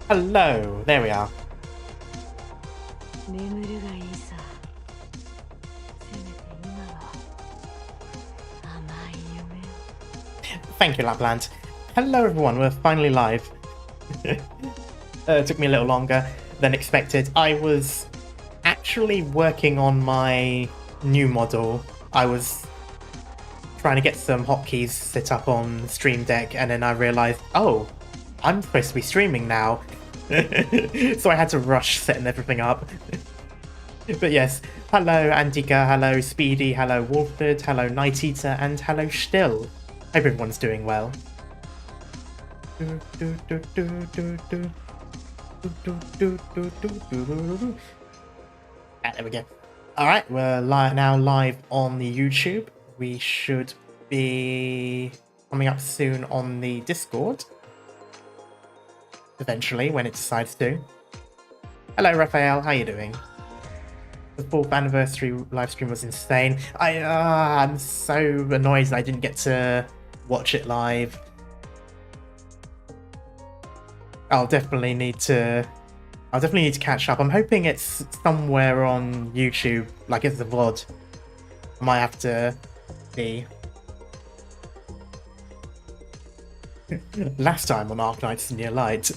Hello, there we are. Thank you, Lapland. Hello everyone, we're finally live. It took me a little longer than expected. I was actually working on my new model. I was trying to get some hotkeys set up on Stream Deck, and then I realized, oh, I'm supposed to be streaming now. So I had to rush setting everything up. But yes, hello Antika, hello Speedy, hello Wolford, hello Night Eater, and hello Still. Hope everyone's doing well. There we go. Alright, we're now live on the YouTube. We should be coming up soon on the Discord. Eventually, when it decides to. Hello, Raphael. How you doing? The 4th anniversary live stream was insane. I'm so annoyed that I didn't get to watch it live. I'll definitely need to catch up. I'm hoping it's somewhere on YouTube, like it's a VOD. I might have to see. Last time on Arknights Near Light.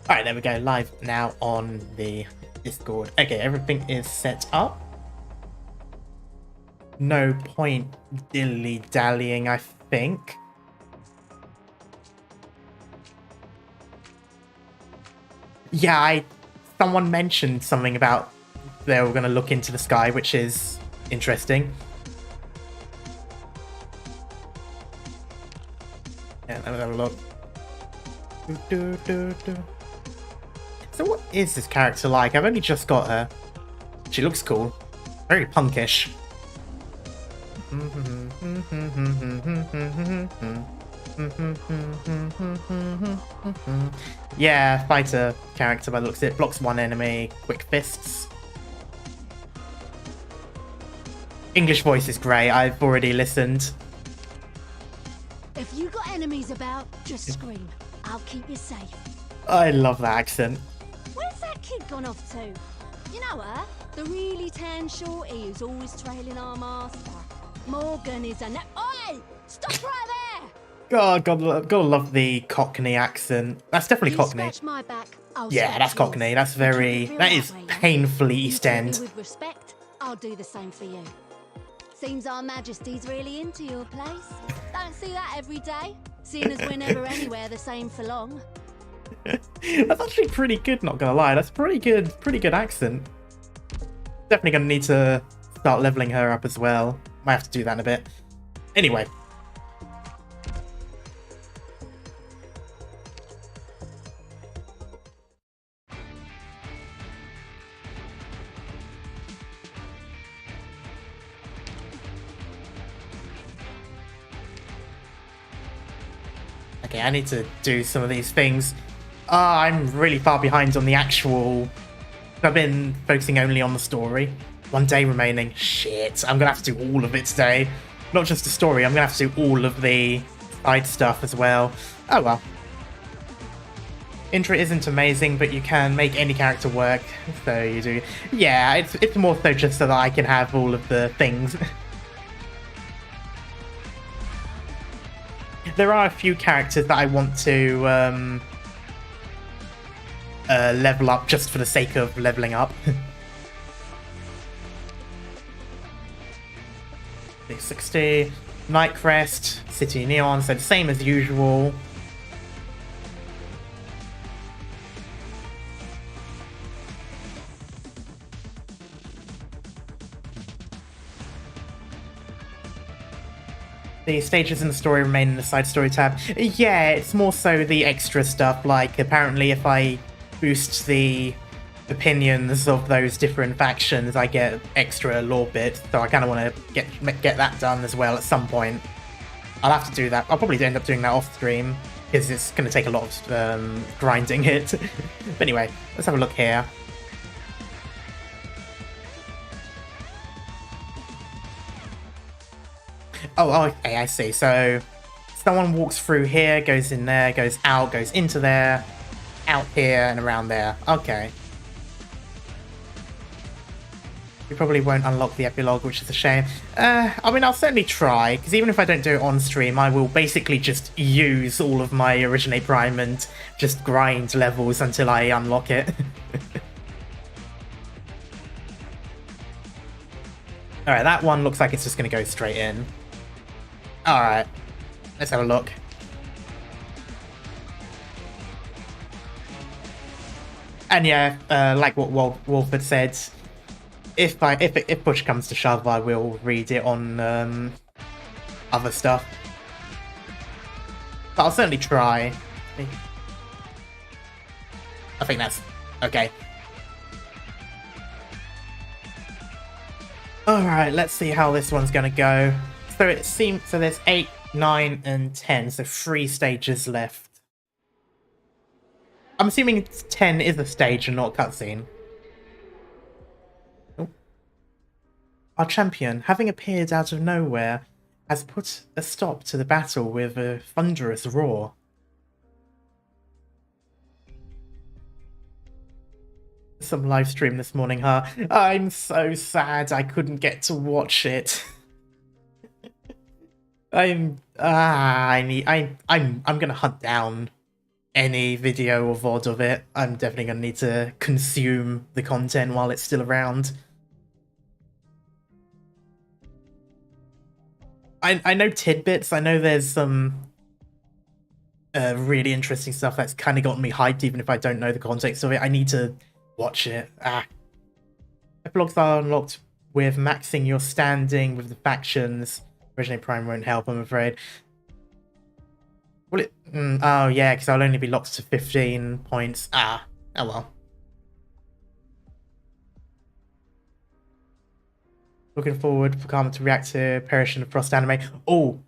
Alright, there we go. Live now on the Discord. Okay, everything is set up. No point dilly-dallying, I think. Yeah, someone mentioned something about they were going to look into the sky, which is interesting. Yeah, let's have a look. So what is this character like? I've only just got her. She looks cool. Very punkish. Yeah, fighter character by the looks of it. Blocks one enemy, quick fists. English voice is great. I've already listened. If you got enemies about, just scream. I'll keep you safe. I love that accent. Where's that kid gone off to? You know her? The really tan shorty who's always trailing our master. Morgan is a Oi! Stop right there! God, gotta love the Cockney accent. That's definitely Cockney. Scratch my back, Yeah, that's Cockney. That's very... That is painfully East End. With respect, I'll do the same for you. Seems our Majesty's really into your place. Don't see that every day, seeing as we're never anywhere the same for long. That's actually pretty good, not gonna lie. That's pretty good accent. Definitely gonna need to start leveling her up as well. Might have to do that in a bit. Anyway. Okay, I need to do some of these things. I'm really far behind on the actual... I've been focusing only on the story. 1 day remaining. Shit, I'm gonna have to do all of it today. Not just the story, I'm gonna have to do all of the side stuff as well. Oh well. Intro isn't amazing, but you can make any character work. So you do. Yeah, it's more so just so that I can have all of the things. There are a few characters that I want to level up just for the sake of leveling up. 60, Nightcrest, City Neon, so the same as usual. The stages in the story remain in the side story tab. Yeah, it's more so the extra stuff, like apparently if I boost the opinions of those different factions, I get extra lore bits, so I kind of want to get that done as well at some point. I'll have to do that. I'll probably end up doing that off stream, because it's going to take a lot of grinding it. But anyway, let's have a look here. Oh, okay, I see. So someone walks through here, goes in there, goes out, goes into there, out here, and around there. Okay. We probably won't unlock the epilogue, which is a shame. I mean, I'll certainly try, because even if I don't do it on stream, I will basically just use all of my Originate Prime and just grind levels until I unlock it. Alright, that one looks like it's just going to go straight in. Alright, let's have a look. And yeah, like what Wolford said, if push comes to shove, I will read it on other stuff. But I'll certainly try. I think that's okay. Alright, let's see how this one's gonna go. So it seems there's 8, 9, and 10, so 3 stages left. I'm assuming 10 is a stage and not a cutscene. Oh. Our champion, having appeared out of nowhere, has put a stop to the battle with a thunderous roar. Some live stream this morning, huh? I'm so sad I couldn't get to watch it. I'm gonna hunt down any video or VOD of it. I'm definitely gonna need to consume the content while it's still around. I know tidbits. I know there's some really interesting stuff that's kind of gotten me hyped, even if I don't know the context of it. I need to watch it. Epilogues are unlocked with maxing your standing with the factions. Originate Prime won't help, I'm afraid. Will it? Oh yeah, because I'll only be locked to 15 points. Oh well. Looking forward for Karma to react to Perishing of Frost anime. Oh,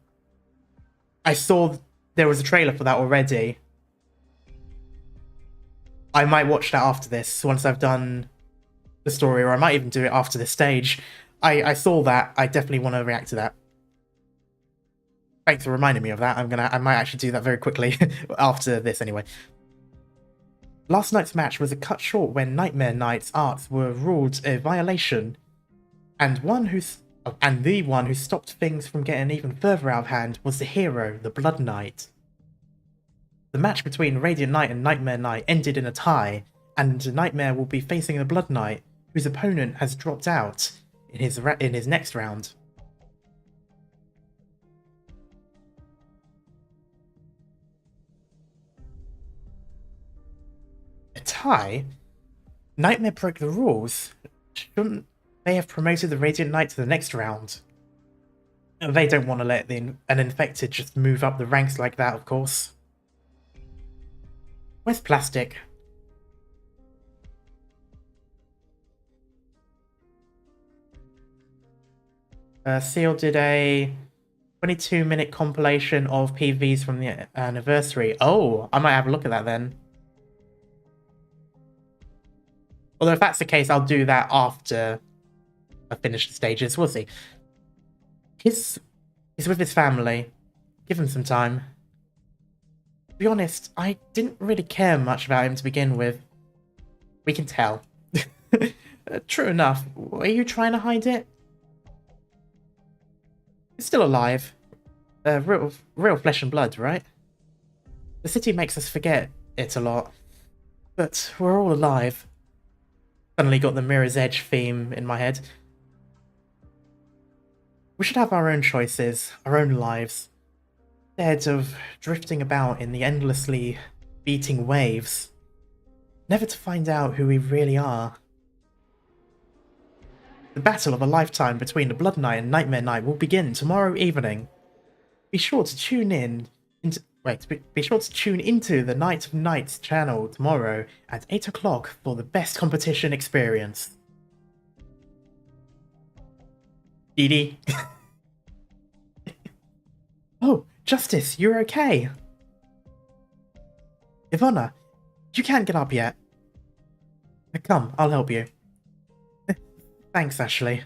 I saw there was a trailer for that already. I might watch that after this, once I've done the story, or I might even do it after this stage. I saw that. I definitely want to react to that. Thanks for reminding me of that. I might actually do that very quickly after this anyway. Last night's match was cut short when Nightmare Knight's arts were ruled a violation, and the one who stopped things from getting even further out of hand was the hero, the Blood Knight. The match between Radiant Knight and Nightmare Knight ended in a tie, and Nightmare will be facing the Blood Knight, whose opponent has dropped out in his next round. A tie? Nightmare broke the rules. Shouldn't they have promoted the Radiant Knight to the next round? They don't want to let an infected just move up the ranks like that, of course. Where's Plastic? Seal did a 22-minute compilation of PVs from the anniversary. Oh, I might have a look at that then. Although if that's the case, I'll do that after I finish the stages. We'll see. He's with his family. Give him some time. To be honest, I didn't really care much about him to begin with. We can tell. True enough. Were you trying to hide it? He's still alive. Real flesh and blood, right? The city makes us forget it a lot. But we're all alive. Suddenly got the Mirror's Edge theme in my head. We should have our own choices, our own lives. Instead of drifting about in the endlessly beating waves. Never to find out who we really are. The battle of a lifetime between the Blood Knight and Nightmare Knight will begin tomorrow evening. Be sure to tune into the Night of Nights channel tomorrow at 8 o'clock for the best competition experience. Dee Dee. Oh, Justice, you're okay. Ivana, you can't get up yet. Come, I'll help you. Thanks, Ashley.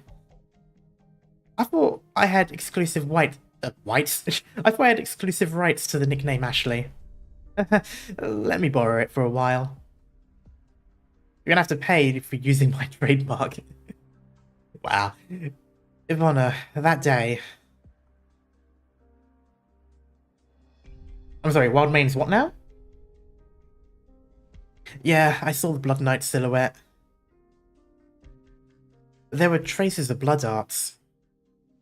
I thought I had exclusive white Whites? I thought I had exclusive rights to the nickname Ashley. Let me borrow it for a while. You're gonna have to pay for using my trademark. Wow. Ivana, that day... I'm sorry, Wildmane's what now? Yeah, I saw the Blood Knight silhouette. There were traces of blood arts.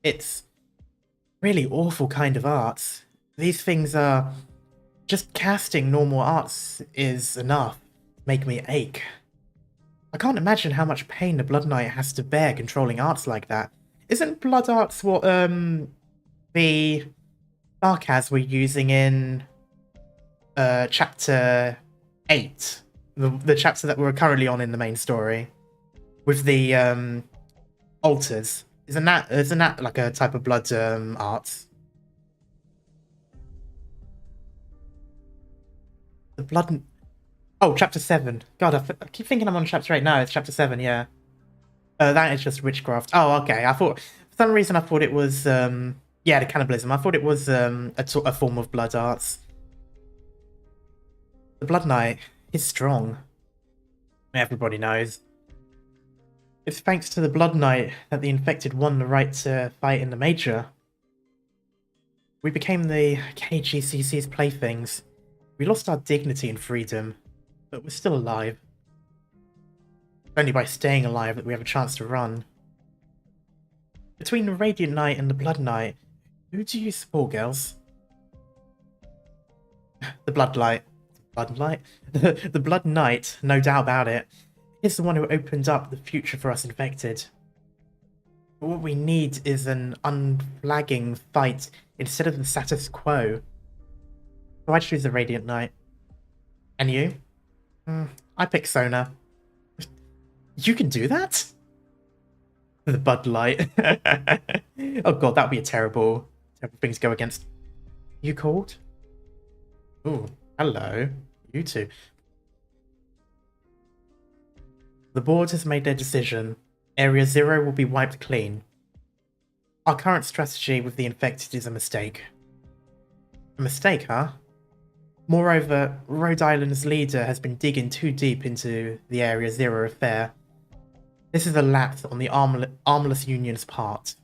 It's really awful kind of art. These things are... Just casting normal arts is enough to make me ache. I can't imagine how much pain the Blood Knight has to bear controlling arts like that. Isn't blood arts what the Sarkaz were using in chapter 8? The chapter that we're currently on in the main story. With the altars. Isn't that like a type of blood arts? The blood... Oh, chapter 7. God, I keep thinking I'm on chapter 8. No, it's chapter 7, yeah. That is just witchcraft. Oh, okay. For some reason I thought it was, yeah, the cannibalism. I thought it was a form of blood arts. The Blood Knight is strong. Everybody knows. It's thanks to the Blood Knight that the infected won the right to fight in the Major. We became the KGCC's playthings. We lost our dignity and freedom, but we're still alive. It's only by staying alive that we have a chance to run. Between the Radiant Knight and the Blood Knight, who do you support, girls? The Bloodlight. Bloodlight? The Blood Knight, no doubt about it. He's the one who opened up the future for us infected. But what we need is an unflagging fight instead of the status quo. So I choose the Radiant Knight. And you? I pick Sona. You can do that? The Bud Light. Oh god, that would be a terrible thing to go against. You called? Ooh, hello. You two. The board has made their decision. Area 0 will be wiped clean. Our current strategy with the infected is a mistake. A mistake, huh? Moreover, Rhode Island's leader has been digging too deep into the Area 0 affair. This is a lapse on the Armless Union's part.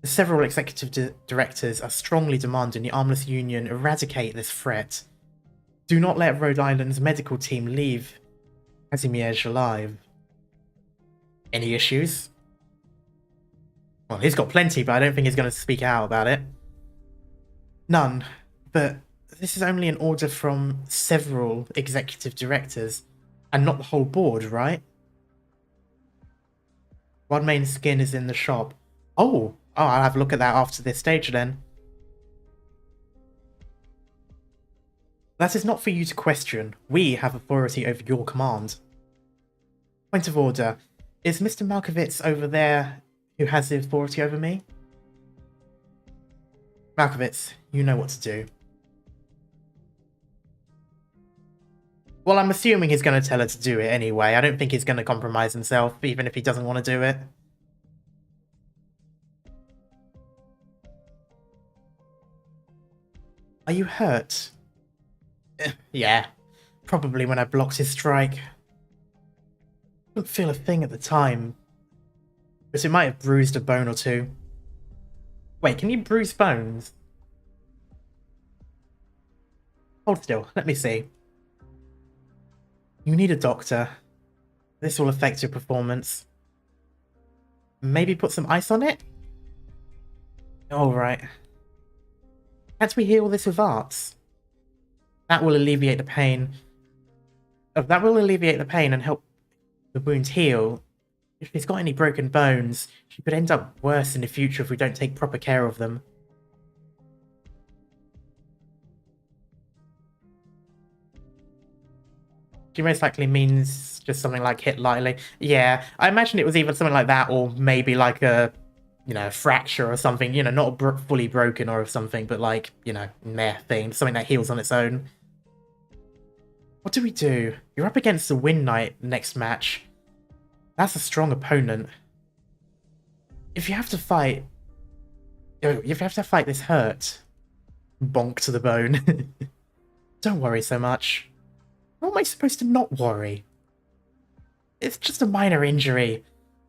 Several executive directors are strongly demanding the Armless Union eradicate this threat. Do not let Rhode Island's medical team leave Kazimierz alive. Any issues? Well, he's got plenty, but I don't think he's going to speak out about it. None. But this is only an order from several executive directors, and not the whole board, right? One main skin is in the shop. Oh, I'll have a look at that after this stage then. That is not for you to question. We have authority over your command. Point of order. Is Mr. Malkovich over there who has the authority over me? Malkovich, you know what to do. Well, I'm assuming he's going to tell her to do it anyway. I don't think he's going to compromise himself, even if he doesn't want to do it. Are you hurt? Yeah, probably when I blocked his strike. Didn't feel a thing at the time, but it might have bruised a bone or two. Wait, can you bruise bones? Hold still, let me see. You need a doctor. This will affect your performance. Maybe put some ice on it? Alright. Can't we heal this with arts? That will alleviate the pain. That will alleviate the pain and help the wound heal. If she's got any broken bones, she could end up worse in the future if we don't take proper care of them. She most likely means just something like hit lightly. Yeah, I imagine it was either something like that or maybe like a, you know, a fracture or something. You know, not fully broken or something, but like, you know, meh thing. Something that heals on its own. What do we do? You're up against the Wind Knight next match. That's a strong opponent. If you have to fight, Yo, you have to fight this hurt. Bonk to the bone. Don't worry so much. How am I supposed to not worry? It's just a minor injury.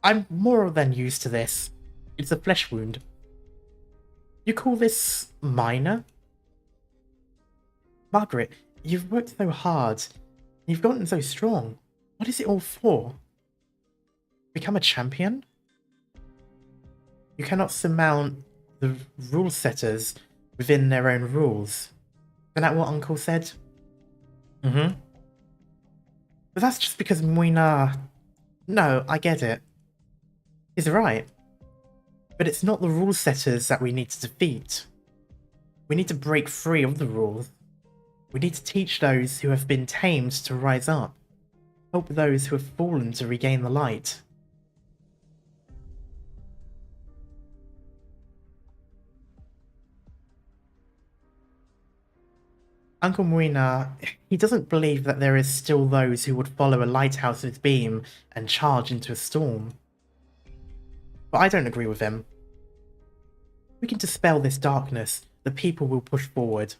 I'm more than used to this. It's a flesh wound. You call this minor? Margaret, you've worked so hard. You've gotten so strong. What is it all for? Become a champion? You cannot surmount the rule setters within their own rules. Isn't that what Uncle said? Mm-hmm. But that's just because Muina... No, I get it. He's right. But it's not the rule setters that we need to defeat. We need to break free of the rules. We need to teach those who have been tamed to rise up. Help those who have fallen to regain the light. Uncle Muina, he doesn't believe that there is still those who would follow a lighthouse's beam and charge into a storm. But I don't agree with him. We can dispel this darkness. The people will push forward.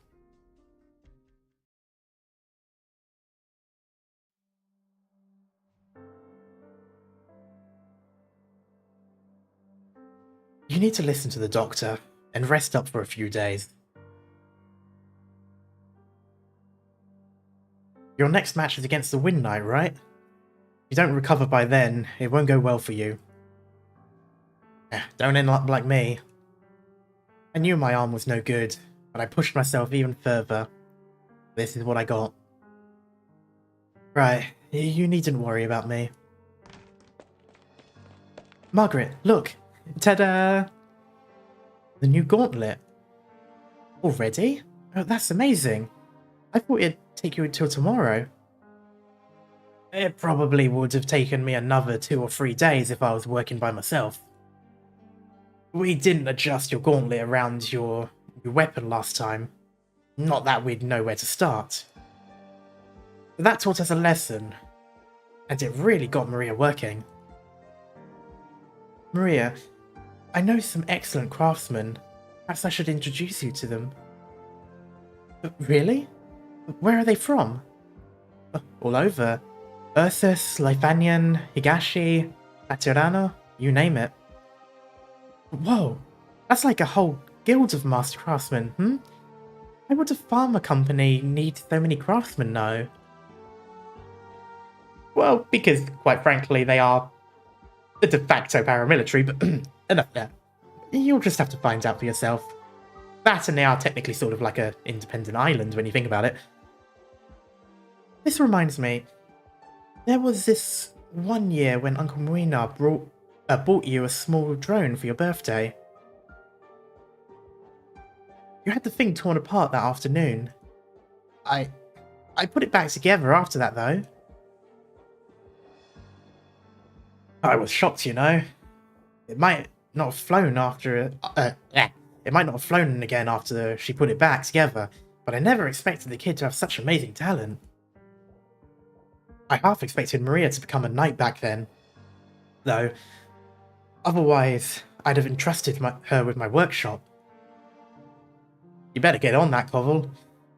You need to listen to the doctor and rest up for a few days. Your next match is against the Wind Knight, right? If you don't recover by then, it won't go well for you. Don't end up like me. I knew my arm was no good, but I pushed myself even further. This is what I got. Right, you needn't worry about me. Margaret, look! Ta-da! The new gauntlet. Already? Oh, that's amazing. I thought it'd take you until tomorrow. It probably would have taken me another 2 or 3 days if I was working by myself. We didn't adjust your gauntlet around your weapon last time. Not that we'd know where to start. But that taught us a lesson, and it really got Maria working. Maria, I know some excellent craftsmen. Perhaps I should introduce you to them. Really? Where are they from? All over. Ursus, Lifanian, Higashi, Atirano, you name it. Whoa, that's like a whole guild of master craftsmen, Why would a pharma company need so many craftsmen now? Well, because, quite frankly, they are the de facto paramilitary, but enough there. You'll just have to find out for yourself. That and they are technically sort of like an independent island when you think about it. This reminds me, there was this one year when Uncle Muina bought you a small drone for your birthday. You had the thing torn apart that afternoon. I put it back together after that, though. I was shocked, you know. It might not have flown after... It might not have flown again after she put it back together, but I never expected the kid to have such amazing talent. I half expected Maria to become a knight back then, though. Otherwise, I'd have entrusted her with my workshop. You better get on that, Koval.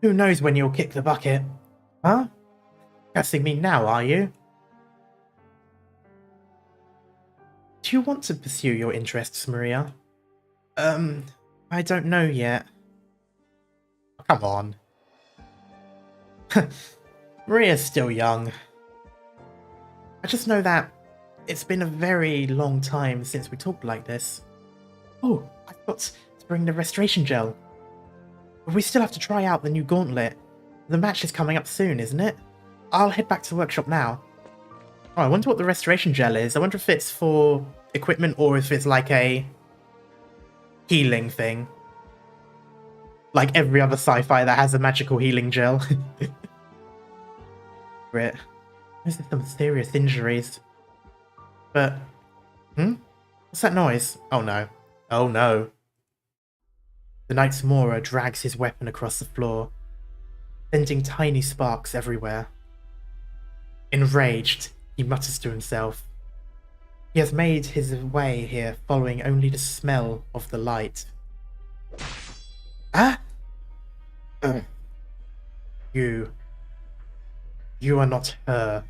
Who knows when you'll kick the bucket? Huh? Cussing me now, are you? Do you want to pursue your interests, Maria? I don't know yet. Come on. Maria's still young. I just know that it's been a very long time since we talked like this. Oh, I forgot to bring the restoration gel. But we still have to try out the new gauntlet. The match is coming up soon, isn't it? I'll head back to the workshop now. Oh, I wonder what the restoration gel is. I wonder if it's for equipment or if it's like a healing thing. Like every other sci-fi that has a magical healing gel. Great. Those are some serious injuries. But... What's that noise? Oh no. Oh no. The Knight's Mora drags his weapon across the floor, sending tiny sparks everywhere. Enraged, he mutters to himself. He has made his way here following only the smell of the light. Ah! You. You are not her.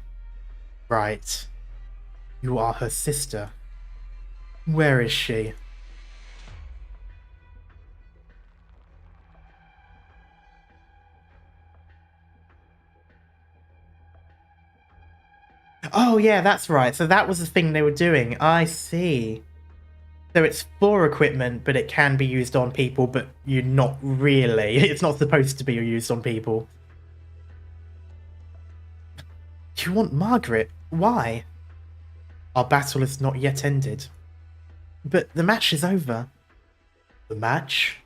Right. You are her sister. Where is she? Oh, yeah, that's right. So that was the thing they were doing. I see. So it's for equipment, but it can be used on people, but you're not really. It's not supposed to be used on people. You want Margaret? Why? Our battle is not yet ended. But the match is over. The match?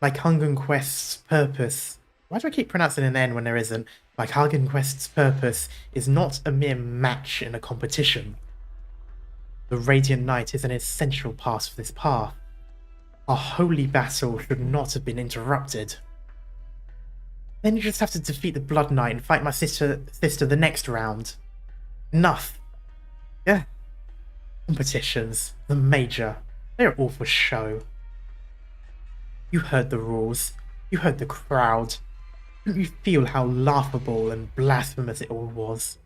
Like Hungan Quest's purpose. Why do I keep pronouncing an N when there isn't? Like Hungan Quest's purpose is not a mere match in a competition. The Radiant Knight is an essential part of this path. Our holy battle should not have been interrupted. Then you just have to defeat the Blood Knight and fight my sister the next round. Enough. Yeah. Competitions. The Major. They're all for show. You heard the rules. You heard the crowd. Couldn't you feel how laughable and blasphemous it all was?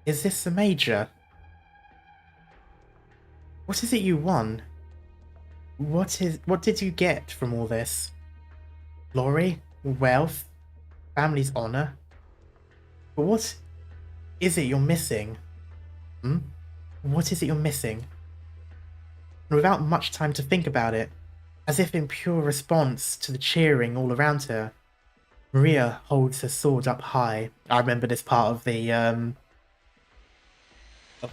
Is this the Major? What is it you won? What did you get from all this? Glory? Wealth? Family's honor? But what is it you're missing? Hmm? What is it you're missing? And without much time to think about it, as if in pure response to the cheering all around her, Maria holds her sword up high. I remember this part of the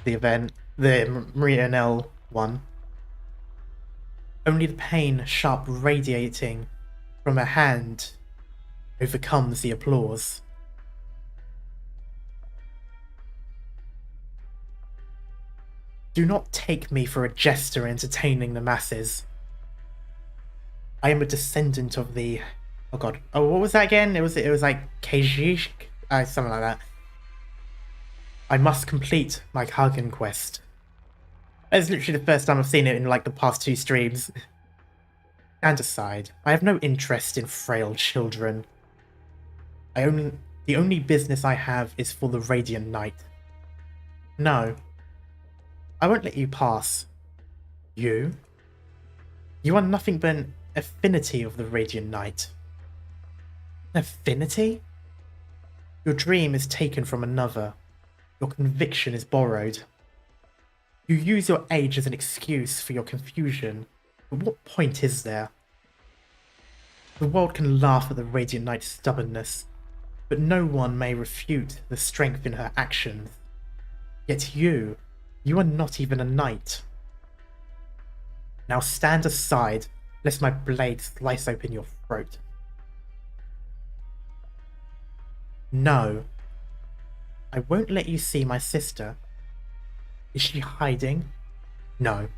event, the Maria Nell one. Only the pain sharp radiating from her hand overcomes the applause. Do not take me for a jester entertaining the masses. I am a descendant of the... Oh god. Oh, what was that again? It was like Kajik? Something like that. I must complete my Hagen quest. It's literally the first time I've seen it in like the past 2 streams. Stand aside. I have no interest in frail children. The only business I have is for the Radiant Knight. No. I won't let you pass. You? You are nothing but an affinity of the Radiant Knight. An affinity? Your dream is taken from another. Your conviction is borrowed. You use your age as an excuse for your confusion, but what point is there? The world can laugh at the Radiant Knight's stubbornness, but no one may refute the strength in her actions. Yet you are not even a knight. Now stand aside, lest my blade slice open your throat. No. I won't let you see my sister. Is she hiding? No.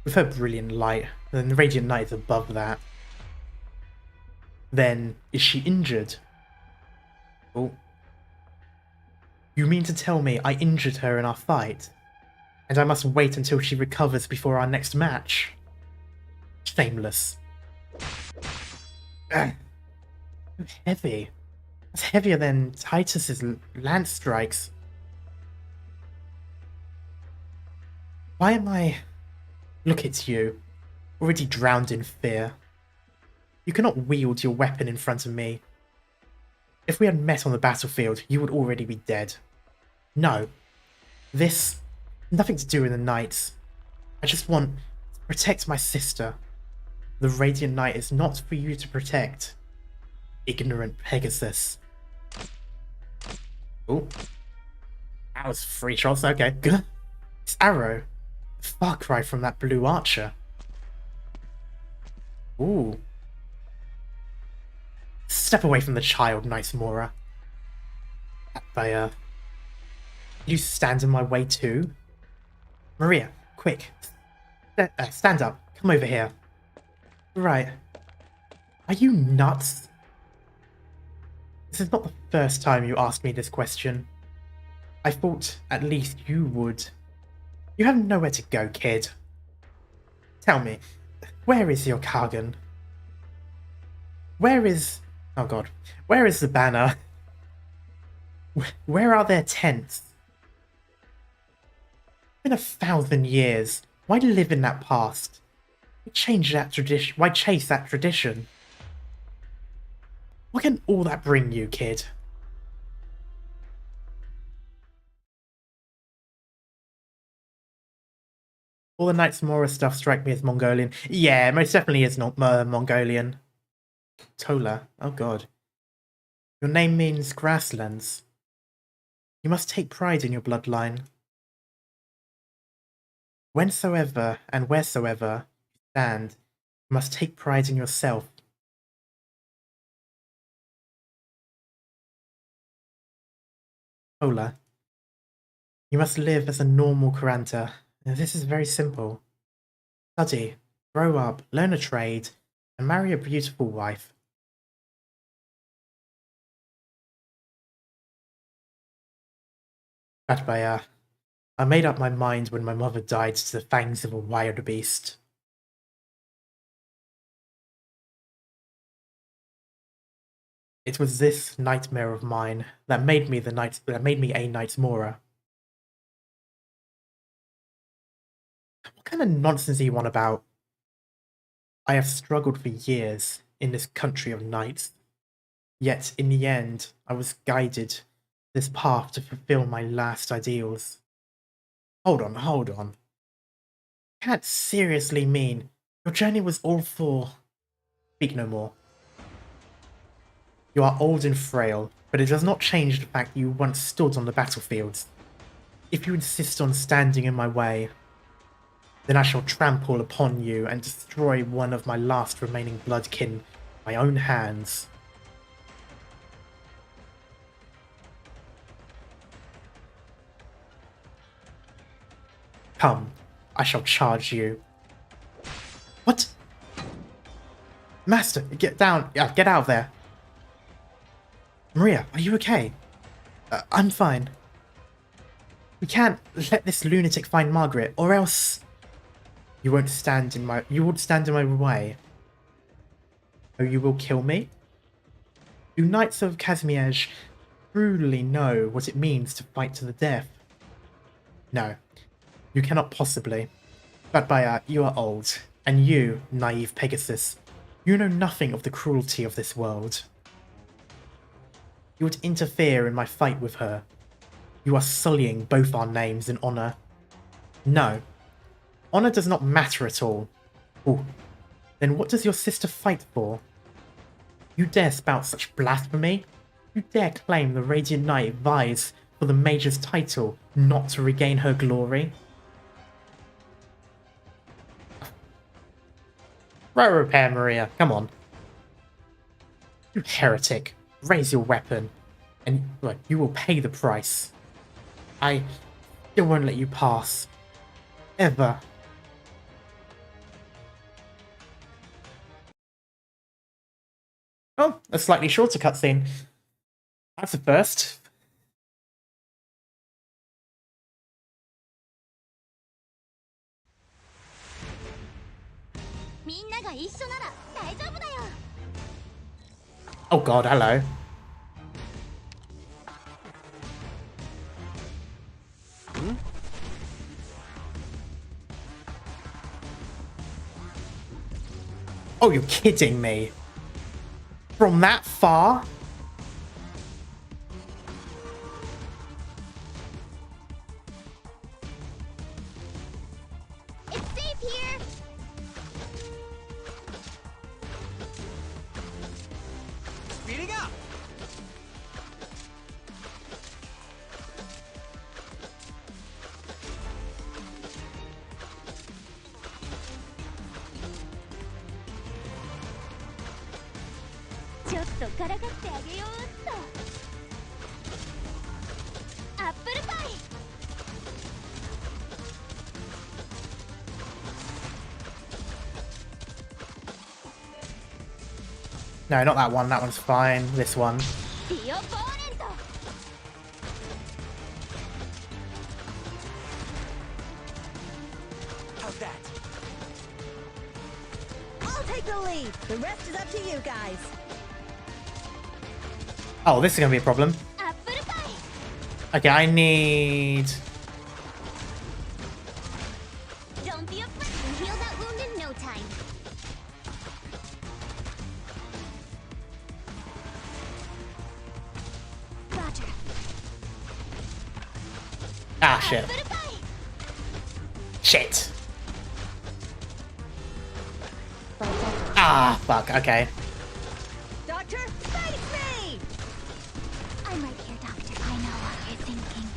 With her brilliant light, then the Radiant Knight is above that. Then, is she injured? Oh. You mean to tell me I injured her in our fight? And I must wait until she recovers before our next match? Shameless. Ugh. So heavy. It's heavier than Titus's lance strikes. Why am I... Look at you, already drowned in fear. You cannot wield your weapon in front of me. If we had met on the battlefield, you would already be dead. No. This... Nothing to do with the Knights. I just want to protect my sister. The Radiant Knight is not for you to protect. Ignorant Pegasus. Oh. That was 3 shots, okay. This arrow. A far cry from that blue archer. Ooh. Step away from the child, Nice Mora. You stand in my way too? Maria, quick. Stand up. Come over here. Right. Are you nuts? This is not the first time you asked me this question. I thought at least you would. You have nowhere to go, kid. Tell me, where is your Kargan? Where is... Oh god. Where is the banner? Where are their tents? It's been 1,000 years. Why live in that past? Why change that tradition? Why chase that tradition? What can all that bring you, kid? All the Knights Mora stuff strike me as Mongolian. Yeah, most definitely is not Mongolian. Tola. Oh god. Your name means grasslands. You must take pride in your bloodline. Whensoever and wheresoever you stand, you must take pride in yourself. Tola. You must live as a normal Kuranta. This is very simple. Study, grow up, learn a trade, and marry a beautiful wife. Batbaya, I made up my mind when my mother died to the fangs of a wild beast. It was this nightmare of mine that made me a Knight Mora. What kind of nonsense are you on about? I have struggled for years in this country of knights. Yet, in the end, I was guided this path to fulfill my last ideals. Hold on. You can't seriously mean your journey was all for... Speak no more. You are old and frail, but it does not change the fact that you once stood on the battlefields. If you insist on standing in my way, then I shall trample upon you and destroy one of my last remaining bloodkin with my own hands. Come, I shall charge you. What? Master, get down. Yeah, get out of there. Maria, are you okay? I'm fine. We can't let this lunatic find Margaret, or else... You won't stand in my way. Oh, you will kill me? Do Knights of Kazimiezh truly know what it means to fight to the death? No, you cannot possibly. Batbaya, you are old, and you, naive Pegasus, you know nothing of the cruelty of this world. You would interfere in my fight with her. You are sullying both our names and honor. No. Honor does not matter at all. Ooh. Then what does your sister fight for? You dare spout such blasphemy? You dare claim the Radiant Knight vies for the Major's title, not to regain her glory? Right repair, Maria. Come on. You heretic. Raise your weapon, and well, you will pay the price. I still won't let you pass. Ever. Oh, a slightly shorter cutscene. That's a first. Oh god, hello. Oh, you're kidding me. From that far? It's safe here. Speeding up. No, not that one. That one's fine. This one. take the lead. The rest is up to you guys. Oh, this is gonna be a problem. Okay, I need... Don't be afraid and heal that wound in no time. Roger. Ah, shit. Shit. Ah, fuck, okay. Doctor, face me! I'm right here, Doctor. I know what you're thinking.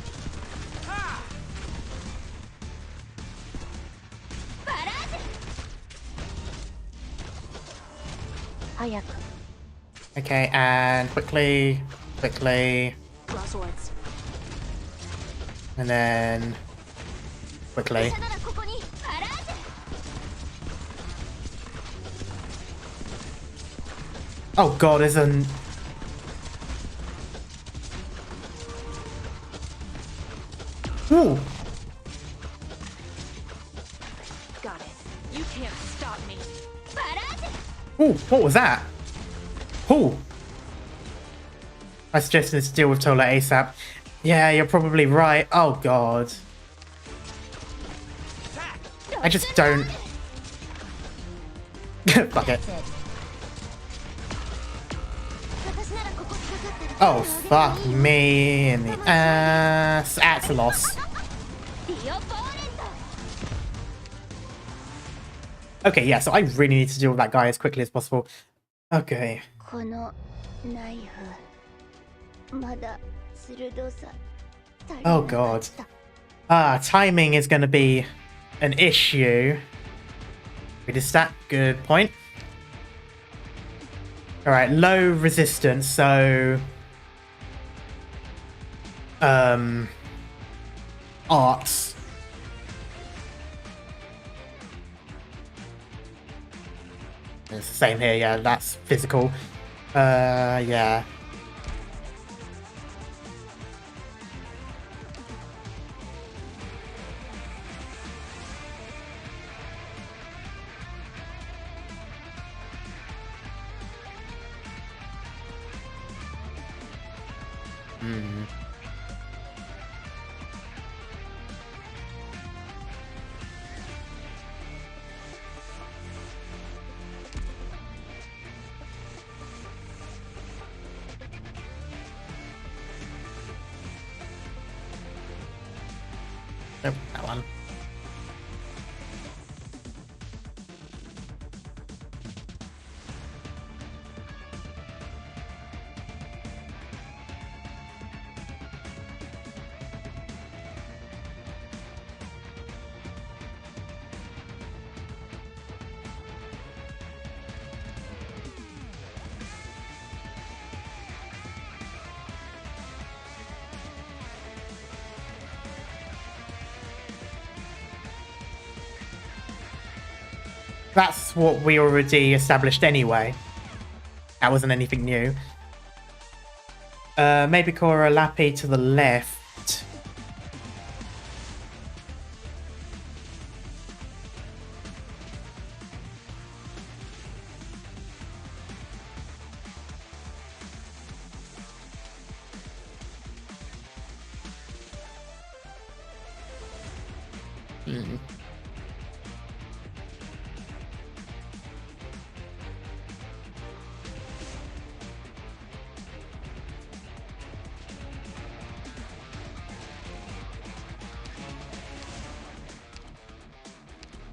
Okay, and quickly, Crosswords. and then quickly. Oh god, there's an... Ooh! Got it. You can't stop me. Ooh, what was that? Ooh! I suggested this to deal with Tola ASAP. Yeah, you're probably right. Oh god. I just don't... Fuck it. Oh, fuck me in the ass. That's a loss. Okay, yeah, so I really need to deal with that guy as quickly as possible. Okay. Oh god. Timing is going to be an issue. Reduce that. Good point. Alright, low resistance, so... Arts. It's the same here, yeah, that's physical. Yeah. Nope, that one. That's what we already established anyway. That wasn't anything new. Maybe Cora Lappy to the left.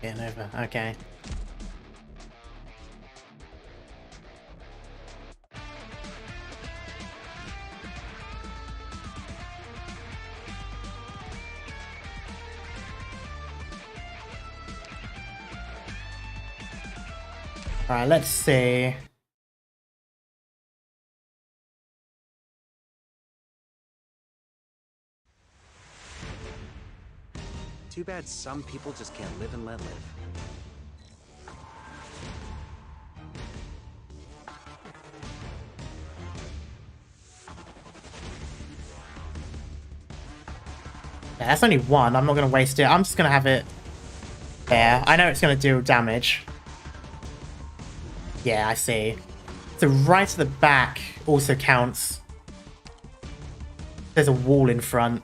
Getting over, okay. Alright, let's see. Too bad some people just can't live and let live. Yeah, that's only one. I'm not going to waste it. I'm just going to have it there. I know it's going to do damage. Yeah, I see. So right at the back also counts. There's a wall in front.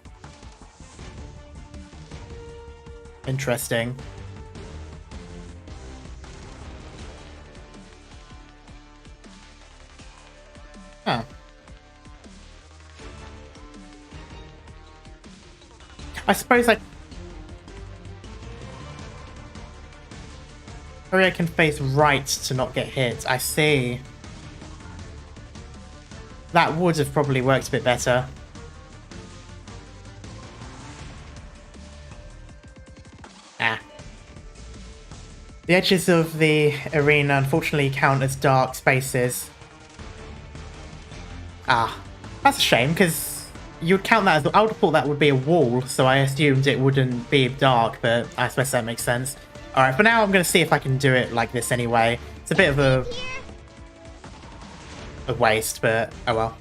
Interesting. Huh. I suppose maybe I can face right to not get hit. I see. That would have probably worked a bit better. Ah. The edges of the arena unfortunately count as dark spaces. Ah. That's a shame, because you'd count that as... I would have thought that would be a wall, so I assumed it wouldn't be dark, but I suppose that makes sense. Alright, for now I'm going to see if I can do it like this anyway. It's a bit of a waste, but oh well.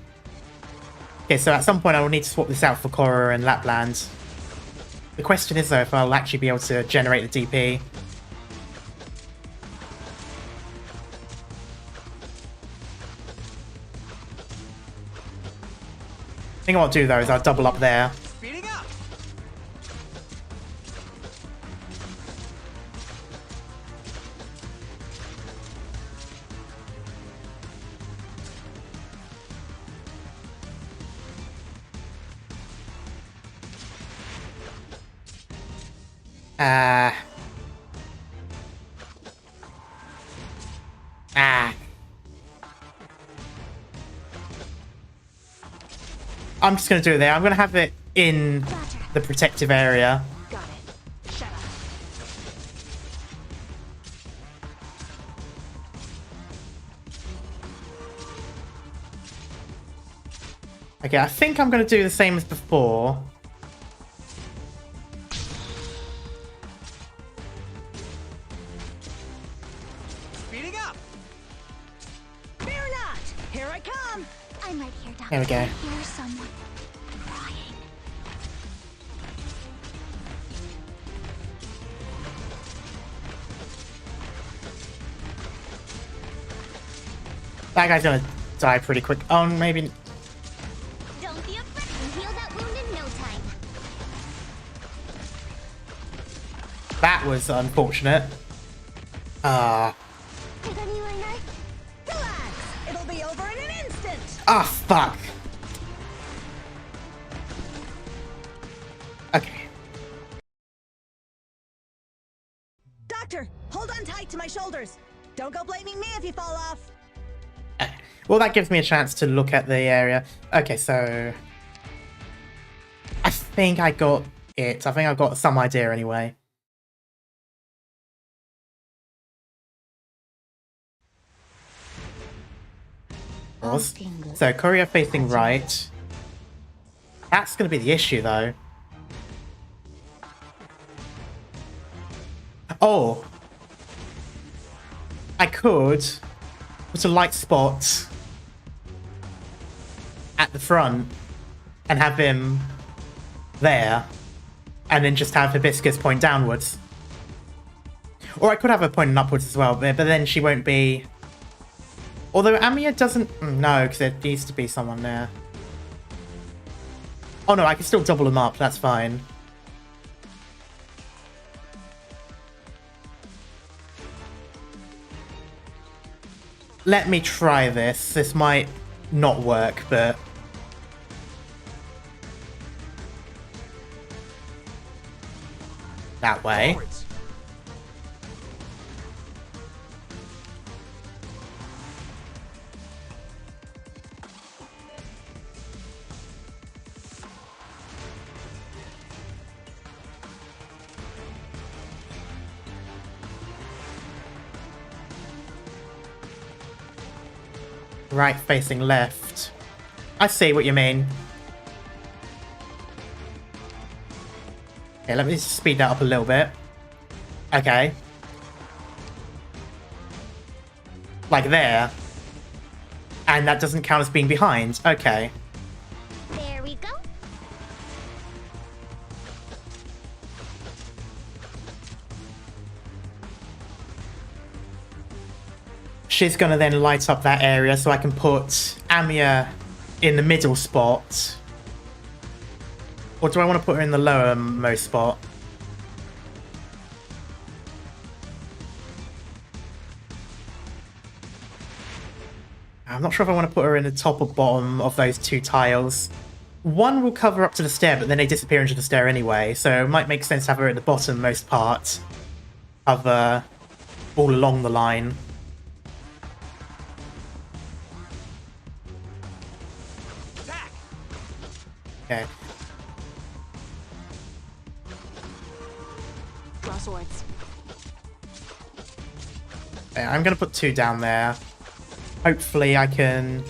Okay, so at some point I will need to swap this out for Korra and Lapland. The question is though if I'll actually be able to generate the DP. I think what I'll do though is I'll double up there. Speeding up. I'm just going to do it there. I'm going to have it in the protective area. Got it. Shut up. Okay, I think I'm going to do the same as before. Speeding up. Fear not! Here I come! I'm right here, Doctor. There we go. I hear someone crying. That guy's going to die pretty quick. Oh, maybe... Don't be afraid. We'll heal that wound in no time. That was unfortunate. Ah. Is anyone hurt? Relax! It'll be over in an instant! Ah, fuck. Okay. Doctor, hold on tight to my shoulders. Don't go blaming me if you fall off. Well, that gives me a chance to look at the area. Okay, so... I think I got it. I think I got some idea anyway. So, Courier facing right. That's going to be the issue, though. Oh! I could put a light spot at the front and have him there, and then just have Hibiscus point downwards. Or I could have her pointing upwards as well, but then she won't be... Although Amiya doesn't... No, because there needs to be someone there. Oh no, I can still double them up, that's fine. Let me try this. This might not work, but... That way. Forwards. Right facing left. I see what you mean. Okay, let me just speed that up a little bit. Okay. Like there. And that doesn't count as being behind. Okay. There we go. she's gonna then light up that area so I can put Amia in the middle spot. Or do I want to put her in the lowermost spot? I'm not sure if I want to put her in the top or bottom of those two tiles. One will cover up to the stair, but then they disappear into the stair anyway, so it might make sense to have her at the bottom-most part of all along the line. Okay. Draw swords. Okay, I'm going to put 2 down there. Hopefully I can...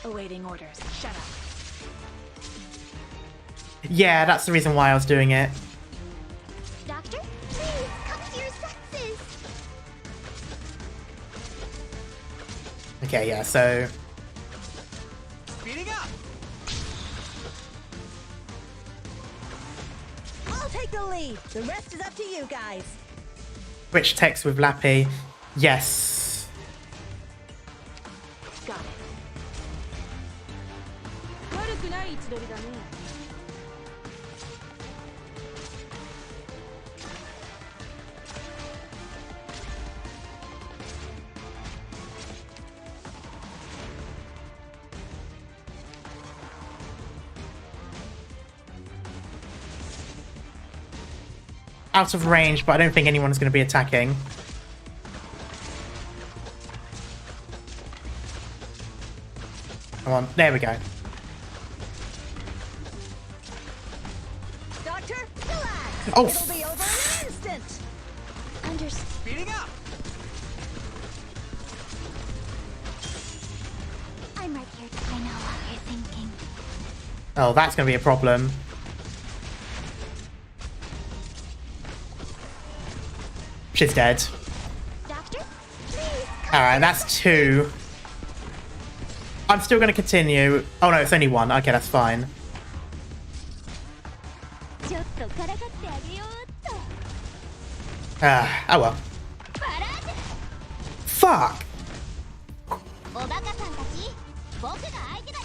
Awaiting orders. Shut up. Yeah, that's the reason why I was doing it. Doctor, please come to your senses. Okay, yeah, so... Speeding up! I'll take the lead. The rest is up to you guys. Switch text with Lappy. Yes. Got it. 悪くない位置取りだね。Out of range, but I don't think anyone's going to be attacking. Come on, there we go. Doctor, relax. Oh. It'll be over in an instant. Understood. Speeding up! I'm right here. I know what you're thinking. Oh, that's going to be a problem. She's dead. Doctor, please come. Alright, that's 2. I'm still going to continue. Oh no, it's only 1. Okay, that's fine. ちょっとからかってあげようっと。Oh well. バラーテ Fuck! おバカさんたち、僕が相手だ。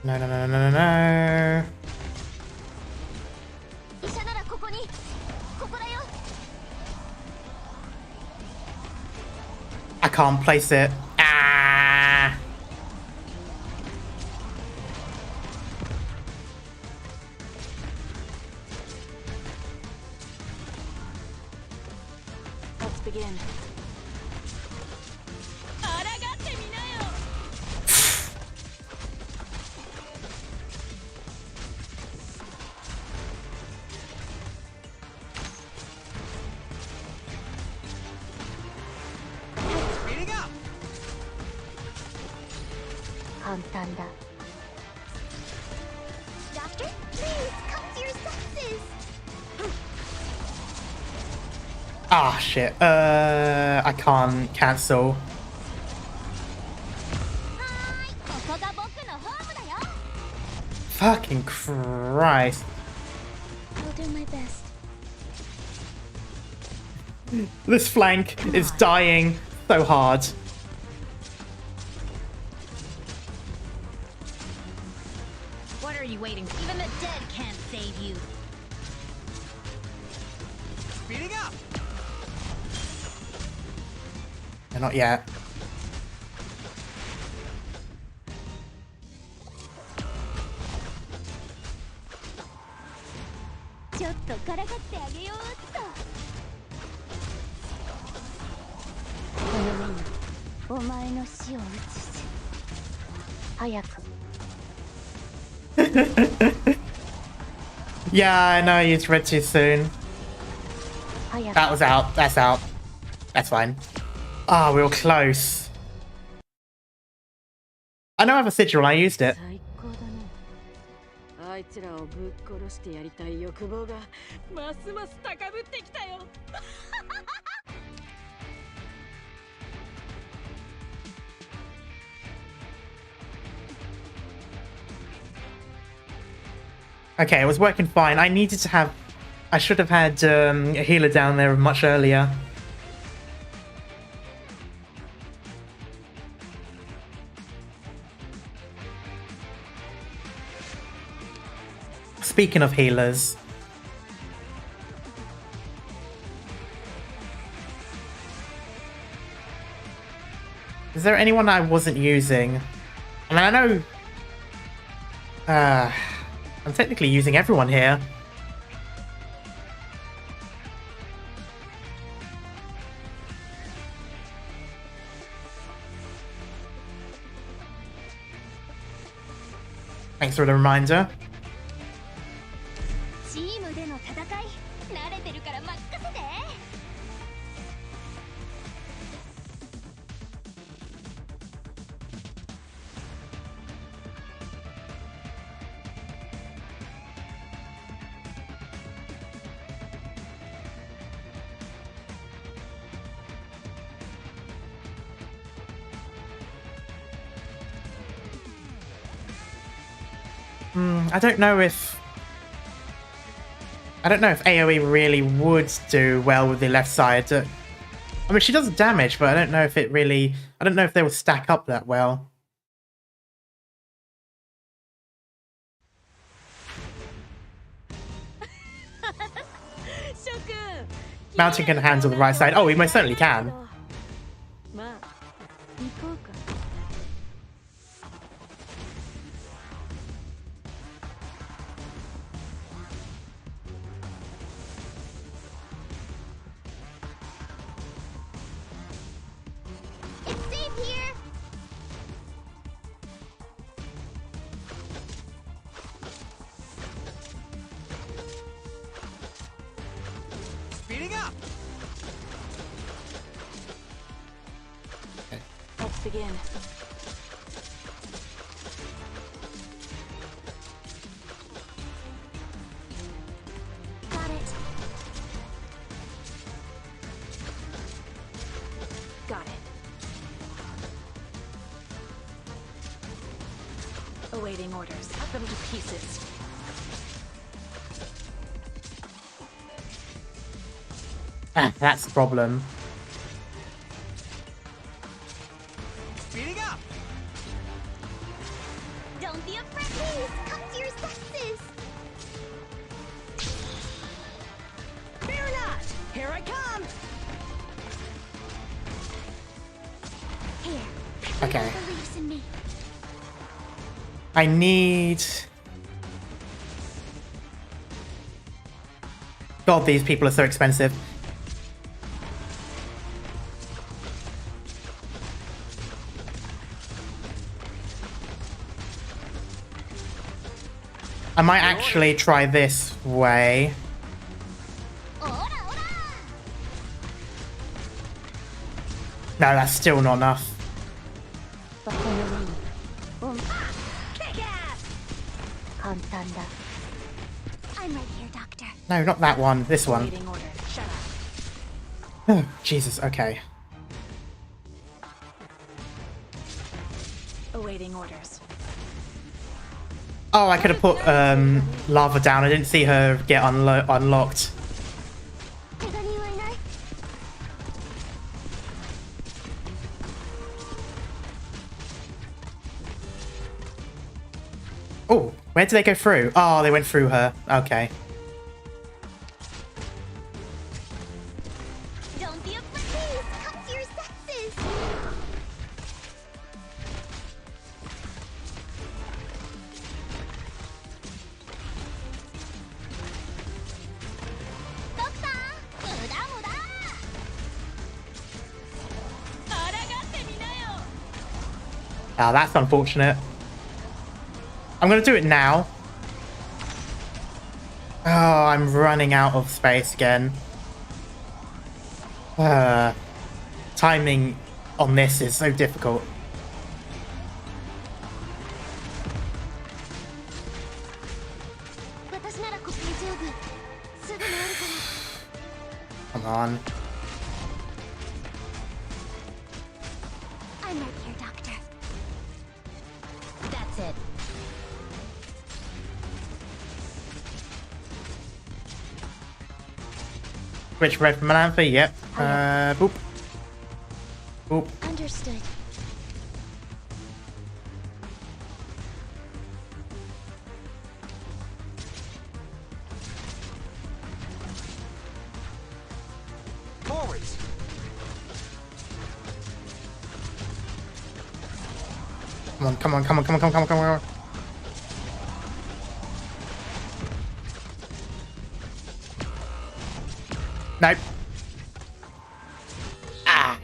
No, no, no, no, no, no. 医者ならここに。ここだよ。 I can't place it. Ah! Let's begin. 抗ってみなよ。 Speeding up! 簡単だ。Doctor, please come to your senses. Ah, shit. I can't cancel. はーい、ここが僕のホームだよ。 Fucking Christ. I'll do my best. This flank is dying so hard. What are you waiting for? Even the dead can't save you. Speeding up! No, not yet. Just ちょっとからかってあげようっと。この目にお前の死を映す。早く。 Yeah, I know I used red too soon. 早く。 That was out. That's out. That's fine. Ah, we were close. I know I have a sigil. I used it. 最高だね。あいつらをぶっ殺してやりたい欲望がますます高ぶってきたよ。Okay, it was working fine. I needed to have... I should have had a healer down there much earlier. Speaking of healers... Is there anyone I wasn't using? I mean, I know... I'm technically using everyone here. Thanks for the reminder. チームでの戦い慣れてるから任せて。 I don't know if AoE really would do well with the left side. I mean, she does damage, but I don't know if it really... I don't know if they will stack up that well. Mountain can handle the right side. Oh, he most certainly can. It's safe here. Speeding up! Let's begin. Got it. Got it. Awaiting orders. Cut them to pieces. Ah, that's the problem. Speeding up! Don't be afraid. Please come to your senses. Fear not! Here I come! Here. Okay. Who believes in me? I need... God, these people are so expensive. I might actually try this way. Ora, ora. No, that's still not enough. Kick ass! I'm right here, Doctor. No, not that one. This one. Awaiting orders. Shut up. Oh, Jesus, okay. Awaiting orders. Oh, I could have put lava down. I didn't see her get unlocked. 怪我人はいない? Oh, where did they go through? Oh, they went through her. Okay. Don't be afraid. Please come to your senses. Doctor, 無駄無駄. Oh, that's unfortunate. I'm going to do it now. Oh, I'm running out of space again. Timing on this is so difficult. Come on. I'm right here, Doctor. That's it. Switch red from Melantha, yep. Boop. Boop. Understood. Forwards. Come on, come on, come on, come on, come on, come on, come on. Nope. Ah.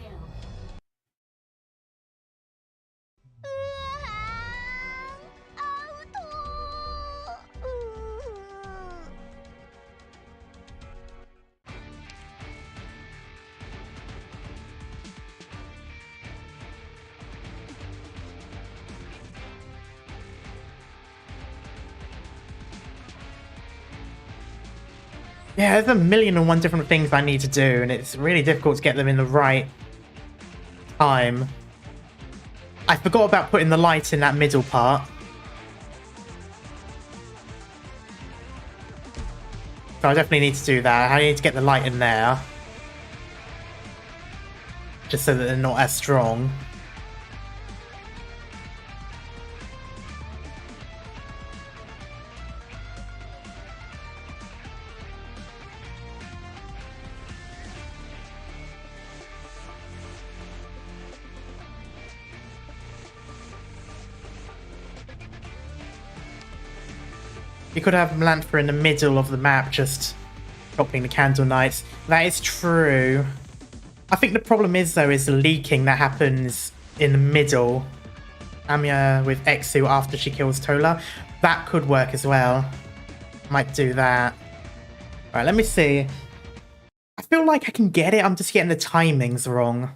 Yeah, there's 1,000,001 different things I need to do, and it's really difficult to get them in the right time. I forgot about putting the light in that middle part. So I definitely need to do that. I need to get the light in there. Just so that they're not as strong. You could have Melantha in the middle of the map, just stopping the Candle Knights. That is true. I think the problem is, though, is the leaking that happens in the middle. Amiya with Exu after she kills Tola. That could work as well. Might do that. Alright, let me see. I feel like I can get it, I'm just getting the timings wrong.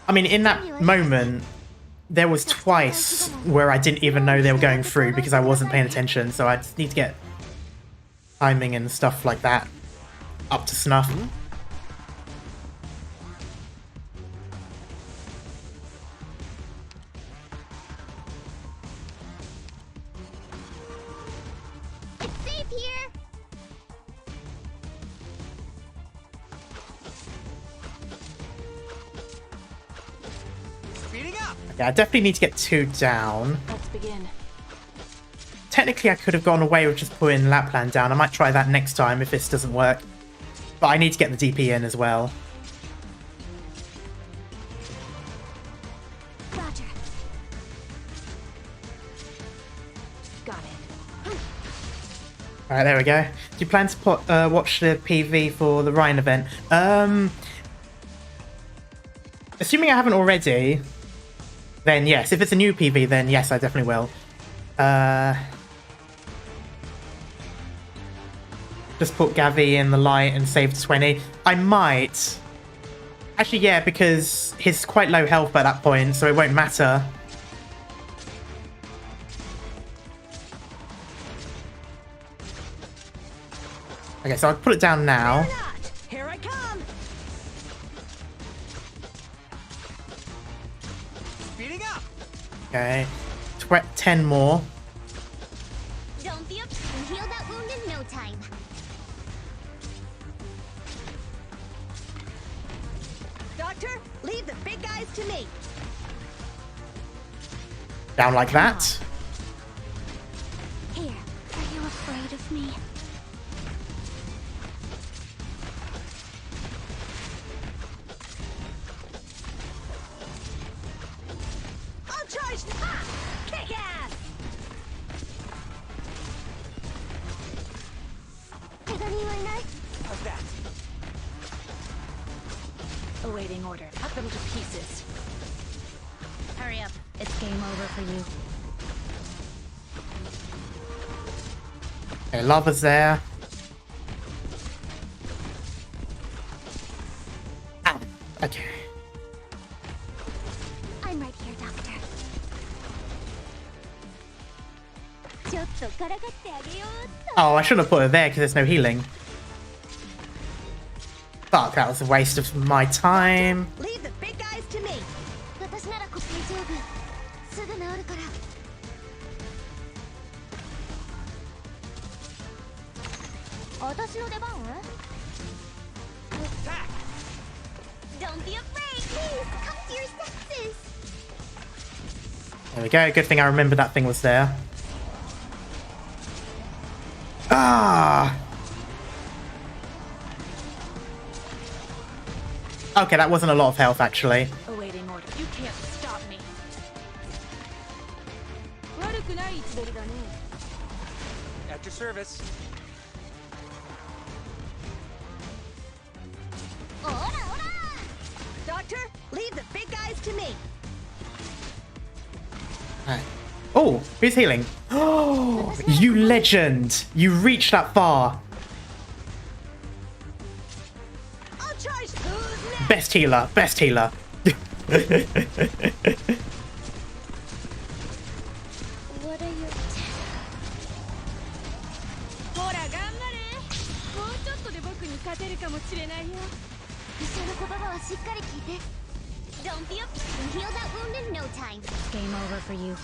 I mean, in that moment, there was twice where I didn't even know they were going through because I wasn't paying attention, so I just need to get timing and stuff like that up to snuff. It's safe here. Speeding up. Okay, I definitely need to get 2 down. Let's begin. Technically, I could have gone away with just putting Lapland down. I might try that next time if this doesn't work. But I need to get the DP in as well. Roger. Got it. Alright, there we go. Do you plan to put, watch the PV for the Ryan event? Assuming I haven't already, then yes. If it's a new PV, then yes, I definitely will. Just put Gavi in the light and save to 20. I might. Actually, yeah, because he's quite low health by that point, so it won't matter. Okay, so I'll put it down now. Here I come. Speeding up. Okay. 10 more. Don't be upset and heal that wound in no time. Doctor, leave the big guys to me. Down like that. Here, are you afraid of me? I'll charge. Ha! Kick ass. How's that? Awaiting order. Cut them to pieces. Hurry up. It's game over for you. Okay, lava's there. Ow. Okay. I'm right here, Doctor. Oh, I shouldn't have put her there because there's no healing. Fuck, that was a waste of my time. Leave the big guys to me. There we go. Good thing I remember that thing was there. Ah! Okay, that wasn't a lot of health, actually. Awaiting order. You can't stop me. 悪くない位置取りだね。 At your service. Doctor, leave the big guys to me. Oh, who's healing? Oh, you legend! You reached that far. I'll charge. Who's next? Best healer, best healer. ほら頑張れ。もうちょっとで僕に勝てるかもしれないよ。医者の言葉はしっかり聞いて。Don't be a and heal that wound in no time. Game over for you.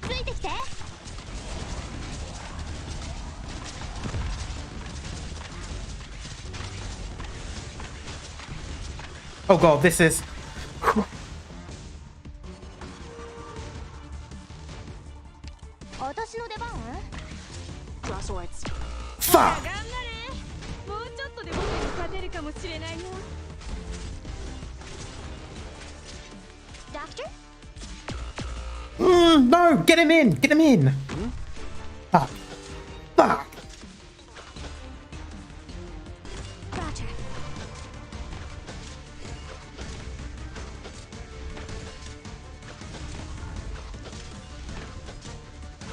ついてきて。Oh god, this is... 私の出番？ Draw swords. Fuck! 頑張れ。もうちょっとで僕に勝てるかもしれないよ。Doctor? No! Get him in! Get him in! Fuck. Fuck! Roger.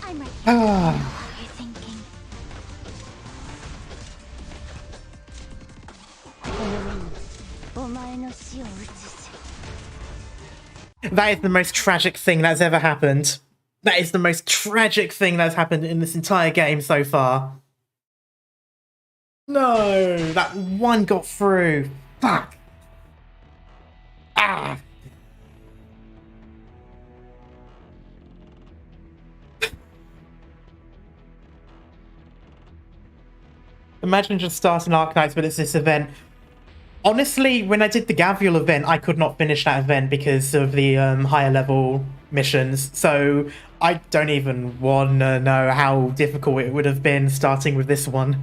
I'm ready. Ah. What you're thinking. That is the most tragic thing that's ever happened. That is the most tragic thing that's happened in this entire game so far. No! That one got through. Fuck! Ah! Imagine just starting Arknights, but it's this event. Honestly, when I did the Gavial event, I could not finish that event because of the higher level missions. So I don't even want to know how difficult it would have been starting with this one.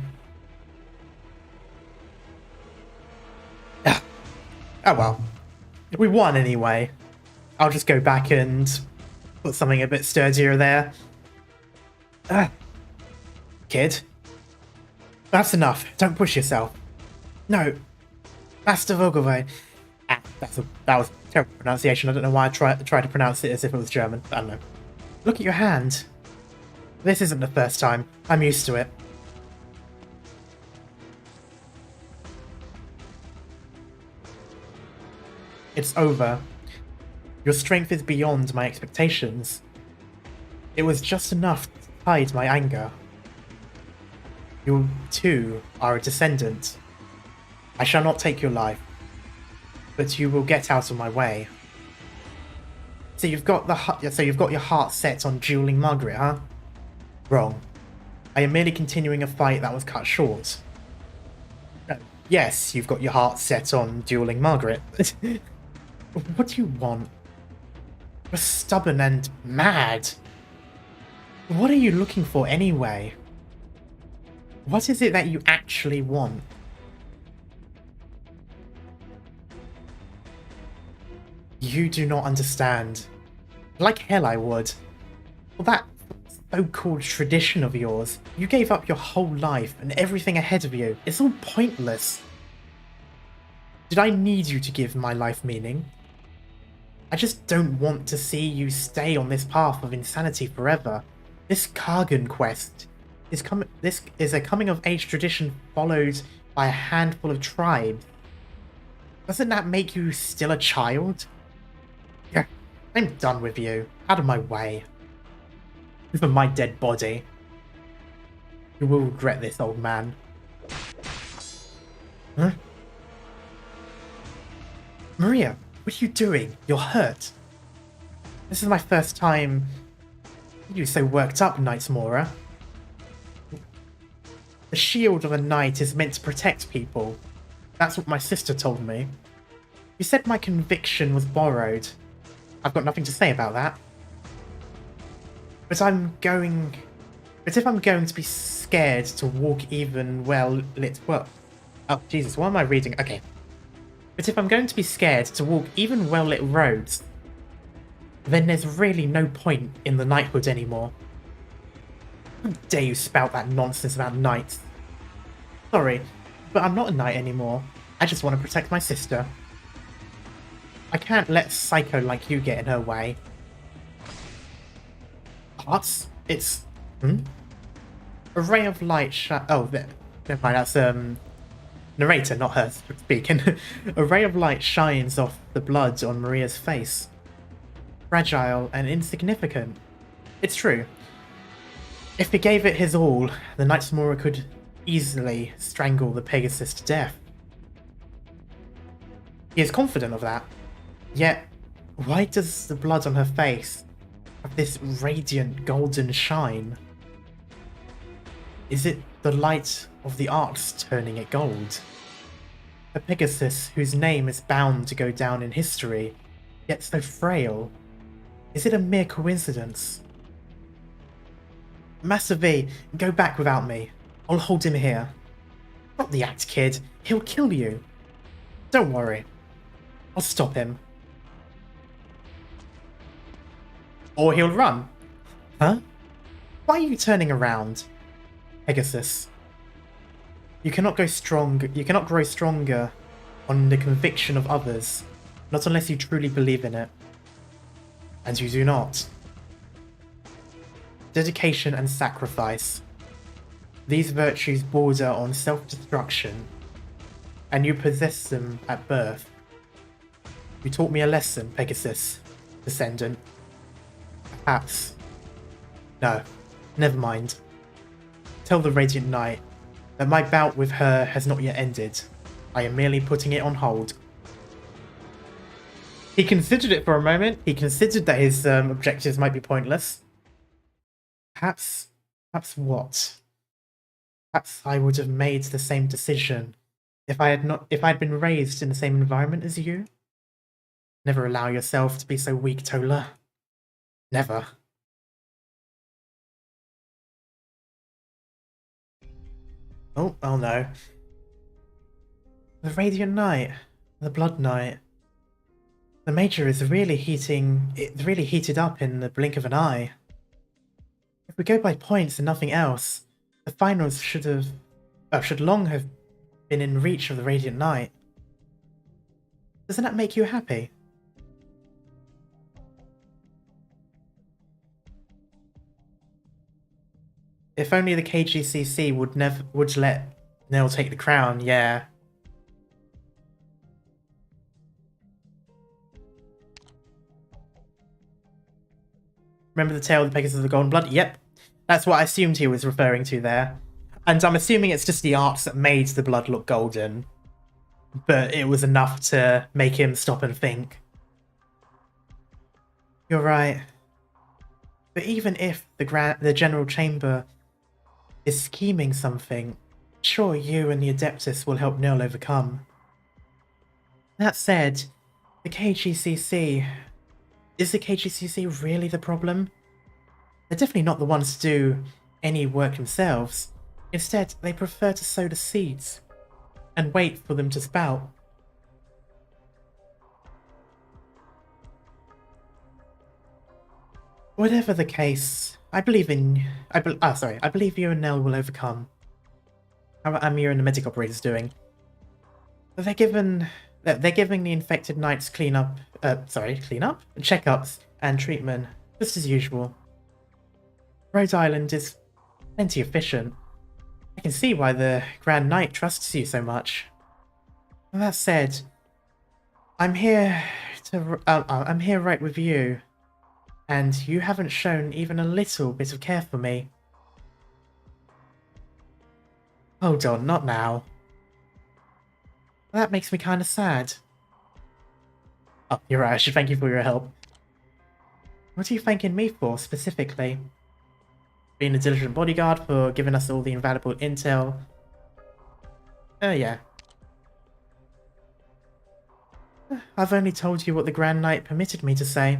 Ah. Oh well. We won anyway. I'll just go back and put something a bit sturdier there. Kid. That's enough. Don't push yourself. No. Master Vogelwein. That was terrible pronunciation. I don't know why I tried to pronounce it as if it was German. I don't know. Look at your hand. This isn't the first time. I'm used to it. It's over. Your strength is beyond my expectations. It was just enough to hide my anger. You, too, are a descendant. I shall not take your life, but you will get out of my way. So you've got your heart set on dueling Margaret, huh? Wrong. I am merely continuing a fight that was cut short. Yes, you've got your heart set on dueling Margaret. What do you want? You're stubborn and mad. What are you looking for anyway? What is it that you actually want? You do not understand. Like hell I would. Well, that so-called tradition of yours, you gave up your whole life and everything ahead of you. It's all pointless. Did I need you to give my life meaning? I just don't want to see you stay on this path of insanity forever. This Kargan quest this is a coming-of-age tradition followed by a handful of tribes. Doesn't that make you still a child? Yeah, I'm done with you. Out of my way. For my dead body. You will regret this, old man. Huh? Maria, what are you doing? You're hurt. This is my first time... You so worked up, Knights Mora. The shield of a knight is meant to protect people. That's what my sister told me. You said my conviction was borrowed. I've got nothing to say about that. But if I'm going to be scared to walk even well-lit... Well... Oh, Jesus, what am I reading? Okay. But if I'm going to be scared to walk even well-lit roads, then there's really no point in the knighthood anymore. How dare you spout that nonsense about knights? Sorry, but I'm not a knight anymore. I just want to protect my sister. I can't let a psycho like you get in her way. Hearts? It's... A ray of light oh, never mind, that's, narrator, not her speaking. A ray of light shines off the blood on Maria's face. Fragile and insignificant. It's true. If he gave it his all, the Knights of Mora could easily strangle the Pegasus to death. He is confident of that. Yet, why does the blood on her face have this radiant golden shine? Is it the light of the arts turning it gold? A Pegasus whose name is bound to go down in history, yet so frail. Is it a mere coincidence? Master V, go back without me. I'll hold him here. Not the act, kid. He'll kill you. Don't worry. I'll stop him. Or he'll run. Huh? Why are you turning around? Pegasus. You cannot grow stronger on the conviction of others, not unless you truly believe in it. And you do not. Dedication and sacrifice. These virtues border on self-destruction, and you possess them at birth. You taught me a lesson, Pegasus, descendant. Perhaps. No, never mind. Tell the Radiant Knight that my bout with her has not yet ended. I am merely putting it on hold. He considered it for a moment. He considered that his objectives might be pointless. Perhaps what? Perhaps I would have made the same decision if I'd been raised in the same environment as you. Never allow yourself to be so weak, Tola. Never. Oh no. The Radiant Knight. The Blood Knight. The Major is really heated up in the blink of an eye. If we go by points and nothing else, the finals should long have been in reach of the Radiant Knight. Doesn't that make you happy? If only the KGCC would let Nell take the crown, yeah. Remember the tale of the Pegasus of the Golden Blood? Yep. That's what I assumed he was referring to there. And I'm assuming it's just the arts that made the blood look golden. But it was enough to make him stop and think. You're right. But even if the General Chamber is scheming something, sure you and the Adeptus will help Nil overcome. That said, the KGCC... Is the KGCC really the problem? They're definitely not the ones to do any work themselves. Instead, they prefer to sow the seeds and wait for them to spout. Whatever the case, I believe you and Nell will overcome. How are Amir and the medic operators doing? They're giving the infected knights checkups and treatment, just as usual. Rhode Island is plenty efficient. I can see why the Grand Knight trusts you so much. That said, I'm here right with you, and you haven't shown even a little bit of care for me. Hold on, not now. That makes me kind of sad. Oh, you're right, I should thank you for your help. What are you thanking me for, specifically? Being a diligent bodyguard, for giving us all the invaluable intel. Oh, yeah. I've only told you what the Grand Knight permitted me to say.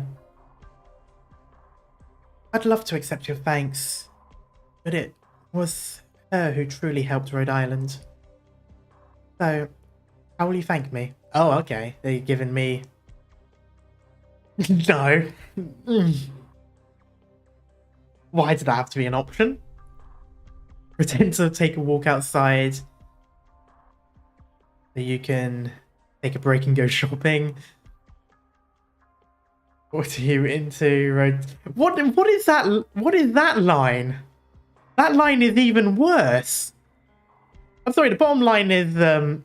I'd love to accept your thanks, but it was her who truly helped Rhode Island. So, how will you thank me? Oh, okay. They're giving me... No. Why did that have to be an option? Pretend to take a walk outside so you can take a break and go shopping. What are you into, Rhode? What is that? What is that line? That line is even worse. I'm sorry, the bottom line is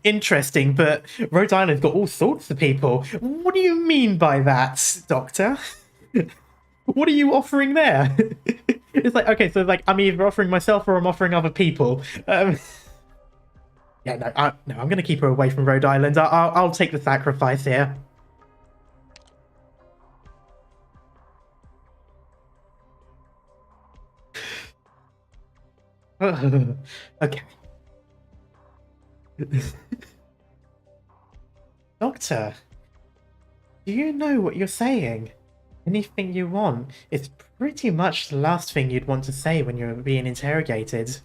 interesting, but Rhode Island's got all sorts of people. What do you mean by that, Doctor? What are you offering there? It's like, okay, so like I'm either offering myself or I'm offering other people. Yeah, no, I'm going to keep her away from Rhode Island. I'll take the sacrifice here. Okay. Doctor, do you know what you're saying? Anything you want is pretty much the last thing you'd want to say when you're being interrogated.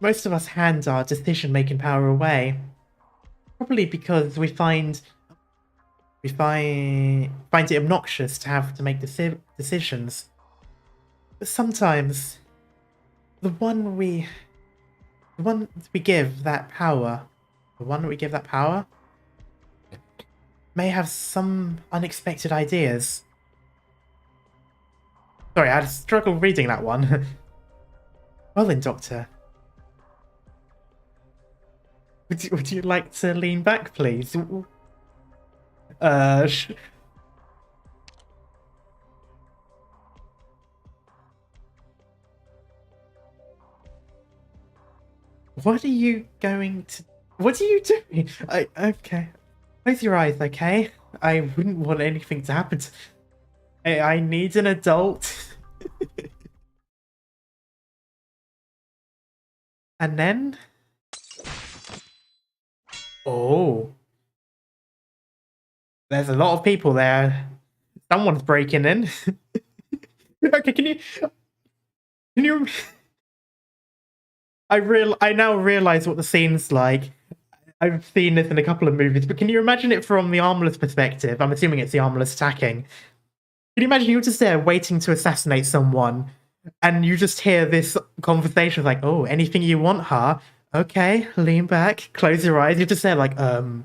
Most of us hand our decision-making power away. Probably because we find it obnoxious to have to make decisions. But sometimes the one we give that power may have some unexpected ideas. Sorry, I had struggle reading that one. Well then, Doctor. Would you like to lean back, please? What are you going to... What are you doing? Okay. Close your eyes, okay? I wouldn't want anything to happen to... I need an adult. And then... Oh. There's a lot of people there. Someone's breaking in. Okay, can you... I now realize what the scene's like. I've seen this in a couple of movies, but can you imagine it from the armless perspective? I'm assuming it's the armless attacking. Can you imagine you're just there waiting to assassinate someone, and you just hear this conversation like, oh, anything you want, huh? Okay, lean back, close your eyes. You're just there like, do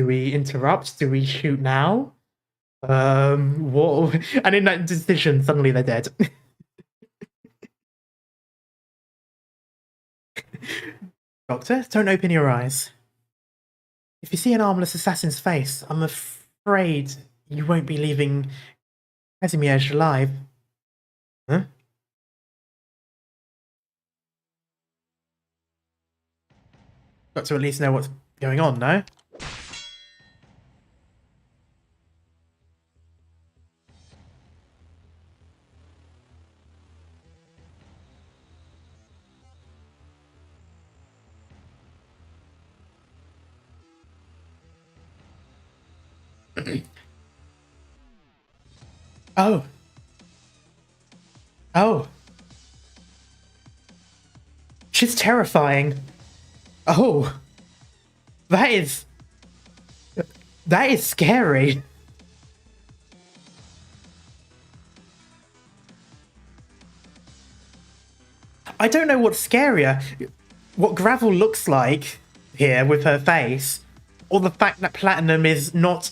we interrupt? Do we shoot now? What? And in that decision, suddenly they're dead. Doctor, don't open your eyes. If you see an armless assassin's face, I'm afraid you won't be leaving Casimir alive. Huh? Got to at least know what's going on, no? Oh. Oh. She's terrifying. Oh. That is scary. I don't know what's scarier. What Gravel looks like here with her face, or the fact that Platinum is not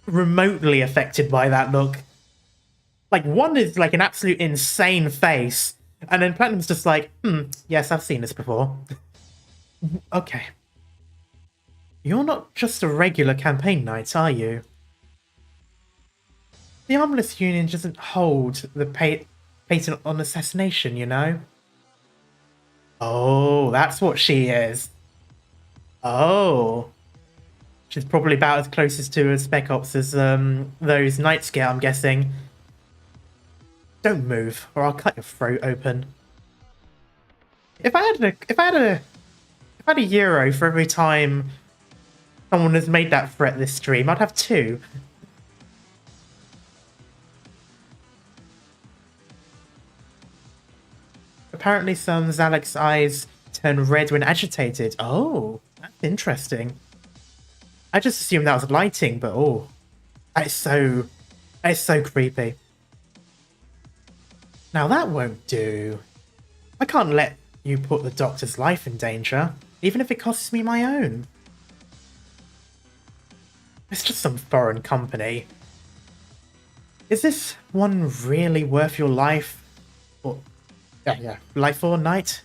remotely affected by that look. Like, one is like an absolute insane face, and then Platinum's just like, yes, I've seen this before. Okay. You're not just a regular campaign knight, are you? The Armless Union doesn't hold the patent on assassination, you know? Oh, that's what she is. Oh. She's probably about as closest to a Spec Ops as those Knights get, I'm guessing. Don't move, or I'll cut your throat open. If I had a euro for every time Someone has made that threat this stream. I'd have two. Apparently some Zalek's eyes turn red when agitated. Oh, that's interesting. I just assumed that was lighting, but oh, that is so creepy. Now that won't do. I can't let you put the doctor's life in danger, even if it costs me my own. It's just some foreign company. Is this one really worth your life? Or, yeah, life or night?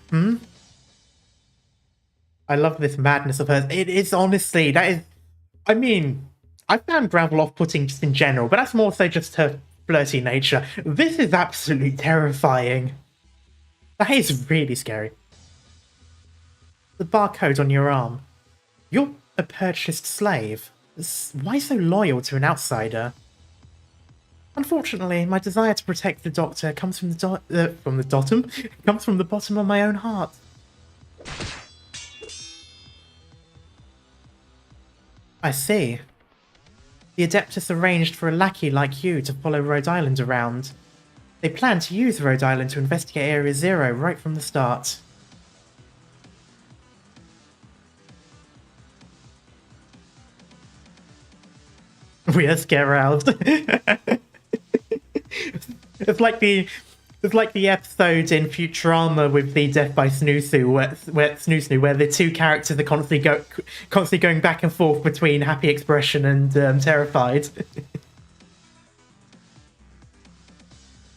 I love this madness of hers. It is honestly, that is... I mean, I found Gravel off-putting just in general, but that's more so just her flirty nature. This is absolutely terrifying. That is really scary. The barcode on your arm. You're a purchased slave. Why so loyal to an outsider? Unfortunately, my desire to protect the Doctor comes from comes from the bottom of my own heart. I see. The Adeptus arranged for a lackey like you to follow Rhode Island around. They plan to use Rhode Island to investigate Area Zero right from the start. We are scared aroused. It's like the episode in Futurama with the Death by Snoo where the two characters are constantly going back and forth between happy expression and terrified.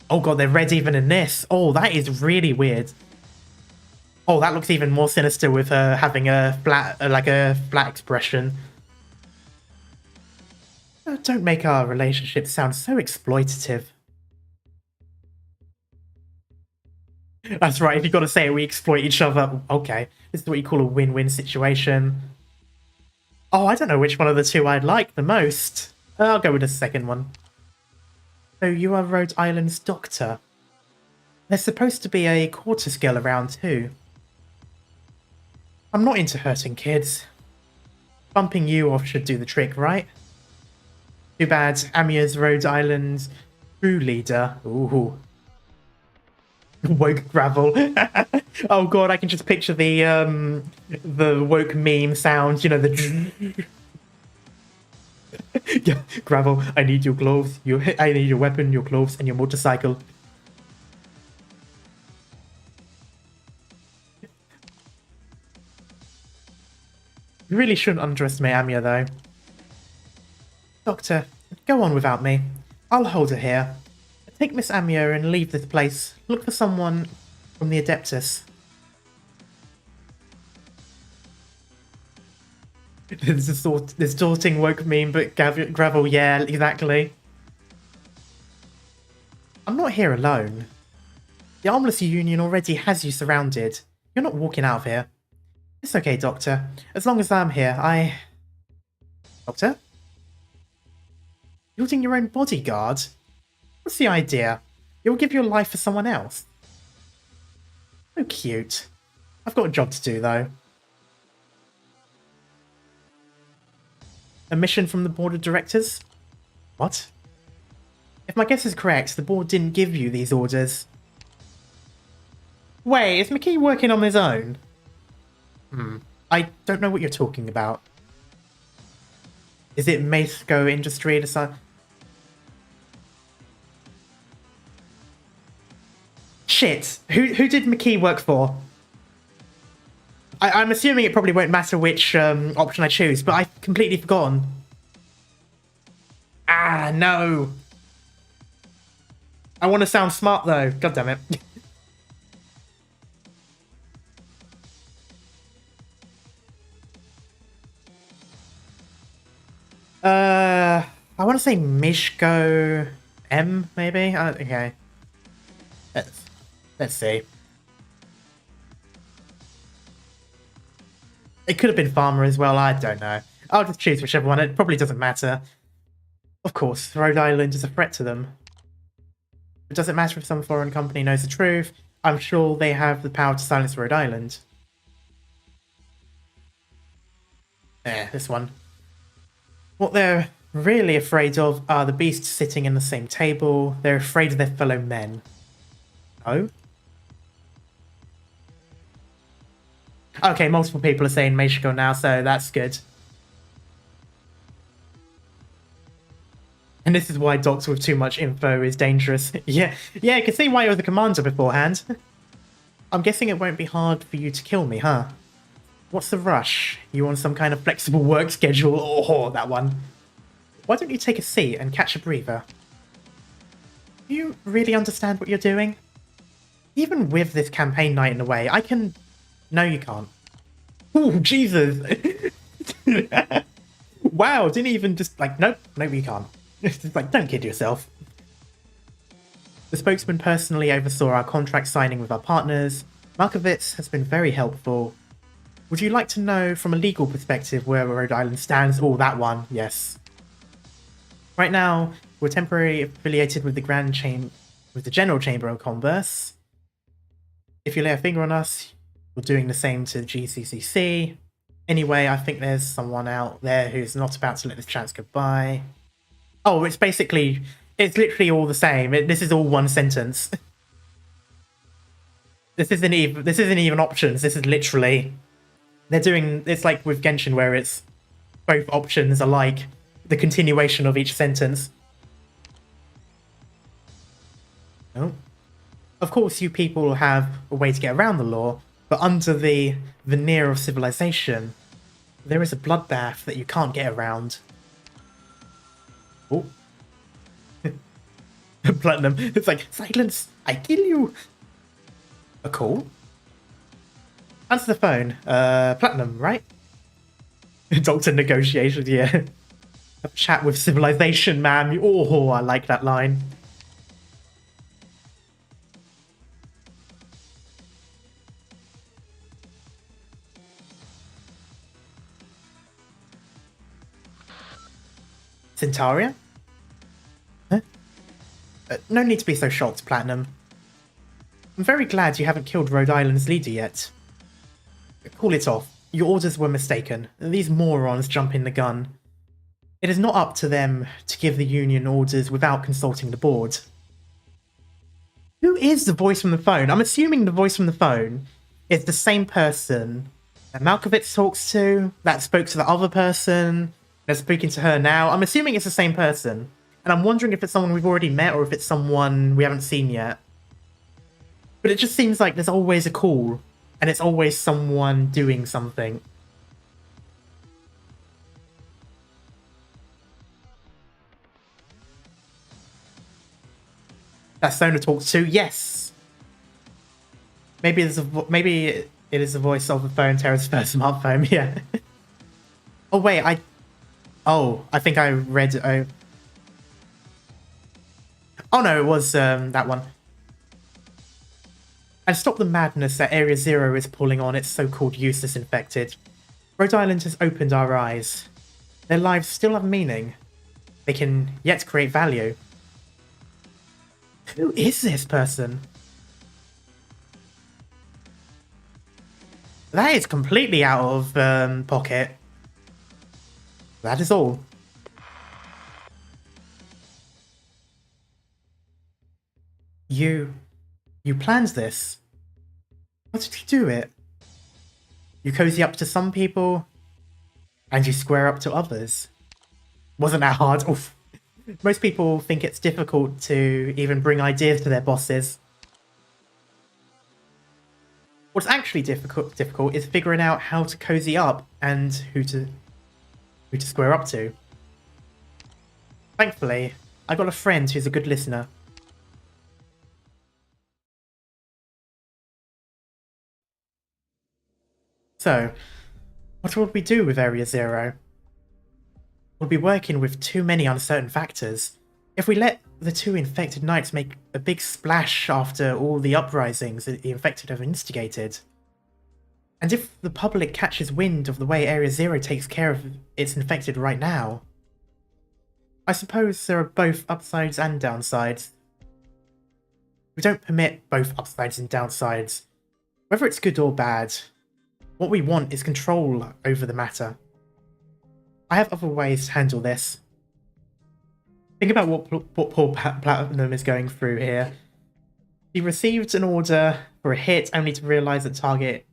Oh god, they're red even in this. Oh, that is really weird. Oh, that looks even more sinister with her having a flat expression. Oh, don't make our relationship sound so exploitative. That's right, if you've got to say it, we exploit each other. Okay, this is what you call a win-win situation. Oh, I don't know which one of the two I'd like the most. I'll go with the second one. So you are Rhode Island's doctor. There's supposed to be a quarter scale around too. I'm not into hurting kids. Bumping you off should do the trick, right? Too bad Amia's Rhode Island's true leader. Ooh. Woke Gravel. Oh god, I can just picture the woke meme sound, you know, the yeah, Gravel, I need your clothes, I need your weapon, your clothes, and your motorcycle. You really shouldn't underestimate Amia though. Doctor, go on without me. I'll hold her here. Take Miss Amia and leave this place. Look for someone from the Adeptus. This is distorting woke meme, but Gravel, yeah, exactly. I'm not here alone. The Armless Union already has you surrounded. You're not walking out of here. It's okay, Doctor. As long as I'm here, Doctor? Building your own bodyguard? What's the idea? You'll give your life for someone else? So cute. I've got a job to do, though. A mission from the board of directors? What? If my guess is correct, the board didn't give you these orders. Wait, is McKee working on his own? I don't know what you're talking about. Is it Masco Industry to Shit! Who did McKee work for? I'm assuming it probably won't matter which option I choose, but I've completely forgotten. Ah, no! I want to sound smart though, god damn it. I want to say Mishko M, maybe? Okay. Let's see. It could have been Farmer as well, I don't know. I'll just choose whichever one, it probably doesn't matter. Of course, Rhode Island is a threat to them. It doesn't matter if some foreign company knows the truth, I'm sure they have the power to silence Rhode Island. This one. What they're really afraid of are the beasts sitting in the same table. They're afraid of their fellow men. Oh? Okay, multiple people are saying Mexico now, so that's good. And this is why docs with too much info is dangerous. Yeah, I can see why you were the commander beforehand. I'm guessing it won't be hard for you to kill me, huh? What's the rush? You on some kind of flexible work schedule? Oh, that one. Why don't you take a seat and catch a breather? Do you really understand what you're doing? Even with this campaign night in the way, I can... No, you can't. Oh, Jesus! Wow, didn't even just like, nope, you can't. Just like, don't kid yourself. The spokesman personally oversaw our contract signing with our partners. Markovitz has been very helpful. Would you like to know from a legal perspective where Rhode Island stands? Oh, that one, yes. Right now, we're temporarily affiliated with the General Chamber of Commerce. If you lay a finger on us, we're doing the same to the GCCC. Anyway, I think there's someone out there who's not about to let this chance go by. Oh, it's literally all the same. This is all one sentence. This isn't even options. This is literally... It's like with Genshin where it's both options are like the continuation of each sentence. Oh. Of course, you people have a way to get around the law, but under the veneer of civilization, there is a bloodbath that you can't get around. Oh. Platinum. It's like, silence! I kill you! A call? Answer the phone. Platinum, right? Doctor negotiations, yeah. Have a chat with civilization, man. Oh, I like that line. Centaria? Huh? No need to be so shocked, Platinum. I'm very glad you haven't killed Rhode Island's leader yet. Call it off. Your orders were mistaken. These morons jumping the gun. It is not up to them to give the Union orders without consulting the board. Who is the voice from the phone? I'm assuming the voice from the phone is the same person that Malkovich talks to, that spoke to the other person, that's speaking to her now. I'm assuming it's the same person. And I'm wondering if it's someone we've already met or if it's someone we haven't seen yet. But it just seems like there's always a call, and it's always someone doing something. That Sona talks to, yes. Maybe it is the voice of the phone, Terra's first smartphone. Yeah. Oh wait, I think I read. Oh no, it was that one. And stop the madness that Area Zero is pulling on its so-called useless infected. Rhode Island has opened our eyes. Their lives still have meaning. They can yet create value. Who is this person? That is completely out of pocket. That is all. You planned this. How did you do it? You cozy up to some people, and you square up to others. Wasn't that hard? Oof. Most people think it's difficult to even bring ideas to their bosses. What's actually difficult is figuring out how to cozy up and who to square up to. Thankfully, I got a friend who's a good listener. So, what would we do with Area Zero? We'll be working with too many uncertain factors. If we let the two infected knights make a big splash after all the uprisings that the infected have instigated, and if the public catches wind of the way Area Zero takes care of its infected right now, I suppose there are both upsides and downsides. We don't permit both upsides and downsides. Whether it's good or bad, what we want is control over the matter. I have other ways to handle this. Think about what poor Platinum is going through here. He received an order for a hit only to realise that target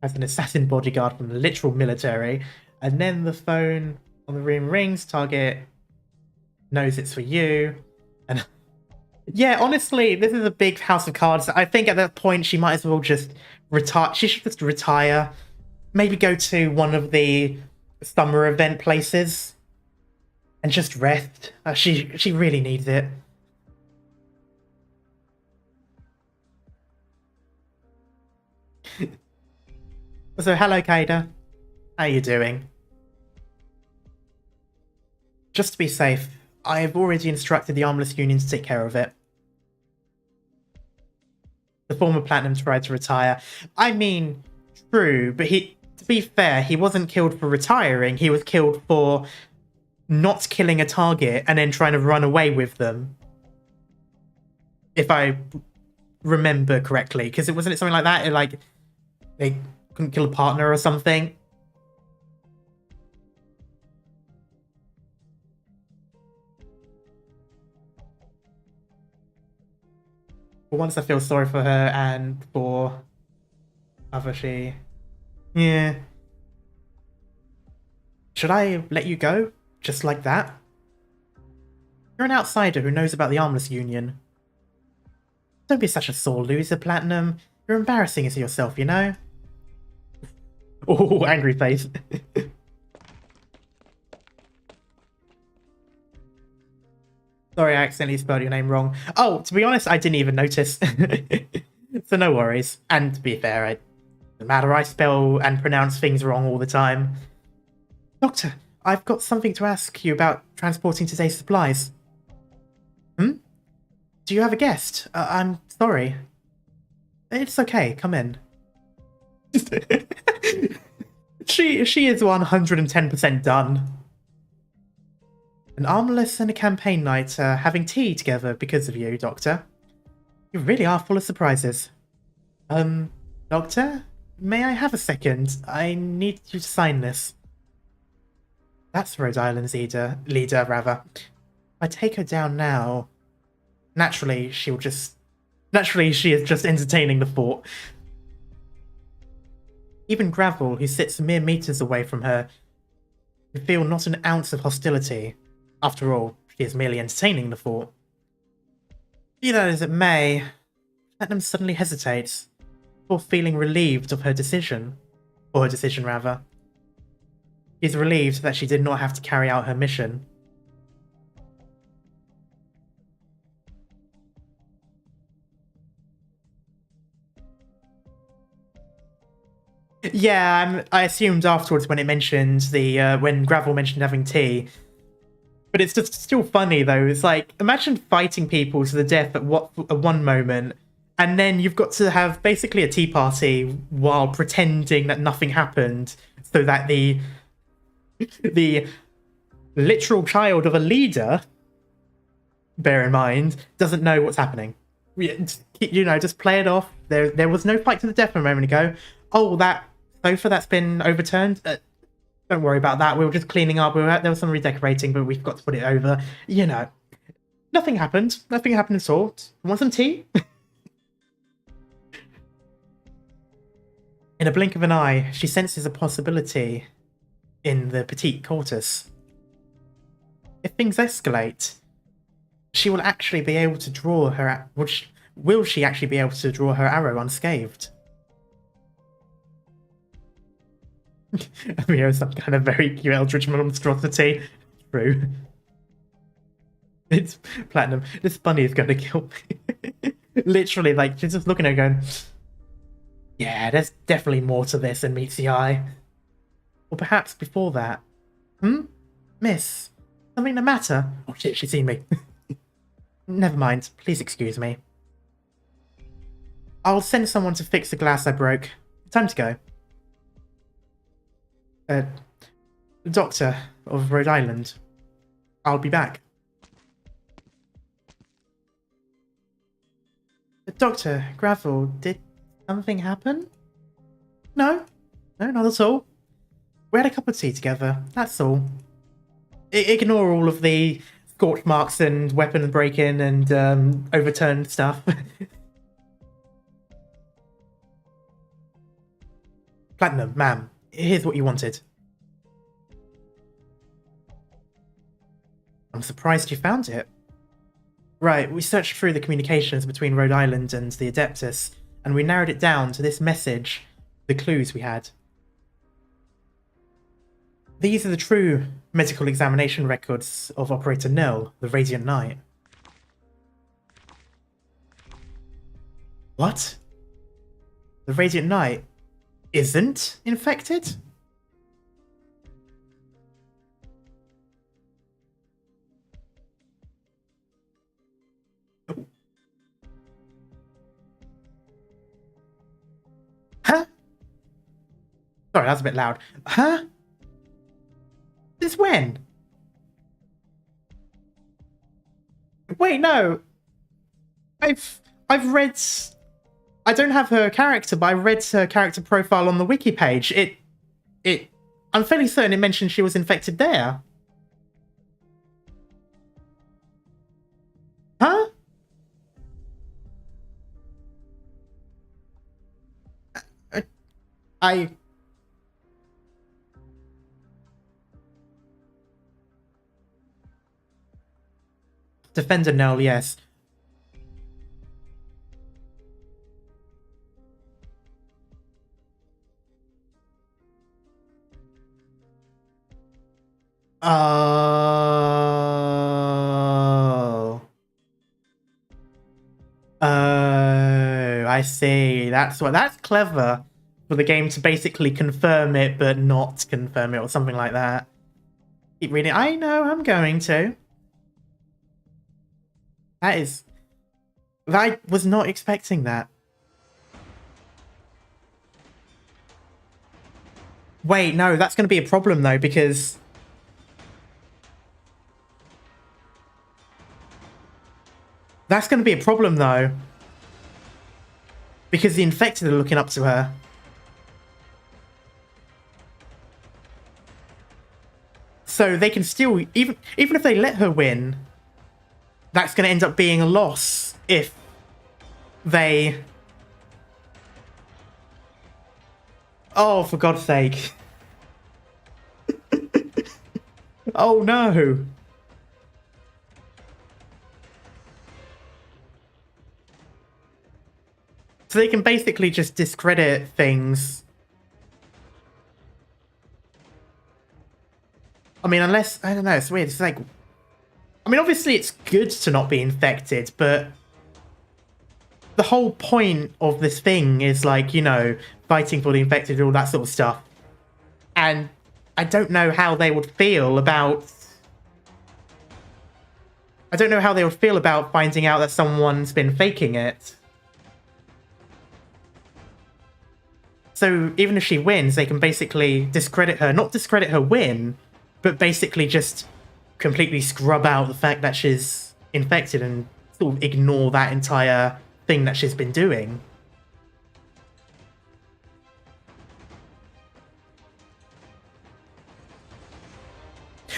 has an assassin bodyguard from the literal military, and then the phone on the room rings, target knows it's for you, and yeah, honestly, this is a big house of cards. I think at that point she might as well just retire. She should just retire, maybe go to one of the summer event places and just rest. She really needs it. So, hello, Kaida. How you doing? Just to be safe, I've already instructed the Armless Union to take care of it. The former Platinum tried to retire. I mean, true, but to be fair, he wasn't killed for retiring. He was killed for not killing a target and then trying to run away with them. If I remember correctly, because it wasn't something like that. Like they couldn't kill a partner or something. But once I feel sorry for her and for Avashi. Yeah. Should I let you go? Just like that? You're an outsider who knows about the Armless Union. Don't be such a sore loser, Platinum. You're embarrassing as yourself, you know? Oh, angry face. Sorry, I accidentally spelled your name wrong. Oh, to be honest, I didn't even notice. So no worries. And to be fair, it doesn't matter. I spell and pronounce things wrong all the time. Doctor, I've got something to ask you about transporting today's supplies. Hmm? Do you have a guest? I'm sorry. It's okay, come in. She is 110% done. An armless and a campaign knight having tea together because of you, Doctor. You really are full of surprises. Doctor? May I have a second? I need you to sign this. That's Rhode Island's leader, rather. If I take her down now, naturally she is just entertaining the thought. Even Gravel, who sits mere meters away from her, can feel not an ounce of hostility. After all, she is merely entertaining the thought. Be that as it may, Platinum suddenly hesitates, before feeling relieved of her decision. Or her decision, rather. She is relieved that she did not have to carry out her mission. Yeah, I assumed afterwards when it mentioned when Gravel mentioned having tea. But it's just still funny though. It's like, imagine fighting people to the death at one moment, and then you've got to have basically a tea party while pretending that nothing happened, so that the literal child of a leader, bear in mind, doesn't know what's happening. You know, just play it off. There was no fight to the death a moment ago. Oh, that sofa that's been overturned. Don't worry about that. We were just cleaning up. There was some redecorating, but we've got to put it over. You know, nothing happened. Nothing happened at all. Want some tea? In a blink of an eye, she senses a possibility in the petite Cortus. If things escalate, she will actually be able to draw her. Will she actually be able to draw her arrow unscathed? We have some kind of very cute eldritch monstrosity. True. It's Platinum. This bunny is going to kill me. Literally, like, she's just looking at her going, yeah, there's definitely more to this than meets the eye. Or perhaps before that. Miss, something the matter? Oh shit, she's seen me. Never mind, please excuse me. I'll send someone to fix the glass I broke. Time to go. Doctor of Rhode Island. I'll be back. Doctor, Gravel, did something happen? No, not at all. We had a cup of tea together, that's all. Ignore all of the scorch marks and weapon break-in and overturned stuff. Platinum, ma'am, here's what you wanted. I'm surprised you found it. Right, we searched through the communications between Rhode Island and the Adeptus, and we narrowed it down to this message, the clues we had. These are the true medical examination records of Operator Nell, the Radiant Knight. What? The Radiant Knight isn't infected? Huh? Sorry, that's a bit loud. Huh? Since when? Wait, no. I've read. I don't have her character, but I read her character profile on the wiki page. I'm fairly certain it mentioned she was infected there. Huh? I Defender Nell, yes. Oh. Oh, I see. That's clever for the game to basically confirm it but not confirm it or something like that. Keep reading. I know, I'm going to. I was not expecting that. Wait, no, that's going to be a problem though, because that's going to be a problem though, because the infected are looking up to her. So they can still, even if they let her win, that's going to end up being a loss if they... Oh, for God's sake. Oh, no. So they can basically just discredit things. I mean, unless... I don't know, it's weird. It's like... I mean, obviously it's good to not be infected, but... the whole point of this thing is, like, you know, fighting for the infected and all that sort of stuff. And I don't know how they would feel about... I don't know how they would feel about finding out that someone's been faking it. So even if she wins, they can basically discredit her. Not discredit her win, but basically just completely scrub out the fact that she's infected and sort of ignore that entire thing that she's been doing.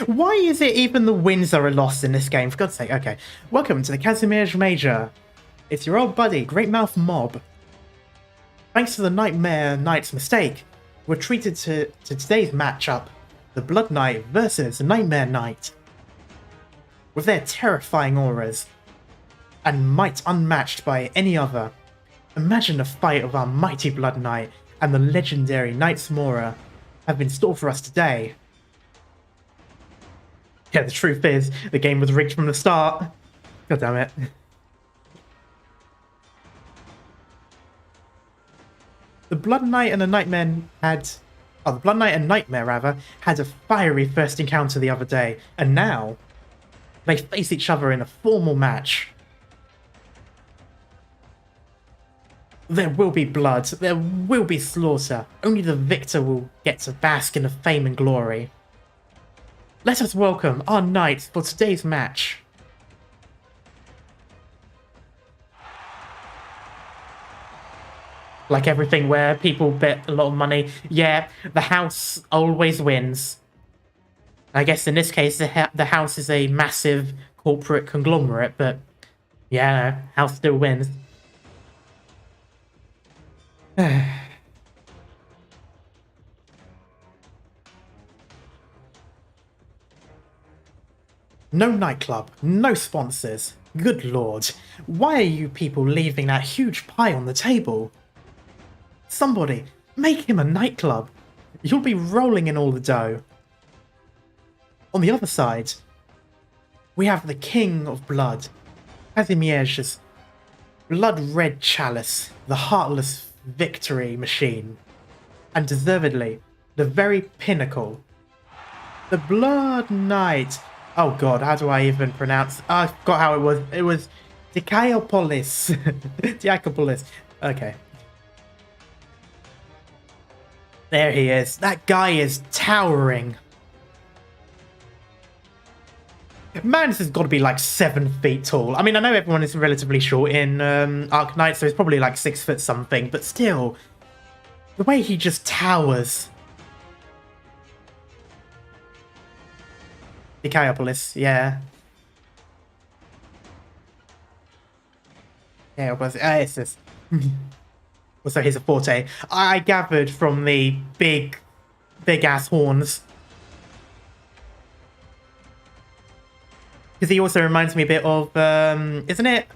Why is it even the wins are a loss in this game? For God's sake. Okay. Welcome to the Casimir Major. It's your old buddy, Great Mouth Mob. Thanks to the Nightmare Knight's mistake, we're treated to today's matchup, the Blood Knight versus the Nightmare Knight. With their terrifying auras, and might unmatched by any other, imagine the fight of our mighty Blood Knight and the legendary Knight's Mora have in store for us today. Yeah, the truth is, the game was rigged from the start. God damn it. The Blood Knight and the Nightmare had... Oh, the Blood Knight and Nightmare, rather, had a fiery first encounter the other day, and now they face each other in a formal match. There will be blood, there will be slaughter. Only the victor will get to bask in the fame and glory. Let us welcome our knights for today's match. Like everything where people bet a lot of money, yeah, the house always wins. I guess in this case, the house is a massive corporate conglomerate, but yeah, house still wins. No nightclub, no sponsors. Good lord, why are you people leaving that huge pie on the table? Somebody, make him a nightclub. You'll be rolling in all the dough. On the other side, we have the King of Blood, Kazimier's blood-red chalice, the heartless victory machine, and deservedly, the very pinnacle, the Blood Knight. Oh god, how do I even pronounce? I forgot how it was. It was Diakopolis. Diakopolis. Okay. There he is. That guy is towering. Man, this has got to be like 7 feet tall. I mean, I know everyone is relatively short in Arknights, so it's probably like 6 foot something, but still, the way he just towers. Dicaeopolis, yeah. Yeah, it's just... Also, here's a forte. I gathered from the big-ass horns. Because he also reminds me a bit of, isn't it?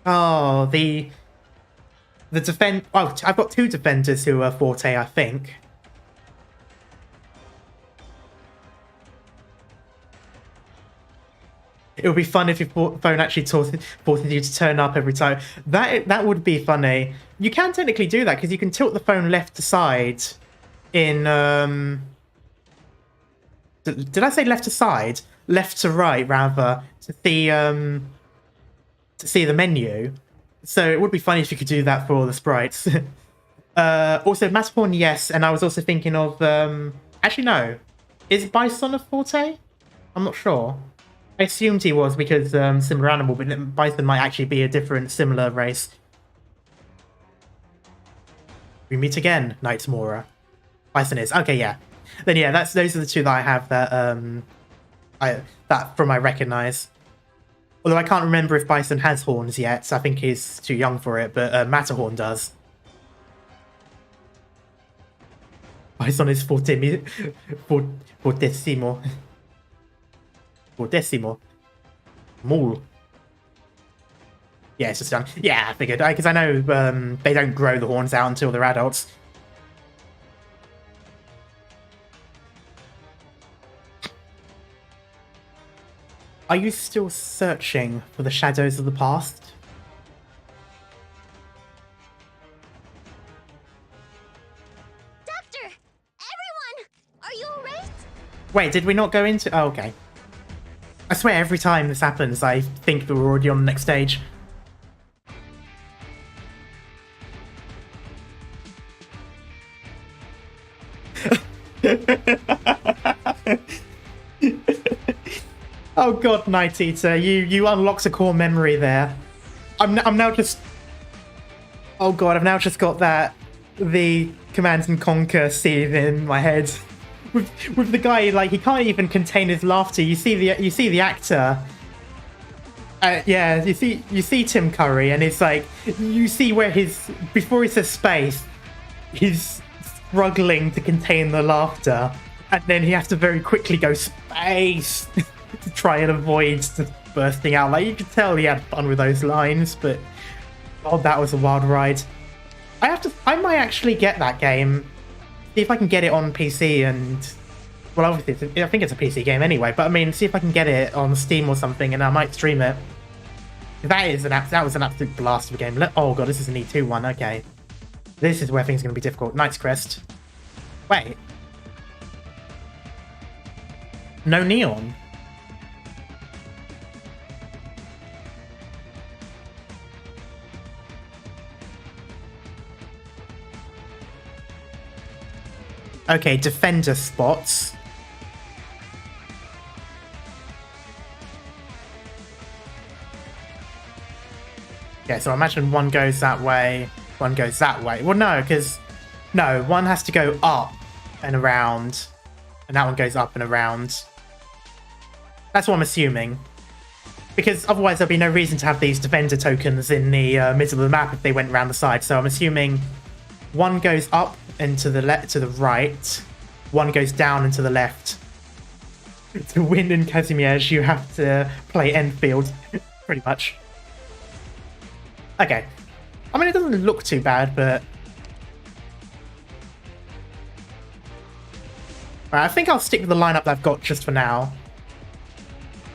Oh, the defend... Oh, I've got 2 defenders who are forte, I think. It would be fun if your phone actually forces you to turn up every time. That would be funny. You can technically do that because you can tilt the phone left to side in... Did I say left to side? Left to right, rather, to see the menu. So it would be funny if you could do that for all the sprites. Also, Matterhorn, yes, and I was also thinking of... Actually, no. Is Bison a forte? I'm not sure. I assumed he was because similar animal, but Bison might actually be a different, similar race. We meet again, Knights Mora. Bison is. Okay, yeah. Then yeah, those are the 2 that I have that I recognize. Although I can't remember if Bison has horns yet, so I think he's too young for it, but Matterhorn does. Bison is fortissimo. Fortissimo. Mule. Yeah, it's just done. Yeah, I figured. Because I know they don't grow the horns out until they're adults. Are you still searching for the shadows of the past? Doctor! Everyone! Are you alright? Wait, did we not go into... Oh, okay. I swear every time this happens, I think that we're already on the next stage. Oh god, Night Eater, you unlocked a core memory there. I'm now just... Oh god, I've now just got the Command and Conquer scene in my head. With the guy, like, he can't even contain his laughter. You see the actor. Yeah, you see Tim Curry, and it's like, you see where before he says space, he's struggling to contain the laughter, and then he has to very quickly go space to try and avoid just bursting out. Like, you could tell he had fun with those lines, but oh, that was a wild ride. I might actually get that game. See if I can get it on PC and... Well, obviously, I think it's a PC game anyway, but I mean, see if I can get it on Steam or something, and I might stream it. That was an absolute blast of a game. Oh god, this is an E2 one, okay. This is where things are going to be difficult. Knight's Crest. Wait. No neon? Okay, defender spots. Okay, so I imagine one goes that way, one goes that way. Well, no, because... No, one has to go up and around, and that one goes up and around. That's what I'm assuming. Because otherwise there'd be no reason to have these defender tokens in the middle of the map if they went around the side. So I'm assuming one goes up and to the right, one goes down and to the left. To win in Kazimierz, you have to play Enfield, pretty much. Okay. I mean, it doesn't look too bad, but... Right, I think I'll stick with the lineup that I've got just for now.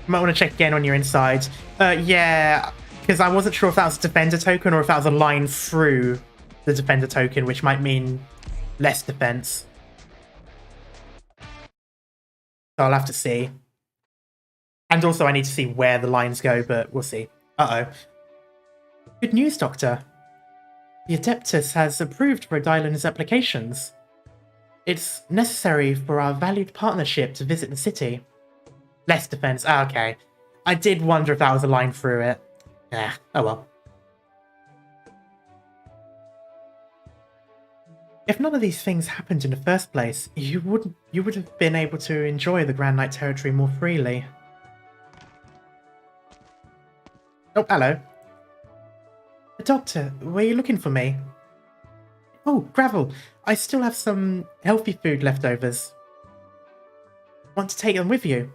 You might want to check again on your inside. Yeah, because I wasn't sure if that was a defender token or if that was a line through the defender token, which might mean less defense. So I'll have to see. And also I need to see where the lines go, but we'll see. Uh-oh. Good news, Doctor. The Adeptus has approved Rhode Island's applications. It's necessary for our valued partnership to visit the city. Less defense. Ah, okay. I did wonder if that was a line through it. Yeah, oh well. If none of these things happened in the first place, you would have been able to enjoy the Grand Knight territory more freely. Oh, hello. Doctor, were you looking for me? Oh, Gravel, I still have some healthy food leftovers. Want to take them with you?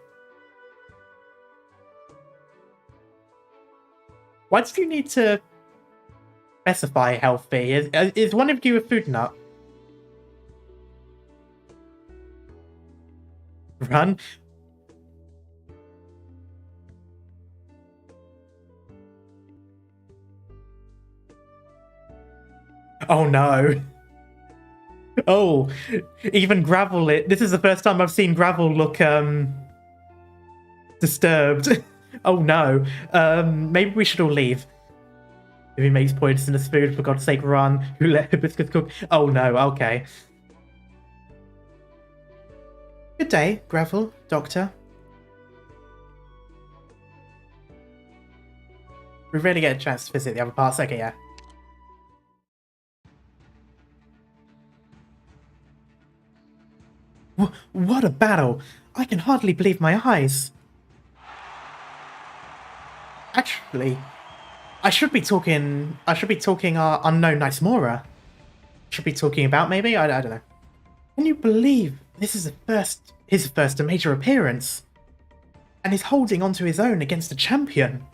Why did you need to specify healthy? Is one of you a food nut? Run? Oh no. Oh, even Gravel, this is the first time I've seen Gravel look disturbed. Oh no. Maybe we should all leave. If he makes poisonous food, for God's sake, run. Who let hibiscus cook? Oh no, okay. Good day, Gravel, Doctor. We really get a chance to visit the other parts. Okay, yeah. What a battle! I can hardly believe my eyes. Actually, I should be talking our unknown Nicemora. Should be talking about maybe? I don't know. Can you believe this is his first major appearance? And he's holding onto his own against a champion.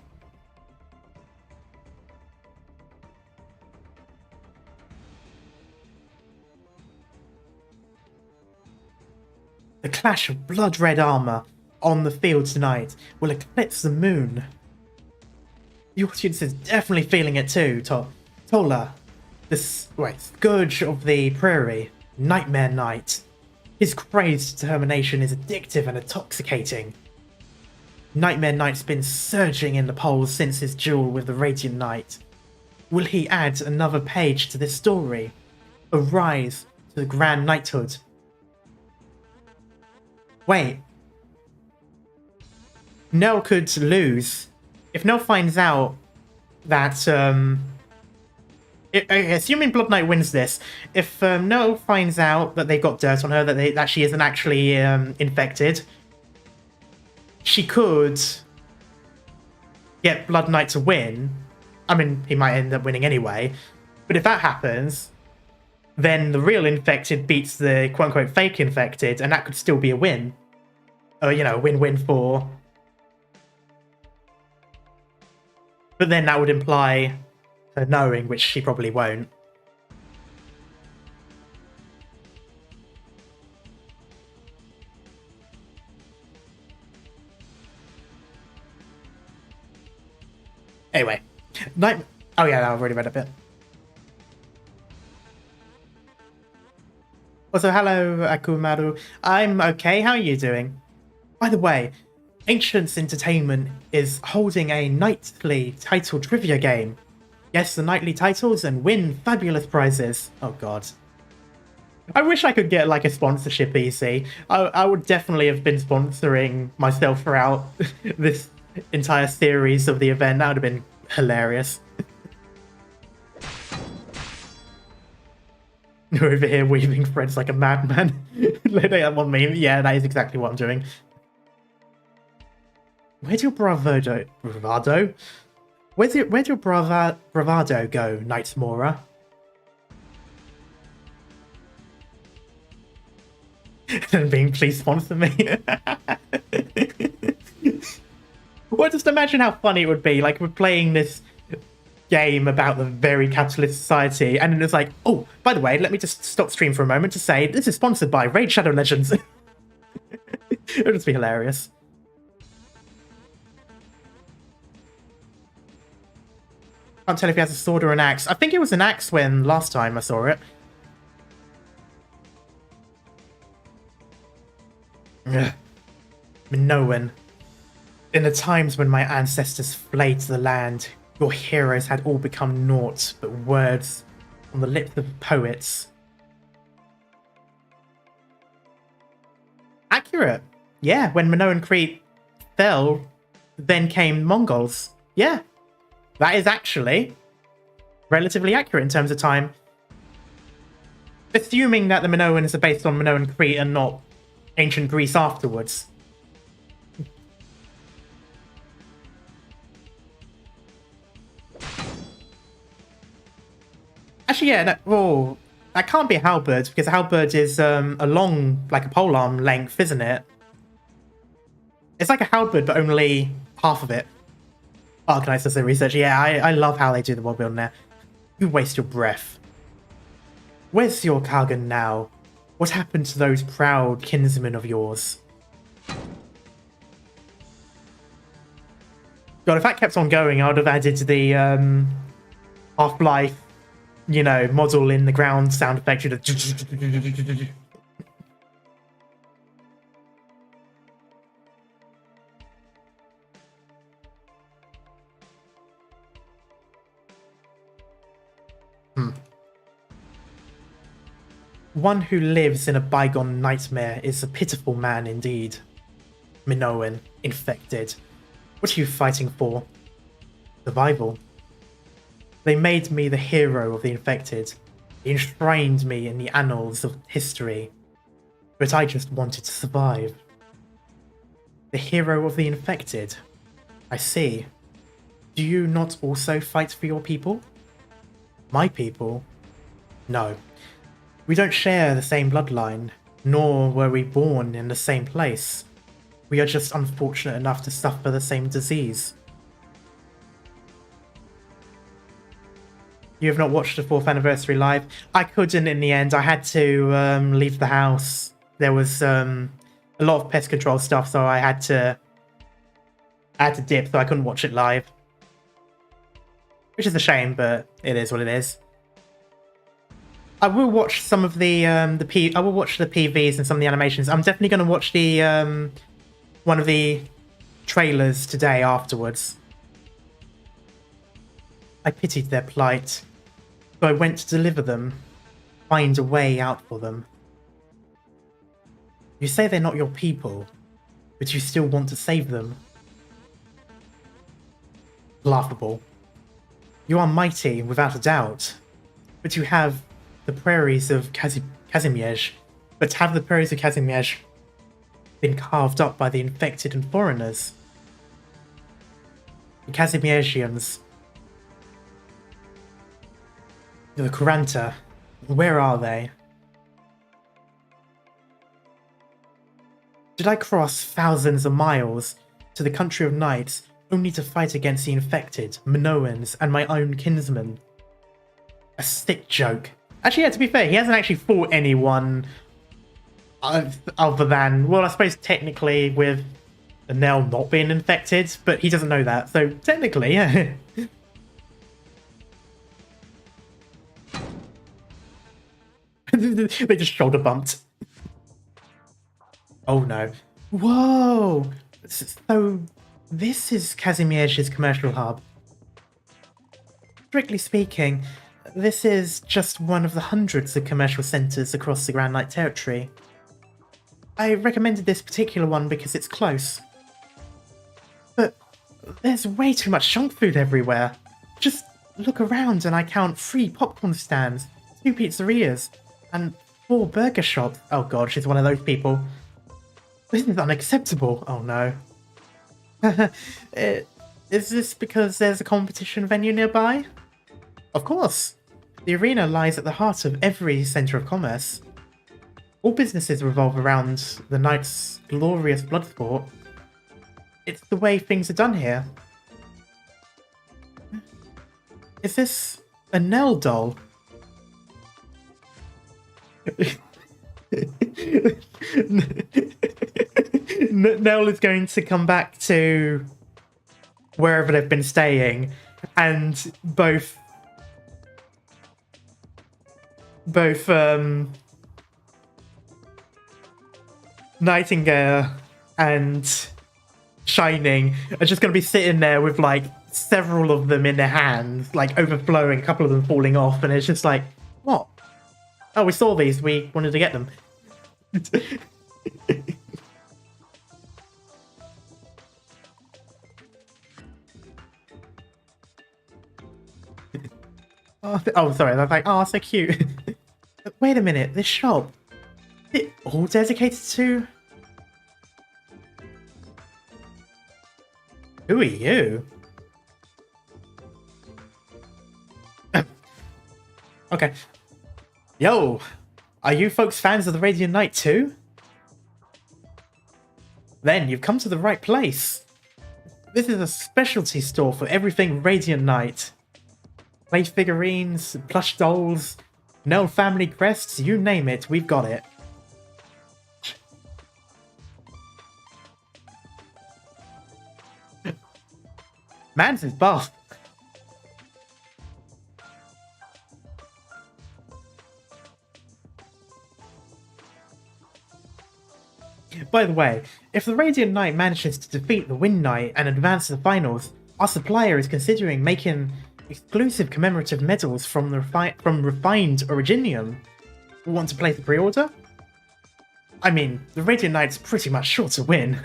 The clash of blood-red armor on the field tonight will eclipse the moon. The audience is definitely feeling it too, Tola. The scourge of the prairie, Nightmare Knight. His crazed determination is addictive and intoxicating. Nightmare Knight's been surging in the polls since his duel with the Radiant Knight. Will he add another page to this story? A rise to the Grand Knighthood? Wait. Nell could lose. If Nell finds out that, assuming Blood Knight wins this, if Nell finds out that they got dirt on her, that she isn't actually infected, she could get Blood Knight to win. I mean, he might end up winning anyway. But if that happens, then the real infected beats the quote-unquote fake infected, and that could still be a win. You know, win-win for... But then that would imply her knowing, which she probably won't. Anyway. Oh yeah, I've already read a bit. Also, hello, Akumaru. I'm okay, how are you doing? By the way, Ancients Entertainment is holding a nightly title trivia game. Guess the nightly titles and win fabulous prizes. Oh god. I wish I could get like a sponsorship easy. I would definitely have been sponsoring myself throughout this entire series of the event. That would have been hilarious. You're over here weaving threads like a madman. That one meme. Yeah, that is exactly what I'm doing. Where'd your bravado? Where'd your bravado go, Knights Mora? Being please sponsor me. Well, just imagine how funny it would be. Like, we're playing this game about the very capitalist society, and then it's like, oh, by the way, let me just stop stream for a moment to say this is sponsored by Raid Shadow Legends. It would just be hilarious. Can't tell if he has a sword or an axe. I think it was an axe when last time I saw it. Ugh. Minoan. In the times when my ancestors flayed the land, your heroes had all become naught but words on the lips of poets. Accurate. Yeah, when Minoan Crete fell, then came Mongols. Yeah, that is actually relatively accurate in terms of time. Assuming that the Minoans are based on Minoan Crete and not ancient Greece afterwards. Actually, yeah, no, oh, that can't be a halberd, because a halberd is a long, like a polearm length, isn't it? It's like a halberd, but only half of it. Arknights does the research. Yeah, I love how they do the world building there. You waste your breath. Where's your Kagan now? What happened to those proud kinsmen of yours? God, if that kept on going, I would have added the Half-Life, you know, model in the ground sound effect. One who lives in a bygone nightmare is a pitiful man indeed. Minoan, infected. What are you fighting for? Survival. They made me the hero of the infected. They enshrined me in the annals of history. But I just wanted to survive. The hero of the infected? I see. Do you not also fight for your people? My people? No. We don't share the same bloodline, nor were we born in the same place. We are just unfortunate enough to suffer the same disease. You have not watched the 4th anniversary live? I couldn't in the end. I had to leave the house. There was a lot of pest control stuff, so I had to dip, so I couldn't watch it live. Which is a shame, but it is what it is. I will watch some of the I will watch the PVs and some of the animations. I'm definitely going to watch the one of the trailers today afterwards. I pitied their plight, so I went to deliver them, find a way out for them. You say they're not your people, but you still want to save them. Laughable. You are mighty, without a doubt, but you have the prairies of Kazimierz. But have the prairies of Kazimierz been carved up by the infected and foreigners? The Kazimierzians. The Kuranta. Where are they? Did I cross thousands of miles to the country of knights only to fight against the infected, Minoans, and my own kinsmen? A sick joke. Actually, yeah, to be fair, he hasn't actually fought anyone other than, well, I suppose technically with Nell not being infected, but he doesn't know that, so technically, yeah. They just shoulder bumped. Oh no. Whoa! So, this is Kazimierz's commercial hub. Strictly speaking, this is just one of the hundreds of commercial centres across the Grand Knight territory. I recommended this particular one because it's close. But there's way too much junk food everywhere. Just look around and I count 3 popcorn stands, 2 pizzerias, and 4 burger shops. Oh god, she's one of those people. This is unacceptable. Oh no. Is this because there's a competition venue nearby? Of course. The arena lies at the heart of every centre of commerce. All businesses revolve around the Knights' glorious blood sport. It's the way things are done here. Is this a Nell doll? Nell is going to come back to wherever they've been staying, and both Nightingale and Shining are just going to be sitting there with like several of them in their hands, like overflowing, a couple of them falling off, and it's just like, what? Oh, we saw these, we wanted to get them. Oh, sorry, I was like, oh, so cute. Wait a minute, this shop, is it all dedicated to... Who are you? Okay. Yo, are you folks fans of the Radiant Knight too? Then you've come to the right place. This is a specialty store for everything Radiant Knight. Play figurines, plush dolls, Nell family crests, you name it, we've got it. Man's his buff. By the way, if the Radiant Knight manages to defeat the Wind Knight and advance to the finals, our supplier is considering making exclusive commemorative medals from refined Originium. We want to place a pre-order? I mean, the Radiant Knight's pretty much sure to win.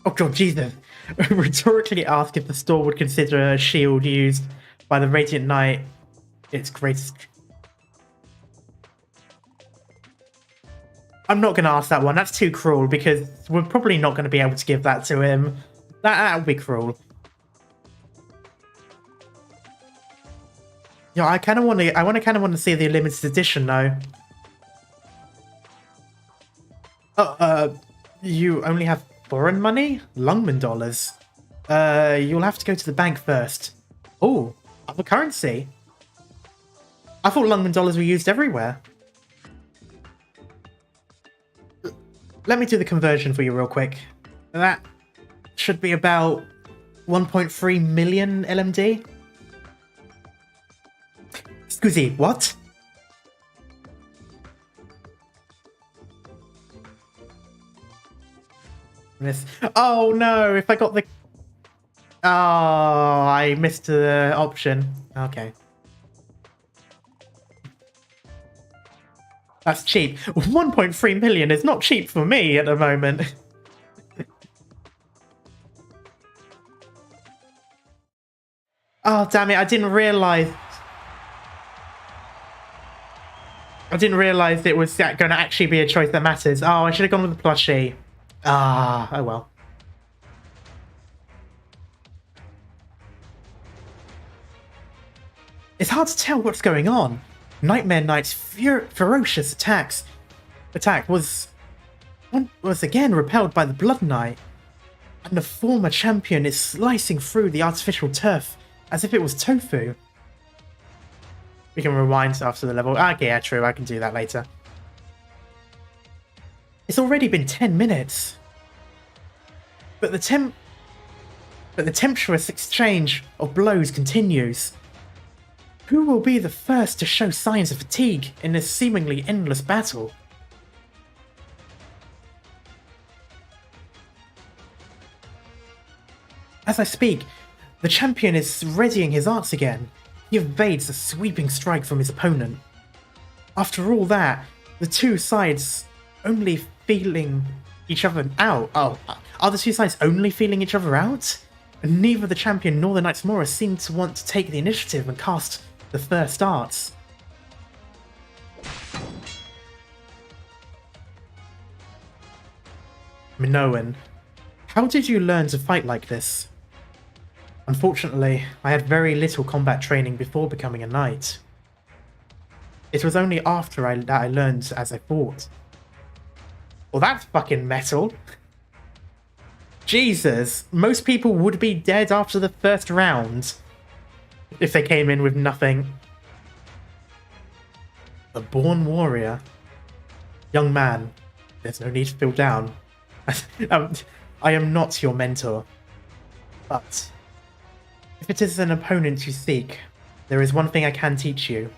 Oh god, Jesus. Rhetorically ask if the store would consider a shield used by the Radiant Knight its greatest... I'm not going to ask that one. That's too cruel, because we're probably not going to be able to give that to him. That would be cruel. Yeah, I kind of want to see the limited edition though. You only have foreign money? Lungman dollars. You'll have to go to the bank first. Oh, other currency? I thought Lungman dollars were used everywhere. Let me do the conversion for you real quick. That should be about 1.3 million LMD. Scusi, what? Miss. Oh no, if I got the... Oh, I missed the option. Okay. That's cheap. 1.3 million is not cheap for me at the moment. Oh, damn it, I didn't realise it was going to actually be a choice that matters. Oh, I should have gone with the plushie. Ah, oh well. It's hard to tell what's going on. Nightmare Knight's ferocious attack was again repelled by the Blood Knight, and the former champion is slicing through the artificial turf as if it was tofu. We can rewind after the level. Okay, yeah, true, I can do that later. It's already been 10 minutes. But the tempestuous exchange of blows continues. Who will be the first to show signs of fatigue in this seemingly endless battle? As I speak, the champion is readying his arts again. He evades a sweeping strike from his opponent. After all that, the two sides only feeling each other out. Oh, are the two sides only feeling each other out? And neither the champion nor the Knights Mora seem to want to take the initiative and cast the first arts. Minoan, how did you learn to fight like this? Unfortunately, I had very little combat training before becoming a knight. It was only after that I learned as I fought. Well, that's fucking metal. Jesus, most people would be dead after the first round if they came in with nothing. A born warrior. Young man, there's no need to feel down. I am not your mentor. But if it is an opponent you seek, there is one thing I can teach you.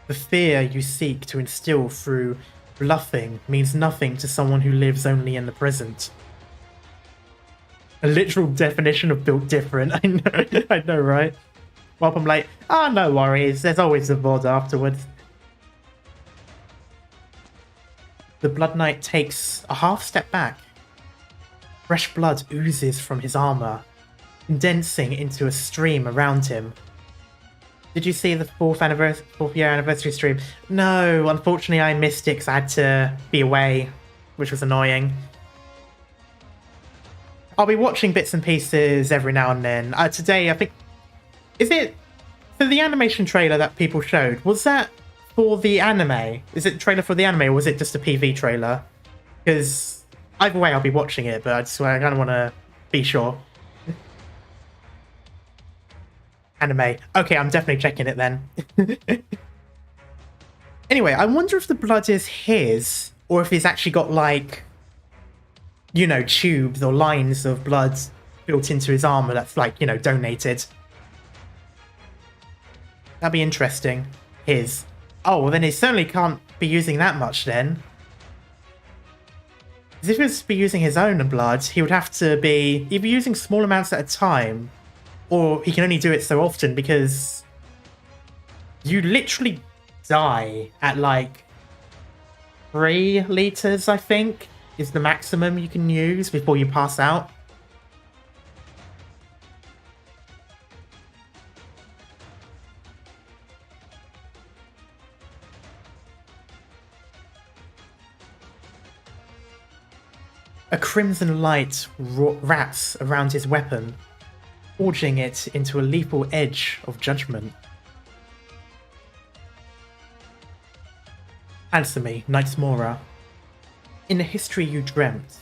The fear you seek to instill through bluffing means nothing to someone who lives only in the present. A literal definition of built different. I know, right? Well, I'm like, no worries, there's always a VOD afterwards. The Blood Knight takes a half step back. Fresh blood oozes from his armor, condensing into a stream around him. Did you see the 4th year anniversary stream? No, unfortunately I missed it because I had to be away, which was annoying. I'll be watching bits and pieces every now and then. Today, I think... Is it... For the animation trailer that people showed, was that for the anime? Is it a trailer for the anime, or was it just a PV trailer? Because either way, I'll be watching it, but I kind of want to be sure. Anime. Okay, I'm definitely checking it then. Anyway, I wonder if the blood is his, or if he's actually got, like, you know, tubes or lines of blood built into his armor that's, like, you know, donated. That'd be interesting. His. Oh, well then he certainly can't be using that much then. Because if he was to be using his own blood, he would have to be either using small amounts at a time, or he can only do it so often because you literally die at like 3 liters, I think, is the maximum you can use before you pass out. A crimson light wraps around his weapon, forging it into a lethal edge of judgment. Answer me, Knights Mora. In the history you dreamt,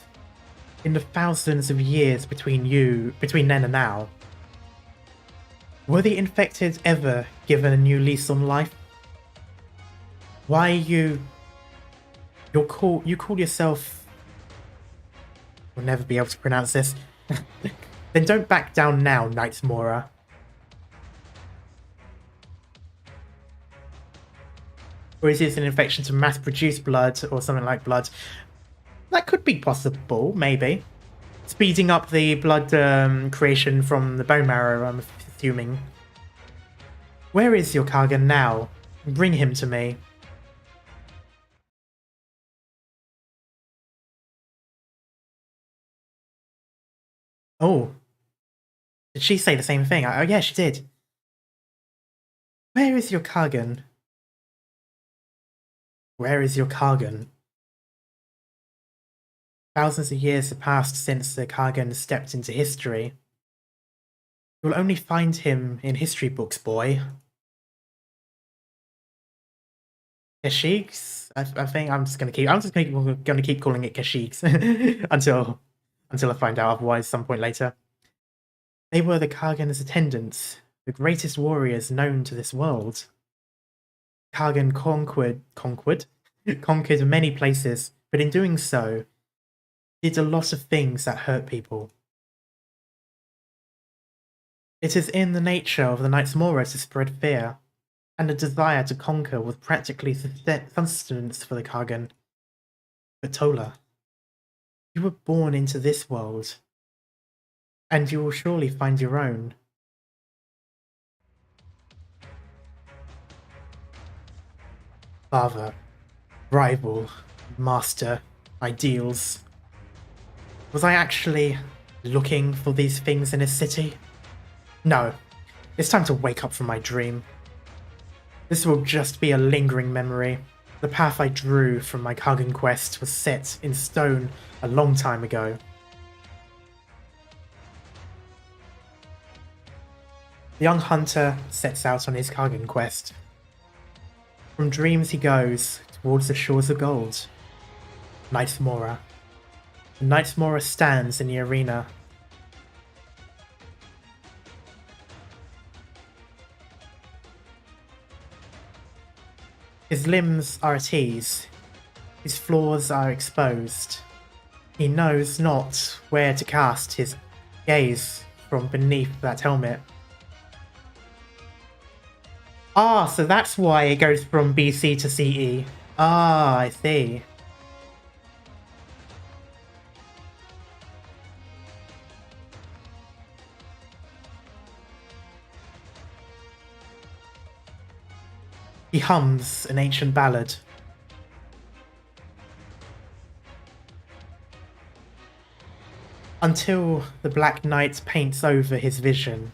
in the thousands of years between then and now, were the infected ever given a new lease on life? Why you call yourself... We'll never be able to pronounce this. Then don't back down now, Knights Mora. Or is this an infection to mass-produce blood or something like blood? That could be possible, maybe. Speeding up the blood creation from the bone marrow, I'm assuming. Where is your Kagan now? Bring him to me. Oh. Did she say the same thing? Oh, yeah, she did. Where is your Kagan? Where is your Kagan? Thousands of years have passed since the Kagan stepped into history. You'll only find him in history books, boy. Kashyyyks? I think I'm just gonna keep calling it Kashyyyks until I find out otherwise some point later. They were the Kagan's attendants, the greatest warriors known to this world. Kagan conquered many places, but in doing so, did a lot of things that hurt people. It is in the nature of the Knights Mora to spread fear, and the desire to conquer was practically sustenance for the Kagan. But Tola, you were born into this world, and you will surely find your own. Father, rival, master, ideals. Was I actually looking for these things in a city? No, it's time to wake up from my dream. This will just be a lingering memory, The path I drew from my Kargan quest was set in stone a long time ago. The young hunter sets out on his Kargan quest. From dreams he goes towards the shores of gold. Knight's Mora. Knight's Mora stands in the arena. His limbs are at ease. His flaws are exposed. He knows not where to cast his gaze from beneath that helmet. Ah, so that's why it goes from BC to CE. Ah, I see. He hums an ancient ballad. Until the Black Knight paints over his vision.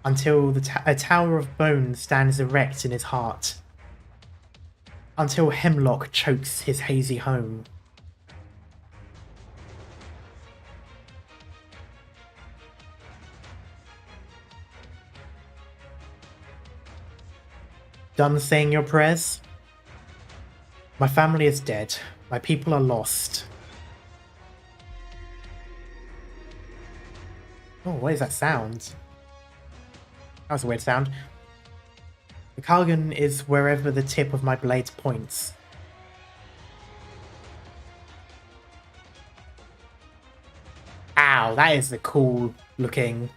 Until a tower of bone stands erect in his heart. Until hemlock chokes his hazy home. Done saying your prayers? My family is dead. My people are lost. Oh, what is that sound? That was a weird sound. The Kargan is wherever the tip of my blade points. Ow, that is a cool looking...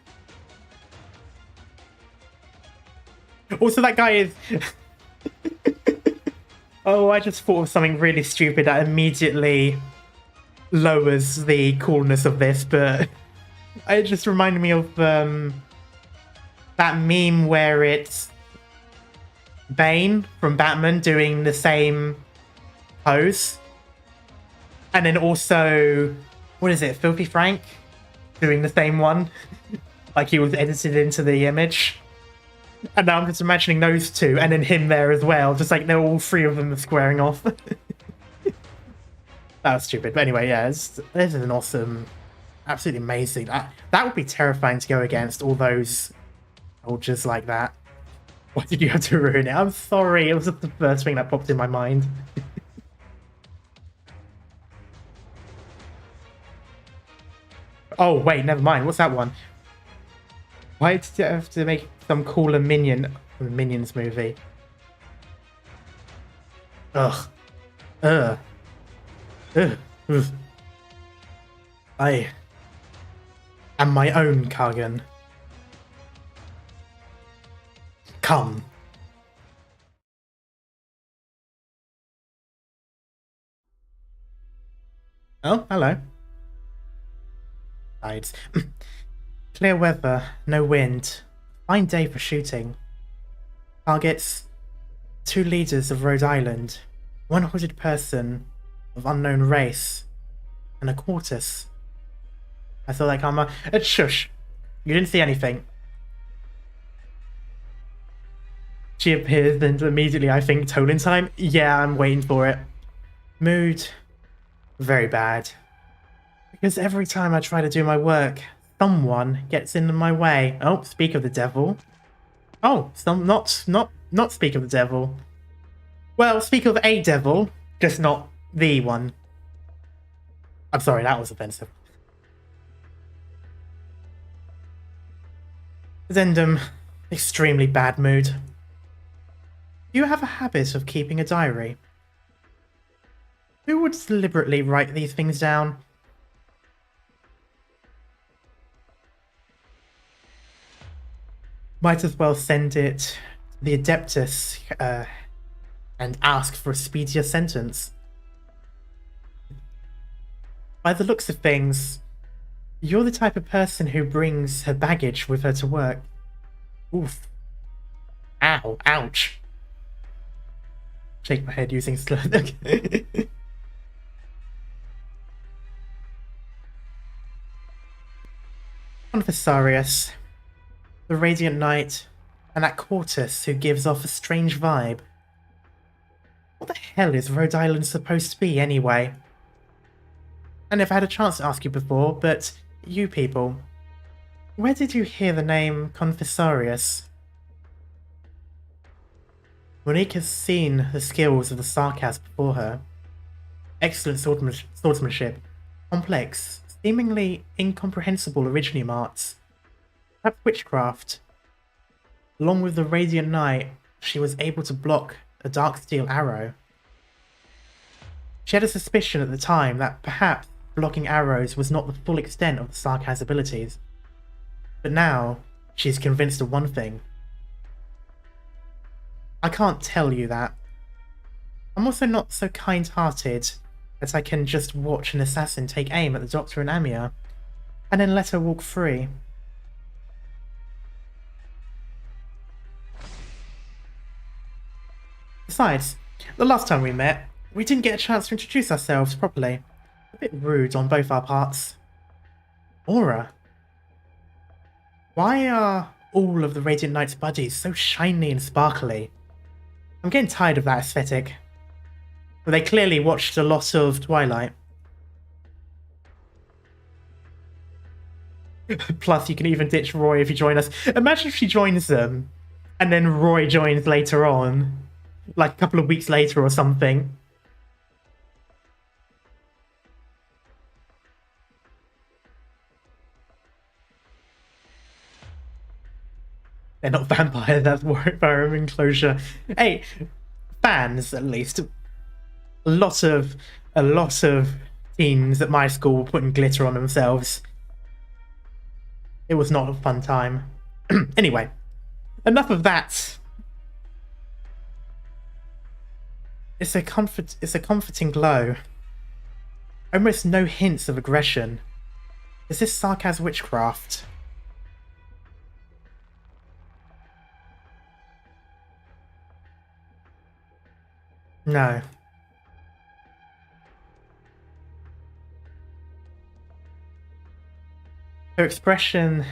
Also, that guy is... Oh, I just thought of something really stupid that immediately lowers the coolness of this, but it just reminded me of that meme where it's Bane from Batman doing the same pose. And then also, what is it, Filthy Frank doing the same one? Like he was edited into the image. And now I'm just imagining those two, and then him there as well. Just like they're all three of them are squaring off. That was stupid. But anyway, yeah, this is an awesome, absolutely amazing. That would be terrifying to go against all those soldiers like that. Why did you have to ruin it? I'm sorry, it was just the first thing that popped in my mind. Oh, wait, never mind. What's that one? Why did you have to make some cooler minion from the Minions movie? Ugh. Ugh. Ugh. Ugh. I am my own Kargan. Come. Oh, hello. Tides. Clear weather, no wind. Fine day for shooting. Targets: 2 leaders of Rhode Island, 1 hooded person of unknown race, and a quartus. I saw that karma. Shush! You didn't see anything. She appears and immediately I think tolling time. Yeah, I'm waiting for it. Mood very bad. Because every time I try to do my work, someone gets in my way. Oh, speak of the devil. Oh, not speak of the devil. Well, speak of a devil, just not the one. I'm sorry, that was offensive. Zendum, extremely bad mood. Do you have a habit of keeping a diary? Who would deliberately write these things down? Might as well send it to the Adeptus and ask for a speedier sentence. By the looks of things, you're the type of person who brings her baggage with her to work. Oof. Ow. Ouch. Shake my head using slur. Conversarius, the Radiant Knight, and that Quartus who gives off a strange vibe. What the hell is Rhode Island supposed to be, anyway? I never had a chance to ask you before, but you people, where did you hear the name Confessorius? Monique has seen the skills of the sarcasm before her. Excellent swordsmanship, complex, seemingly incomprehensible originium arts, perhaps witchcraft. Along with the Radiant Knight, she was able to block a dark steel arrow. She had a suspicion at the time that perhaps blocking arrows was not the full extent of the Sarkaz abilities. But now, she is convinced of one thing. I can't tell you that. I'm also not so kind-hearted that I can just watch an assassin take aim at the Doctor and Amia, and then let her walk free. Besides, the last time we met, we didn't get a chance to introduce ourselves properly. A bit rude on both our parts. Aura. Why are all of the Radiant Knight's buddies so shiny and sparkly? I'm getting tired of that aesthetic. Well, they clearly watched a lot of Twilight. Plus, you can even ditch Roy if you join us. Imagine if she joins them, and then Roy joins later on. Like a couple of weeks later or something. They're not vampires, that's Warwickborough enclosure. Hey, fans at least. A lot of teens at my school were putting glitter on themselves. It was not a fun time. Anyway, enough of that. It's a comforting glow. Almost no hints of aggression. Is this Sarkaz witchcraft? No. Her expression...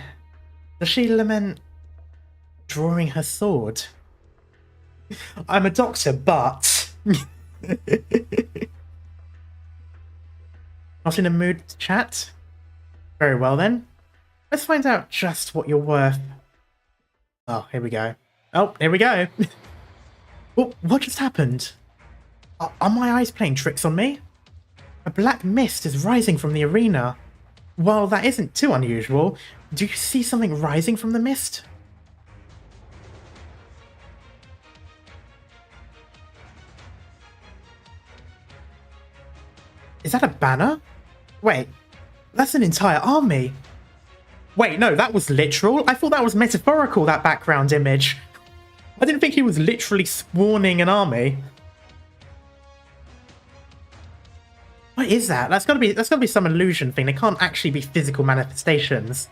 Does she lament drawing her sword? I'm a doctor, but... Not in a mood to chat? Very well then. Let's find out just what you're worth. Oh, here we go. Oh, here we go. What just happened? Are my eyes playing tricks on me? A black mist is rising from the arena. While that isn't too unusual, do you see something rising from the mist? Is that a banner? Wait, that's an entire army. Wait, no, that was literal. I thought that was metaphorical, that background image. I didn't think he was literally spawning an army. What is that? That's gotta be some illusion thing. They can't actually be physical manifestations.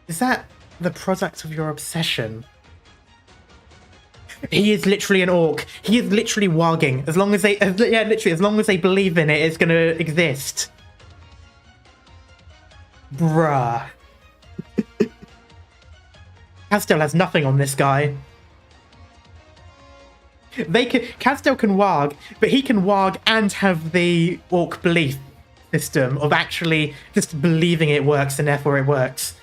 Is that the product of your obsession? He is literally an orc. He is literally warging. As long as they, yeah, literally, as long as they believe in it, it's gonna exist. Bruh. Castel has nothing on this guy. Castel can warg, but he can warg and have the orc belief system of actually just believing it works and therefore it works.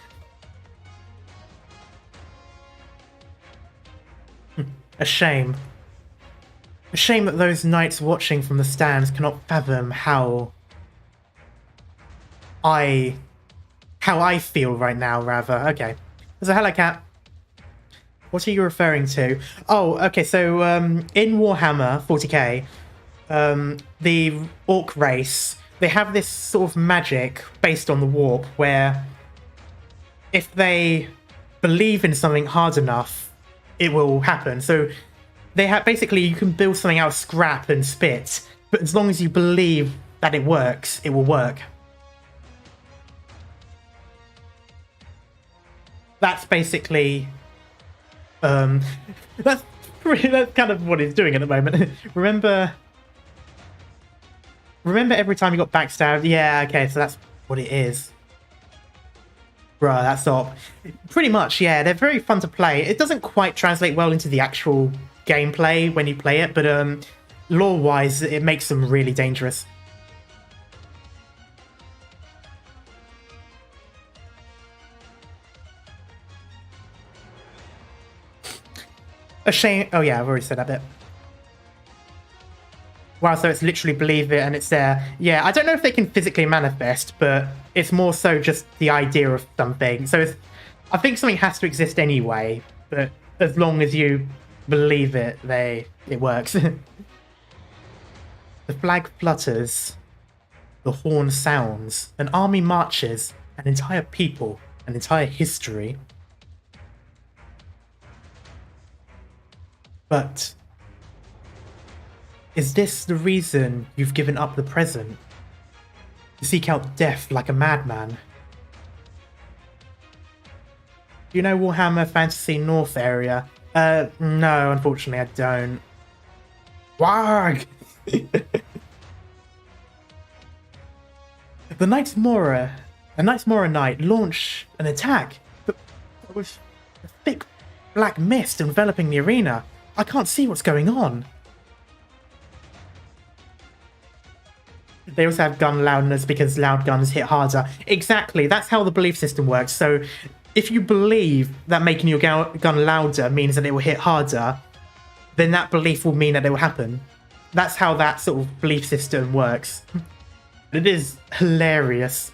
A shame. A shame that those knights watching from the stands cannot fathom how I feel right now, rather. Okay. So, hello, Cat. What are you referring to? Oh, okay, so, in Warhammer 40k, the orc race, they have this sort of magic based on the warp, where if they believe in something hard enough, it will happen. So they have basically, you can build something out of scrap and spit, but as long as you believe that it works, it will work. That's basically that's kind of what he's doing at the moment. Remember every time you got backstabbed? Yeah, okay, so what it is. Bruh, that's up. Pretty much, yeah, they're very fun to play. It doesn't quite translate well into the actual gameplay when you play it, but lore-wise, it makes them really dangerous. A shame. Oh yeah, I've already said that bit. Wow, so it's literally believe it and it's there. Yeah, I don't know if they can physically manifest, but it's more so just the idea of something. So I think something has to exist anyway, but as long as you believe it, it works. The flag flutters, the horn sounds, an army marches, an entire people, an entire history. But is this the reason you've given up the present? To seek out death like a madman? Do you know Warhammer Fantasy North area? No, unfortunately I don't. Warg! A Knight's Mora Knight launch an attack, but with a thick black mist enveloping the arena. I can't see what's going on. They also have gun loudness because loud guns hit harder. Exactly, that's how the belief system works. So if you believe that making your gun louder means that it will hit harder, then that belief will mean that it will happen. That's how that sort of belief system works. It is hilarious.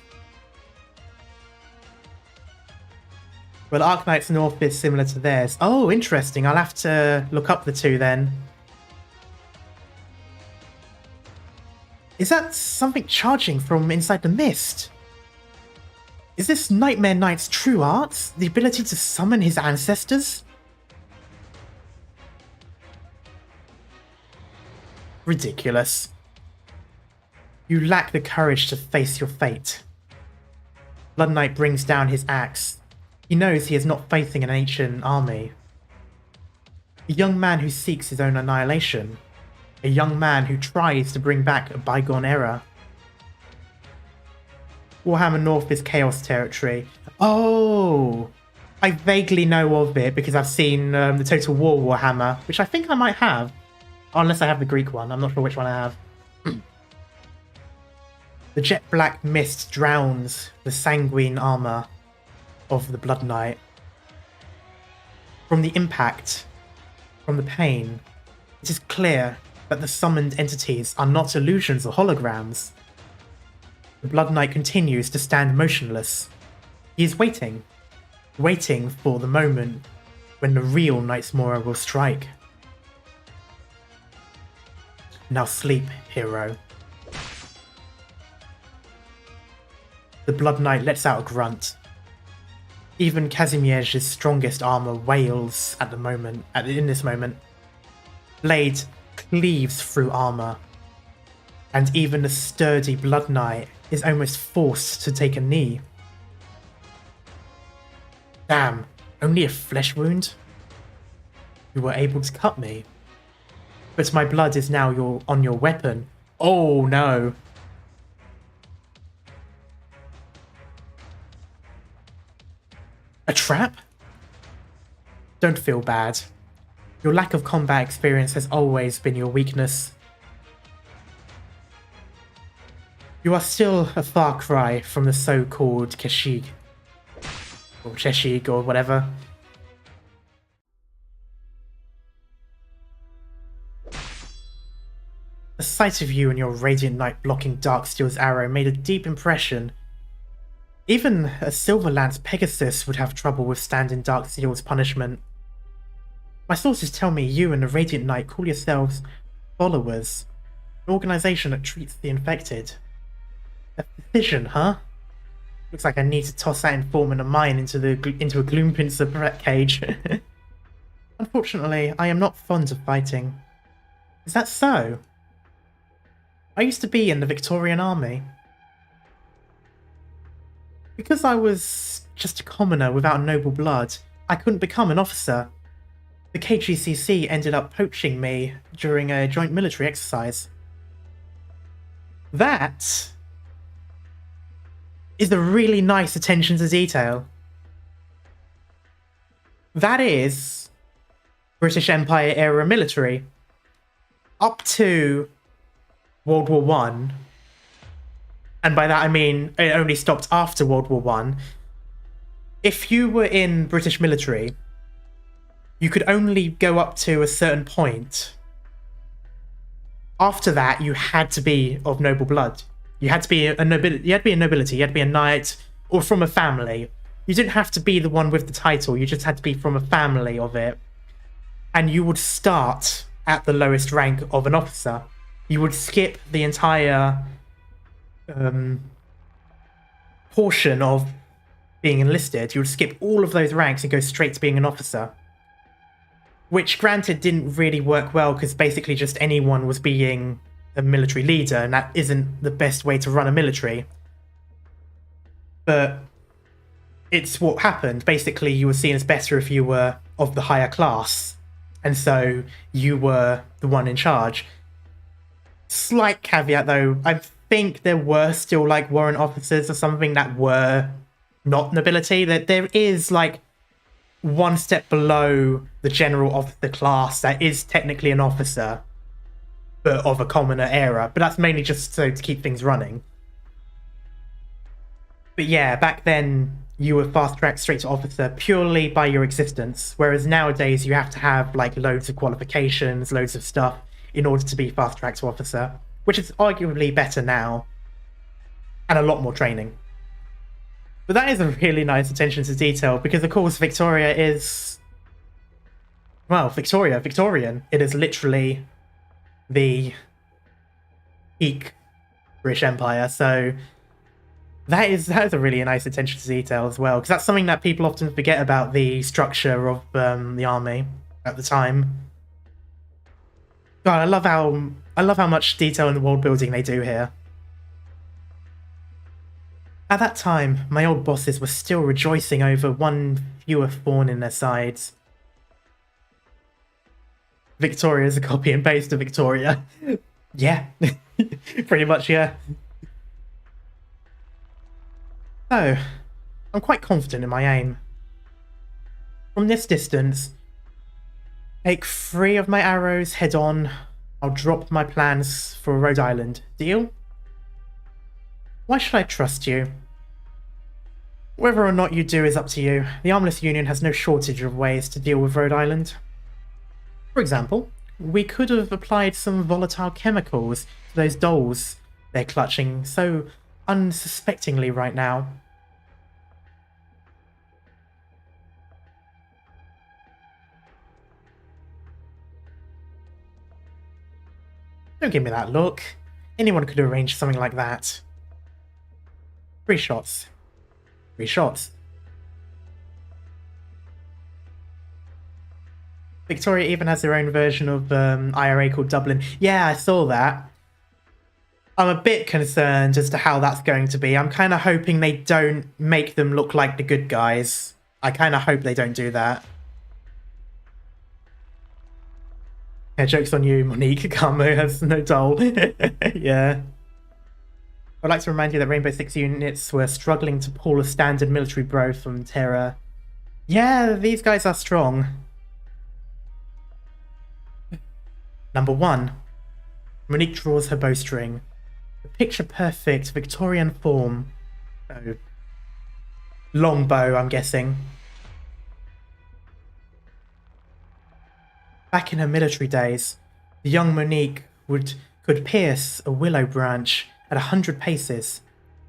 Well, Arknights North is similar to theirs. Oh, interesting. I'll have to look up the two then. Is that something charging from inside the mist? Is this Nightmare Knight's true art? The ability to summon his ancestors? Ridiculous. You lack the courage to face your fate. Blood Knight brings down his axe. He knows he is not facing an ancient army. A young man who seeks his own annihilation. A young man who tries to bring back a bygone era. Warhammer North is Chaos territory. Oh! I vaguely know of it because I've seen the Total War Warhammer, which I think I might have. Unless I have the Greek one, I'm not sure which one I have. The jet black mist drowns the sanguine armour of the Blood Knight. From the impact, from the pain, it is clear that the summoned entities are not illusions or holograms. The Blood Knight continues to stand motionless. He is waiting for the moment when the real Knight's Mora will strike. Now sleep, hero. The Blood Knight lets out a grunt. Even Kazimierz's strongest armor wails at the moment. In this moment, blade cleaves through armor, and even the sturdy Blood Knight is almost forced to take a knee. Damn, only a flesh wound? You were able to cut me, but my blood is now on your weapon. Oh no. A trap? Don't feel bad. Your lack of combat experience has always been your weakness. You are still a far cry from the so-called Keshig. Or Cheshig or whatever. The sight of you and your Radiant Knight blocking Darksteel's arrow made a deep impression. Even a Silverlance Pegasus would have trouble withstanding Darksteel's punishment. My sources tell me you and the Radiant Knight call yourselves Followers, an organization that treats the infected. A physician, huh? Looks like I need to toss that informant of mine into a Gloompincer cage. Unfortunately, I am not fond of fighting. Is that so? I used to be in the Victorian Army. Because I was just a commoner without noble blood, I couldn't become an officer. The KGCC ended up poaching me during a joint military exercise. That is a really nice attention to detail. That is British Empire era military. Up to World War One, and by that I mean it only stopped after World War One. If you were in British military, you could only go up to a certain point. After that, you had to be of noble blood. You had to be a nobility. You had to be a nobility. You had to be a knight or from a family. You didn't have to be the one with the title. You just had to be from a family of it. And you would start at the lowest rank of an officer. You would skip the entire portion of being enlisted. You would skip all of those ranks and go straight to being an officer. Which, granted, didn't really work well because basically just anyone was being a military leader, and that isn't the best way to run a military. But it's what happened. Basically, you were seen as better if you were of the higher class, and so you were the one in charge. Slight caveat, though, I think there were still, like, warrant officers or something that were not nobility. That there is, like, one step below the general officer class that is technically an officer, but of a commoner era. But that's mainly just so to keep things running. But yeah, back then you were fast-tracked straight to officer purely by your existence, whereas nowadays you have to have like loads of qualifications, loads of stuff in order to be fast-tracked to officer, which is arguably better now, and a lot more training. But that is a really nice attention to detail, because of course Victoria is, well, Victorian. It is literally the peak British Empire, so that is a really nice attention to detail as well, because that's something that people often forget about the structure of the army at the time. God, I love how much detail in the world building they do here. At that time, my old bosses were still rejoicing over one fewer thorn in their sides. Victoria is a copy and paste of Victoria. Yeah, pretty much, yeah. So, I'm quite confident in my aim. From this distance, take 3 of my arrows head on. I'll drop my plans for Rhode Island. Deal? Why should I trust you? Whether or not you do is up to you. The Armless Union has no shortage of ways to deal with Rhode Island. For example, we could have applied some volatile chemicals to those dolls they're clutching so unsuspectingly right now. Don't give me that look. Anyone could arrange something like that. 3 shots. 3 shots. Victoria even has their own version of IRA called Dublin. Yeah, I saw that. I'm a bit concerned as to how that's going to be. I'm kind of hoping they don't make them look like the good guys. I kind of hope they don't do that. Yeah, joke's on you, Monique. Karma has no doll. Yeah. I'd like to remind you that Rainbow Six units were struggling to pull a standard military bro from Terra. Yeah, these guys are strong. Number 1. Monique draws her bowstring. The picture-perfect Victorian form. Oh. Long bow, I'm guessing. Back in her military days, the young Monique could pierce a willow branch at 100 paces.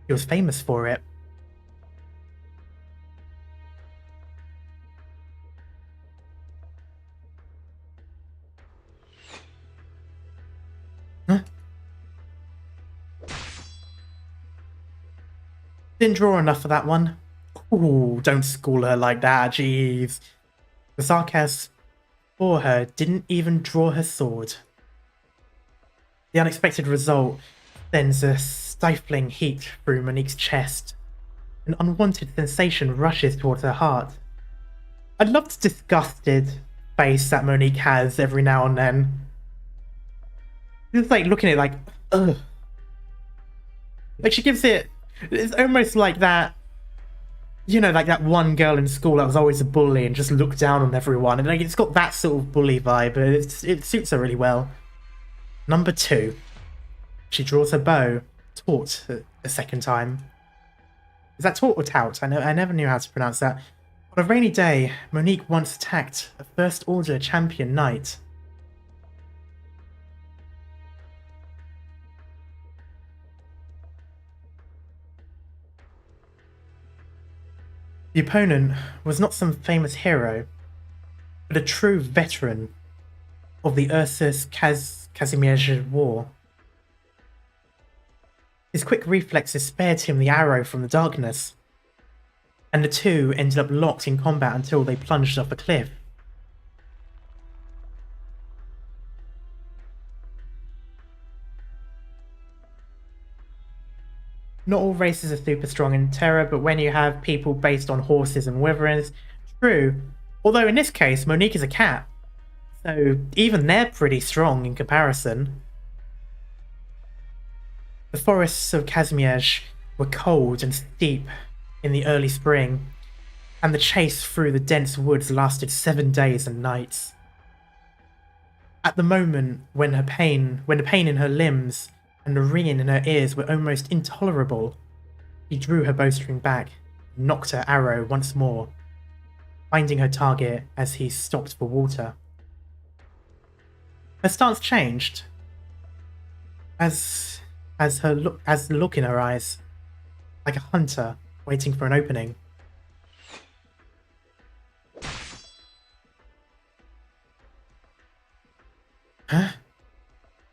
She was famous for it. Huh? Didn't draw enough for that one. Ooh, don't school her like that, jeez. The sarcasm for her didn't even draw her sword. The unexpected result sends a stifling heat through Monique's chest. An unwanted sensation rushes towards her heart. I love the disgusted face that Monique has every now and then. Just like looking at it like, ugh. Like she gives it It's almost like that, you know, like that one girl in school that was always a bully and just looked down on everyone. And like it's got that sort of bully vibe, but it suits her really well. Number 2. She draws her bow, taut a second time. Is that taut or tout? I never knew how to pronounce that. On a rainy day, Monique once attacked a First Order champion knight. The opponent was not some famous hero, but a true veteran of the Ursus Casimir War. His quick reflexes spared him the arrow from the darkness, and the two ended up locked in combat until they plunged off a cliff. Not all races are super strong in Terra, but when you have people based on horses and wyverns, true. Although in this case, Monique is a cat, so even they're pretty strong in comparison. The forests of Casimir were cold and steep in the early spring, and the chase through the dense woods lasted 7 days and nights. At the moment when the pain in her limbs and the ringing in her ears were almost intolerable, he drew her bowstring back and knocked her arrow once more, finding her target as he stopped for water. Her stance changed as the look in her eyes, like a hunter waiting for an opening. Huh?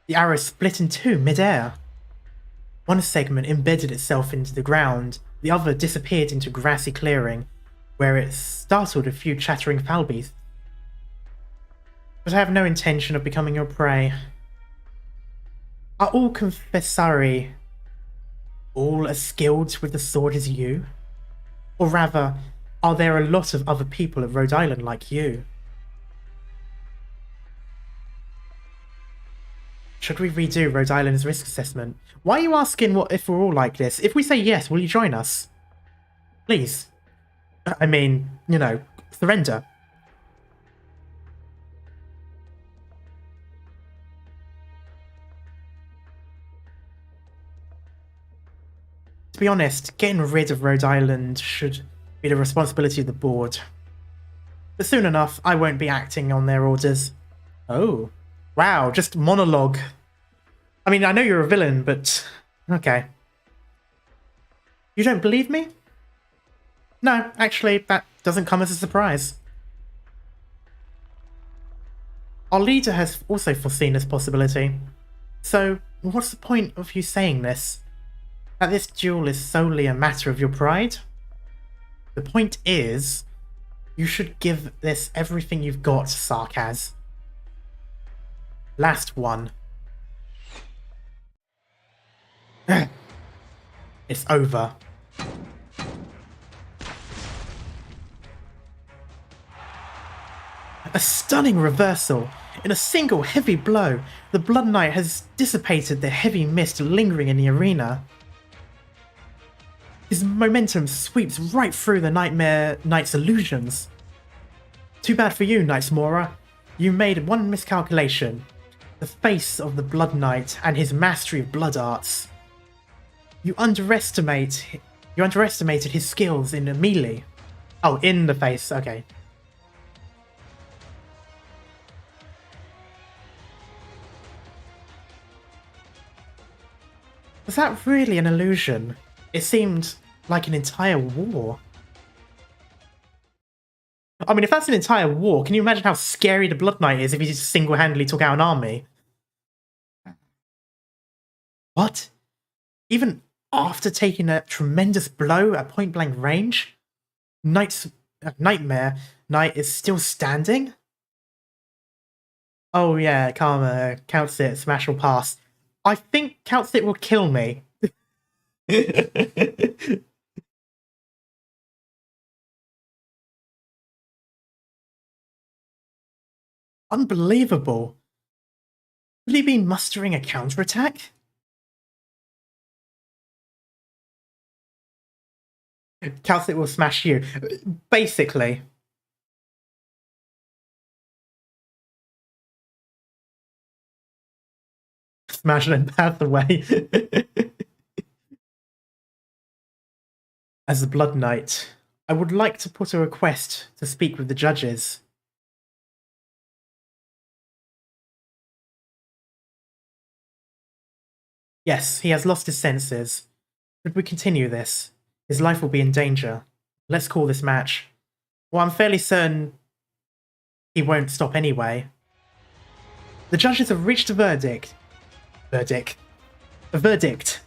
The arrow split in two mid-air. One segment embedded itself into the ground, the other disappeared into a grassy clearing, where it startled a few chattering foul beasts. But I have no intention of becoming your prey. Are all confessari all as skilled with the sword as you? Or rather, are there a lot of other people at Rhode Island like you? Should we redo Rhode Island's risk assessment? Why are you asking what if we're all like this? If we say yes, will you join us? Please. I mean, you know, surrender. To be honest, getting rid of Rhode Island should be the responsibility of the board. But soon enough, I won't be acting on their orders. Oh. Wow, just monologue. I mean, I know you're a villain, but... okay. You don't believe me? No, actually, that doesn't come as a surprise. Our leader has also foreseen this possibility. So, what's the point of you saying this? That this duel is solely a matter of your pride? The point is, you should give this everything you've got, Sarkaz. Last one. It's over. A stunning reversal. In a single heavy blow, the Blood Knight has dissipated the heavy mist lingering in the arena. His momentum sweeps right through the Nightmare Knight's illusions. Too bad for you, Knights Mora. You made one miscalculation. The face of the Blood Knight and his mastery of blood arts. You underestimated his skills in melee. Oh, in the face, okay. Was that really an illusion? It seemed like an entire war. I mean, if that's an entire war, can you imagine how scary the Blood Knight is if he just single-handedly took out an army? What? Even after taking a tremendous blow at point-blank range? Nightmare Knight is still standing? Oh yeah, Karma counts it, smash or pass. I think counts it will kill me. Unbelievable. Will he be mustering a counterattack? Calcit will smash you. Basically. Smash and path away. As the Blood Knight, I would like to put a request to speak with the judges. Yes, he has lost his senses. Should we continue this, his life will be in danger. Let's call this match. Well, I'm fairly certain he won't stop anyway. The judges have reached a verdict. A verdict.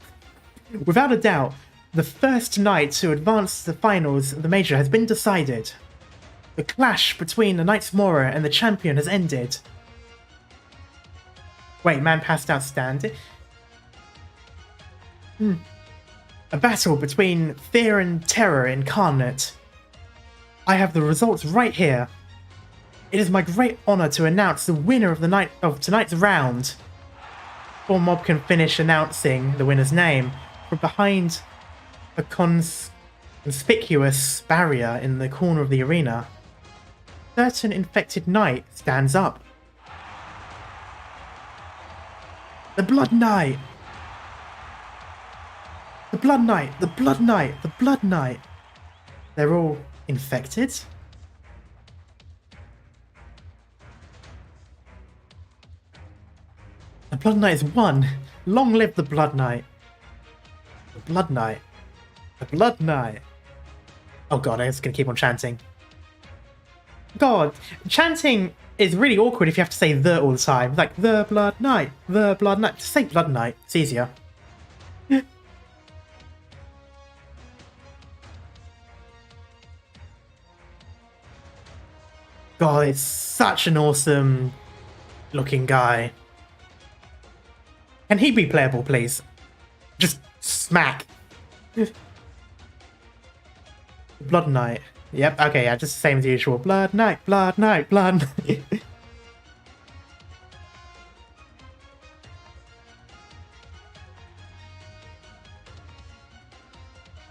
Without a doubt, the first knight to advance to the finals of the major has been decided. The clash between the Knights Mora and the champion has ended. Wait, man passed out standing? A battle between fear and terror incarnate. I have the results right here. It is my great honor to announce the winner of tonight's round. Before Mob can finish announcing the winner's name, from behind a conspicuous barrier in the corner of the arena, a certain infected knight stands up. The Blood Knight! The Blood Knight! The Blood Knight! The Blood Knight! They're all infected? The Blood Knight has won! Long live the Blood Knight! The Blood Knight! The Blood Knight! Oh god, I'm just gonna keep on chanting. God, chanting is really awkward if you have to say the all the time. Like, the Blood Knight! The Blood Knight! Just say Blood Knight, it's easier. God, it's such an awesome looking guy. Can he be playable, please? Just smack. Blood Knight. Yep, okay, yeah, just the same as usual. Blood Knight, Blood Knight, Blood Knight.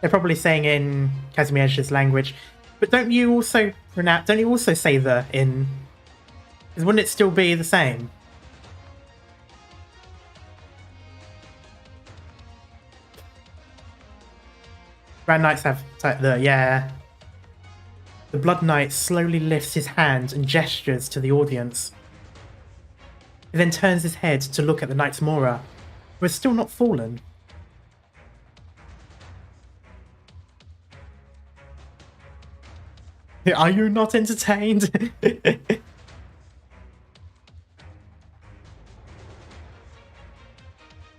They're probably saying it in Kazimierza's language. But don't you also say the in? Because wouldn't it still be the same? Grand Knights have the, yeah. The Blood Knight slowly lifts his hand and gestures to the audience. He then turns his head to look at the Knights Mora, who has still not fallen. Are you not entertained?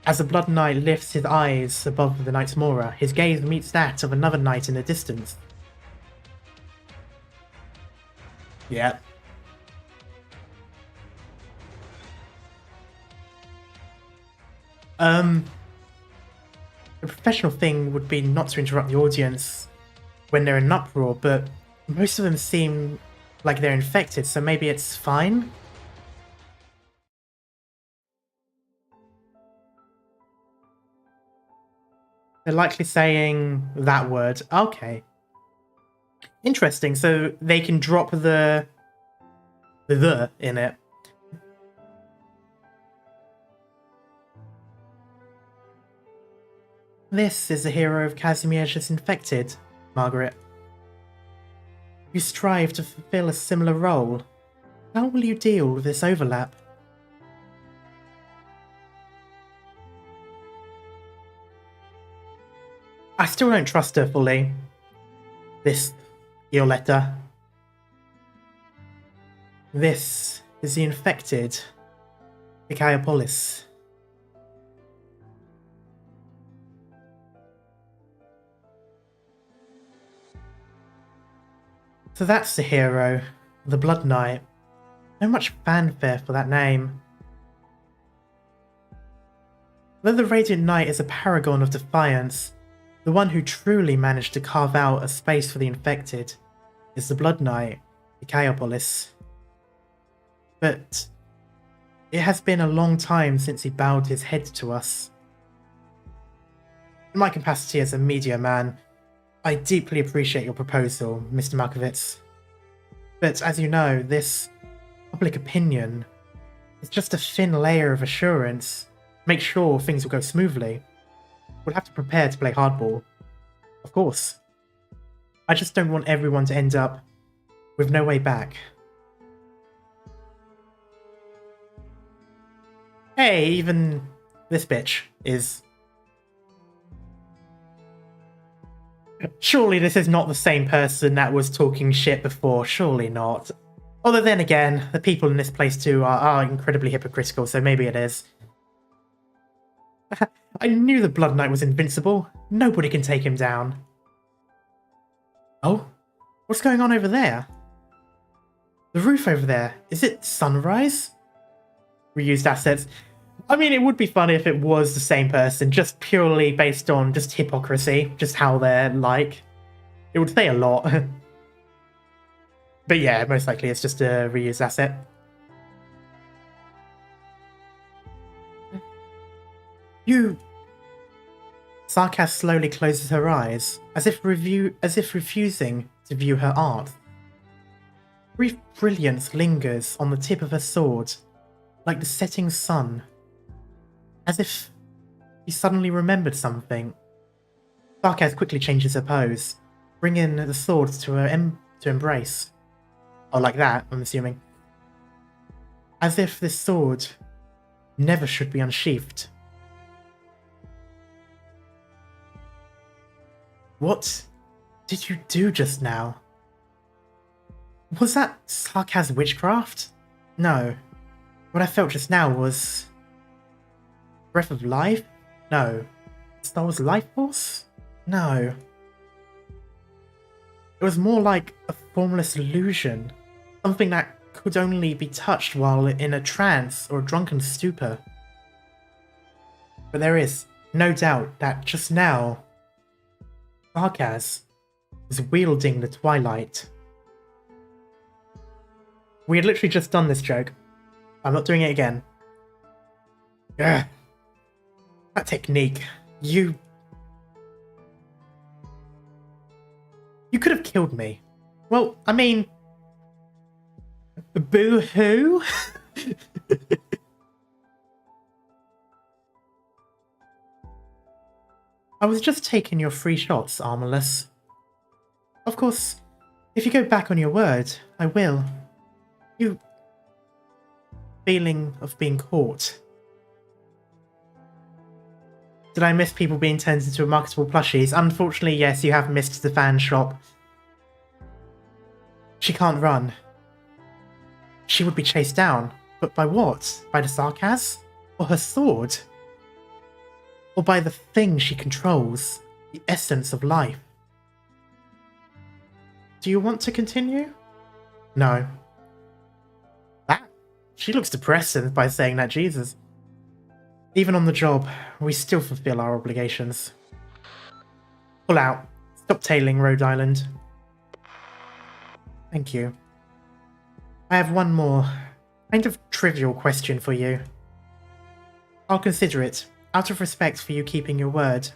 As the Blood Knight lifts his eyes above the Knights Mora, his gaze meets that of another knight in the distance. Yep. The professional thing would be not to interrupt the audience when they're in an uproar, but most of them seem like they're infected, so maybe it's fine? They're likely saying that word. Okay. Interesting, so they can drop the in it. This is the hero of Kazimierza's infected, Margaret. You strive to fulfill a similar role. How will you deal with this overlap? I still don't trust her fully. This Violetta. This is the infected Ikaiopolis. So that's the hero, the Blood Knight. No much fanfare for that name. Though the Radiant Knight is a paragon of defiance, the one who truly managed to carve out a space for the infected is the Blood Knight, Ikaiopolis. But it has been a long time since he bowed his head to us. In my capacity as a media man, I deeply appreciate your proposal, Mr. Markovitz. But as you know, this public opinion is just a thin layer of assurance to make sure things will go smoothly. We'll have to prepare to play hardball. Of course. I just don't want everyone to end up with no way back. Hey, even this bitch is... Surely this is not the same person that was talking shit before, surely not. Although then again, the people in this place too are incredibly hypocritical, so maybe it is. I knew the Blood Knight was invincible. Nobody can take him down. Oh? What's going on over there? The roof over there, is it sunrise? Reused assets. I mean, it would be funny if it was the same person, just purely based on just hypocrisy, just how they're like. It would say a lot. But yeah, most likely it's just a reused asset. You... Sarkaz slowly closes her eyes, as if refusing to view her art. Brief brilliance lingers on the tip of her sword, like the setting sun. As if he suddenly remembered something. Sarkaz quickly changes her pose, bringing the sword to her to embrace. Oh, like that, I'm assuming. As if this sword never should be unsheathed. What did you do just now? Was that Sarkaz witchcraft? No. What I felt just now was... breath of life? No. Star Wars life force? No. It was more like a formless illusion. Something that could only be touched while in a trance or a drunken stupor. But there is no doubt that just now, Sarkaz was wielding the Twilight. We had literally just done this joke. I'm not doing it again. Ugh. That technique. You could have killed me. Well, I mean... Boo-hoo? I was just taking your free shots, Armorless. Of course, if you go back on your word, I will. You... feeling of being caught. Did I miss people being turned into marketable plushies? Unfortunately, yes, you have missed the fan shop. She can't run. She would be chased down. But by what? By the Sarkaz? Or her sword? Or by the thing she controls? The essence of life? Do you want to continue? No. She looks depressed by saying that, Jesus. Even on the job, we still fulfill our obligations. Pull out. Stop tailing Rhode Island. Thank you. I have one more, kind of trivial question for you. I'll consider it, out of respect for you keeping your word.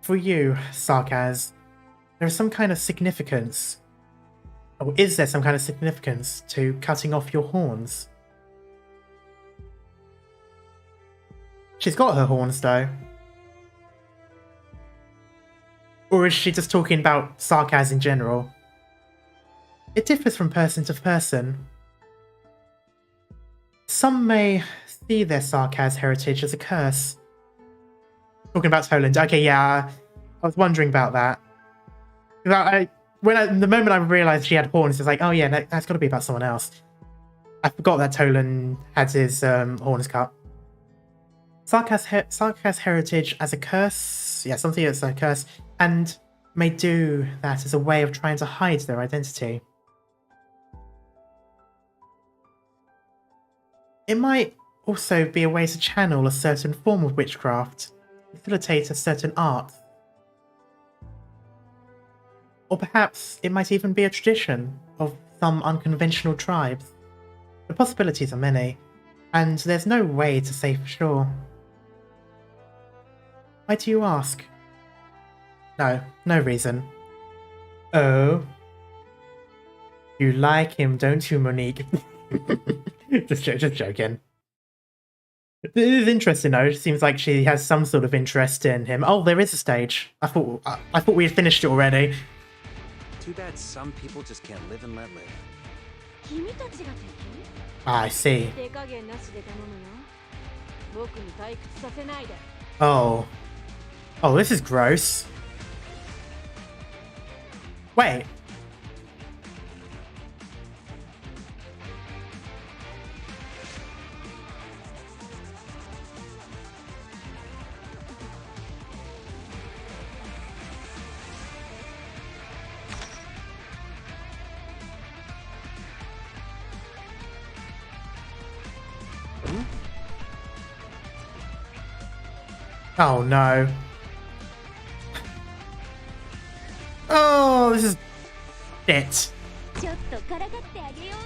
For you, Sarkaz, there is some kind of significance. Or is there some kind of significance to cutting off your horns? She's got her horns, though. Or is she just talking about Sarkaz in general? It differs from person to person. Some may see their Sarkaz heritage as a curse. Talking about Toland. Okay, yeah, I was wondering about that. The moment I realised she had horns, it's like, oh yeah, that's got to be about someone else. I forgot that Toland had his horns cut. Sarkaz heritage as a curse, yeah, something that's a curse, and may do that as a way of trying to hide their identity. It might also be a way to channel a certain form of witchcraft, facilitate a certain art. Or perhaps it might even be a tradition of some unconventional tribes. The possibilities are many. And there's no way to say for sure. Why do you ask? No, no reason. Oh. You like him, don't you, Monique? just joking. It is interesting though. It seems like she has some sort of interest in him. Oh, there is a stage. I thought we had finished it already. Too bad some people just can't live and let live. 君たちが敵？ Ah, I see. 手加減なしで頼むよ。僕に退屈させないで。 Oh. Oh, this is gross. Wait. Oh no. Oh, this is shit. ちょっとからかってあげようっ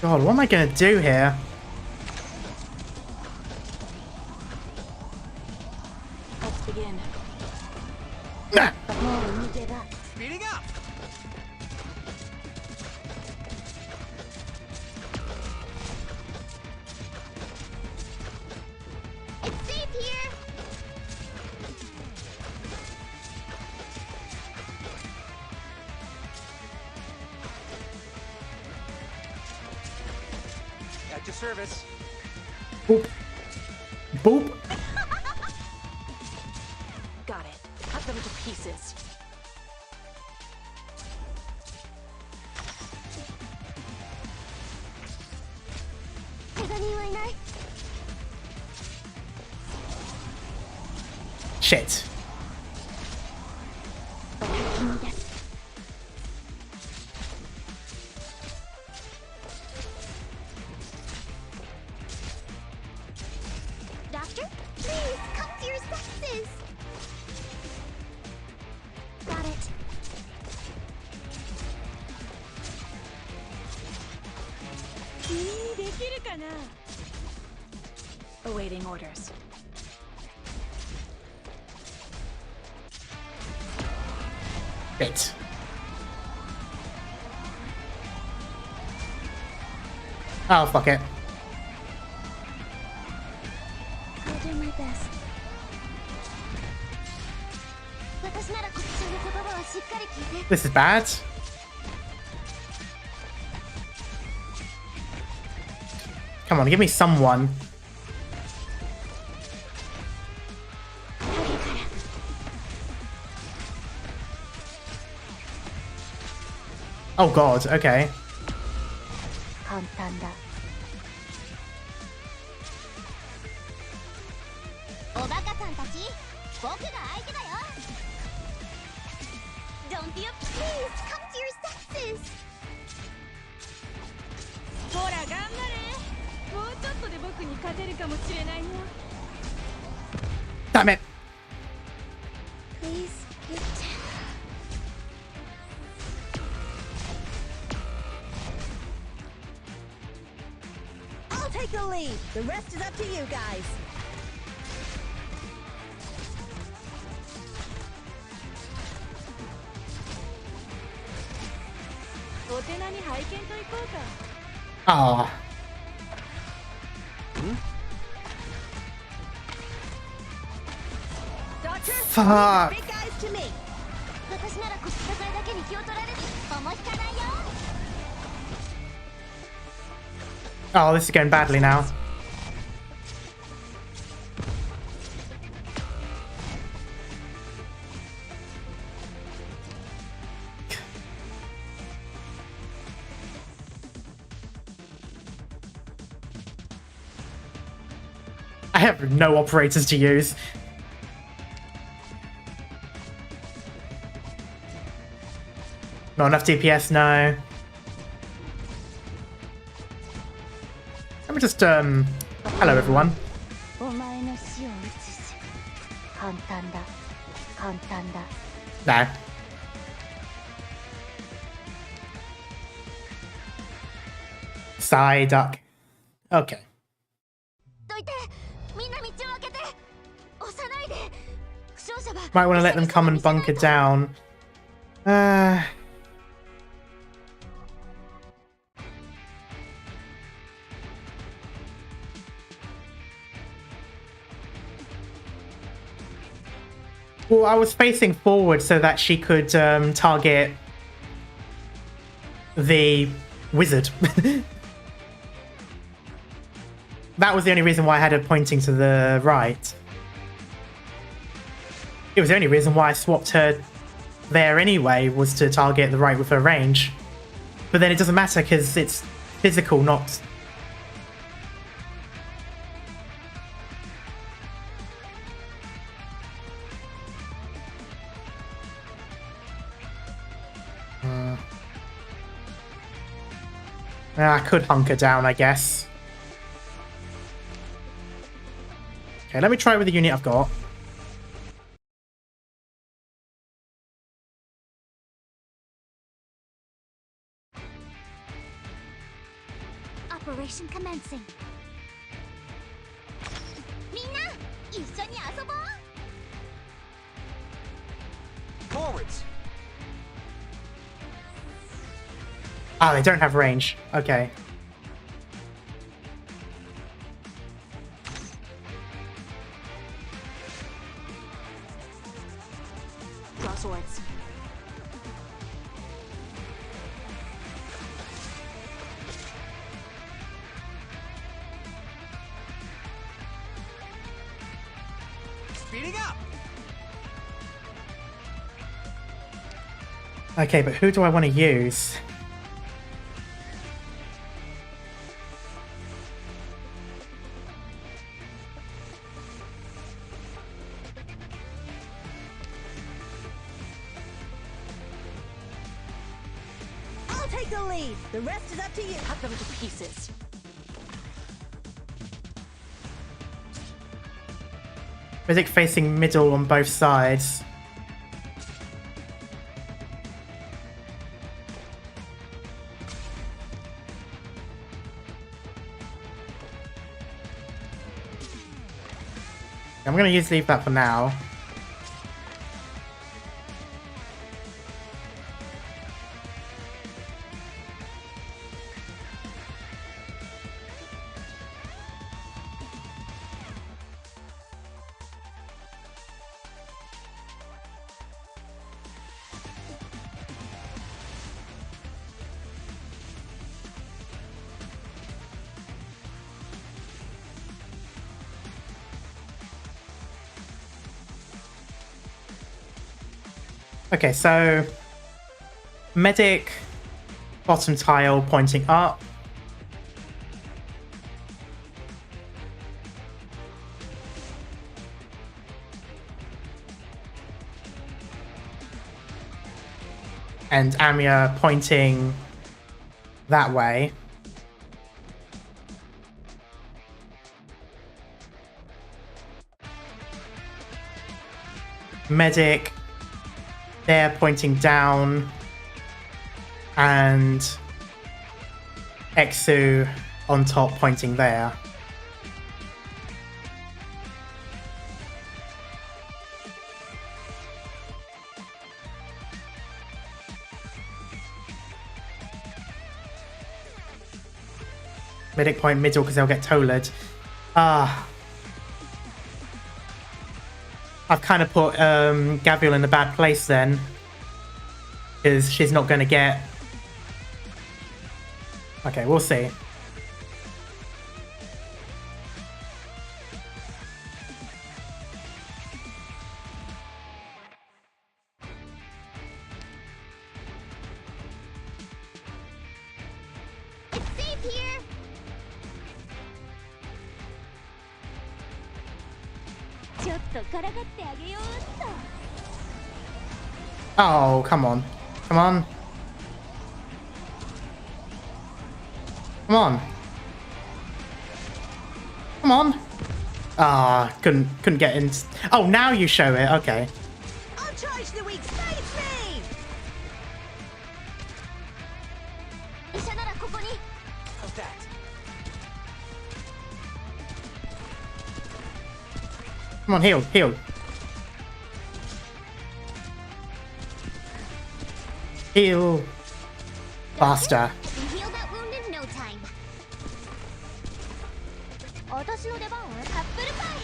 と。 God, what am I gonna do here? Let's begin. Nah. もう逃げだ。 Speeding up! It's safe here. At your service. Boop. Boop. Got it. Cut them to pieces. Shit. Doctor, please come to your senses. Got it. Awaiting orders. Shit. Oh, fuck it. I'll do my best. 私ならこっちの言葉はしっかり聞いて。 This is bad. Come on, give me someone. Oh god, okay. 簡単だ。おバカさんたち、僕が相手だよ。Don't be a please come to your senses. ほら頑張れ。もうちょっとで僕に勝てるかもしれないよ。 Damn it. Please get. I'll take the lead. The rest is up to you guys. Ah. Doctor, Fuck. big guys to me. 私ならこっちがそれだけに気を取られる。思い引かないよ。 Oh, this is going badly now. I have no operators to use. Not enough DPS, no. Let me just, hello everyone. お前の死を映す。簡単だ。簡単だ。No. Psyduck. Okay. どいてみんな道を開けて押さないで負傷者は Might want to let them come and bunker down. Well, I was facing forward so that she could target the wizard. That was the only reason why I had her pointing to the right. It was the only reason why I swapped her there anyway, was to target the right with her range. But then it doesn't matter because it's physical, not... I could hunker down, I guess. Okay, let me try with the unit I've got. Operation commencing. みんな一緒に遊ぼう Forwards! Ah, they don't have range. Okay. Draw swords. Speeding up! Okay, but who do I want to use? I'll take the lead. The rest is up to you. Cut them to pieces. Riddick facing middle on both sides. I'm going to leave that for now. Okay, so medic, bottom tile pointing up. And Amia pointing that way. Medic there pointing down, and Exu on top pointing there. Medic point middle because they'll get Toled. I've kind of put Gabriel in a bad place then, because she's not going to get... Okay, we'll see. It's safe here. Oh, come on. Come on. Come on. Come on. Ah, couldn't get in. Oh, now you show it. Okay. I'll charge the weak space me. that? Come on, heal, heal. Heal. Faster. can heal that wound in no time. 私の出番はアップルパイ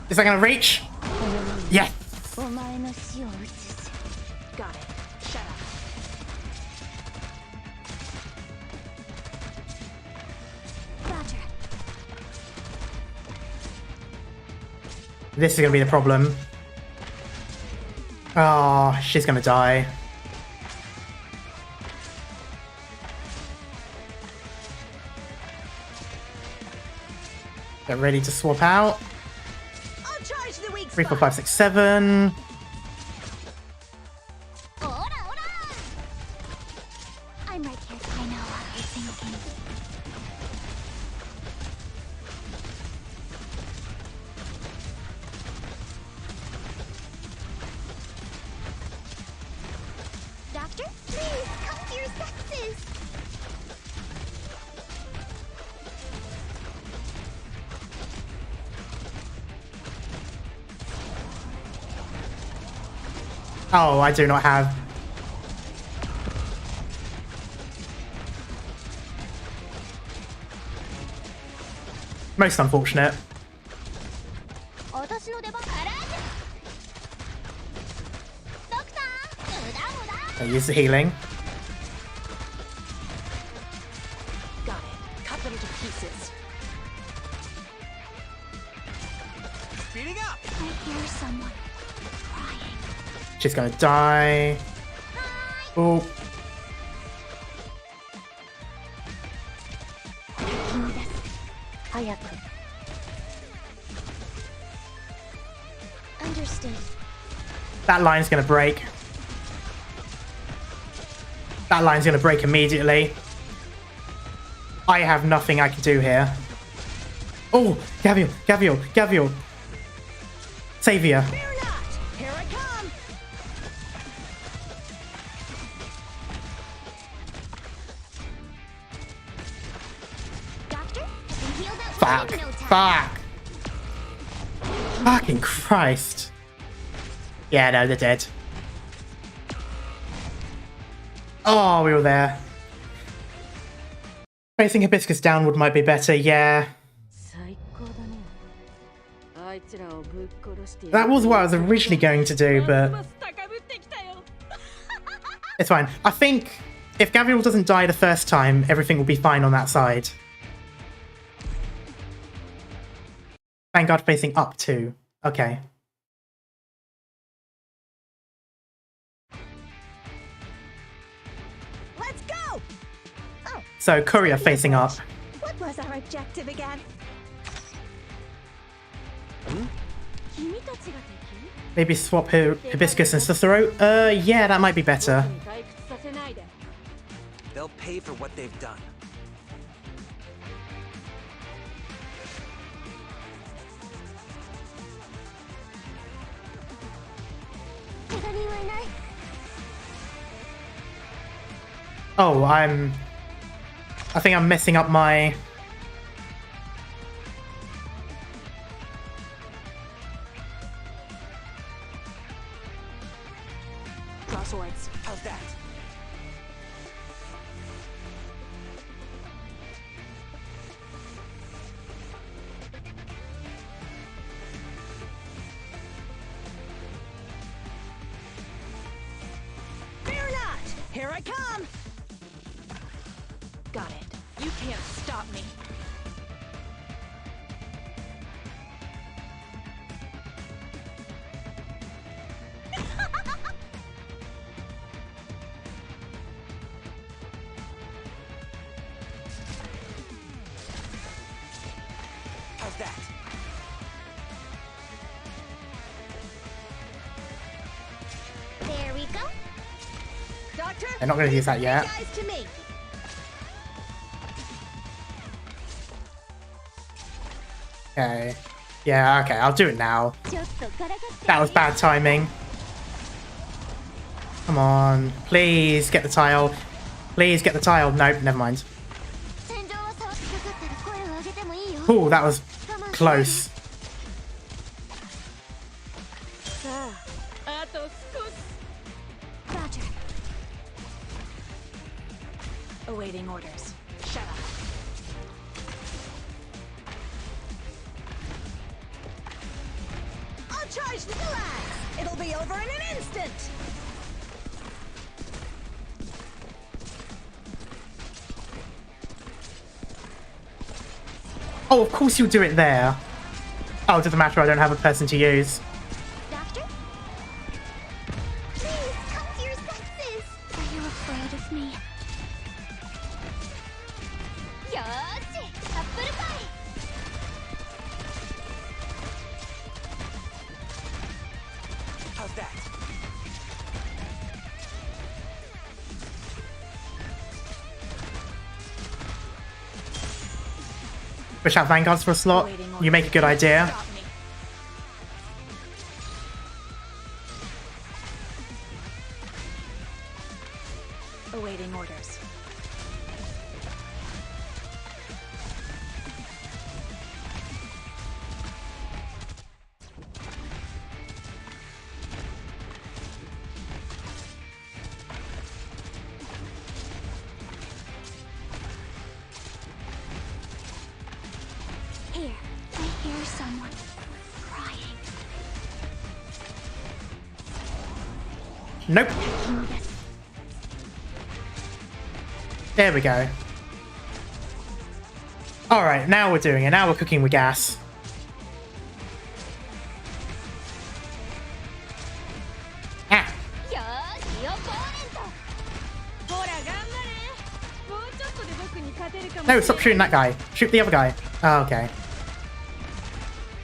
Is that gonna reach? Yeah. お前の死を映す Got it. Shut up. Roger. This is gonna be the problem. Oh, she's gonna die. Get ready to swap out. I'll charge the weak 3, 4, spot. 5, 6, 7. オラオラ I'm right here. I know what you're thinking. Doctor, please come to your senses. Oh, I do not have. Most unfortunate. 私の出番からドクター無駄無駄 I use the healing. Got it. Cut them to pieces. Speeding up! I hear someone crying. She's gonna die. Oh, 君です早く Understood. that line's gonna break. That line's gonna break immediately. I have nothing I can do here. Oh, Gaviel, Gaviel, Gaviel. Savior. Fear not. Here I come. Doctor, I can heal that Fuck. wound in no time. Fuck. Fucking Christ. Yeah, no, they're dead. Oh, we were there. Facing Hibiscus downward might be better, yeah. 最高だね。あいつらをぶっ殺して。 That was what I was originally going to do, but ますます高ぶってきたよ。 it's fine. I think if Gabriel doesn't die the first time, everything will be fine on that side. Vanguard facing up too. Okay. Let's go. So Courier facing up. What was our objective again? 君たちが敵 Maybe swap Hibiscus and Cicero? Yeah, that might be better. 退屈させないで。 They'll pay for what they've done. Oh, I think I'm messing up my... Crosswords. How's that? Fear not. Here I come. Got it. You can't stop me. How's that? There we go. Doctor, They're not going to use that yet. guys to me. Okay. Yeah, okay, I'll do it now. ちょっとからかって That was bad timing. Come on. Please get the tile. Please get the tile. Nope, never mind. Oh, that was close. Roger. Awaiting orders. Shut up. I'll charge the relax. It'll be over in an instant. Oh, of course you'll do it there. Oh, it doesn't matter. I don't have a person to use. Doctor? Please, come to your senses. Are you afraid of me? Yoshi, apple pie. How's that? Push out Vanguards for a slot. You make a good idea. Stop me. Awaiting orders. Here, I hear someone crying. Nope. There we go. Alright, now we're doing it. Now we're cooking with gas. Ah! Yoshi, opponent. No, stop shooting that guy. Shoot the other guy. Oh, okay.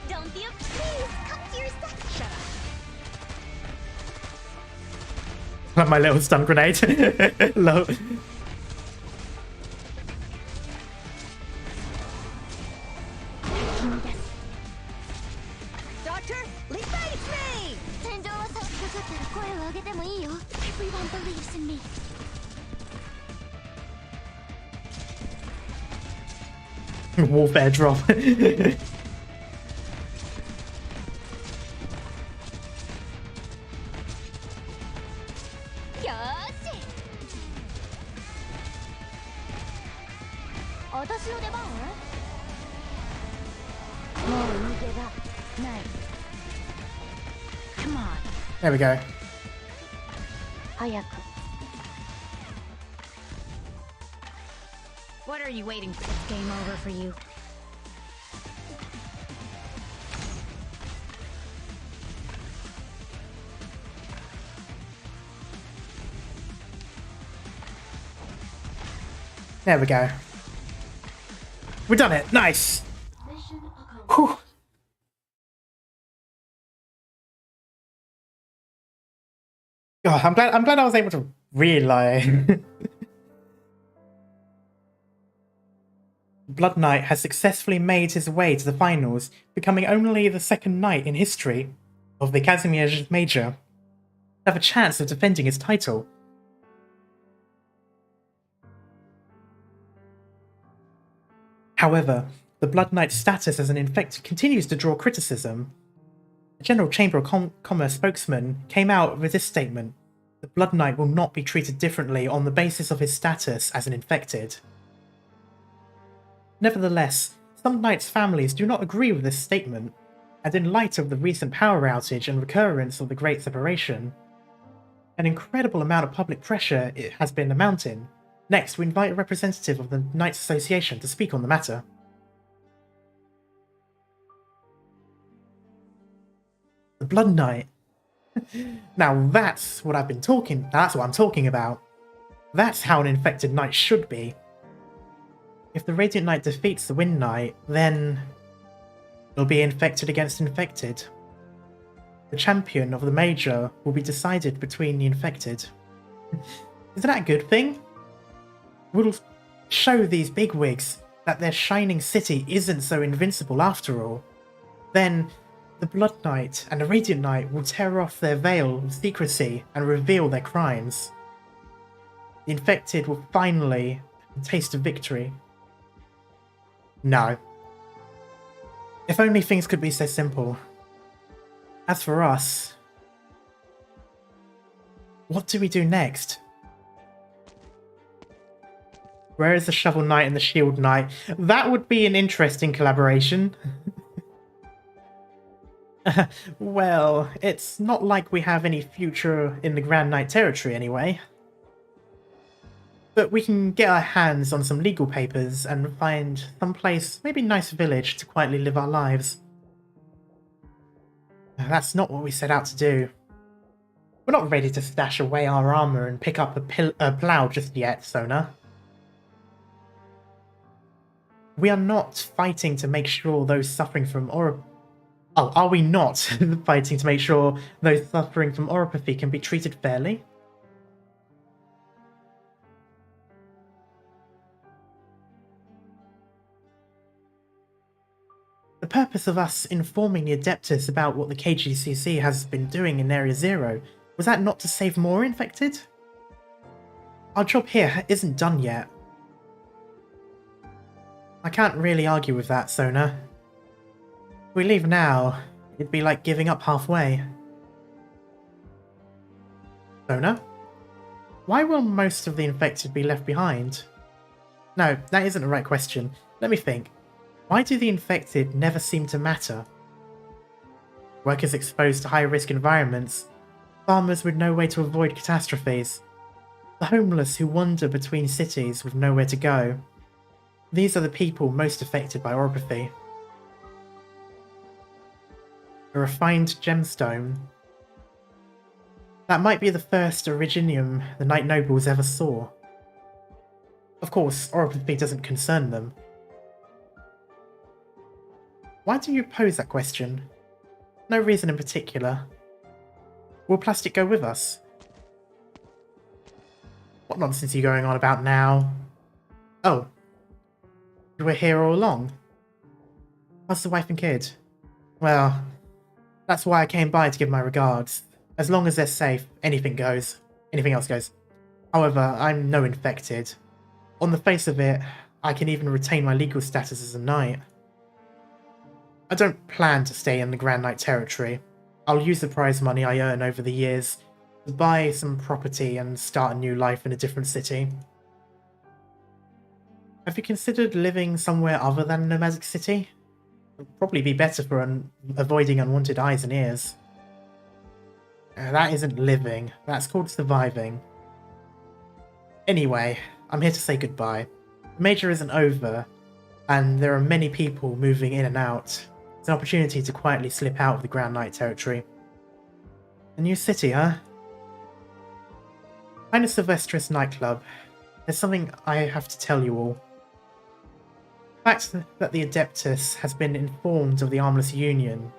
Don't be a please, come to your senses. Shut up. Love my little stun grenade. Love. Doctor, face me! Everyone believes in me. Warfare drop. Yoshi. 私の出番？もう逃げ場ない。Come on. There we go. 早く。What are you waiting for? It's game over for you. There we go. We've done it. Nice. Whew. God, I'm glad I was able to relay. Blood Knight has successfully made his way to the finals, becoming only the second knight in history of the Casimir Major to have a chance of defending his title. However, the Blood Knight's status as an infected continues to draw criticism. The General Chamber of Commerce spokesman came out with this statement: the Blood Knight will not be treated differently on the basis of his status as an infected. Nevertheless, some knights' families do not agree with this statement, and in light of the recent power outage and recurrence of the Great Separation, an incredible amount of public pressure has been mounting. Next, we invite a representative of the Knights Association to speak on the matter. The Blood Knight. Now that's what I'm talking about. That's how an infected knight should be. If the Radiant Knight defeats the Wind Knight, then it'll be infected against infected. The champion of the Major will be decided between the infected. Isn't that a good thing? We'll show these bigwigs that their shining city isn't so invincible after all. Then The Blood Knight and the Radiant Knight will tear off their veil of secrecy and reveal their crimes. The infected will finally taste of victory. No. If only things could be so simple. As for us, what do we do next? Where is the Shovel Knight and the Shield Knight? That would be an interesting collaboration. Well, it's not like we have any future in the Grand Knight territory anyway. But we can get our hands on some legal papers and find some place, maybe a nice village, to quietly live our lives. That's not what we set out to do. We're not ready to stash away our armor and pick up a plough just yet, Sona. We are not fighting to make sure those suffering from Oh, are we not fighting to make sure those suffering from oropathy can be treated fairly? The purpose of us informing the Adeptus about what the KGCC has been doing in Area Zero, was that not to save more infected? Our job here isn't done yet. I can't really argue with that, Sona. If we leave now, it'd be like giving up halfway. Sona? Why will most of the infected be left behind? No, that isn't the right question. Let me think. Why do the infected never seem to matter? Workers exposed to high-risk environments, farmers with no way to avoid catastrophes, the homeless who wander between cities with nowhere to go. These are the people most affected by oropathy. A refined gemstone. That might be the first originium the Knight Nobles ever saw. Of course, oropathy doesn't concern them. Why do you pose that question? No reason in particular. Will plastic go with us? What nonsense are you going on about now? Oh. You were here all along? How's the wife and kid? Well, that's why I came by to give my regards. As long as they're safe, anything goes. Anything else goes. However, I'm no infected. On the face of it, I can even retain my legal status as a knight. I don't plan to stay in the Grand Knight territory. I'll use the prize money I earn over the years to buy some property and start a new life in a different city. Have you considered living somewhere other than a nomadic city? It'd probably be better for avoiding unwanted eyes and ears. That isn't living. That's called surviving. Anyway, I'm here to say goodbye. The Major isn't over, and there are many people moving in and out. It's an opportunity to quietly slip out of the Grand Knight territory. A new city, huh? Find a Sylvestris nightclub. There's something I have to tell you all. The fact that the Adeptus has been informed of the Armless Union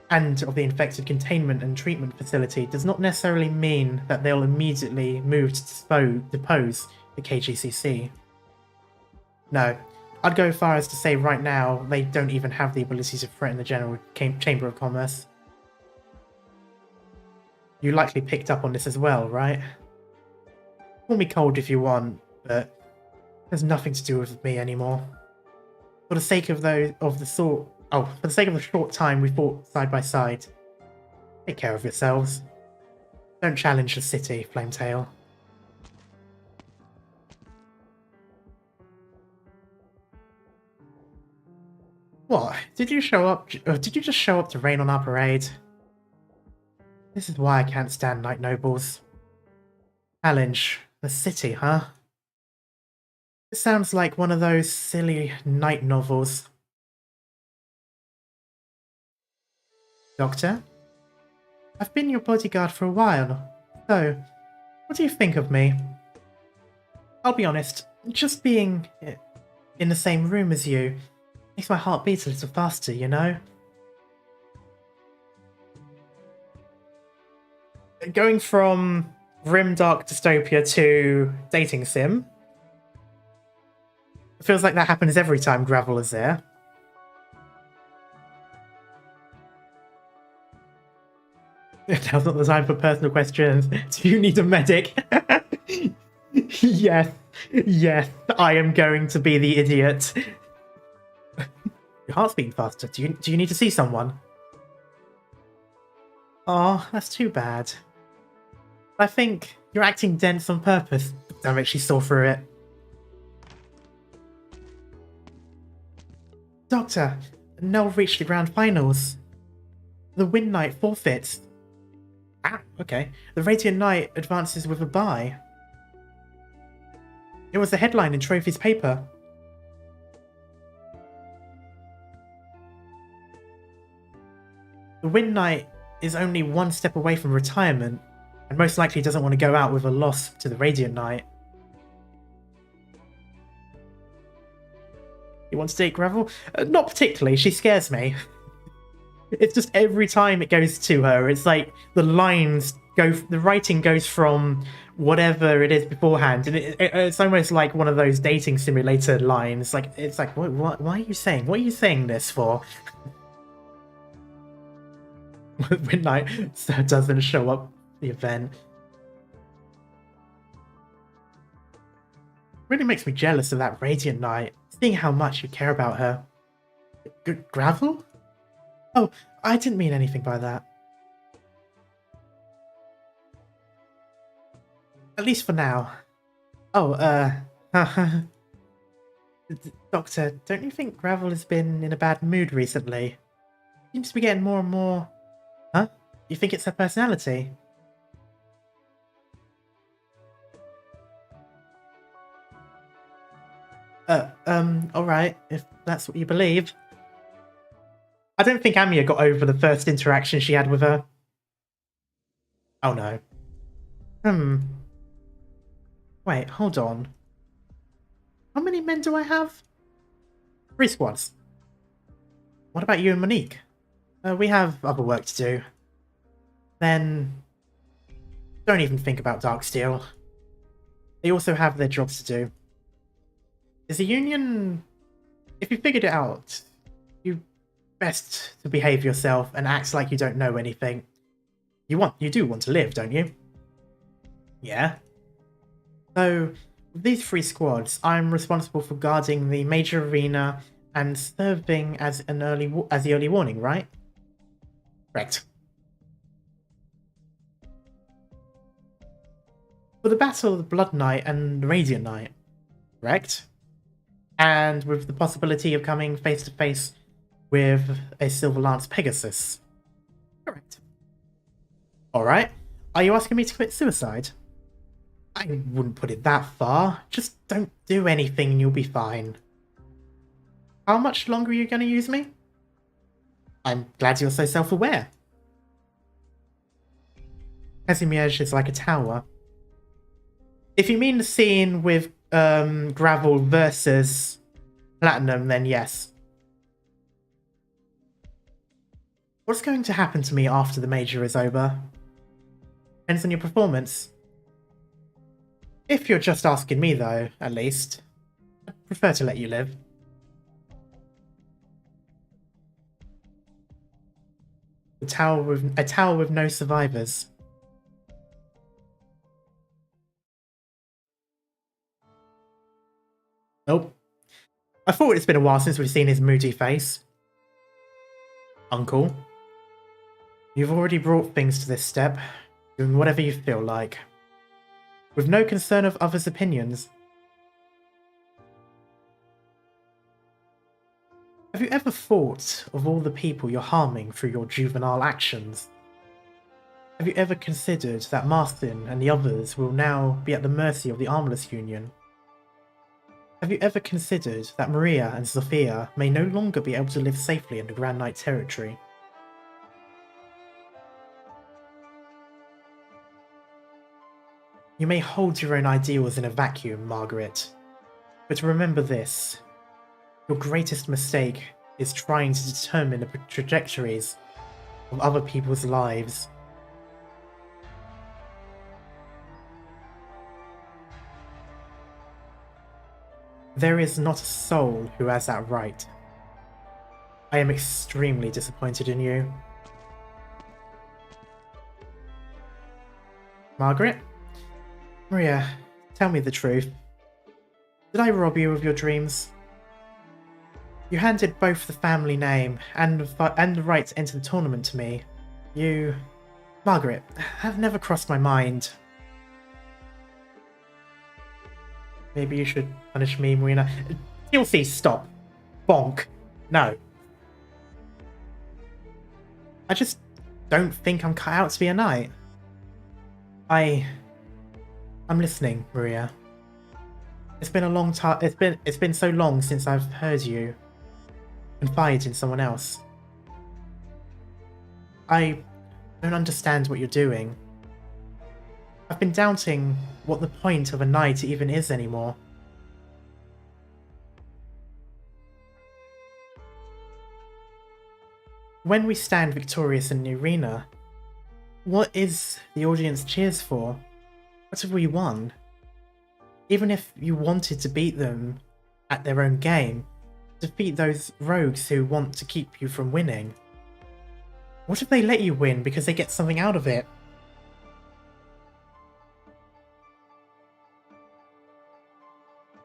and of the infected containment and treatment facility does not necessarily mean that they'll immediately move to depose the KGCC. No, I'd go as far as to say right now they don't even have the ability to threaten the General Chamber of Commerce. You likely picked up on this as well, right? Call me cold if you want, but there's nothing to do with me anymore. For the sake of the short time we fought side by side, take care of yourselves. Don't challenge the city, Flametail. What? Did you just show up to rain on our parade? This is why I can't stand Knight Nobles. Challenge the city, huh? It sounds like one of those silly knight novels. Doctor? I've been your bodyguard for a while, so what do you think of me? I'll be honest, just being in the same room as you makes my heart beat a little faster, you know? Going from grimdark dystopia to dating sim. It feels like that happens every time Gravel is there. Now's not the time for personal questions. Do you need a medic? Yes, yes, I am going to be the idiot. Your heart's beating faster. Do you need to see someone? Oh, that's too bad. I think you're acting dense on purpose. Damn it, she saw through it. Doctor, Null reached the grand finals. The Wind Knight forfeits. Ah, okay. The Radiant Knight advances with a bye. It was the headline in Trophy's paper. The Wind Knight is only one step away from retirement, and most likely doesn't want to go out with a loss to the Radiant Knight. You want to date Gravel? Not particularly, she scares me. It's just every time it goes to her, it's like the writing goes from whatever it is beforehand, and it's almost like one of those dating simulator lines. It's like, what? Why are you saying? What are you saying this for? Midnight doesn't show up at the event. Really makes me jealous of that Radiant Knight, seeing how much you care about her. Gravel? Oh, I didn't mean anything by that. At least for now. Oh, Doctor, don't you think Gravel has been in a bad mood recently? Seems to be getting more and more... Huh? You think it's her personality? Alright, if that's what you believe. I don't think Amia got over the first interaction she had with her. Oh no. Wait, hold on. How many men do I have? 3 squads. What about you and Monique? We have other work to do. Then... don't even think about Darksteel. They also have their jobs to do. Is the Union... if you figured it out, you best to behave yourself and act like you don't know anything. You do want to live, don't you? Yeah. So, with these 3 squads, I'm responsible for guarding the major arena and serving as the early warning, right? Correct. For the battle of the Blood Knight and Radiant Knight, correct? And with the possibility of coming face to face with a Silver Lance Pegasus. Correct. Alright. Are you asking me to commit suicide? I wouldn't put it that far. Just don't do anything and you'll be fine. How much longer are you going to use me? I'm glad you're so self-aware. Casimir is like a tower. If you mean the scene with Gravel versus Platinum, then yes. What's going to happen to me after the major is over? Depends on your performance. If you're just asking me, though, at least, I'd prefer to let you live. A tower with no survivors. Nope. I thought it's been a while since we've seen his moody face. Uncle, you've already brought things to this step, doing whatever you feel like, with no concern of others' opinions. Have you ever thought of all the people you're harming through your juvenile actions? Have you ever considered that Martin and the others will now be at the mercy of the Armless Union? Have you ever considered that Maria and Sophia may no longer be able to live safely in the Grand Knight territory? You may hold your own ideals in a vacuum, Margaret, but remember this. Your greatest mistake is trying to determine the trajectories of other people's lives. There is not a soul who has that right. I am extremely disappointed in you. Margaret? Maria, tell me the truth. Did I rob you of your dreams? You handed both the family name and the right to enter the tournament to me. You... Margaret, have never crossed my mind. Maybe you should punish me, Marina. TLC, stop. Bonk. No. I just don't think I'm cut out to be a knight. I'm listening, Maria. It's been a long time. It's been so long since I've heard you confide in someone else. I don't understand what you're doing. I've been doubting what the point of a knight even is anymore. When we stand victorious in the arena, what is the audience cheers for? What have we won? Even if you wanted to beat them at their own game, defeat those rogues who want to keep you from winning. What if they let you win because they get something out of it?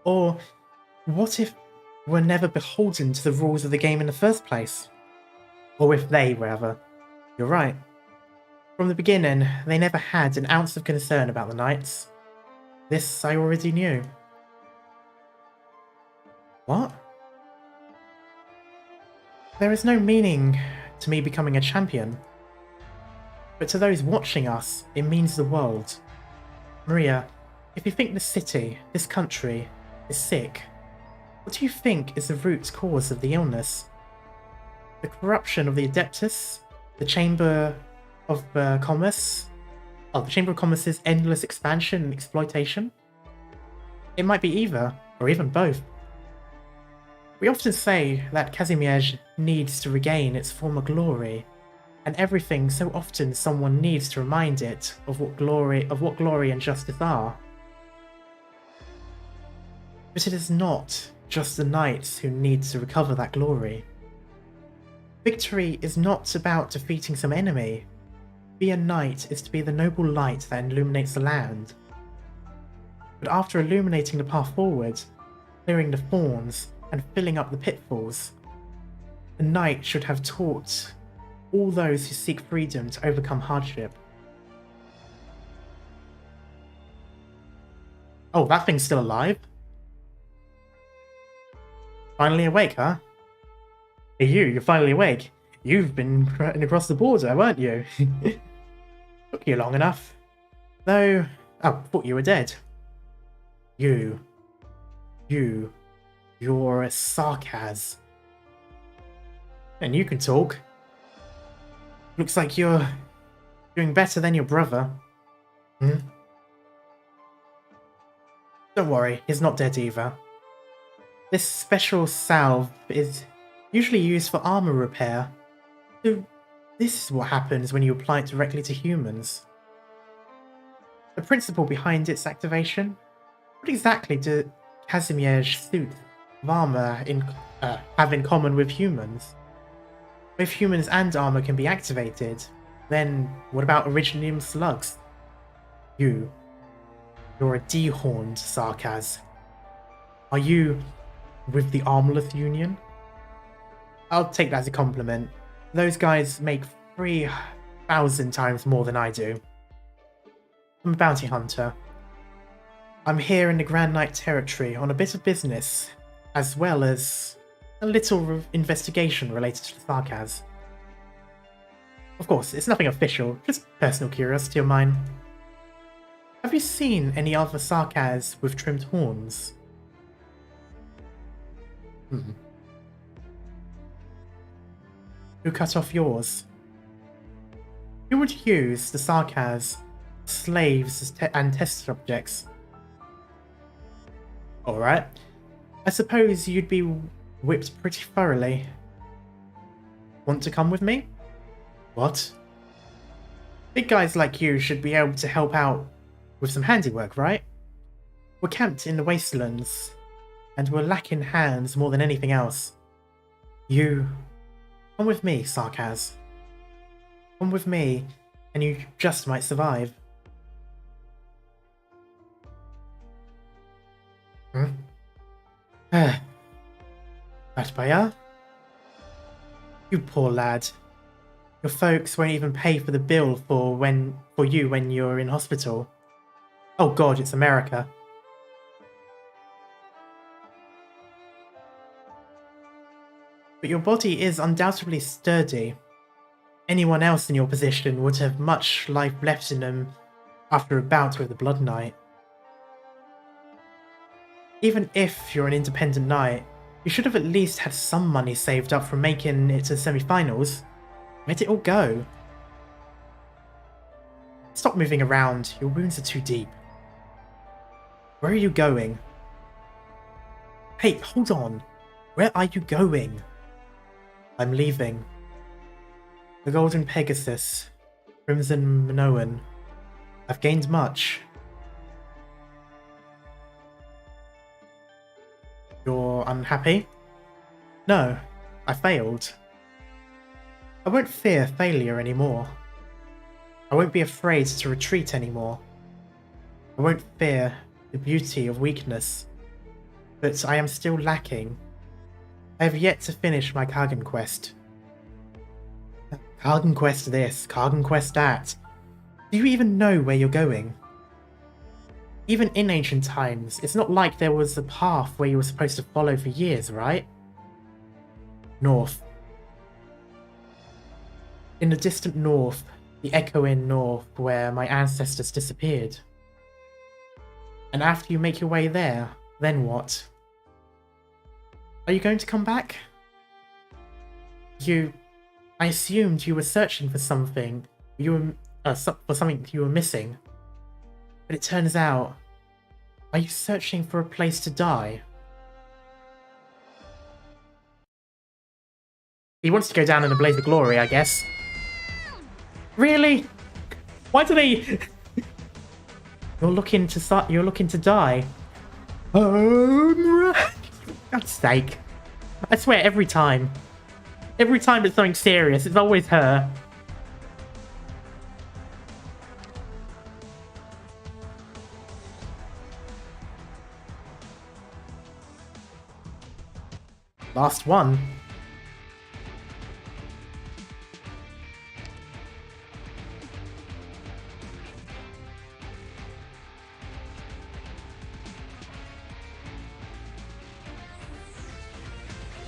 Or what if we're never beholden to the rules of the game in the first place? Or if they, rather. You're right. From the beginning, they never had an ounce of concern about the knights. This I already knew. What? There is no meaning to me becoming a champion. But to those watching us, it means the world. Maria, if you think the city, this country, is sick, what do you think is the root cause of the illness? The corruption of the Adeptus? The Chamber of Commerce? Oh, the Chamber of Commerce's endless expansion and exploitation? It might be either, or even both. We often say that Kazimierz needs to regain its former glory, and everything so often someone needs to remind it of what glory and justice are. But it is not just the knights who need to recover that glory. Victory is not about defeating some enemy. To be a knight is to be the noble light that illuminates the land. But after illuminating the path forward, clearing the thorns, and filling up the pitfalls, a knight should have taught all those who seek freedom to overcome hardship. Oh, that thing's still alive? Finally awake, huh? Hey, you're finally awake. You've been running across the border, weren't you? Took you long enough. Though, I thought you were dead. You're a Sarkaz. And you can talk. Looks like you're doing better than your brother. Hmm? Don't worry, he's not dead either. This special salve is usually used for armor repair. So this is what happens when you apply it directly to humans. The principle behind its activation? What exactly do Kazimierz's suits of armor have in common with humans? If humans and armor can be activated, then what about Originium slugs? You're a dehorned Sarkaz. Are you with the Armless Union? I'll take that as a compliment. Those guys make 3,000 times more than I do. I'm a bounty hunter. I'm here in the Grand Knight territory on a bit of business, as well as a little investigation related to the Sarkaz. Of course, it's nothing official, just personal curiosity of mine. Have you seen any other Sarkaz with trimmed horns? Who cut off yours? Who would use the Sarkaz slaves and test subjects? Alright. I suppose you'd be whipped pretty thoroughly. Want to come with me? What? Big guys like you should be able to help out with some handiwork, right? We're camped in the wastelands, and we're lacking hands more than anything else. You... come with me, Sarkaz. Come with me, and you just might survive. Atbaya? You poor lad. Your folks won't even pay for the bill for you when you're in hospital. Oh god, it's America. But your body is undoubtedly sturdy. Anyone else in your position would have much life left in them after a bout with the Blood Knight. Even if you're an independent knight, you should have at least had some money saved up from making it to the semi-finals. Where'd it all go? Stop moving around, your wounds are too deep. Where are you going? Hey, hold on. Where are you going? I'm leaving. The Golden Pegasus, Crimson Minoan. I've gained much. You're unhappy? No, I failed. I won't fear failure anymore. I won't be afraid to retreat anymore. I won't fear the beauty of weakness. But I am still lacking. I have yet to finish my Kargan quest. Kargan quest this, Kargan quest that. Do you even know where you're going? Even in ancient times, it's not like there was a path where you were supposed to follow for years, right? North. In the distant north, the echoing north where my ancestors disappeared. And after you make your way there, then what? Are you going to come back? I assumed you were searching for something. For something you were missing. But it turns out, are you searching for a place to die? He wants to go down in a blaze of glory, I guess. Really? Why do they? You're looking to die. For God's sake! I swear, every time it's something serious, it's always her. Last one.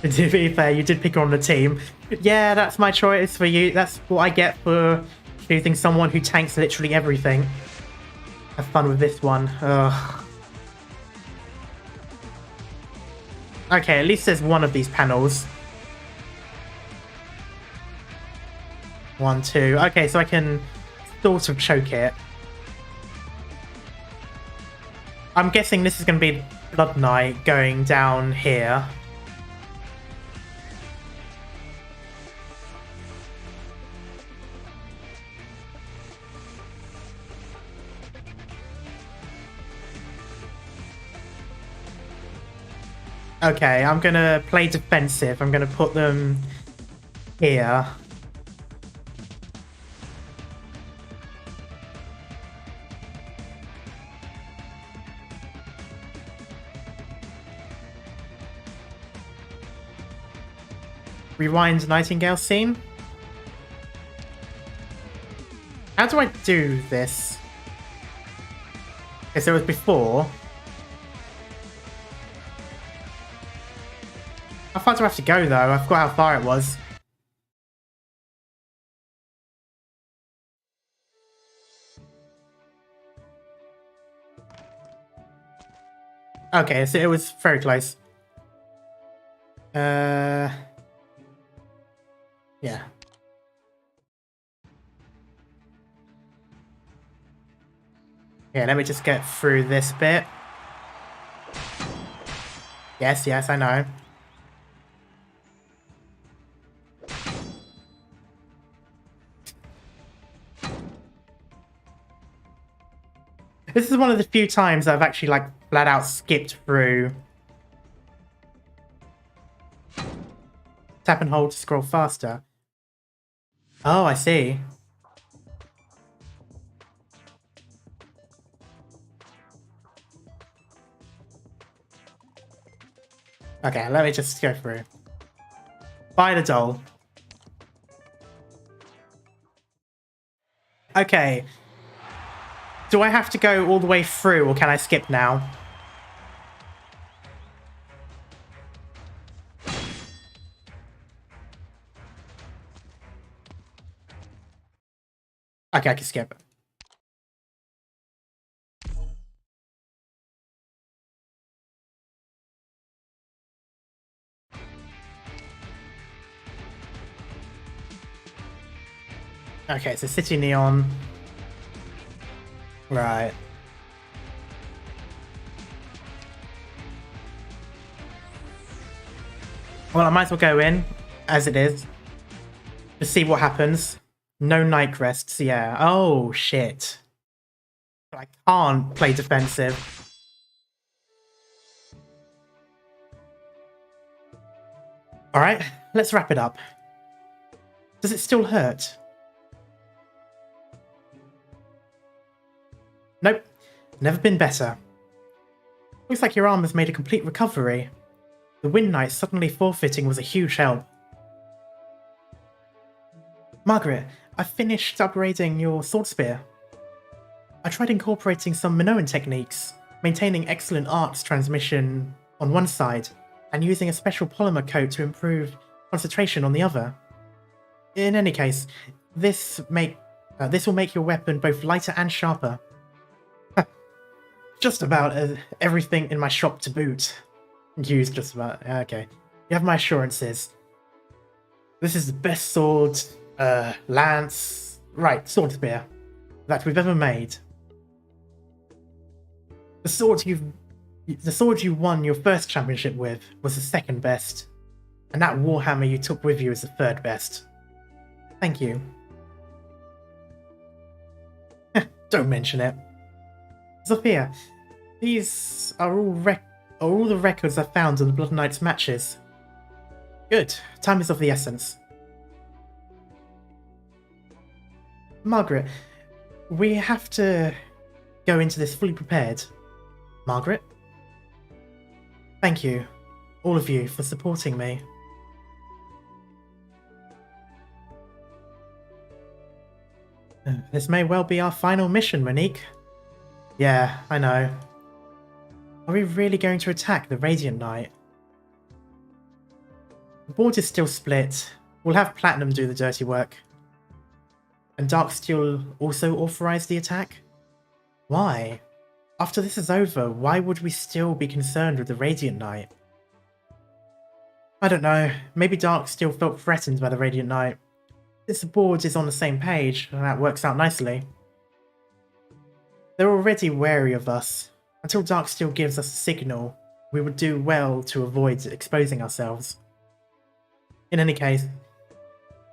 To be fair, you did pick her on the team. Yeah, that's my choice for you. That's what I get for choosing someone who tanks literally everything. Have fun with this one. Ugh. Okay, at least there's one of these panels. 1, 2. Okay, so I can sort of choke it. I'm guessing this is going to be Blood Knight going down here. Okay, I'm gonna play defensive. I'm gonna put them here. Rewind Nightingale scene. How do I do this? Okay, so it was before. How far do I have to go, though? I forgot how far it was. Okay, so it was very close. Yeah. Yeah, let me just get through this bit. Yes, I know. This is one of the few times I've actually, like, flat out skipped through. Tap and hold to scroll faster. Oh, I see. Okay, let me just go through. Buy the doll. Okay. Do I have to go all the way through, or can I skip now? Okay, I can skip. Okay, so City Neon. Right. Well, I might as well go in, as it is. To see what happens. No night rests, yeah. Oh, shit. I can't play defensive. Alright, let's wrap it up. Does it still hurt? Nope. Never been better. Looks like your arm has made a complete recovery. The Wind Knight suddenly forfeiting was a huge help. Margaret, I finished upgrading your sword spear. I tried incorporating some Minoan techniques, maintaining excellent arcs transmission on one side, and using a special polymer coat to improve concentration on the other. In any case, this will make your weapon both lighter and sharper. Just about everything in my shop to boot. Used just about. Okay. You have my assurances. This is the best sword, lance, right, sword spear that we've ever made. The sword you won your first championship with was the second best, and that warhammer you took with you is the third best. Thank you. Don't mention it. Sophia, these are all the records I found on the Blood Knights matches. Good. Time is of the essence. Margaret, we have to go into this fully prepared. Margaret? Thank you, all of you, for supporting me. This may well be our final mission, Monique. Yeah, I know. Are we really going to attack the Radiant Knight? The board is still split. We'll have Platinum do the dirty work. And Darksteel also authorize the attack? Why? After this is over, why would we still be concerned with the Radiant Knight? I don't know. Maybe Darksteel felt threatened by the Radiant Knight. Since the board is on the same page, that works out nicely. They're already wary of us. Until Darksteel gives us a signal, we would do well to avoid exposing ourselves. In any case,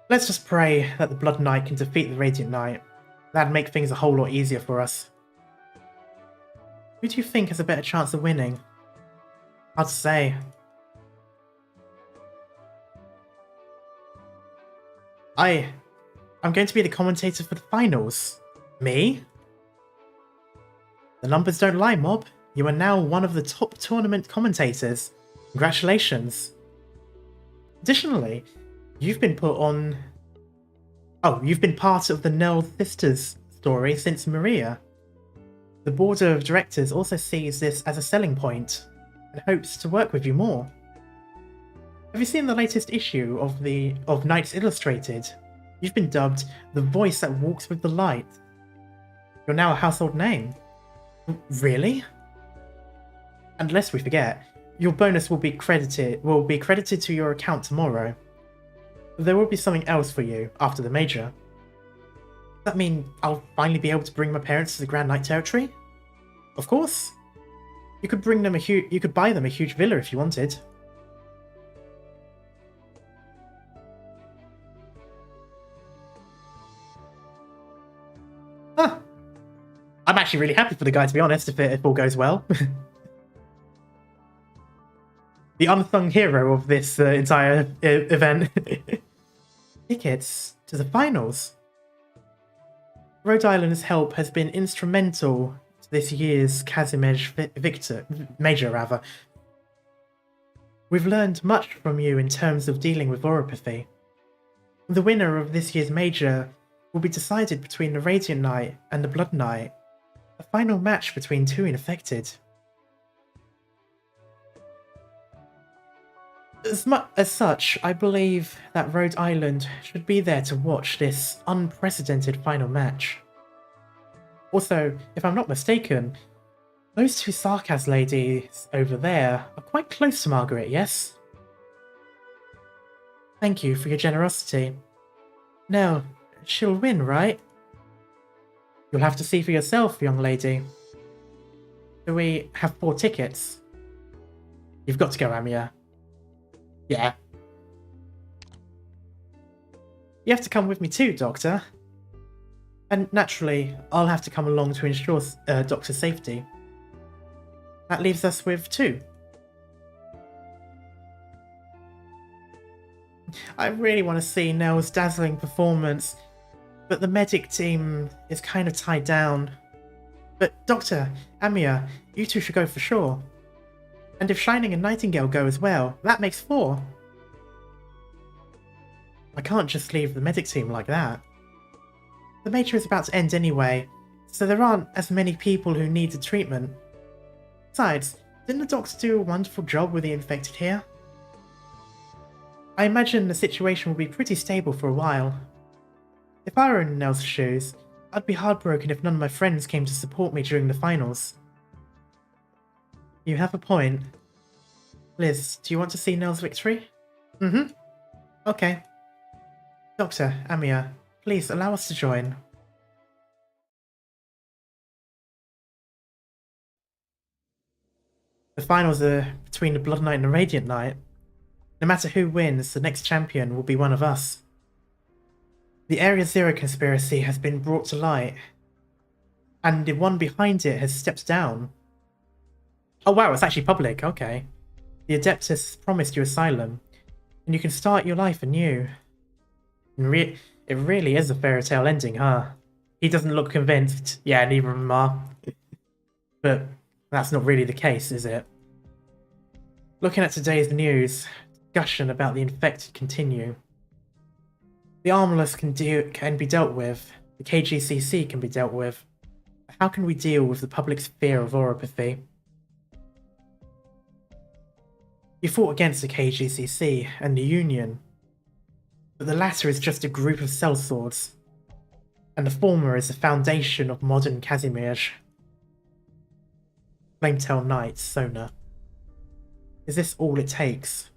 let's just pray that the Blood Knight can defeat the Radiant Knight. That'd make things a whole lot easier for us. Who do you think has a better chance of winning? Hard to say. I'm going to be the commentator for the finals. Me? The numbers don't lie, Mob. You are now one of the top tournament commentators. Congratulations. Additionally, you've been put on... Oh, you've been part of the Nell sisters story since Maria. The board of directors also sees this as a selling point and hopes to work with you more. Have you seen the latest issue of Knights Illustrated? You've been dubbed the voice that walks with the light. You're now a household name. Really? And lest we forget, your bonus will be credited to your account tomorrow. There will be something else for you after the major. Does that mean I'll finally be able to bring my parents to the Grand Knight territory? Of course. You could buy them a huge villa if you wanted. Huh. I'm actually really happy for the guy, to be honest, if all goes well. The unsung hero of this entire event. Tickets to the finals. Rhode Island's help has been instrumental to this year's Kazimierz major. We've learned much from you in terms of dealing with oropathy. The winner of this year's major will be decided between the Radiant Knight and the Blood Knight, a final match between two infected. As such, I believe that Rhode Island should be there to watch this unprecedented final match. Also, if I'm not mistaken, those two Sarkaz ladies over there are quite close to Margaret, yes? Thank you for your generosity. Now, she'll win, right? You'll have to see for yourself, young lady. Do we have 4 tickets? You've got to go, Amia. Yeah. You have to come with me too, Doctor. And naturally, I'll have to come along to ensure Doctor's safety. That leaves us with 2. I really want to see Nell's dazzling performance, but the medic team is kind of tied down. But Doctor, Amia, you two should go for sure. And if Shining and Nightingale go as well, that makes 4. I can't just leave the medic team like that. The major is about to end anyway, so there aren't as many people who need the treatment. Besides, didn't the doctor do a wonderful job with the infected here? I imagine the situation will be pretty stable for a while. If I were in Nell's shoes, I'd be heartbroken if none of my friends came to support me during the finals. You have a point. Liz, do you want to see Nell's victory? Mm-hmm. Okay. Doctor, Amia, please allow us to join. The finals are between the Blood Knight and the Radiant Knight. No matter who wins, the next champion will be one of us. The Area Zero conspiracy has been brought to light, and the one behind it has stepped down. Oh wow, it's actually public, okay. The Adeptus promised you asylum, and you can start your life anew. It really is a fairy tale ending, huh? He doesn't look convinced. Yeah, neither of them are. But that's not really the case, is it? Looking at today's news, discussion about the infected continue. The armorless can be dealt with. The KGCC can be dealt with. But how can we deal with the public's fear of oropathy? You fought against the KGCC and the Union, but the latter is just a group of sellswords, and the former is the foundation of modern Kazimierz. Flametail Knight, Sona. Is this all it takes?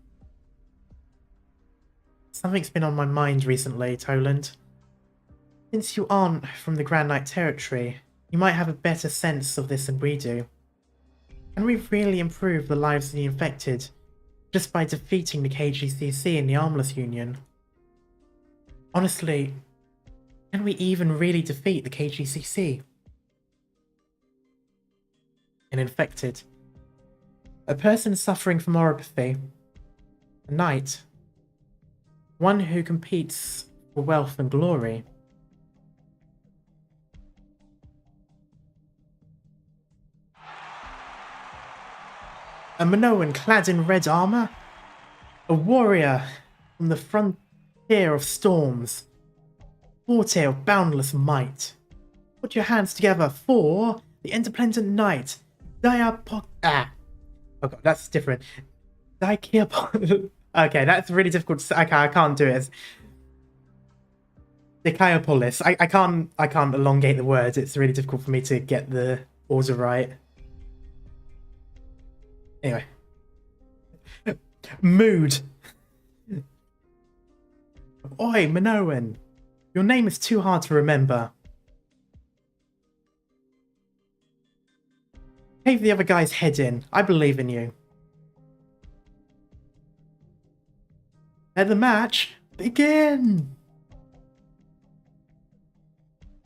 Something's been on my mind recently, Toland. Since you aren't from the Grand Knight territory, you might have a better sense of this than we do. Can we really improve the lives of the infected just by defeating the KGCC and the Armless Union? Honestly, can we even really defeat the KGCC? An infected. A person suffering from oropathy. A knight. One who competes for wealth and glory. A Minoan clad in red armor? A warrior from the frontier of storms. Forte of boundless might. Put your hands together for the independent knight. Oh god, that's different. Okay, that's really difficult to say. Okay, I can't do it. Dicaeopolis. I can't elongate the words. It's really difficult for me to get the order right. Anyway. Mood. Oi, Minoan. Your name is too hard to remember. Cave the other guy's head in. I believe in you. Let the match begin!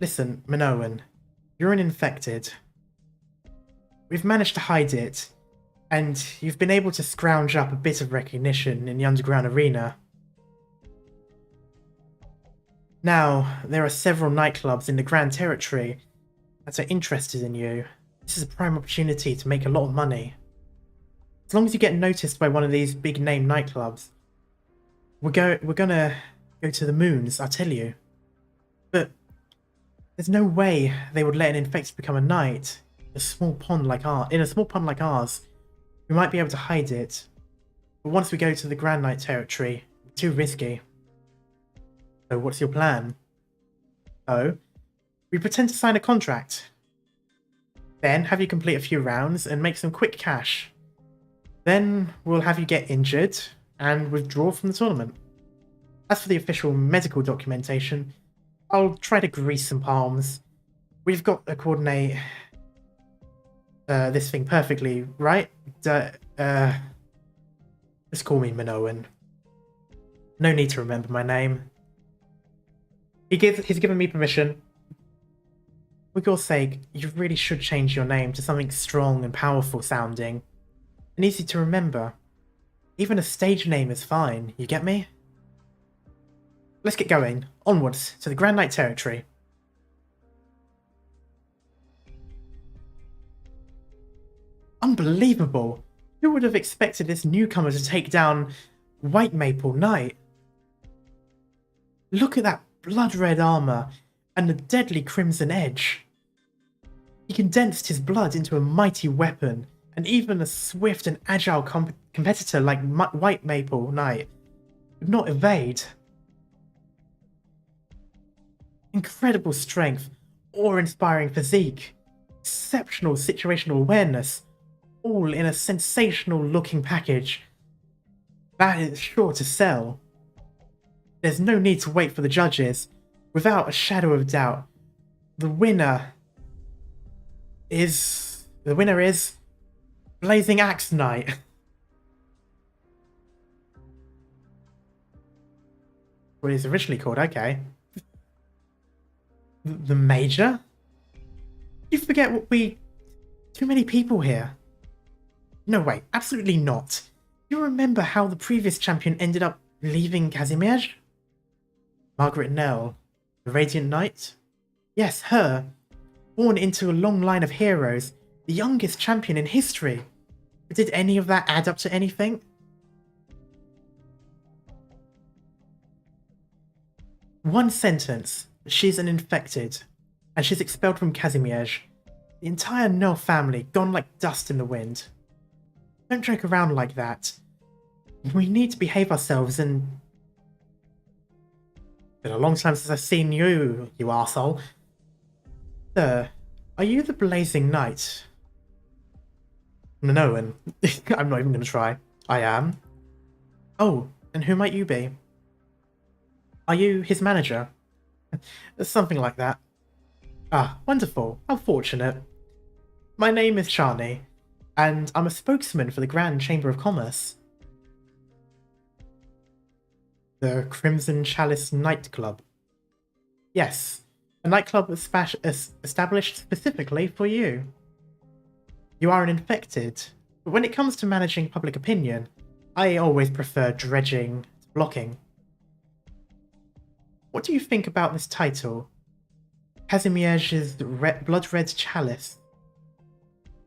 Listen, Minoan. You're an infected. We've managed to hide it, and you've been able to scrounge up a bit of recognition in the underground arena. Now, there are several nightclubs in the Grand Territory that are interested in you. This is a prime opportunity to make a lot of money. As long as you get noticed by one of these big name nightclubs, we're gonna go to the moons, I tell you. But there's no way they would let an infected become a knight in a small pond like ours. We might be able to hide it, but once we go to the Grand Knight territory, it's too risky. So what's your plan? Oh, we pretend to sign a contract. Then have you complete a few rounds and make some quick cash. Then we'll have you get injured and withdraw from the tournament. As for the official medical documentation, I'll try to grease some palms. We've got to coordinate this thing perfectly, right? Just call me Minoan. No need to remember my name. He's given me permission. For your sake, you really should change your name to something strong and powerful sounding, and easy to remember. Even a stage name is fine, you get me? Let's get going. Onwards to the Grand Knight territory. Unbelievable! Who would have expected this newcomer to take down White Maple Knight? Look at that blood-red armor and the deadly crimson edge. He condensed his blood into a mighty weapon, and even a swift and agile competitor like White Maple Knight could not evade. Incredible strength, awe-inspiring physique, exceptional situational awareness, all in a sensational-looking package. That is sure to sell. There's no need to wait for the judges. Without a shadow of doubt, the winner is Blazing Axe Knight. What it's originally called, okay. The Major? You forget too many people here. No way, absolutely not. You remember how the previous champion ended up leaving Kazimierz? Margaret Nell, the Radiant Knight? Yes, her. Born into a long line of heroes, the youngest champion in history. But did any of that add up to anything? One sentence, she's an infected, and she's expelled from Kazimierz. The entire Nell family gone like dust in the wind. Don't joke around like that. We need to behave ourselves and... Been a long time since I've seen you, you arsehole. Sir, are you the Blazing Knight? No, and I'm not even going to try. I am. Oh, and who might you be? Are you his manager? Something like that. Ah, wonderful. How fortunate. My name is Shani, and I'm a spokesman for the Grand Chamber of Commerce. The Crimson Chalice Nightclub. Yes, a nightclub established specifically for you. You are an infected, but when it comes to managing public opinion, I always prefer dredging to blocking. What do you think about this title? Kazimierz's Blood-Red Chalice.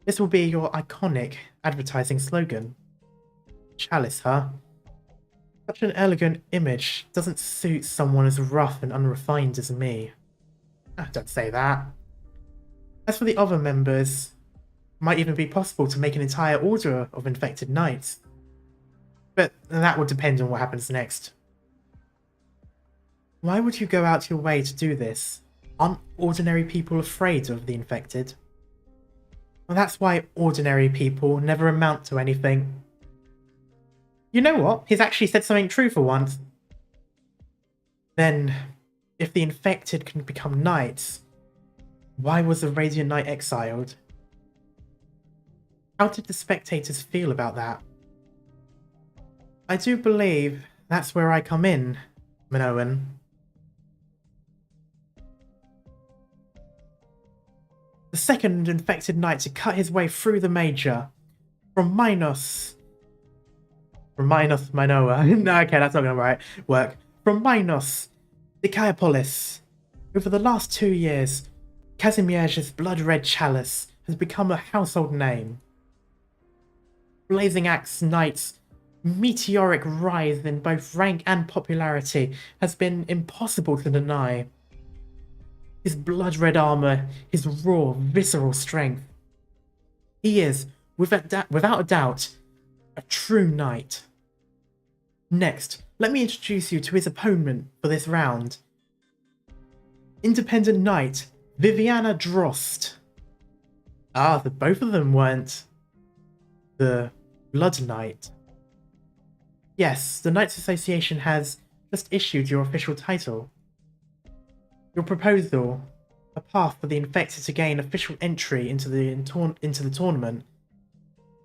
This will be your iconic advertising slogan. Chalice, huh? Such an elegant image doesn't suit someone as rough and unrefined as me. Don't say that. As for the other members, it might even be possible to make an entire order of infected knights. But that would depend on what happens next. Why would you go out your way to do this? Aren't ordinary people afraid of the infected? Well, that's why ordinary people never amount to anything. You know what? He's actually said something true for once. Then, if the infected can become knights, why was the Radiant Knight exiled? How did the spectators feel about that? I do believe that's where I come in, Minoan. The second infected knight to cut his way through the Major. From Minoa. No, okay, that's not going to work. From Minos, Dicaeopolis. Over the last 2 years, Kazimierz's Blood-Red Chalice has become a household name. Blazing Axe Knight's meteoric rise in both rank and popularity has been impossible to deny. His blood-red armor, his raw, visceral strength. He is, without a doubt, a true knight. Next, let me introduce you to his opponent for this round. Independent Knight, Viviana Drost. Ah, both of them weren't the Blood Knight. Yes, the Knights Association has just issued your official title. Your proposal, a path for the infected to gain official entry into the tournament,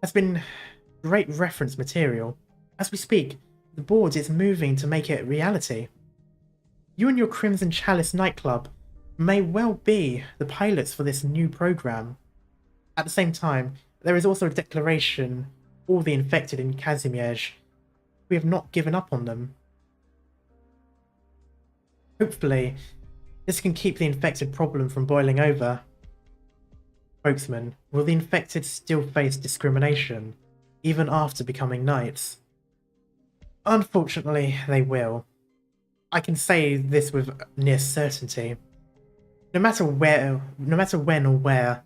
has been great reference material. As we speak, the board is moving to make it reality. You and your Crimson Chalice nightclub may well be the pilots for this new program. At the same time, there is also a declaration all the infected in Kazimierz. We have not given up on them. Hopefully, this can keep the infected problem from boiling over. Spokesman, will the infected still face discrimination, even after becoming knights? Unfortunately, they will. I can say this with near certainty. No matter when or where,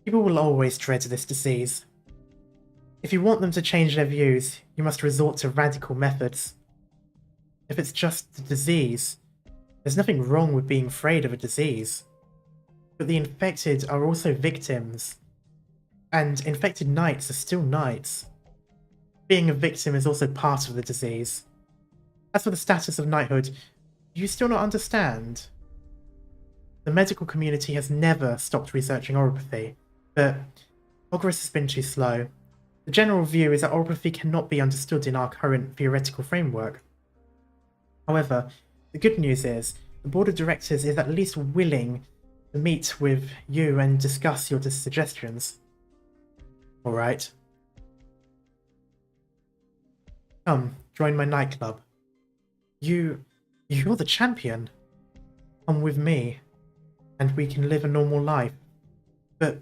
people will always dread this disease. If you want them to change their views, you must resort to radical methods. If it's just the disease, there's nothing wrong with being afraid of a disease. But the infected are also victims, and infected knights are still knights. Being a victim is also part of the disease. As for the status of knighthood, do you still not understand? The medical community has never stopped researching oropathy, but progress has been too slow. The general view is that oropathy cannot be understood in our current theoretical framework. However, the good news is, the board of directors is at least willing to meet with you and discuss your suggestions. Alright. Come, join my nightclub. You're the champion. Come with me, and we can live a normal life. But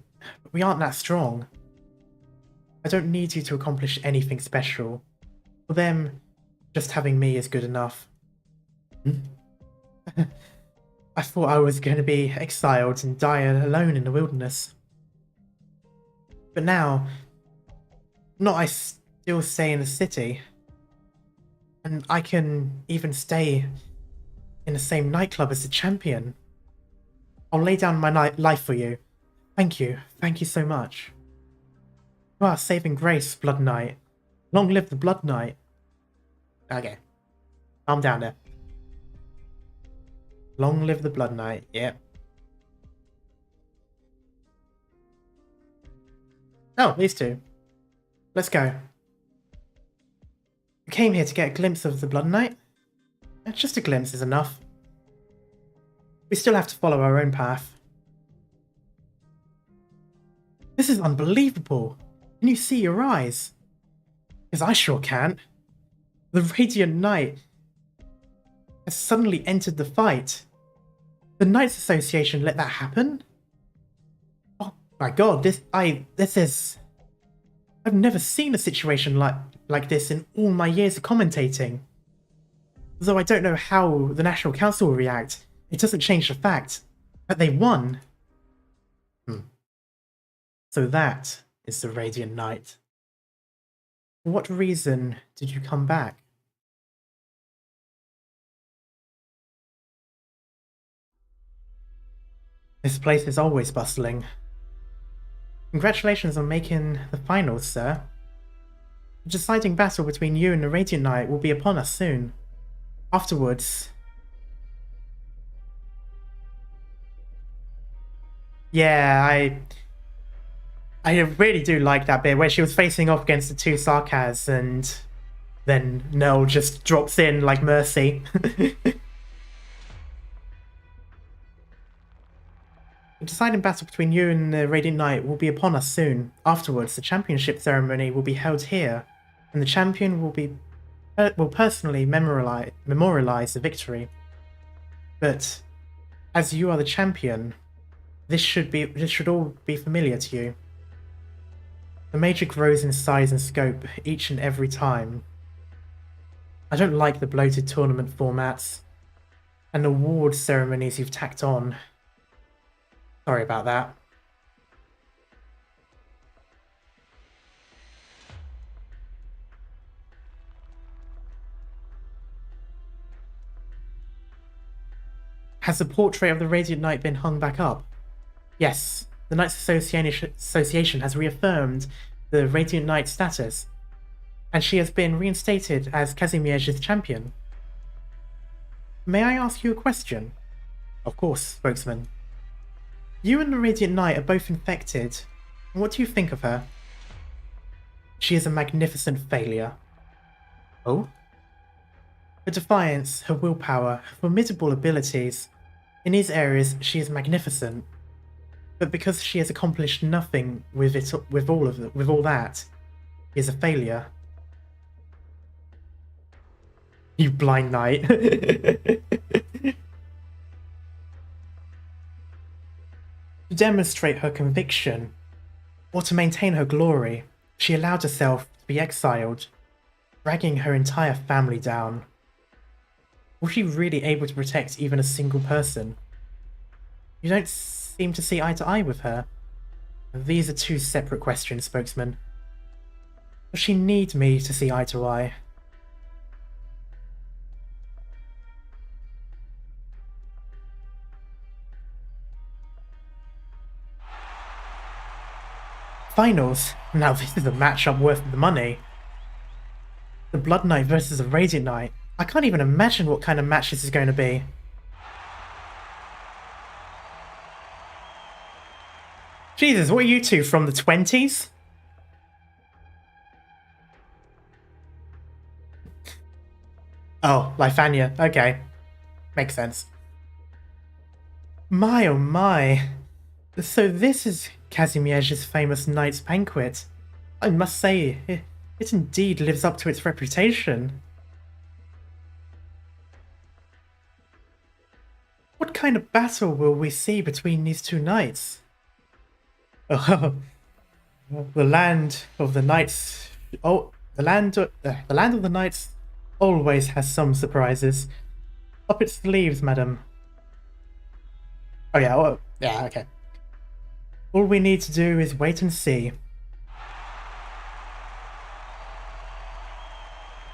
we aren't that strong. I don't need you to accomplish anything special. For them, just having me is good enough. I thought I was going to be exiled and die alone in the wilderness. But now, I still stay in the city. And I can even stay in the same nightclub as the champion. I'll lay down my life for you. Thank you so much. You are a saving grace, Blood Knight. Long live the Blood Knight. Okay. Calm down there. Long live the Blood Knight, yep. Oh, these two. Let's go. We came here to get a glimpse of the Blood Knight. Just a glimpse is enough. We still have to follow our own path. This is unbelievable. Can you see your eyes? Because I sure can't. The Radiant Knight has suddenly entered the fight. The Knights Association let that happen? Oh my god, I've never seen a situation like this in all my years of commentating. Though I don't know how the National Council will react, it doesn't change the fact that they won. So that is the Radiant Knight. For what reason did you come back? This place is always bustling. Congratulations on making the finals, sir. The deciding battle between you and the Radiant Knight will be upon us soon. Afterwards... Yeah, I really do like that bit where she was facing off against the two Sarkaz and then Nell just drops in like Mercy. The deciding battle between you and the Radiant Knight will be upon us soon. Afterwards, the championship ceremony will be held here, and the champion will personally memorialize the victory. But as you are the champion, this should all be familiar to you. The major grows in size and scope each and every time. I don't like the bloated tournament formats and award ceremonies you've tacked on. Sorry about that. Has the portrait of the Radiant Knight been hung back up? Yes, the Knights Association has reaffirmed the Radiant Knight status, and she has been reinstated as Kazimierz's champion. May I ask you a question? Of course, spokesman. You and the Radiant Knight are both infected. What do you think of her? She is a magnificent failure. Oh? Her defiance, her willpower, her formidable abilities. In these areas, she is magnificent. But because she has accomplished nothing with all that, she is a failure. You blind knight. To demonstrate her conviction, or to maintain her glory, she allowed herself to be exiled, dragging her entire family down. Was she really able to protect even a single person? You don't seem to see eye to eye with her. These are two separate questions, spokesman. Does she need me to see eye to eye? Finals? Now this is a matchup worth the money. The Blood Knight versus the Radiant Knight. I can't even imagine what kind of match this is going to be. Jesus, what are you two, from the 20s? Oh, Lifania. Okay. Makes sense. My oh my. So this is Kazimierz's famous Knight's Banquet. I must say, it indeed lives up to its reputation. What kind of battle will we see between these two knights? Oh, the land of the knights. Oh, the land of the knights always has some surprises up its sleeves, madam. Oh yeah, well, yeah, okay. All we need to do is wait and see.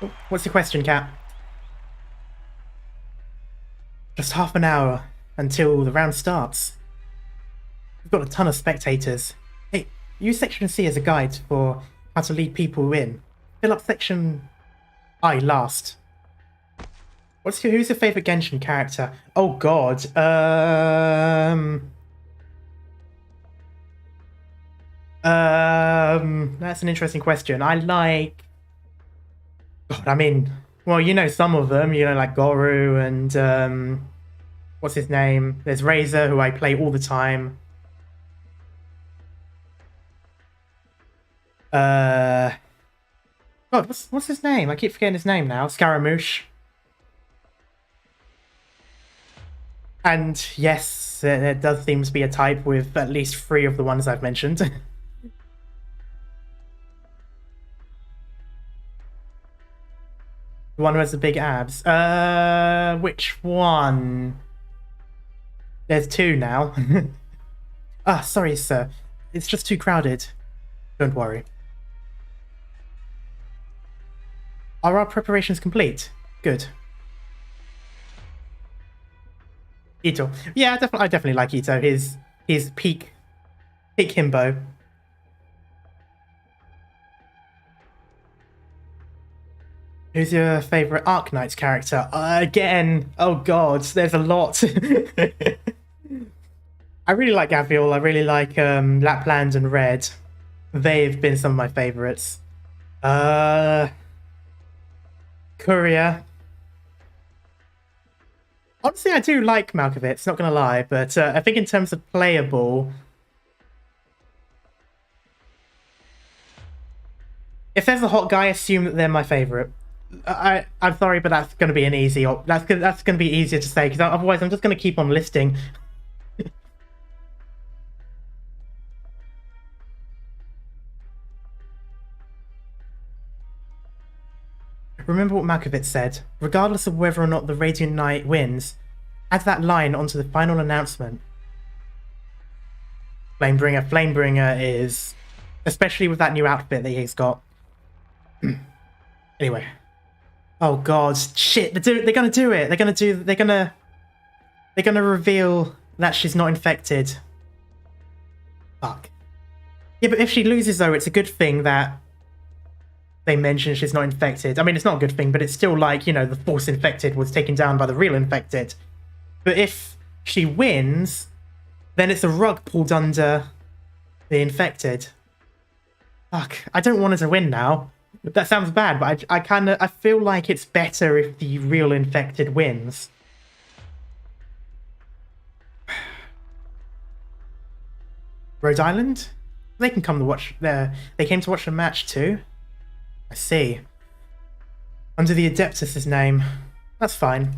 Oh, what's your question, Cat? Just half an hour until the round starts. We've got a ton of spectators. Hey, use Section C as a guide for how to lead people in. Fill up Section I last. Who's your favourite Genshin character? Oh god, that's an interesting question. I like... God, I mean... Well, you know some of them, you know, like Goru and, what's his name? There's Razor, who I play all the time. God, what's his name? I keep forgetting his name now. Scaramouche. And yes, there does seem to be a type with at least 3 of the ones I've mentioned. The one who has the big abs. Which one? There's 2 now. Ah, sorry, sir. It's just too crowded. Don't worry. Are our preparations complete? Good. Ito. Yeah, I definitely like Ito. His peak himbo. Who's your favourite Arknights character? Again, oh god, there's a lot. I really like Gavial, I really like Lapland and Red. They've been some of my favourites. Courier. Honestly, I do like Malkovich, not gonna lie, but I think in terms of playable... If there's a hot guy, assume that they're my favourite. I'm sorry, but that's going to be an easy... That's going to be easier to say, because otherwise I'm just going to keep on listing. remember what Malkovich said. Regardless of whether or not the Radiant Knight wins, add that line onto the final announcement. Flamebringer. Flamebringer is... especially with that new outfit that he's got. Anyway. Oh god, shit, they're gonna do it. They're gonna reveal that she's not infected. Fuck. Yeah, but if she loses though, it's a good thing that they mention she's not infected. I mean, it's not a good thing, but it's still like, you know, the false infected was taken down by the real infected. But if she wins, then it's a rug pulled under the infected. Fuck, I don't want her to win now. That sounds bad, but I feel like it's better if the real infected wins. Rhode Island? They can come to watch they came to watch the match too? I see. Under the Adeptus' name. That's fine.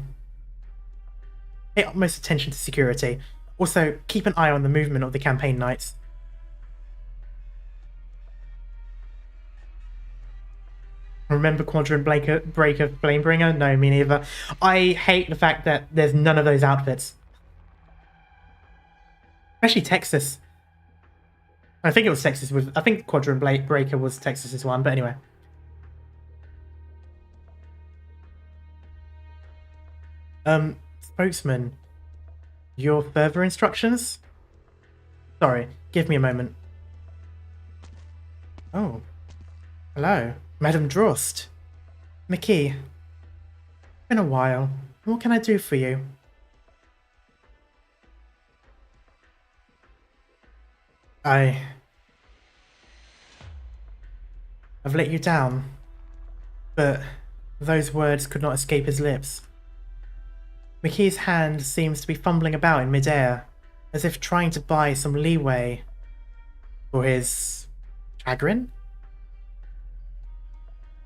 Pay utmost attention to security. Also, keep an eye on the movement of the campaign knights. Remember Quadrant Breaker Flamebringer? No, me neither. I hate the fact that there's none of those outfits. Especially Texas. I think it was Texas with... I think Quadrant Breaker was Texas's one, but anyway. Spokesman. Your further instructions? Sorry, give me a moment. Oh. Hello. Madam Drost. McKee. Been a while. What can I do for you? I've let you down, but those words could not escape his lips. McKee's hand seems to be fumbling about in midair, as if trying to buy some leeway for his chagrin?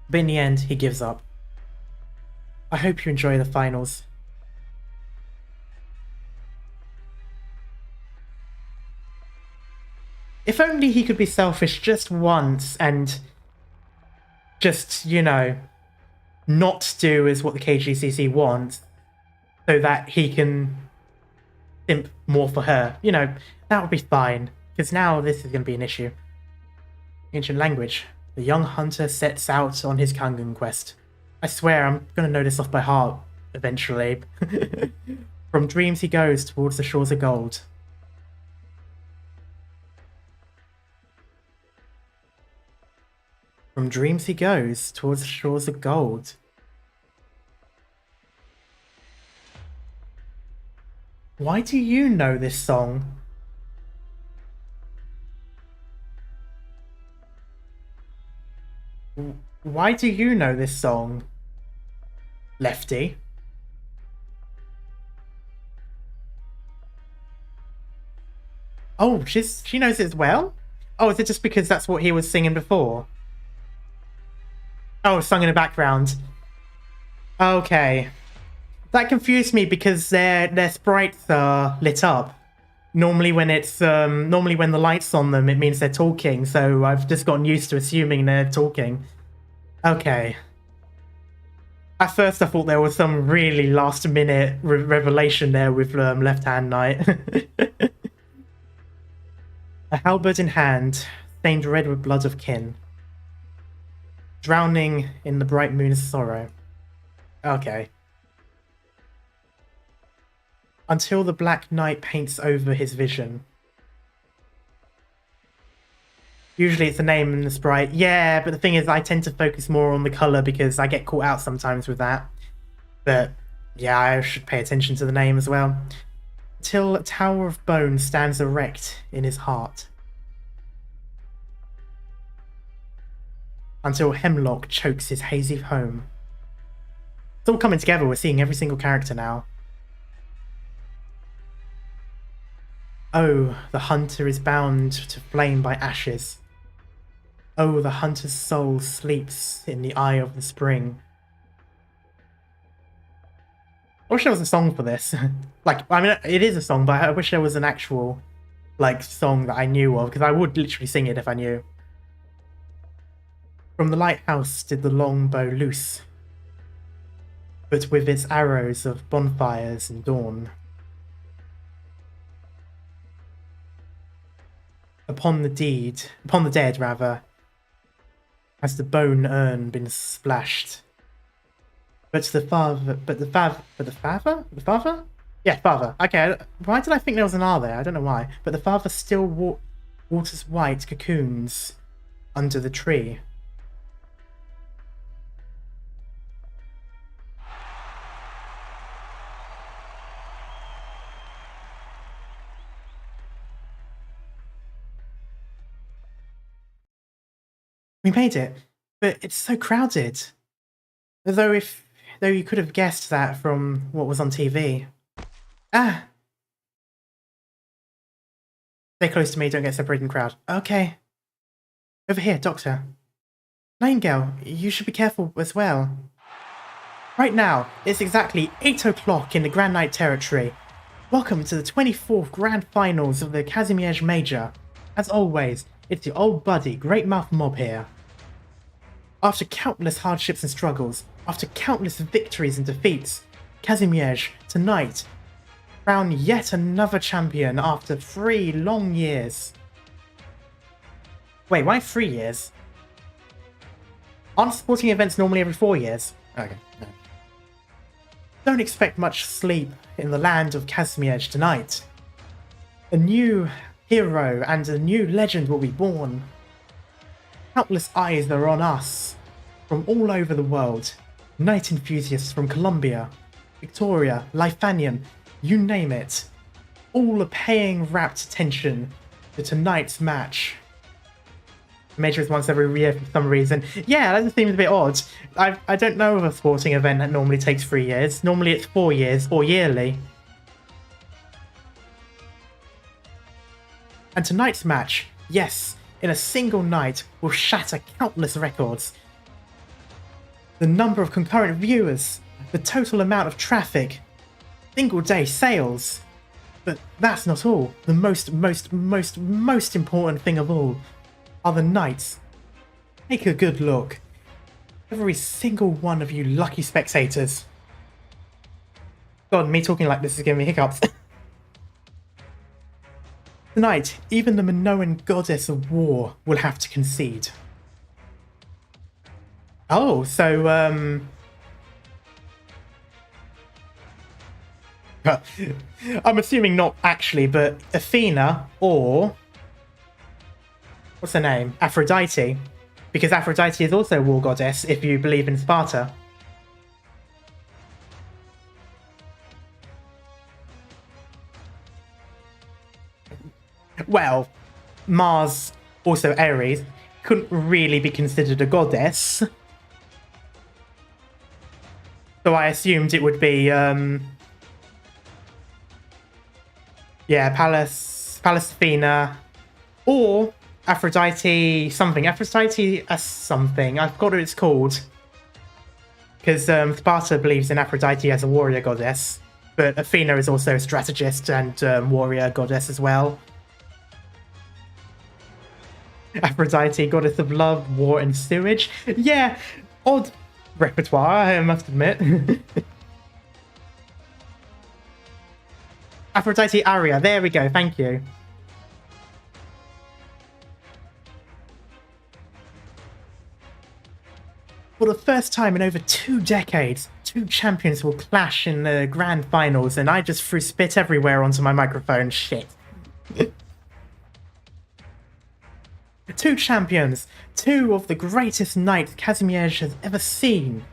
But in the end, he gives up. I hope you enjoy the finals. If only he could be selfish just once and just, you know, not do as what the KGCC wants so that he can simp more for her. You know, that would be fine, because now this is going to be an issue. Ancient language. The young hunter sets out on his Kangen quest. I swear I'm going to know this off by heart eventually. From dreams he goes towards the shores of gold. From dreams he goes towards the shores of gold. Why do you know this song? Why do you know this song, Lefty? Oh, she knows it as well? Oh, is it just because that's what he was singing before? Oh, sung in the background. Okay. That confused me because their sprites are lit up. Normally when the light's on them, it means they're talking, so I've just gotten used to assuming they're talking. Okay. At first I thought there was some really last minute revelation there with Left Hand Knight. A halberd in hand, stained red with blood of kin. Drowning in the bright moon's sorrow. Okay. Until the black night paints over his vision. Usually it's the name and the sprite. Yeah, but the thing is I tend to focus more on the colour because I get caught out sometimes with that. But yeah, I should pay attention to the name as well. Until a tower of bone stands erect in his heart. Until hemlock chokes his hazy home. It's all coming together, we're seeing every single character now. Oh, the hunter is bound to flame by ashes. Oh, the hunter's soul sleeps in the eye of the spring. I wish there was a song for this. Like, I mean, it is a song, but I wish there was an actual, like, song that I knew of, because I would literally sing it if I knew. From the lighthouse did the longbow loose. but with its arrows of bonfires and dawn. Upon the dead rather, has the bone urn been splashed. But the father? Yeah, father. Okay, why did I think there was an R there? I don't know why. But the father still waters white cocoons under the tree. We made it, but it's so crowded. Though you could have guessed that from what was on TV. Ah! Stay close to me, don't get separated in the crowd. Okay. Over here, Doctor. Nightingale, you should be careful as well. Right now, it's exactly 8 o'clock in the Grand Knight territory. Welcome to the 24th Grand Finals of the Kazimierz Major. As always, it's your old buddy, Great Mouth Mob here. After countless hardships and struggles, after countless victories and defeats, Kazimierz, tonight, crown yet another champion after 3 long years. Wait, why 3 years? Aren't sporting events normally every 4 years? Okay, no. Don't expect much sleep in the land of Kazimierz tonight. A new hero and a new legend will be born. Countless eyes are on us from all over the world. Knight enthusiasts from Colombia, Victoria, Lifanian, you name it. All are paying rapt attention to tonight's match. The Major is once every year for some reason. Yeah, that just seems a bit odd. I don't know of a sporting event that normally takes 3 years. Normally it's 4 years, or yearly. And tonight's match, yes, in a single night, will shatter countless records. The number of concurrent viewers, the total amount of traffic, single day sales. But that's not all. The most important thing of all are the knights. Take a good look. Every single one of you lucky spectators. God, me talking like this is giving me hiccups. Tonight, even the Minoan goddess of war will have to concede. Oh, so, I'm assuming not actually, but Athena or... what's her name? Aphrodite. Because Aphrodite is also a war goddess, if you believe in Sparta. Well, Mars, also Ares, couldn't really be considered a goddess. So I assumed it would be, yeah, Pallas Athena, or Aphrodite something. Aphrodite something. I forgot what it's called. Because Sparta believes in Aphrodite as a warrior goddess, but Athena is also a strategist and warrior goddess as well. Aphrodite, goddess of love, war, and sewage. Yeah, odd repertoire, I must admit. Aphrodite aria, there we go, thank you. For the first time in over 2 decades, 2 champions will clash in the grand finals, and I just threw spit everywhere onto my microphone. Shit. 2 champions, 2 of the greatest knights Kazimierz has ever seen.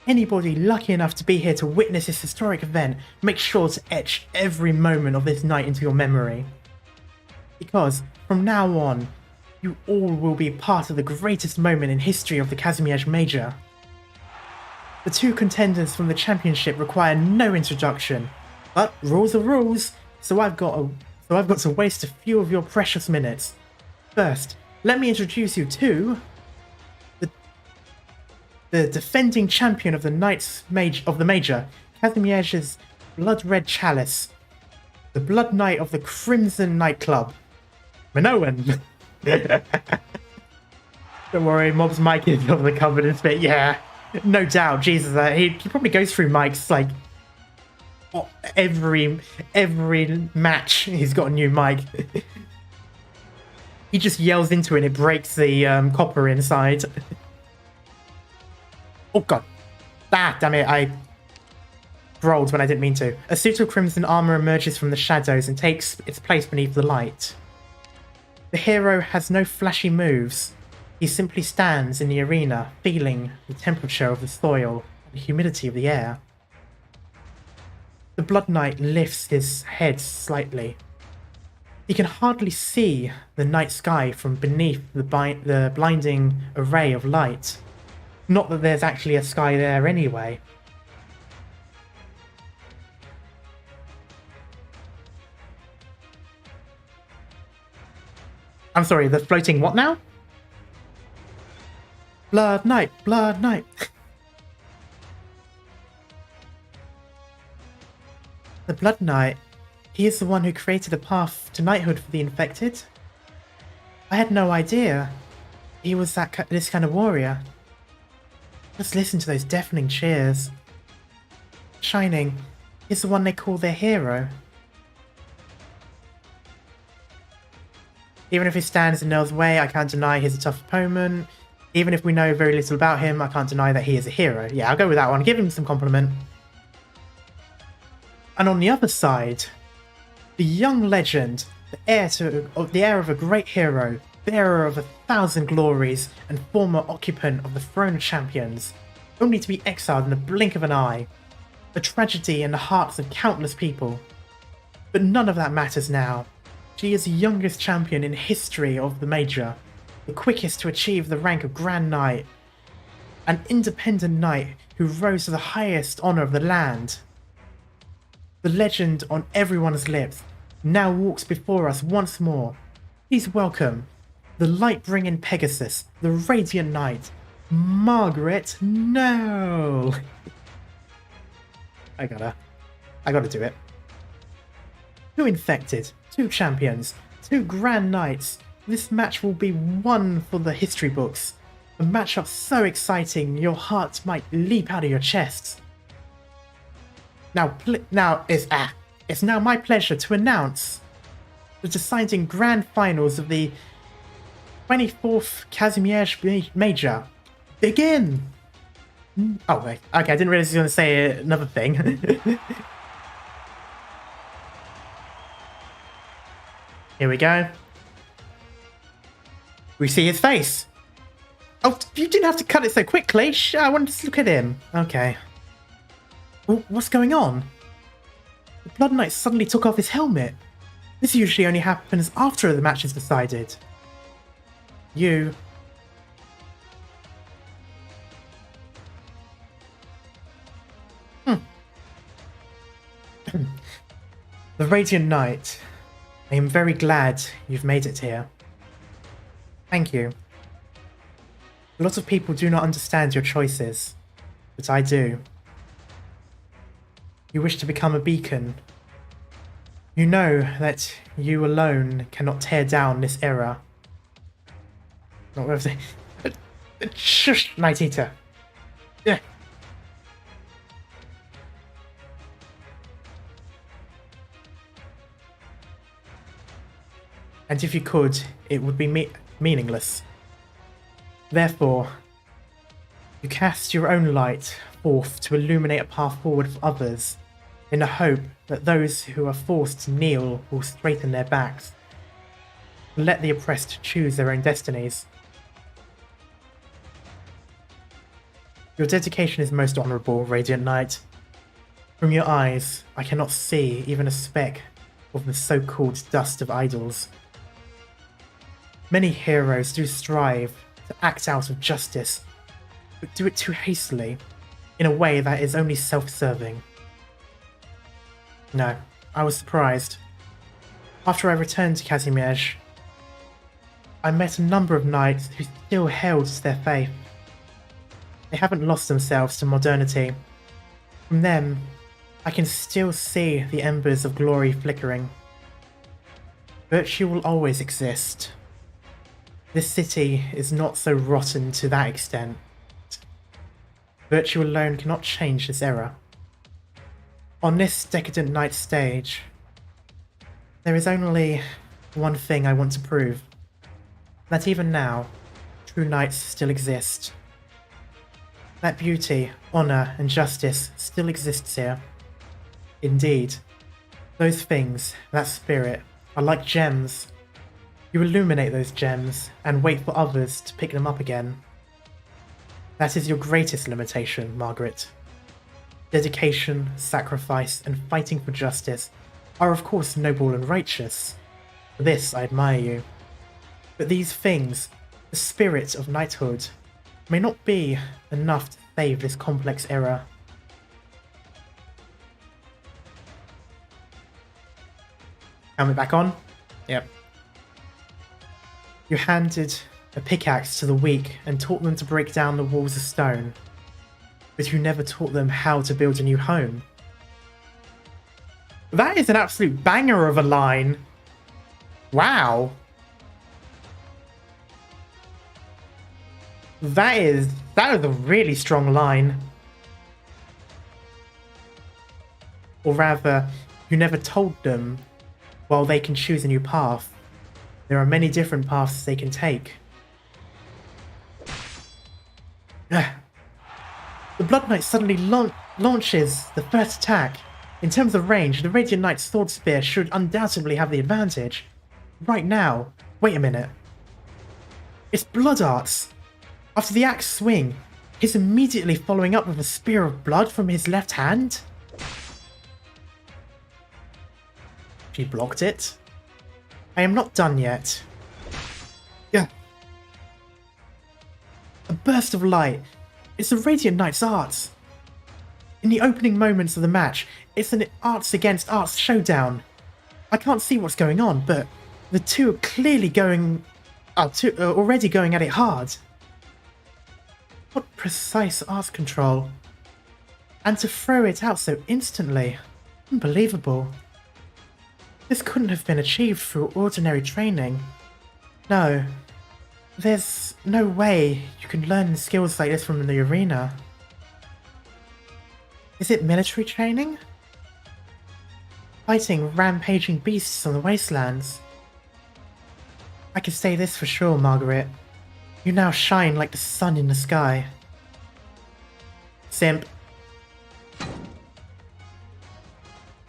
Anybody lucky enough to be here to witness this historic event, make sure to etch every moment of this night into your memory. Because, from now on, you all will be part of the greatest moment in history of the Kazimierz Major. The 2 contenders from the championship require no introduction, but rules are rules, so I've got to waste a few of your precious minutes. First, let me introduce you to the defending champion of the Major, Kazimierz's Blood Red Chalice, the Blood Knight of the Crimson Nightclub, Minoan. Don't worry, Mob's mic is over the cupboard and spit, yeah. No doubt, Jesus, he probably goes through mics like every match. He's got a new mic. He just yells into it and it breaks the copper inside. Oh god. Ah, damn it, I rolled when I didn't mean to. A suit of crimson armor emerges from the shadows and takes its place beneath the light. The hero has no flashy moves. He simply stands in the arena, feeling the temperature of the soil and the humidity of the air. The Blood Knight lifts his head slightly. He can hardly see the night sky from beneath the blinding array of light. Not that there's actually a sky there anyway. I'm sorry, the floating what now? Blood Knight, Blood Knight. The Blood Knight, he is the one who created a path to knighthood for the infected. I had no idea he was this kind of warrior. Just listen to those deafening cheers. Shining is the one they call their hero. Even if he stands in Nell's way, I can't deny he's a tough opponent. Even if we know very little about him, I can't deny that he is a hero. Yeah, I'll go with that one. Give him some compliment. And on the other side, the young legend, the heir of a great hero, bearer of 1,000 glories, and former occupant of the throne of champions, only to be exiled in the blink of an eye. A tragedy in the hearts of countless people. But none of that matters now. She is the youngest champion in history of the Major, the quickest to achieve the rank of Grand Knight, an independent knight who rose to the highest honour of the land. The legend on everyone's lips now walks before us once more. Please welcome the light-bringing Pegasus, the Radiant Knight, Margaret. No! I gotta do it. 2 infected, 2 champions, 2 Grand Knights. This match will be one for the history books. A matchup so exciting your heart might leap out of your chest. It's now my pleasure to announce the deciding grand finals of the 24th Kazimierz Major. Begin! Oh, wait. Okay, I didn't realize he was going to say another thing. Here we go. We see his face. Oh, you didn't have to cut it so quickly. I wanted to look at him. Okay. What's going on? The Blood Knight suddenly took off his helmet. This usually only happens after the match is decided. You... The Radiant Knight. I am very glad you've made it here. Thank you. A lot of people do not understand your choices, but I do. You wish to become a beacon. You know that you alone cannot tear down this era. Not worth it. Shush, Night Eater. Yeah. And if you could, it would be meaningless. Therefore, you cast your own light forth to illuminate a path forward for others, in the hope that those who are forced to kneel will straighten their backs. Let the oppressed choose their own destinies. Your dedication is most honourable, Radiant Knight. From your eyes, I cannot see even a speck of the so-called dust of idols. Many heroes do strive to act out of justice, but do it too hastily, in a way that is only self-serving. No, I was surprised. After I returned to Kazimierz, I met a number of knights who still held to their faith. They haven't lost themselves to modernity. From them, I can still see the embers of glory flickering. Virtue will always exist. This city is not so rotten to that extent. Virtue alone cannot change this error. On this decadent night stage, there is only one thing I want to prove. That even now, true knights still exist. That beauty, honour and justice still exists here. Indeed, those things, that spirit, are like gems. You illuminate those gems and wait for others to pick them up again. That is your greatest limitation, Margaret. Dedication, sacrifice, and fighting for justice are of course noble and righteous. For this I admire you. But these things, the spirit of knighthood, may not be enough to save this complex error. Helmet back on? Yep. You handed a pickaxe to the weak and taught them to break down the walls of stone, but you never taught them how to build a new home. That is an absolute banger of a line. Wow. That is a really strong line. Or rather, you never told them, while they can choose a new path, there are many different paths they can take. The Blood Knight suddenly launches the first attack. In terms of range, the Radiant Knight's Sword Spear should undoubtedly have the advantage. Right now, wait a minute. It's Blood Arts. After the axe swing, he's immediately following up with a spear of blood from his left hand? She blocked it. I am not done yet. Yeah. A burst of light. It's the Radiant Knight's arts. In the opening moments of the match, it's an arts against arts showdown. I can't see what's going on, but the two are clearly already going at it hard. What precise arts control. And to throw it out so instantly. Unbelievable. This couldn't have been achieved through ordinary training. No. There's no way you can learn skills like this from the arena. Is it military training? Fighting rampaging beasts on the wastelands. I can say this for sure, Margaret. You now shine like the sun in the sky. Simp.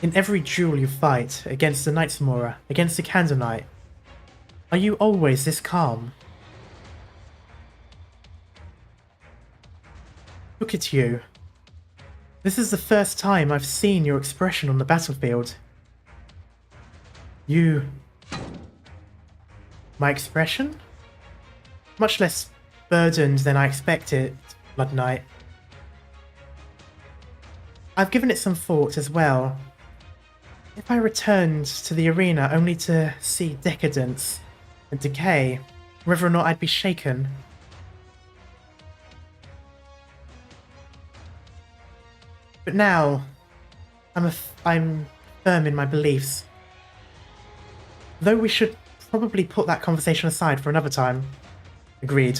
In every duel you fight, against the Knight's Mora, against the Candle Knight, are you always this calm? Look at you. This is the first time I've seen your expression on the battlefield. You... My expression? Much less burdened than I expected, Blood Knight. I've given it some thought as well. If I returned to the arena only to see decadence and decay, whether or not I'd be shaken. But now, I'm firm in my beliefs. Though we should probably put that conversation aside for another time. Agreed.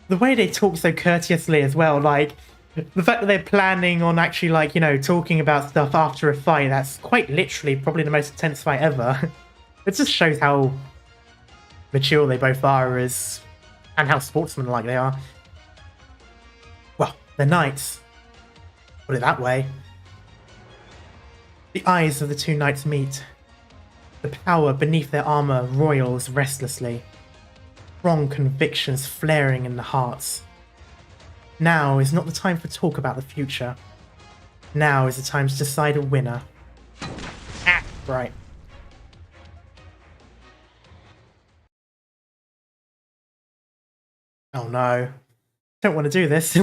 The way they talk so courteously as well, like, the fact that they're planning on actually, like, you know, talking about stuff after a fight, that's quite literally probably the most intense fight ever. It just shows how mature they both are and how sportsmanlike they are. Well, they're knights. Put it that way. The eyes of the two knights meet. The power beneath their armor roils restlessly. Strong convictions flaring in the hearts. Now is not the time for talk about the future. Now is the time to decide a winner. Ah, right. Oh no. Don't want to do this.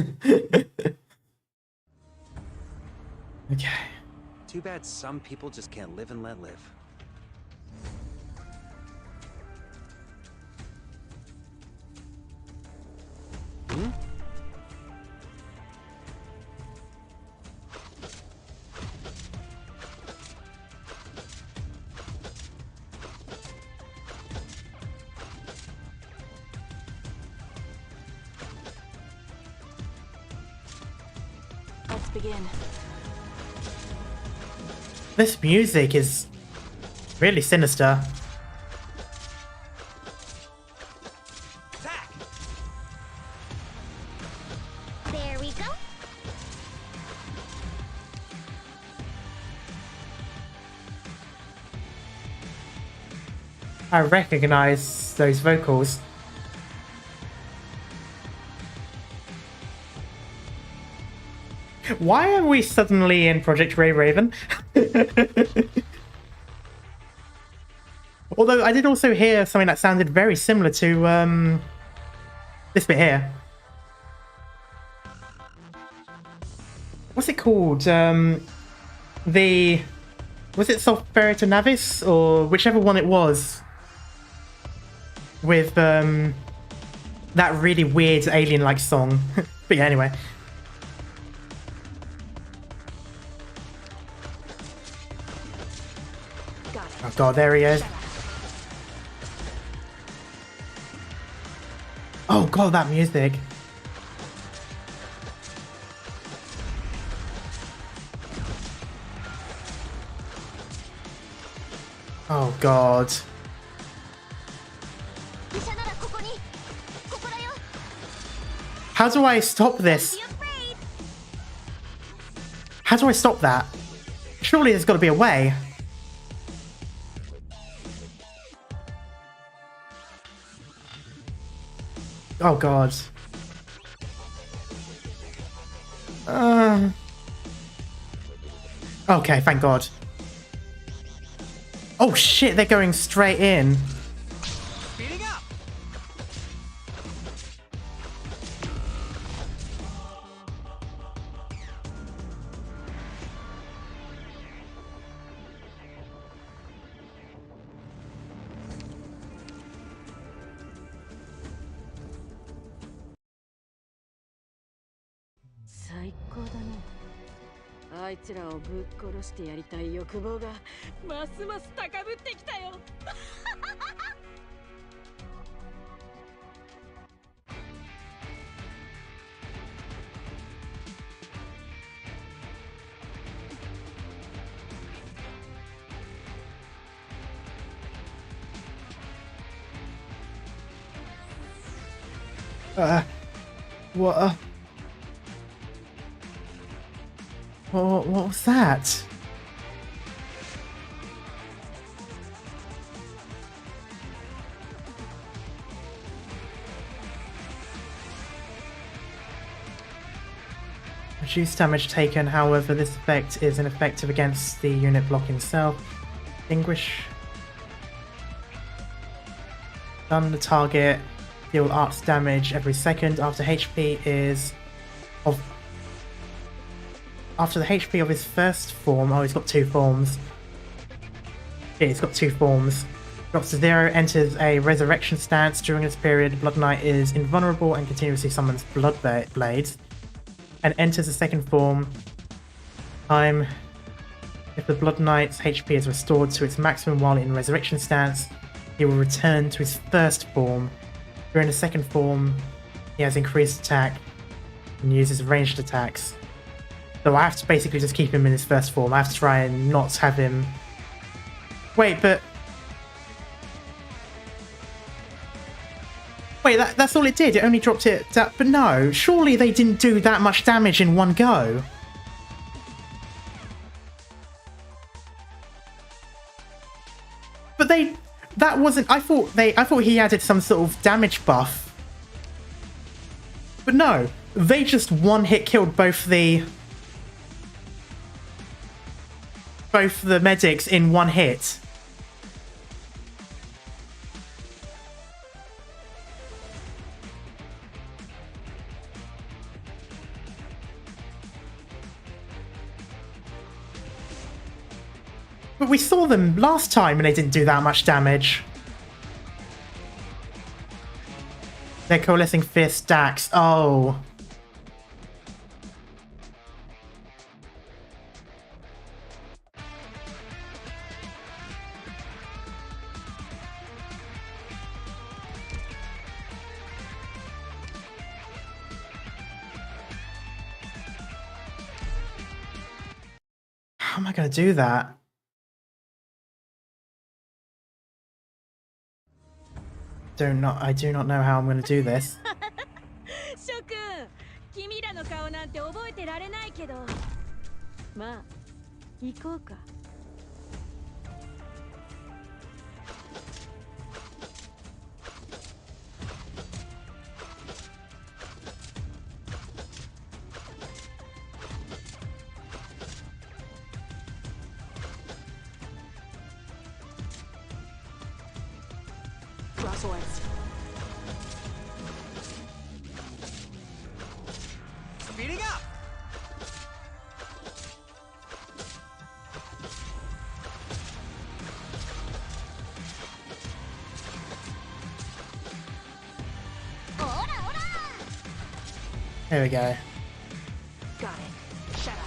Okay. Too bad some people just can't live and let live. Hmm? begin. This music is really sinister. Attack! There we go. I recognize those vocals. Why are we suddenly in Project Ray Raven? Although I did also hear something that sounded very similar to this bit here. What's it called? Was it Solferito Navis or whichever one it was? With that really weird alien-like song. But yeah, anyway. Got it. Oh god, there he is. Oh god, that music. Oh god. How do I stop this? How do I stop that? Surely there's got to be a way. Oh god. Okay, thank god. Oh shit, they're going straight in. Speeding up! What? What was that? Reduce damage taken, however, this effect is ineffective against the unit blocking itself. Extinguish. Stun the target. Deal arts damage every second after HP is of. After the HP of his first form. Oh, he's got two forms. Yeah, he's got two forms. Drops to 0, enters a resurrection stance. During this period, Blood Knight is invulnerable and continuously summons blood blades. And enters a second form. Time. If the Blood Knight's HP is restored to its maximum while in resurrection stance, he will return to his first form. During the second form, he has increased attack and uses ranged attacks. So I have to basically just keep him in his first form. I have to try and not have him... Wait, but... Wait, that's all it did? It only dropped it... But no, surely they didn't do that much damage in one go. But they... That wasn't... I thought he added some sort of damage buff. But no, they just one-hit killed both the medics in one hit. But we saw them last time and they didn't do that much damage. They're coalescing fierce stacks. Oh. How am I going to do that? I do not know how I'm going to do this. 諸君、君らの顔なんて覚えてられないけど、まあ行こうか。Crosswords. Speeding up! There we go. Got it. Shut up.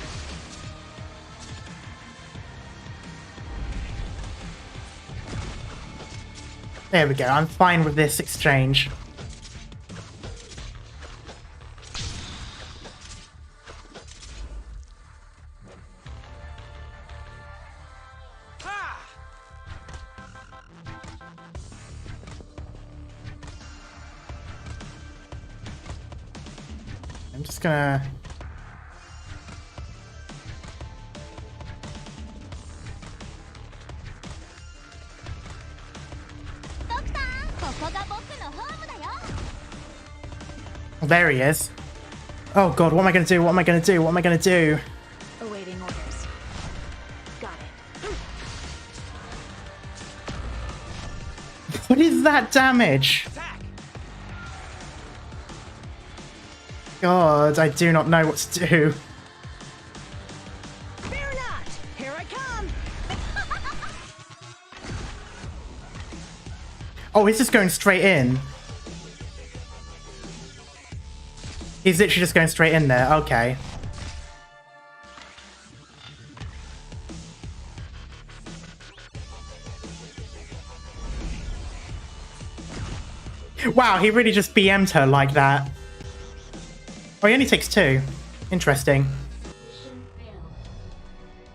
There we go. I'm fine with this exchange. Ha! I'm just gonna... There he is. Oh god, what am I gonna do? What am I gonna do? What am I gonna do? Awaiting orders. Got it. What is that damage? Attack! God, I do not know what to do. Fear not! Here I come! Oh, he's just going straight in. He's literally just going straight in there. Okay. Wow, he really just BM'd her like that. Oh, he only takes 2. Interesting.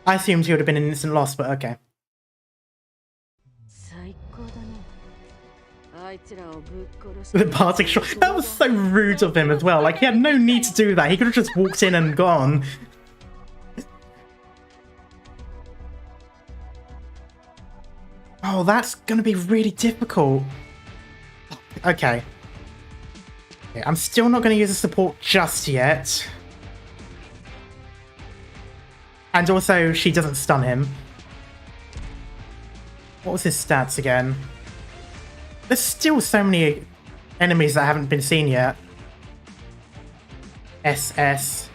I assumed he would have been an instant loss, but okay. 最高だね。あいつらをぶっ殺し The parting shot. That was so rude of him as well. Like, he had no need to do that. He could have just walked in and gone. Oh, that's going to be really difficult. Okay. Okay, I'm still not going to use the support just yet. And also, she doesn't stun him. What was his stats again? There's still so many enemies that haven't been seen yet. SS.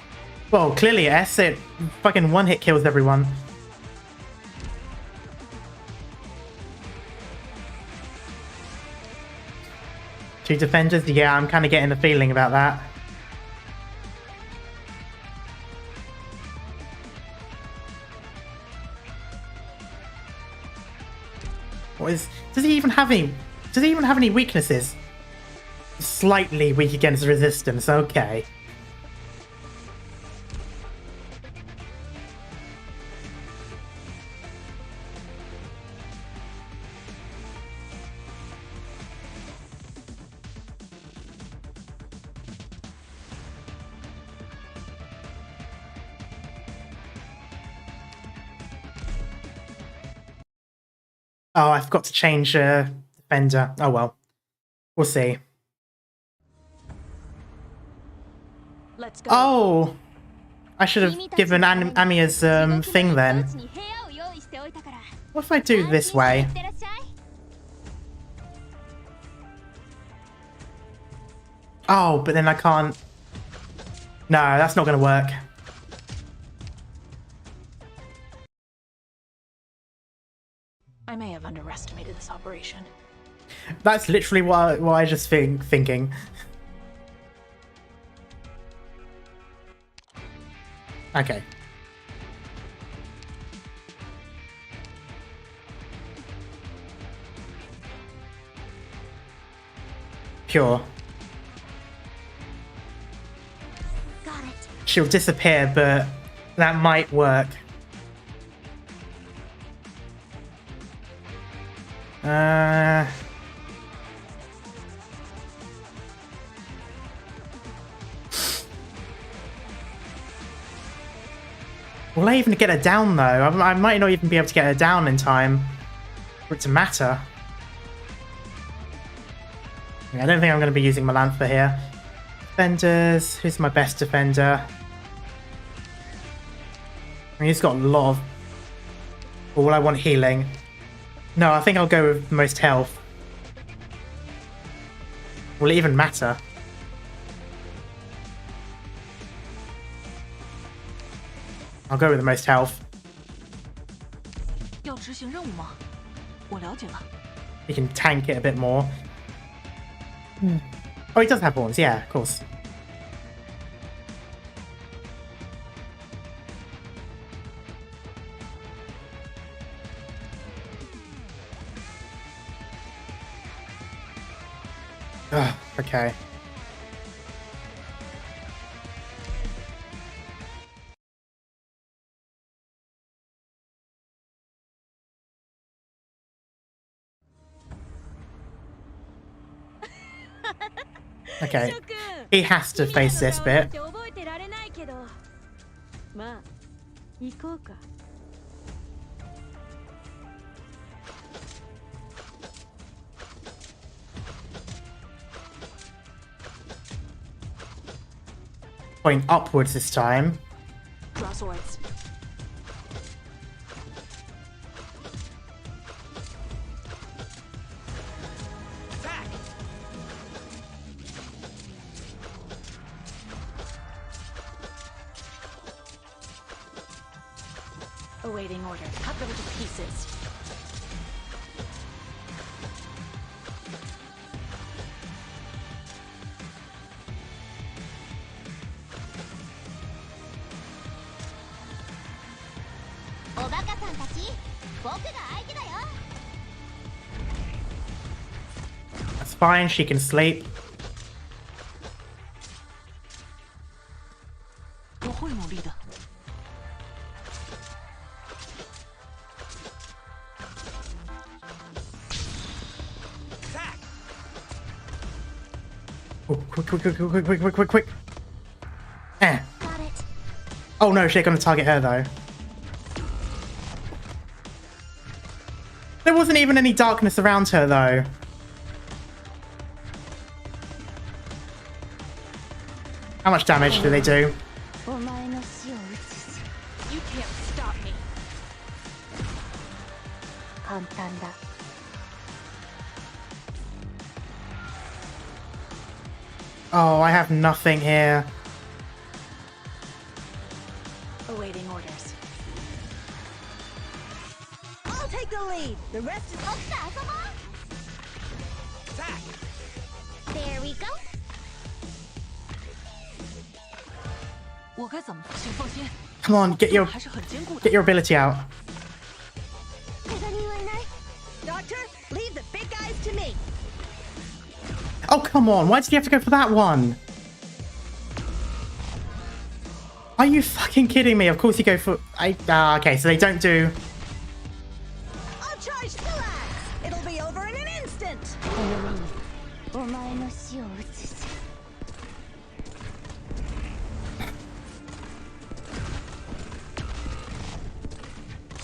Well, clearly S, it fucking one-hit kills everyone. Two defenders? Yeah, I'm kind of getting the feeling about that. What is... Does he even have any weaknesses? Slightly weak against resistance, okay. Oh, I forgot to change defender. Oh well. We'll see. Let's go. Oh! I should have given Amiya's thing then. What if I do this way? Oh, but then I can't... No, that's not going to work. I may have underestimated this operation. That's literally what I just thinking. Okay. Pure. Got it. She'll disappear, but that might work. Will I even get her down, though? I might not even be able to get her down in time for it to matter. I don't think I'm going to be using Melantha here. Defenders. Who's my best defender? I mean, he's got a lot of... All I want healing. No, I think I'll go with the most health. Will it even matter? I'll go with the most health. 要执行任务吗？我了解了。 He can tank it a bit more. Oh, he does have horns. Yeah, of course. Ugh, okay. Okay. He has to face this bit. 覚えてられないけど、まあ行こうか。Point upwards this time. Draw swords. Awaiting orders. Cut them to pieces. That's fine, she can sleep. 我会努力的。 Oh, quick. Eh. Oh no, she's gonna target her though. There wasn't even any darkness around her though. How much damage do they do? You can't stop me. Oh, I have nothing here. Awaiting orders. I'll take the lead. The rest is... There we go. 我该怎么？请放心， Come on, get your 还是很坚固的。 get your ability out. Doctor, leave the big guys to me. Oh, come on. Why did you have to go for that one? Are you fucking kidding me? Of course you go for... okay, so they don't do... I'll charge Stillax. It'll be over in an instant.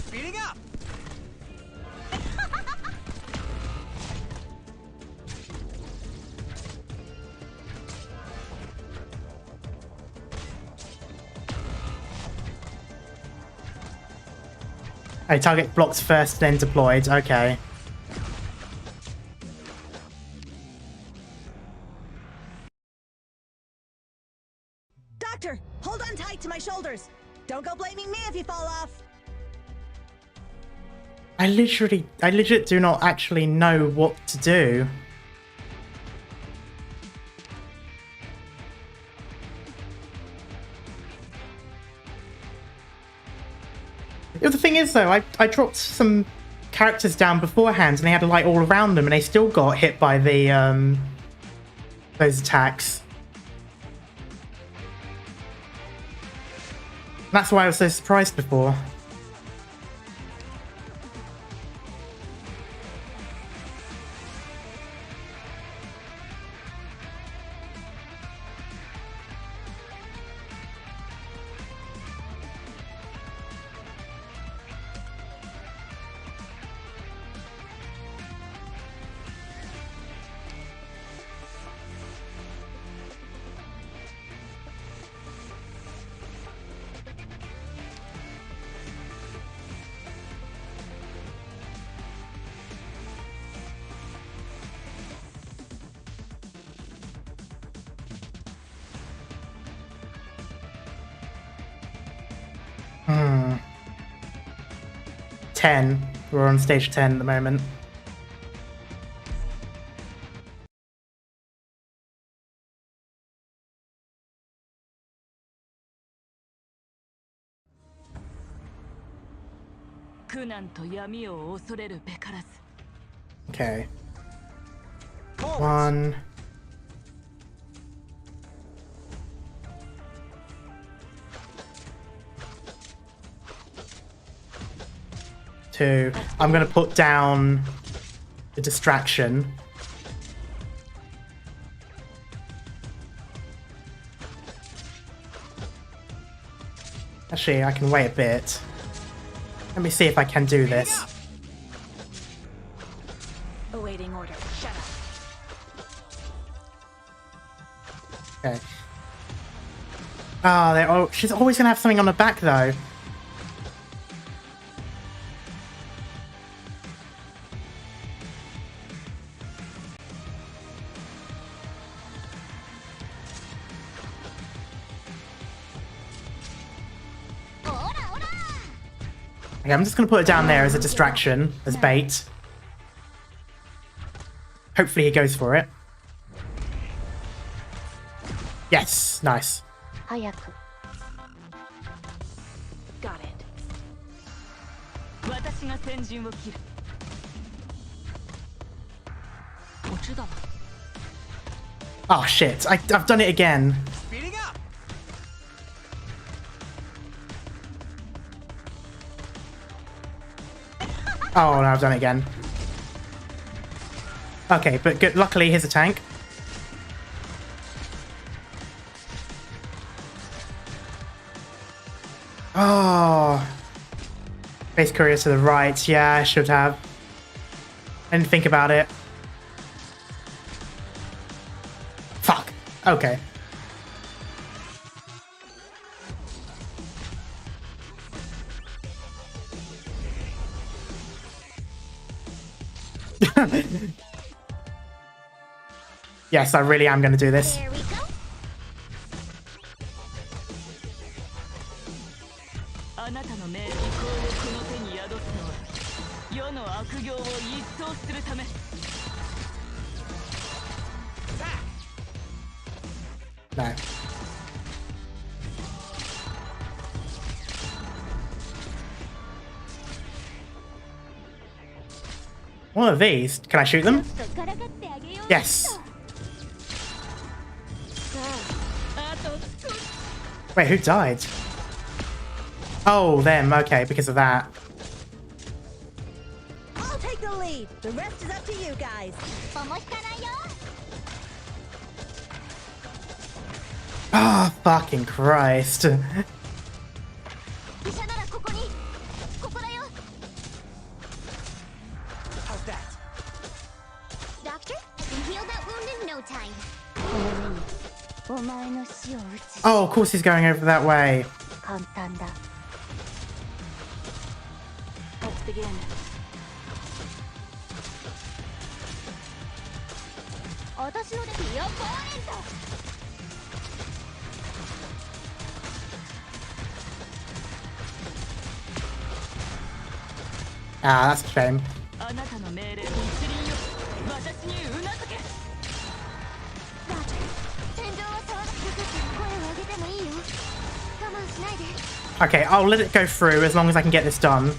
Speeding up! Oh, target blocked first, then deployed. Okay. Doctor, hold on tight to my shoulders. Don't go blaming me if you fall off. I literally do not actually know what to do. The thing is, though, I dropped some characters down beforehand, and they had a light all around them, and they still got hit by the those attacks. That's why I was so surprised before. 10. We're on stage 10 at the moment. Okay. 1. 2. I'm gonna put down the distraction. Actually, I can wait a bit. Let me see if I can do this. Awaiting order. Shut up. Okay. Oh, she's always gonna have something on her back though. Okay, I'm just gonna put it down there as a distraction, as bait. Hopefully he goes for it. Yes, nice. Got it. Oh shit, I've done it again. Speeding up. Oh no, I've done it again. Okay, but good. Luckily, here's a tank. Oh. Base courier to the right. Yeah, I should have. I didn't think about it. Fuck. Okay. Yes, I really am going to do this. There we go. No. One of these. Can I shoot them? Yes. Wait, who died? Oh, them. Okay, because of that. I'll take the lead. The rest is up to you guys. Oh, fucking Christ. How's that? Doctor, I can heal that wound in no time. Oh, of course he's going over that way. Let's begin. Ah, that's a shame. Okay, I'll let it go through as long as I can get this done.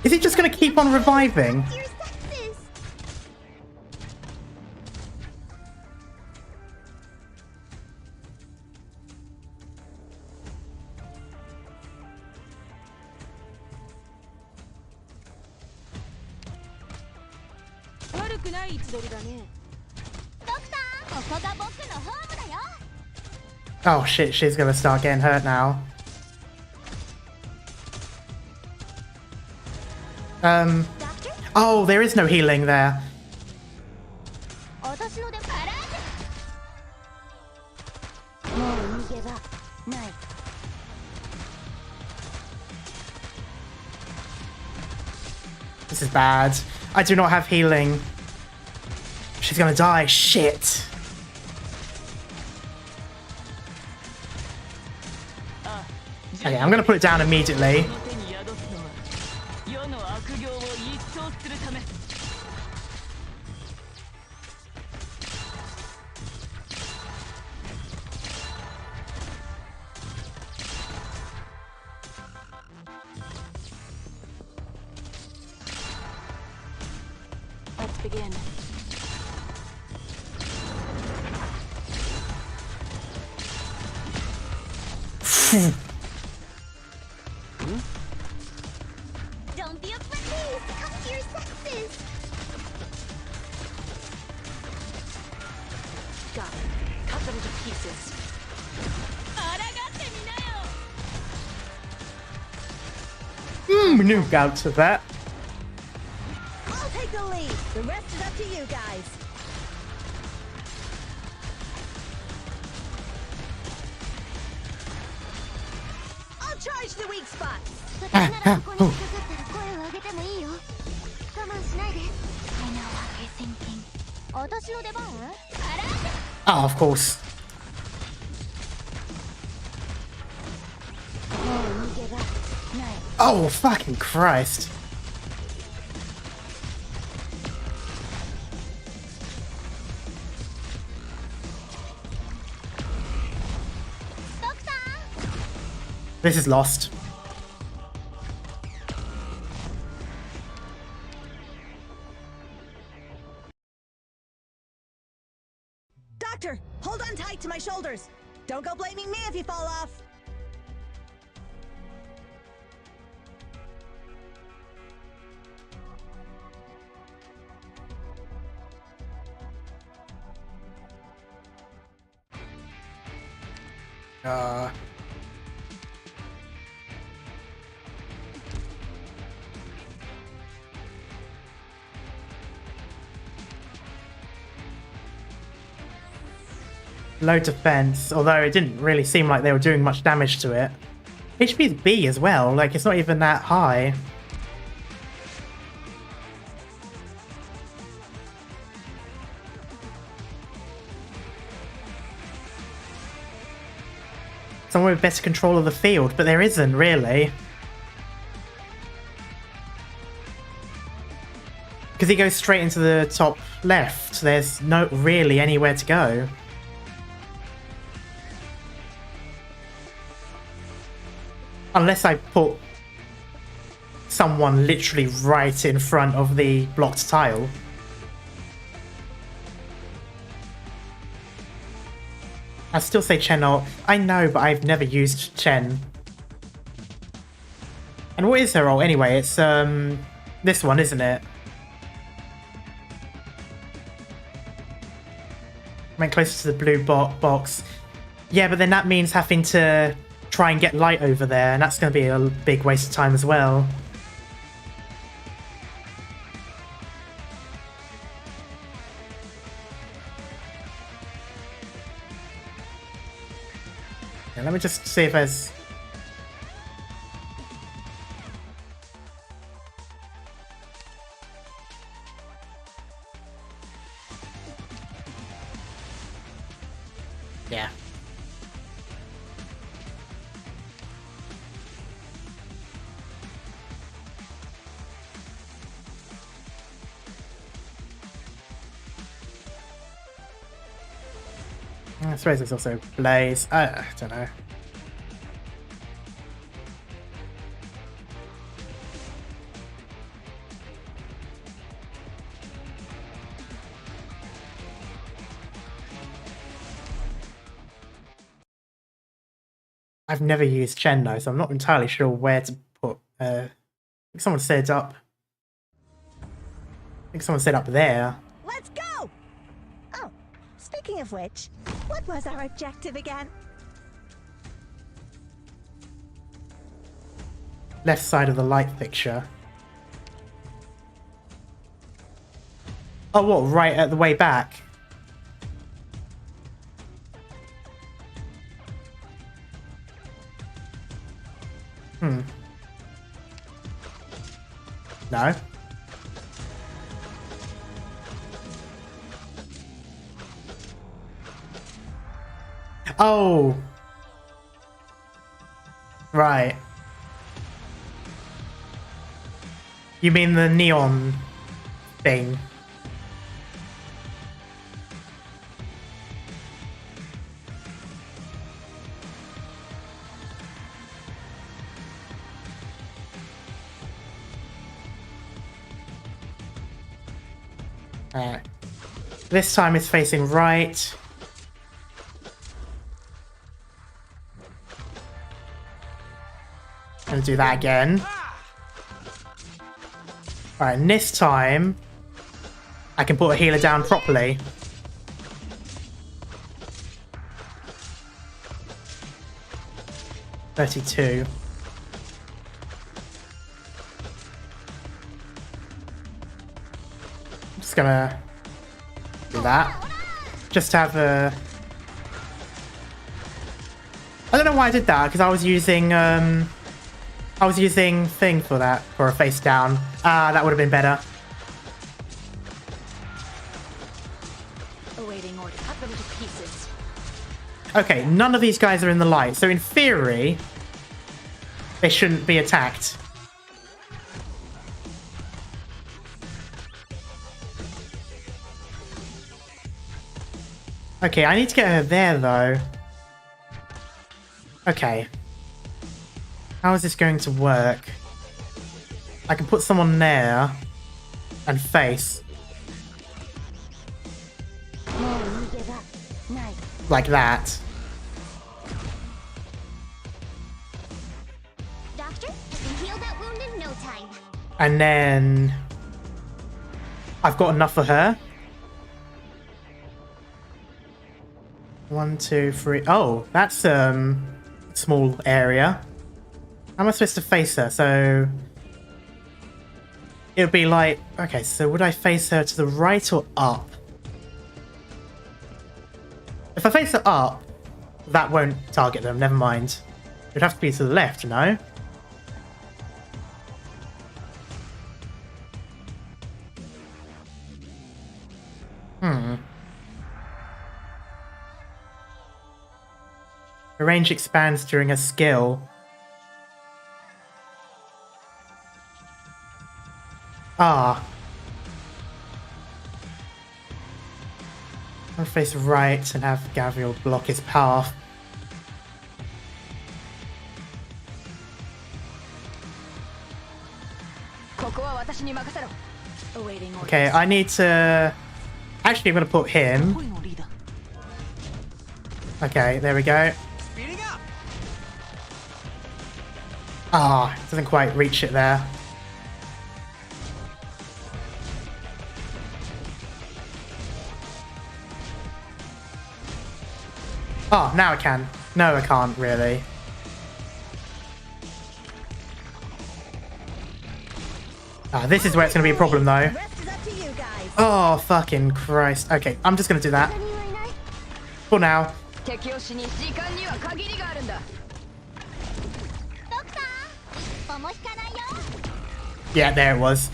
Is he just going to keep on reviving? Your sexes. Oh shit, she's going to start getting hurt now. Oh, there is no healing there. This is bad. I do not have healing. She's gonna die. Shit. Okay, I'm gonna put it down immediately. Let's begin. Don't be afraid. Come to your senses. Got it. Cut them to pieces. New out to that. I'll take the lead. The rest is up to you guys. I'll charge the weak spots. 私ならここに引っかかったら声を上げてもいいよ。我慢しないで。I know what you're thinking. 私の出番？あら？ Oh, of course. もう逃げ場ない。 Oh, fucking Christ. This is lost. Doctor, hold on tight to my shoulders. Don't go blaming me if you fall off. Low defense, although it didn't really seem like they were doing much damage to it. HP is B as well, like it's not even that high. Someone with better control of the field, but there isn't really. Because he goes straight into the top left, there's no really anywhere to go. Unless I put someone literally right in front of the blocked tile. I still say Chen ult. I know, but I've never used Chen. And what is her ult anyway? It's this one, isn't it? Went closer to the blue box. Yeah, but then that means having to try and get light over there, and that's going to be a big waste of time as well. Yeah, let me just see if there's... Yeah. I suppose there's also Blaze. I don't know. I've never used Chen though, so I'm not entirely sure where to put. I think someone said up. I think someone said up there. Let's go! Oh, speaking of which, what was our objective again? Left side of the light fixture. Oh, what? Right at the way back? No. Oh. Right. You mean the neon thing? Alright. This time it's facing right. And do that again. Alright, and this time I can put a healer down properly. $32. I'm just gonna do that. Just to have a... I don't know why I did that, because I was using thing for that, for a face down. Ah, that would have been better. Awaiting order. Cut them to pieces. Okay, none of these guys are in the light, so in theory, they shouldn't be attacked. Okay, I need to get her there, though. Okay. How is this going to work? I can put someone there and face. Like that. Doctor, I can heal that wound in no time. And then I've got enough for her. 1, 2, 3. Oh, that's small area. How am I supposed to face her? So it would be like, okay, so would I face her to the right or up? If I face her up, that won't target them, never mind. It'd have to be to the left, no? Her range expands during a skill. Ah. I'll face right and have Gabriel block his path. Okay, I need to... Actually, I'm going to put him. Okay, there we go. Ah, doesn't quite reach it there. Oh, now I can. No, I can't, really. Ah, this is where it's going to be a problem, though. Oh, fucking Christ. Okay, I'm just going to do that. For now. Yeah, there it was.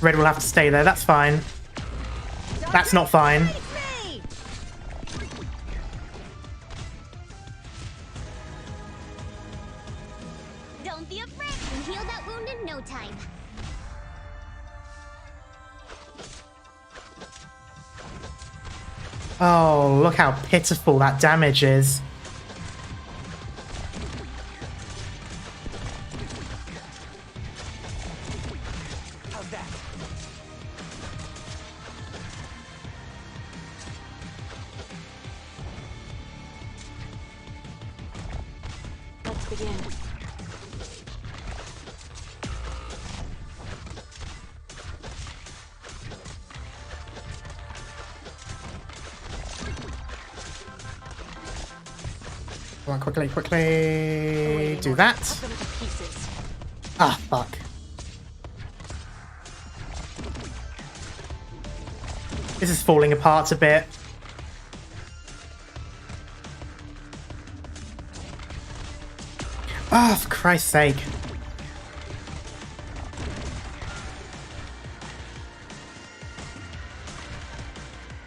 Red will have to stay there, that's fine. That's not fine. Don't be afraid, you can heal that wound in no time. Oh, look how pitiful that damage is. Let's begin. Come on, quickly, quickly. Do that. Cut them to pieces. Ah, fuck. This is falling apart a bit. Oh, for Christ's sake.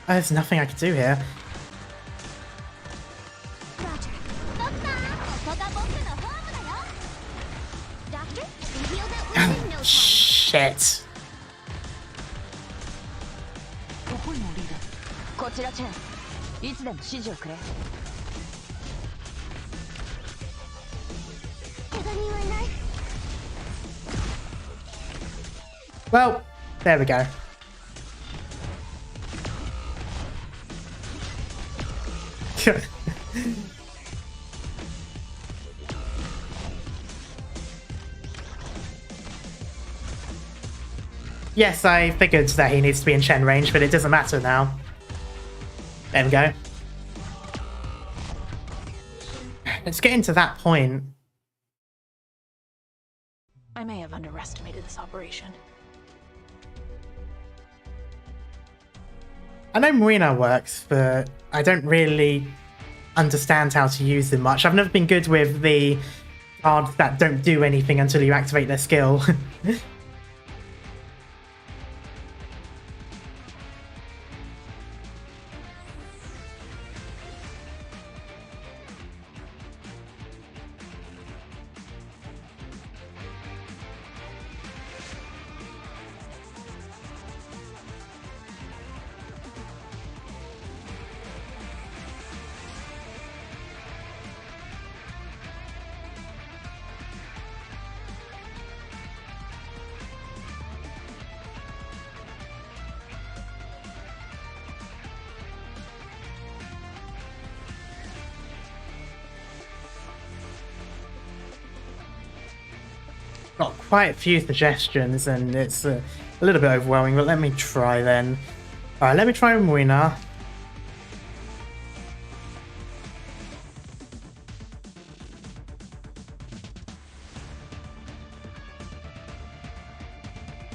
There's nothing I can do here. Roger. Doctor, you heal that wound in no time. Shit. ここにもリーダー。こちらチェン。いつでも指示をくれ。怪我人はいない。 Well, there we go. Yes, I figured that he needs to be in Shen range, but it doesn't matter now. There we go. Let's get into that point. I may have underestimated this operation. I know Marina works, but I don't really understand how to use them much. I've never been good with the cards that don't do anything until you activate their skill. Got quite a few suggestions and it's a little bit overwhelming, but let me try then. Alright, let me try Marina.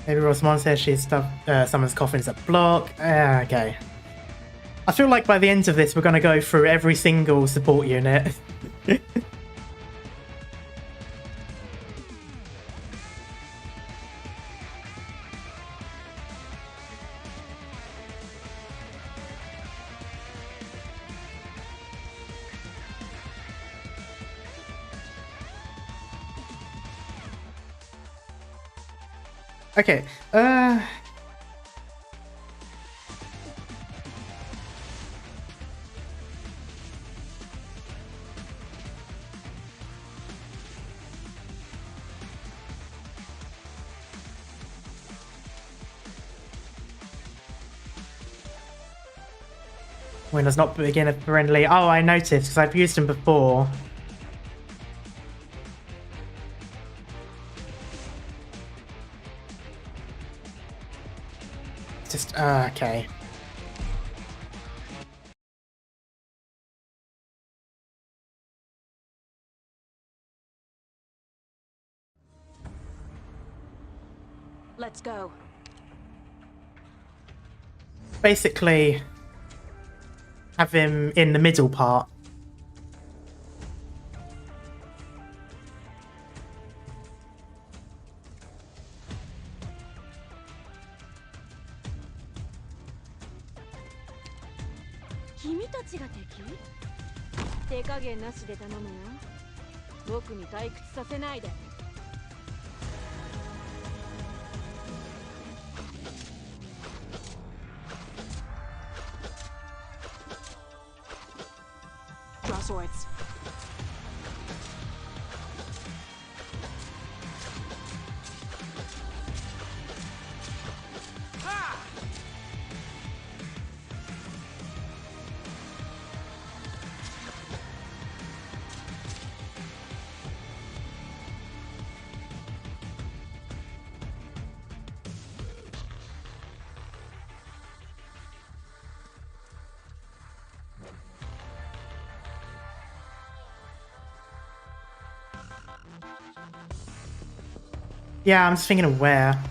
Maybe Rosamond says she summons coffins that block. Okay. I feel like by the end of this we're going to go through every single support unit. Okay, Winner's not beginner friendly. Oh, I noticed because I've used him before. Just, okay. Let's go. Basically, have him in the middle part. Draw swords. Yeah, I'm just thinking of where.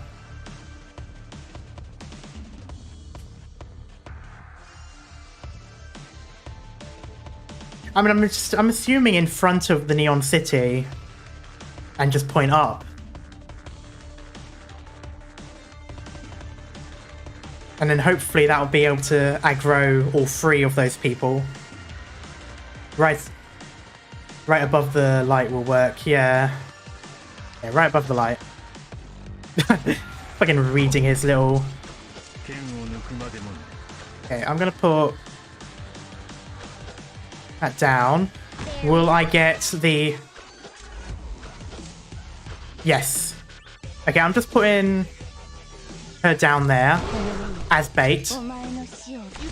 I mean, I'm assuming in front of the Neon City. and just point up. And then hopefully that'll be able to aggro all three of those people. Right above the light will work, yeah. Yeah, right above the light. Fucking reading his little... Okay, I'm gonna put that down. Will I get the... Yes. Okay, I'm just putting her down there as bait. You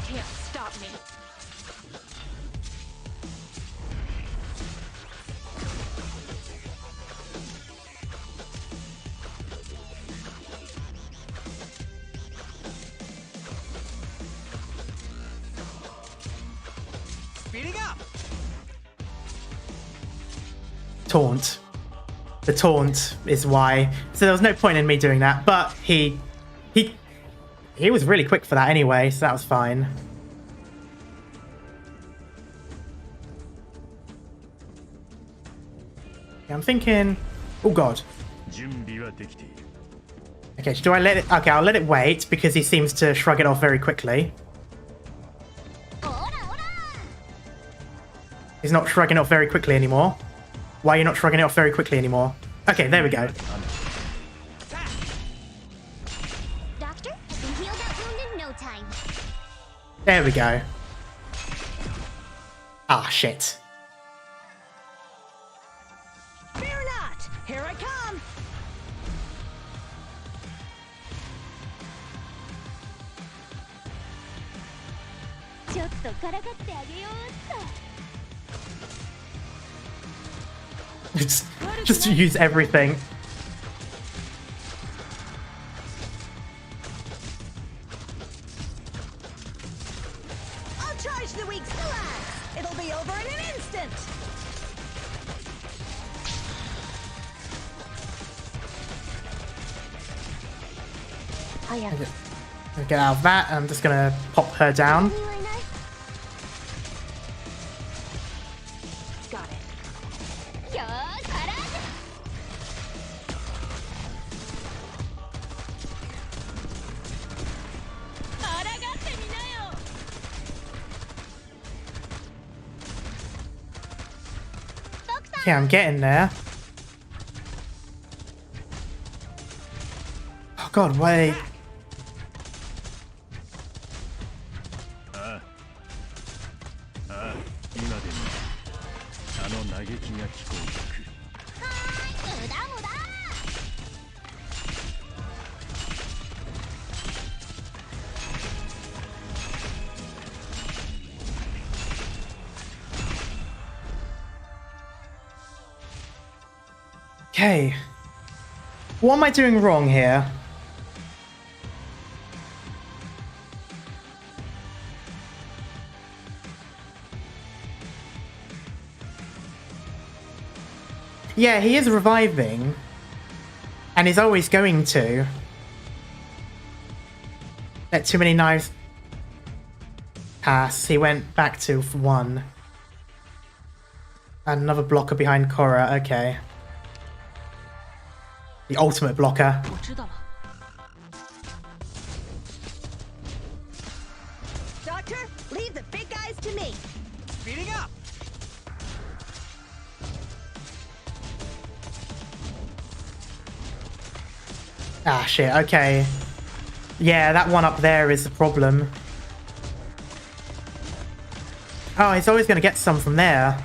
can't stop me. Speeding up. Taunt. The taunt is why. So there was no point in me doing that, but he was really quick for that anyway, so that was fine. Okay, I'm thinking... Oh god. Okay, do I let it... Okay, I'll let it wait because he seems to shrug it off very quickly. He's not shrugging it off very quickly anymore. Why are you not shrugging it off very quickly anymore? Okay, there we go. Doctor, I can heal that wound in no time. There we go. Ah, shit. Fear not! Here I come! Just to use everything. I'll charge the weak relax! It'll be over in an instant! Get out of that. I'm just gonna pop her down. Got it. Okay, I'm getting there. Oh god, wait. Okay. What am I doing wrong here? Yeah, he is reviving. And he's always going to. Let too many knives pass. He went back to 1. And another blocker behind Korra. Okay. The ultimate blocker. 我知道了。 Doctor, leave the big guys to me! Speeding up. Ah, shit. Okay. Yeah, that one up there is the problem. Oh, he's always going to get some from there.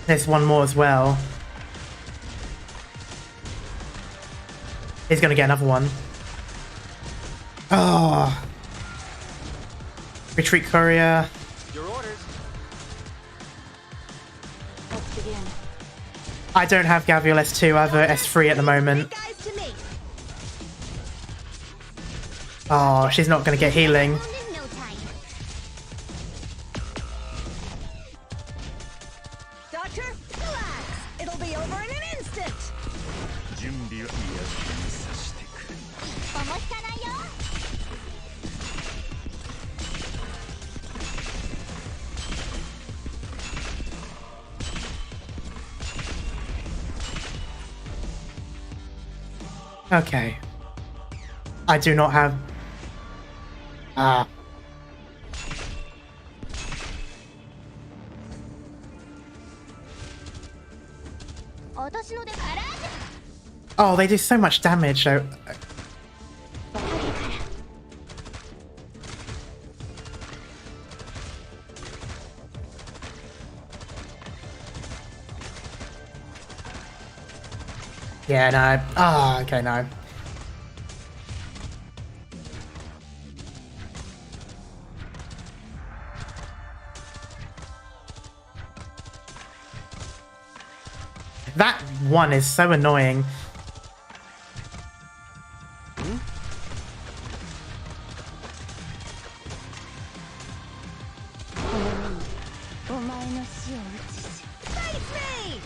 There's one more as well. He's going to get another one. Oh. Retreat courier. Your orders. Let's begin. I don't have Gavial S2, I have a S3 at the moment. Big guys to me! Oh, she's not going to get healing. Wound in no time. Doctor, relax! It'll be over in an instant! おもしかないよ。 Doctor, Okay. I do not have... Ah. Oh, they do so much damage, though. Yeah, no. Ah, okay, no. That one is so annoying. Face me!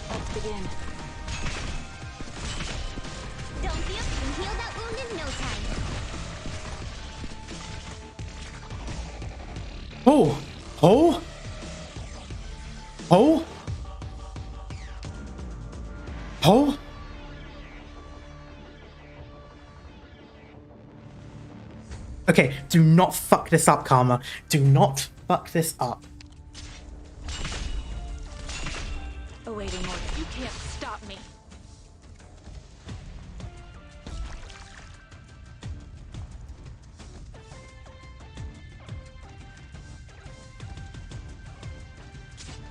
Let's begin. Don't feel you can heal that wound in no time. Oh! Oh! Oh! Oh! Okay, do not fuck this up, Karma. Do not fuck this up. Awaiting order. You can't stop me.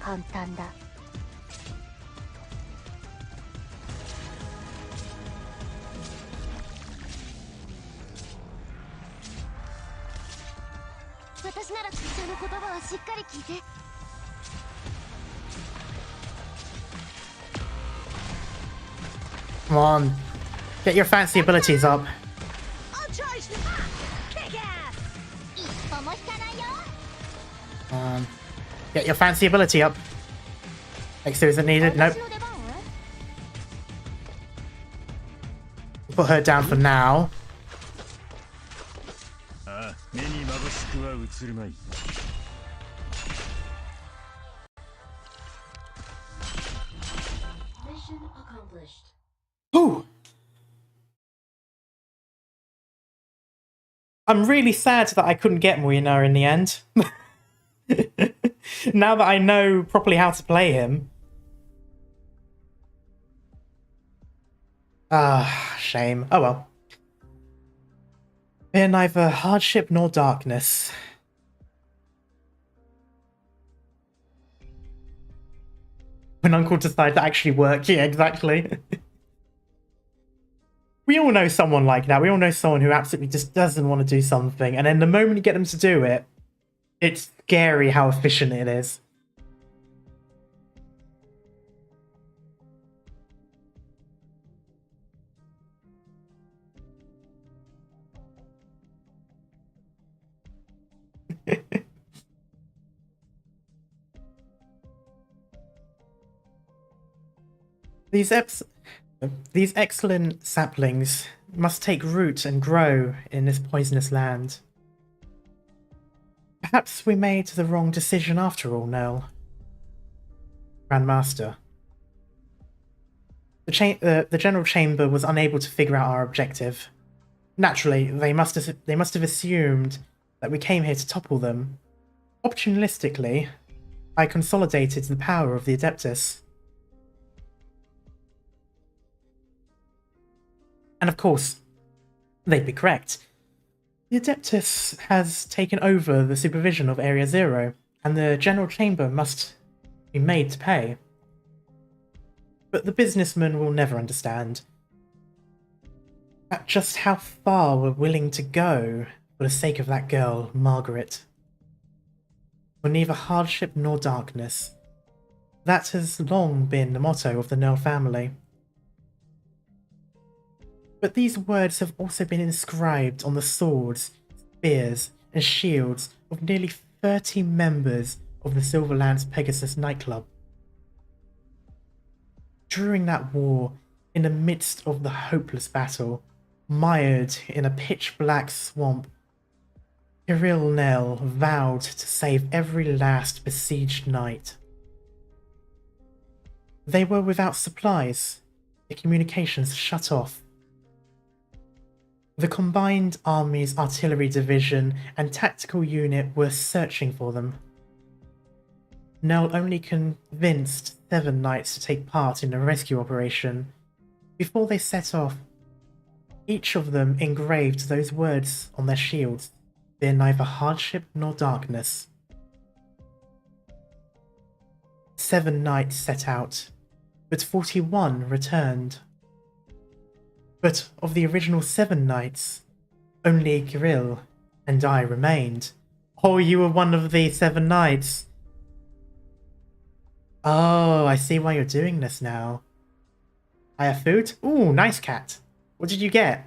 간단다. Come on. Get your fancy abilities up. I'll charge them! Kick ass! Get your fancy ability up. X2 isn't needed. Nope. Put her down for now. Mission accomplished. Ooh. I'm really sad that I couldn't get Muina in the end. Now that I know properly how to play him. Ah, shame. Oh well. Fear neither hardship nor darkness. When Uncle decides to actually work, yeah, exactly. We all know someone like that. We all know someone who absolutely just doesn't want to do something, and then the moment you get them to do it, it's scary how efficient it is. These excellent saplings must take root and grow in this poisonous land. Perhaps we made the wrong decision after all, Nell. Grandmaster. The General Chamber was unable to figure out our objective. Naturally, they must have assumed that we came here to topple them. Opportunistically, I consolidated the power of the Adeptus. And of course, they'd be correct. The Adeptus has taken over the supervision of Area Zero, and the General Chamber must be made to pay. But the businessmen will never understand just how far we're willing to go for the sake of that girl, Margaret. For neither hardship nor darkness. That has long been the motto of the Nell family. But these words have also been inscribed on the swords, spears, and shields of nearly 30 members of the Silver Lance Pegasus nightclub. During that war, in the midst of the hopeless battle, mired in a pitch-black swamp, Kirill Nell vowed to save every last besieged knight. They were without supplies, the communications shut off. The Combined Armies Artillery Division and Tactical Unit were searching for them. Nell only convinced 7 knights to take part in the rescue operation. Before they set off, each of them engraved those words on their shields: "Fear neither hardship nor darkness." 7 knights set out, but 41 returned. But of the original 7 knights, only Kirill and I remained. Oh, you were one of the 7 knights. Oh, I see why you're doing this now. I have food? Ooh, nice cat. What did you get?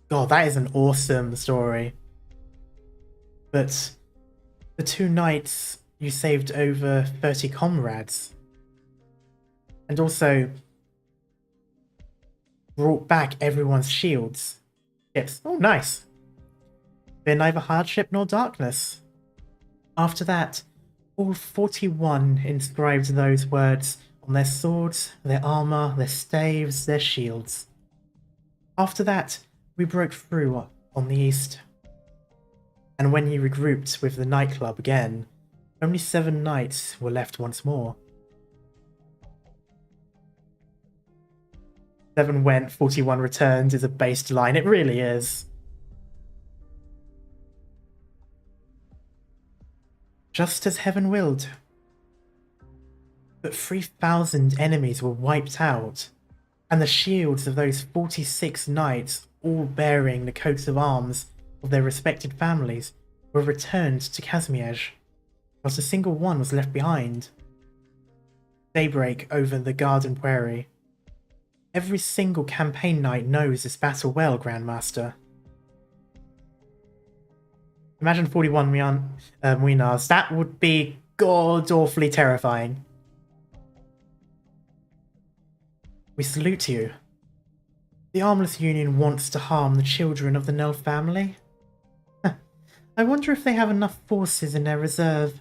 God, that is an awesome story. But the 2 knights, you saved over 30 comrades. And also brought back everyone's shields. Yes. Oh, nice. Fear neither hardship nor darkness. After that, all 41 inscribed those words on their swords, their armor, their staves, their shields. After that, we broke through on the east. And when you regrouped with the nightclub again, only 7 knights were left once more. 7 went, 41 returned is a based line. It really is. Just as heaven willed. But 3,000 enemies were wiped out, and the shields of those 46 knights, all bearing the coats of arms of their respected families, were returned to Kazimiezh, whilst a single one was left behind. Daybreak over the Garden Prairie. Every single campaign knight knows this battle well, Grandmaster. Imagine 41 Muinars. That would be god-awfully terrifying. We salute you. The Armless Union wants to harm the children of the Nell family. I wonder if they have enough forces in their reserve.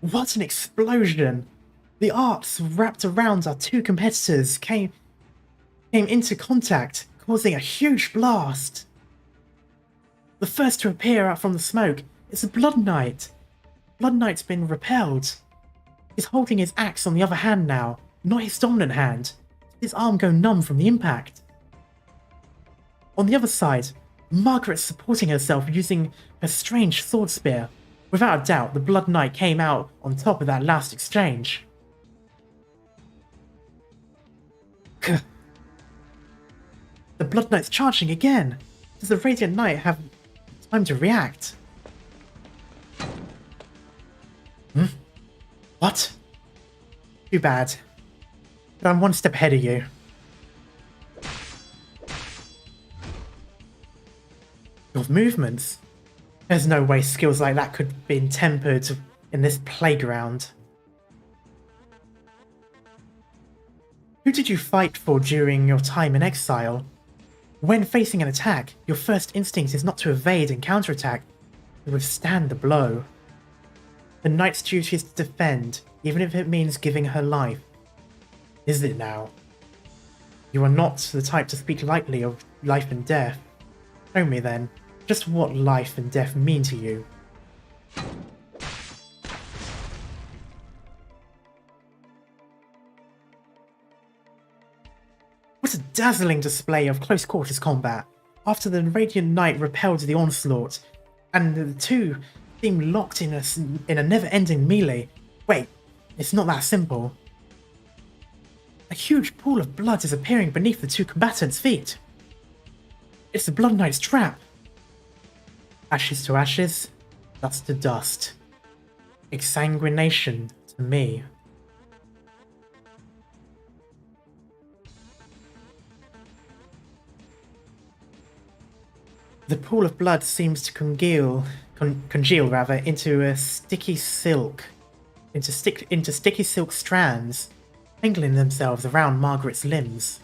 What an explosion! The arcs wrapped around our 2 competitors came into contact, causing a huge blast. The first to appear out from the smoke is a Blood Knight. Blood Knight's been repelled. He's holding his axe on the other hand now, not his dominant hand. His arm go numb from the impact. On the other side, Margaret's supporting herself using her strange sword spear. Without a doubt, the Blood Knight came out on top of that last exchange. The Blood Knight's charging again! Does the Radiant Knight have time to react? What? Too bad. But I'm one step ahead of you. Your movements? There's no way skills like that could have been tempered in this playground. Who did you fight for during your time in exile? When facing an attack, your first instinct is not to evade and counterattack, but withstand the blow. The knight's duty is to defend, even if it means giving her life. Is it now? You are not the type to speak lightly of life and death. Show me then, just what life and death mean to you. What a dazzling display of close quarters combat. After the Radiant Knight repelled the onslaught, and the 2 seem locked in a never-ending melee. Wait, it's not that simple. A huge pool of blood is appearing beneath the 2 combatants' feet. It's the Blood Knight's trap. Ashes to ashes, dust to dust. Exsanguination to me. The pool of blood seems to congeal into a sticky silk, into sticky silk strands, tangling themselves around Margaret's limbs.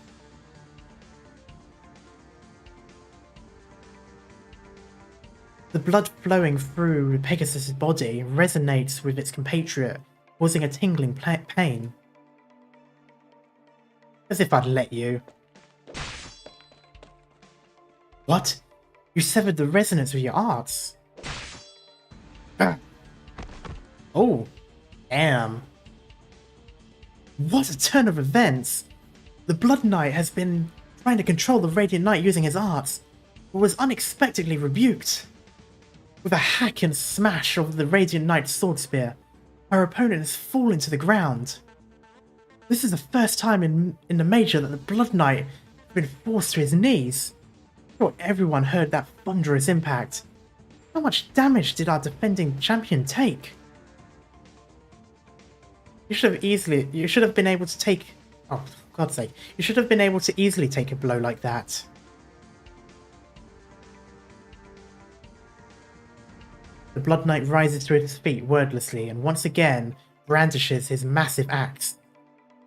The blood flowing through Pegasus's body resonates with its compatriot, causing a tingling pain. As if I'd let you. What? You severed the resonance with your arts? Ah. Oh, damn. What a turn of events! The Blood Knight has been trying to control the Radiant Knight using his arts, but was unexpectedly rebuked. With a hack and smash of the Radiant Knight's sword spear, our opponent has fallen to the ground. This is the first time in the Major that the Blood Knight has been forced to his knees. I thought everyone heard that thunderous impact. How much damage did our defending champion take? You should have been able to take... Oh, for God's sake. You should have been able to easily take a blow like that. The Blood Knight rises to his feet wordlessly and once again brandishes his massive axe,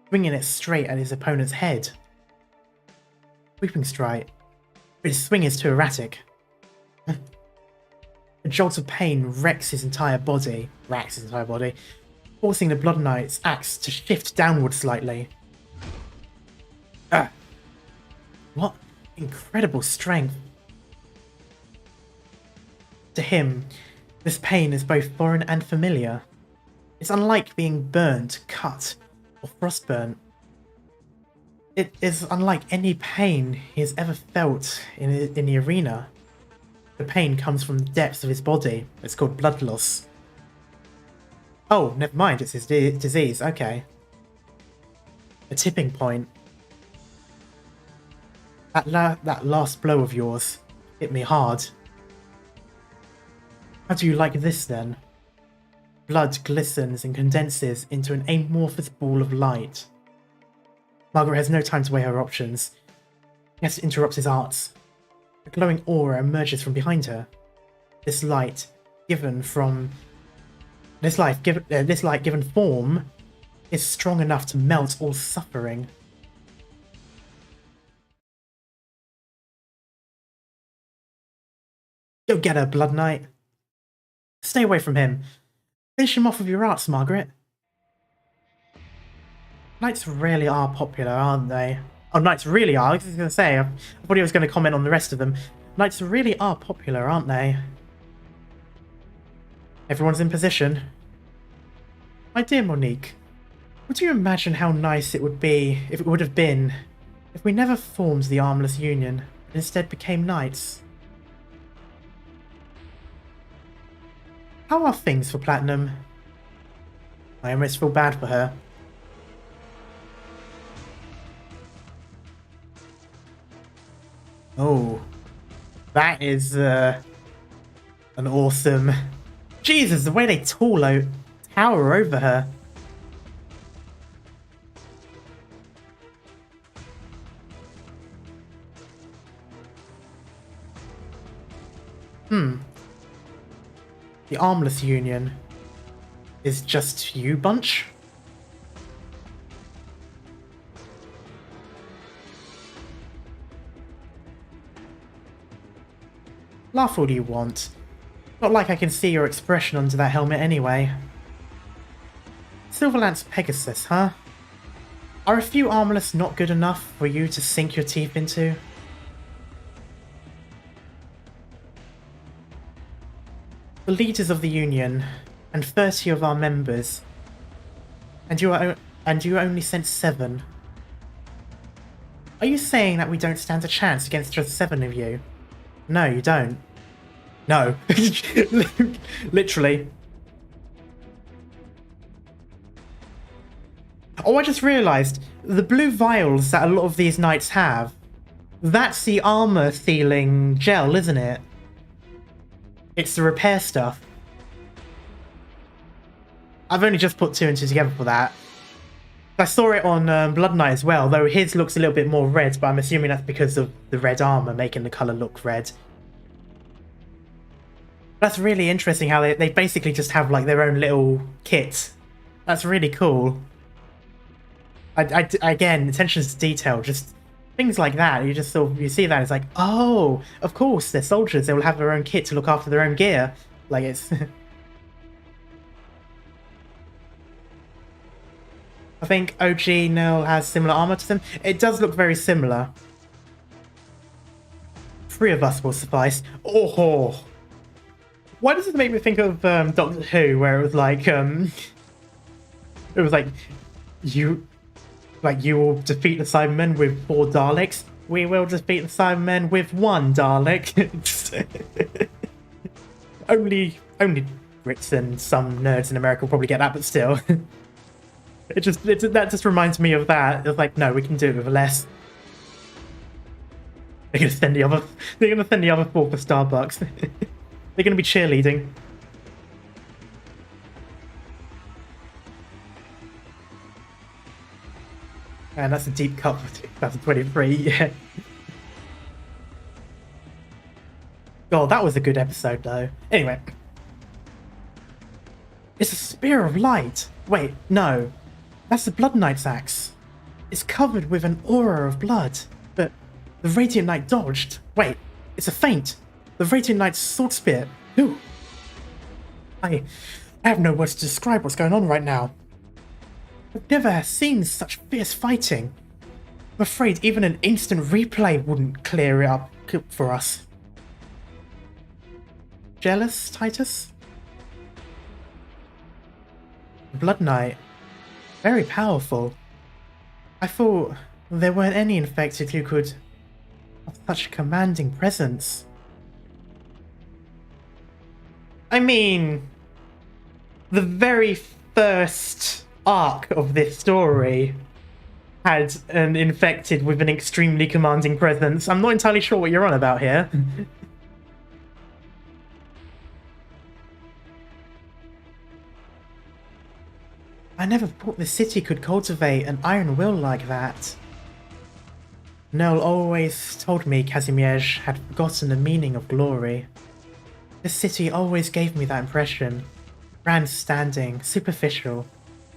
swinging it straight at his opponent's head. Sweeping strike, but his swing is too erratic. A jolt of pain racks his entire body, forcing the Blood Knight's axe to shift downward slightly. Ah! What incredible strength! To him, this pain is both foreign and familiar. It's unlike being burnt, cut, or frostburnt. It is unlike any pain he has ever felt in the arena. The pain comes from the depths of his body. It's called blood loss. Oh, never mind, it's his disease, okay. A tipping point. That last blow of yours hit me hard. How do you like this then? Blood glistens and condenses into an amorphous ball of light. Margaret has no time to weigh her options. He has to interrupt his arts. A glowing aura emerges from behind her. This light given form is strong enough to melt all suffering. Go get her, Blood Knight. Stay away from him. Finish him off with your arts, Margaret. Knights really are popular, aren't they? Oh, knights really are. I was going to say, I thought he was going to comment on the rest of them. Knights really are popular, aren't they? Everyone's in position. My dear Monique, would you imagine how nice it would be if it would have been if we never formed the Armless Union and instead became knights? How are things for Platinum? I almost feel bad for her. Oh, that is an awesome... Jesus, the way they tower over her. The Armless Union is just you bunch? Laugh all you want. Not like I can see your expression under that helmet anyway. Silverlance Pegasus, huh? Are a few armless not good enough for you to sink your teeth into? The leaders of the Union, and 30 of our members, and you only sent 7. Are you saying that we don't stand a chance against just 7 of you? No, you don't. No. Literally. Oh, I just realised, the blue vials that a lot of these knights have, that's the armour sealing gel, isn't it? It's the repair stuff. I've only just put 2 and 2 together for that. I saw it on Blood Knight as well, though his looks a little bit more red, but I'm assuming that's because of the red armour making the colour look red. That's really interesting how they basically just have like their own little kit. That's really cool. Again, attention to detail, just things like that. You just sort of, you see that, it's like, oh, of course, they're soldiers. They will have their own kit to look after their own gear. Like, it's... I think OG Nil has similar armor to them. It does look very similar. 3 of us will suffice. Oh! Why does it make me think of Doctor Who, where it was like, it was like, you will defeat the Cybermen with 4 Daleks. We will defeat the Cybermen with 1 Dalek. only Brits and some nerds in America will probably get that, but still. That just reminds me of that. It's like, no, we can do it with less. They're gonna send the other 4 for Starbucks. They're gonna be cheerleading. And that's a deep cut for 2023, yeah. God, that was a good episode though. Anyway. It's a spear of light. Wait, no. That's the Blood Knight's axe. It's covered with an aura of blood. But the Radiant Knight dodged. Wait, it's a feint. The Radiant Knight's sword spear. Who? I have no words to describe what's going on right now. I've never seen such fierce fighting. I'm afraid even an instant replay wouldn't clear it up for us. Jealous, Titus? Blood Knight. Very powerful. I thought there weren't any infected who could have such a commanding presence. I mean, the very first arc of this story had an infected with an extremely commanding presence. I'm not entirely sure what you're on about here. I never thought the city could cultivate an iron will like that. Noel always told me Kazimierz had forgotten the meaning of glory. This city always gave me that impression. Grandstanding, superficial,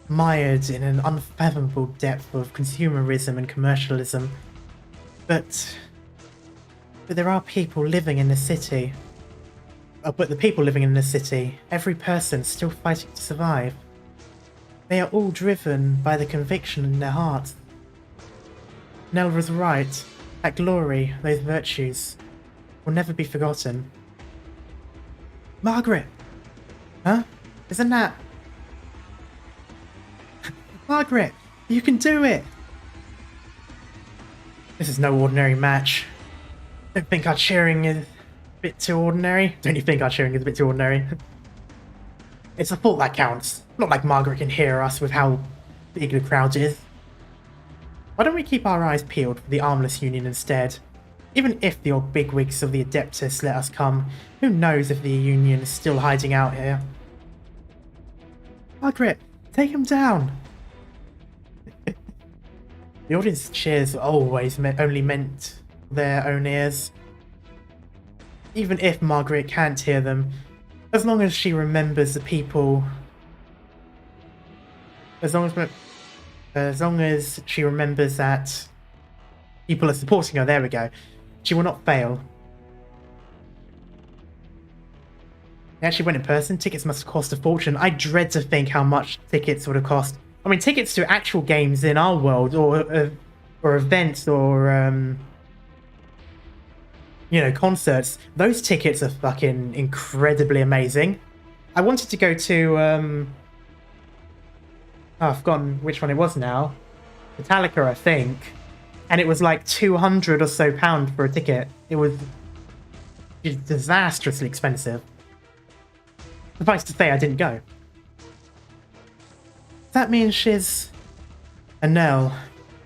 mired in an unfathomable depth of consumerism and commercialism. But there are people living in the city. But the people living in the city, every person still fighting to survive. They are all driven by the conviction in their hearts. Nell was right. That glory, those virtues, will never be forgotten. Margaret! Huh? Isn't that... Margaret! You can do it! This is no ordinary match. Don't think our cheering is a bit too ordinary? Don't you think our cheering is a bit too ordinary? It's a thought that counts. Not like Margaret can hear us with how big the crowd is. Why don't we keep our eyes peeled for the Armless Union instead? Even if the old bigwigs of the Adeptus let us come, who knows if the Union is still hiding out here? Margaret, take him down! The audience cheers always only meant their own ears. Even if Margaret can't hear them, as long as she remembers the people... As long as she remembers that people are supporting her, there we go. She will not fail. They actually went in person. Tickets must have cost a fortune. I dread to think how much tickets would have cost. I mean, tickets to actual games in our world, or events, or you know, concerts. Those tickets are fucking incredibly amazing. I wanted to go to oh, I've forgotten which one it was now. Metallica, I think. And it was like £200 or so for a ticket. It was disastrously expensive. Suffice to say, I didn't go. That means she's... Annelle,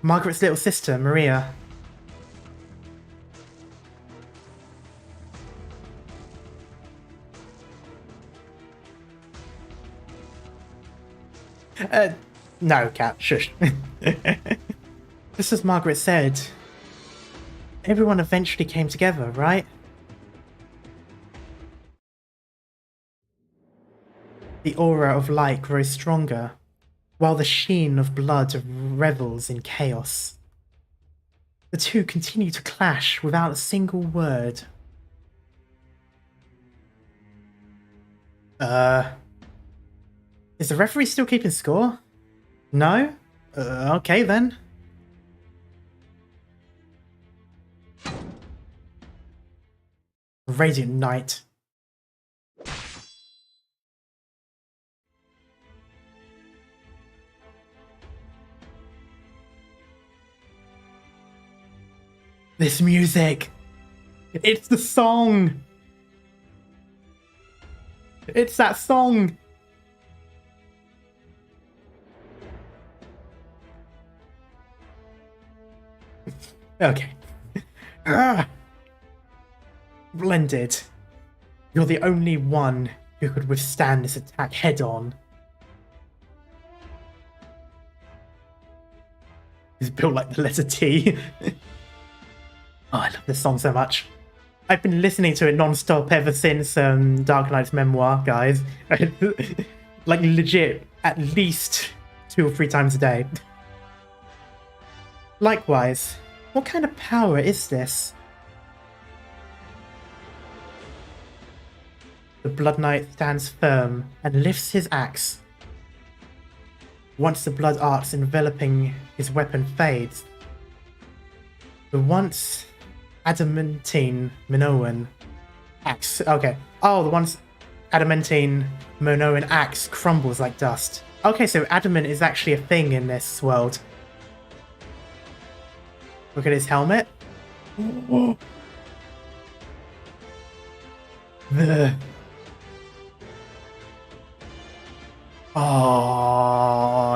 Margaret's little sister, Maria. No, Cat, shush. Just as Margaret said, everyone eventually came together, right? The aura of light grows stronger, while the sheen of blood revels in chaos. The two continue to clash without a single word. Is the referee still keeping score? No? Okay then. Radiant Knight. This music! It's the song! It's that song! Okay. Blended. You're the only one who could withstand this attack head-on. It's built like the letter T. Oh, I love this song so much. I've been listening to it non-stop ever since Dark Knight's memoir, guys. Like legit, at least 2 or 3 times a day. Likewise, what kind of power is this? The Blood Knight stands firm and lifts his axe. Once the blood arcs enveloping his weapon fades, the once adamantine Minoan axe. Okay. Oh, the once adamantine Minoan axe crumbles like dust. Okay, so adamant is actually a thing in this world. Look at his helmet. Oh,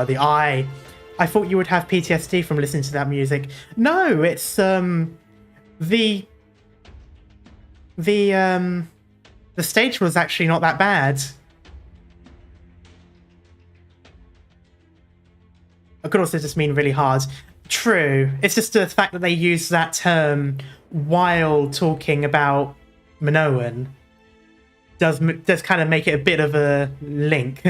the eye. I thought you would have PTSD from listening to that music. No, it's the stage was actually not that bad. It could also just mean really hard. True. It's just the fact that they use that term while talking about Minoan does kind of make it a bit of a link.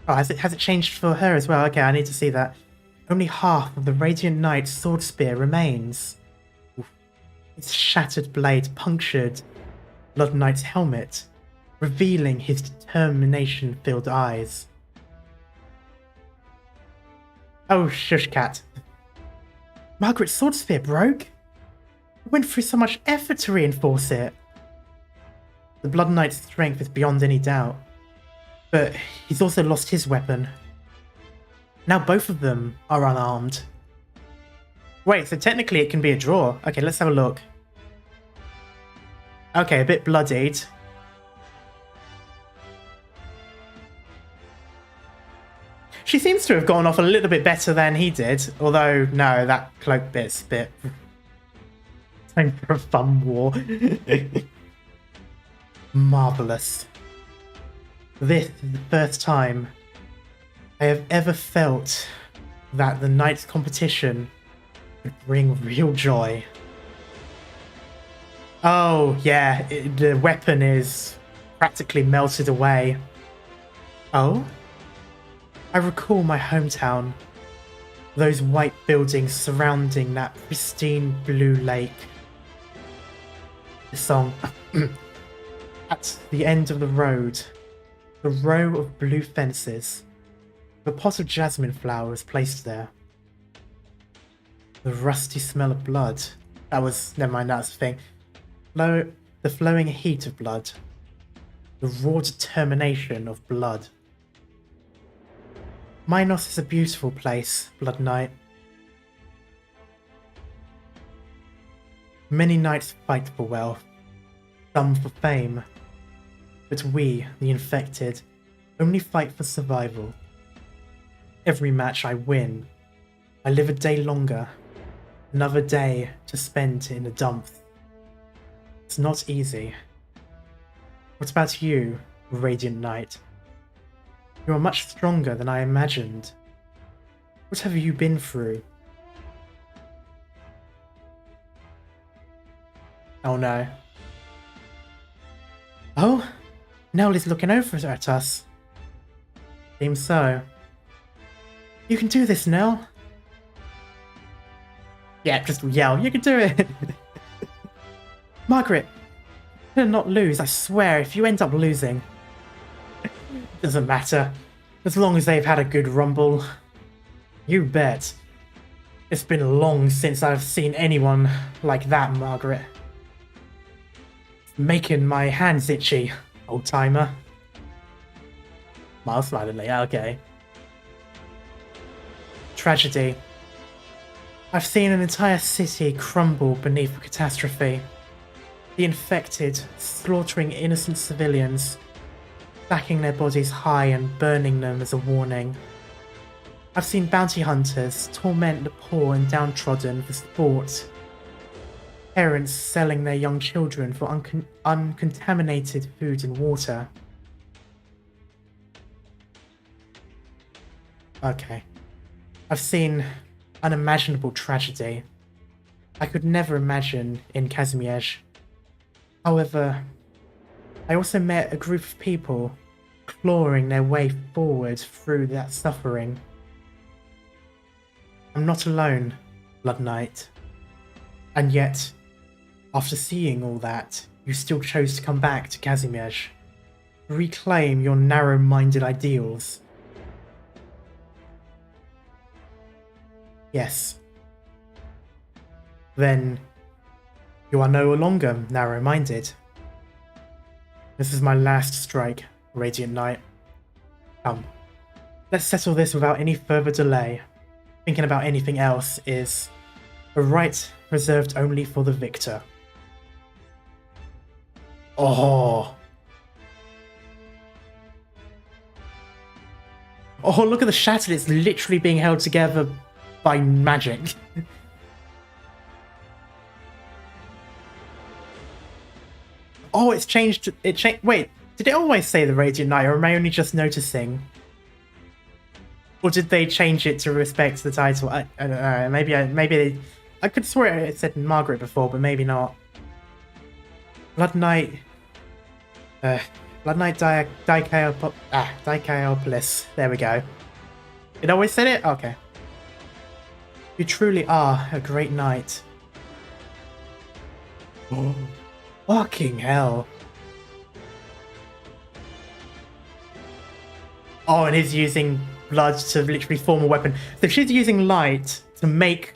Oh, has it changed for her as well? Okay, I need to see that. Only half of the Radiant Knight's sword spear remains. Oof. Its shattered blade punctured Blood Knight's helmet, revealing his determination-filled eyes. Oh, shush, cat. Margaret's sword spear broke? I went through so much effort to reinforce it. The Blood Knight's strength is beyond any doubt. But he's also lost his weapon. Now both of them are unarmed. Wait, so technically it can be a draw. Okay, let's have a look. Okay, a bit bloodied. She seems to have gone off a little bit better than he did. Although, no, that cloak bit's a bit... Time for a fun war. Marvellous. This is the first time I have ever felt that the Knights competition would bring real joy. Oh, yeah, the weapon is practically melted away. Oh? I recall my hometown. Those white buildings surrounding that pristine blue lake. The song. At the end of the road, the row of blue fences, the pot of jasmine flowers placed there. The rusty smell of blood. Never mind, that's the thing. The flowing heat of blood. The raw determination of blood. Minos is a beautiful place, Blood Knight. Many knights fight for wealth, some for fame. But we, the infected, only fight for survival. Every match I win, I live a day longer. Another day to spend in the dumps. It's not easy. What about you, Radiant Knight? You are much stronger than I imagined. What have you been through? Oh no. Oh? Nell is looking over at us. Seems so. You can do this, Nell. Yeah, just yell. You can do it. Margaret, you'll not lose, I swear. If you end up losing, doesn't matter. As long as they've had a good rumble. You bet. It's been long since I've seen anyone like that, Margaret. Making my hands itchy, old timer. Miles smilingly, okay. Tragedy. I've seen an entire city crumble beneath a catastrophe. The infected slaughtering innocent civilians, stacking their bodies high and burning them as a warning. I've seen bounty hunters torment the poor and downtrodden for sport. Parents selling their young children for uncontaminated food and water. Okay. I've seen unimaginable tragedy. I could never imagine in Kazimierz. However, I also met a group of people clawing their way forward through that suffering. I'm not alone, Blood Knight. And yet, after seeing all that, you still chose to come back to Kazimierz. Reclaim your narrow-minded ideals. Yes. Then, you are no longer narrow-minded. This is my last strike, Radiant Knight. Come, let's settle this without any further delay. Thinking about anything else is a right reserved only for the victor. Oh. Oh, look at the shattered. It's literally being held together by magic. Oh, it's changed. It changed. Wait, did it always say the Radiant Knight, or am I only just noticing? Or did they change it to respect the title? I don't know. Maybe I could swear it said Margaret before, but maybe not. Blood Knight. Blood Knight Dikaiopolis. There we go. It always said it? Okay. You truly are a great knight. Oh, fucking hell. Oh, and he's using blood to literally form a weapon. So if she's using light to make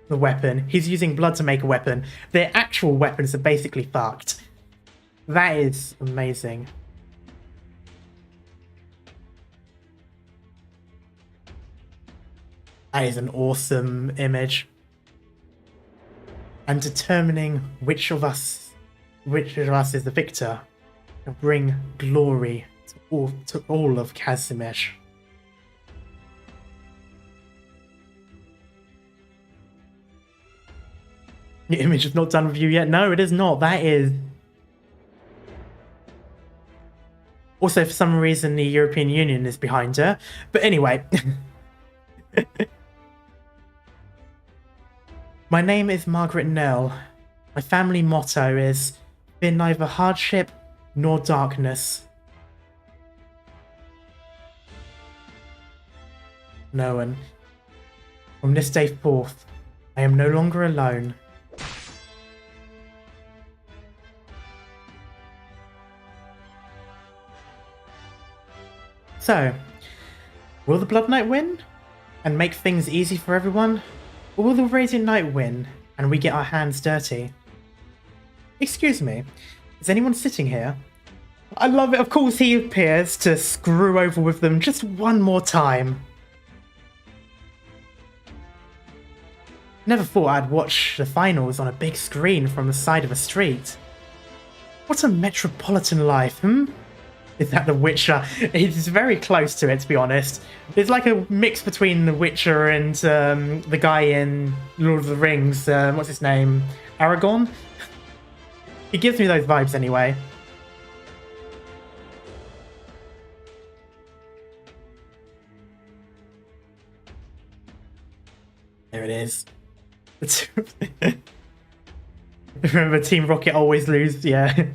the weapon, he's using blood to make a weapon. Their actual weapons are basically fucked. That is amazing. That is an awesome image. And determining which of us is the victor will bring glory to all of Kazimierz. The image is not done with you yet. No, it is not. That is. Also, for some reason, the European Union is behind her. But anyway. My name is Margaret Nell. My family motto is, fear neither hardship nor darkness. No one. From this day forth, I am no longer alone. So, will the Blood Knight win and make things easy for everyone? Or will the Radiant Knight win and we get our hands dirty? Excuse me, is anyone sitting here? I love it. Of course he appears to screw over with them just one more time. Never thought I'd watch the finals on a big screen from the side of a street. What a metropolitan life, Is that The Witcher? It's very close to it, to be honest. It's like a mix between The Witcher and the guy in Lord of the Rings. What's his name? Aragorn? He gives me those vibes anyway. There it is. Remember, Team Rocket always lose, yeah.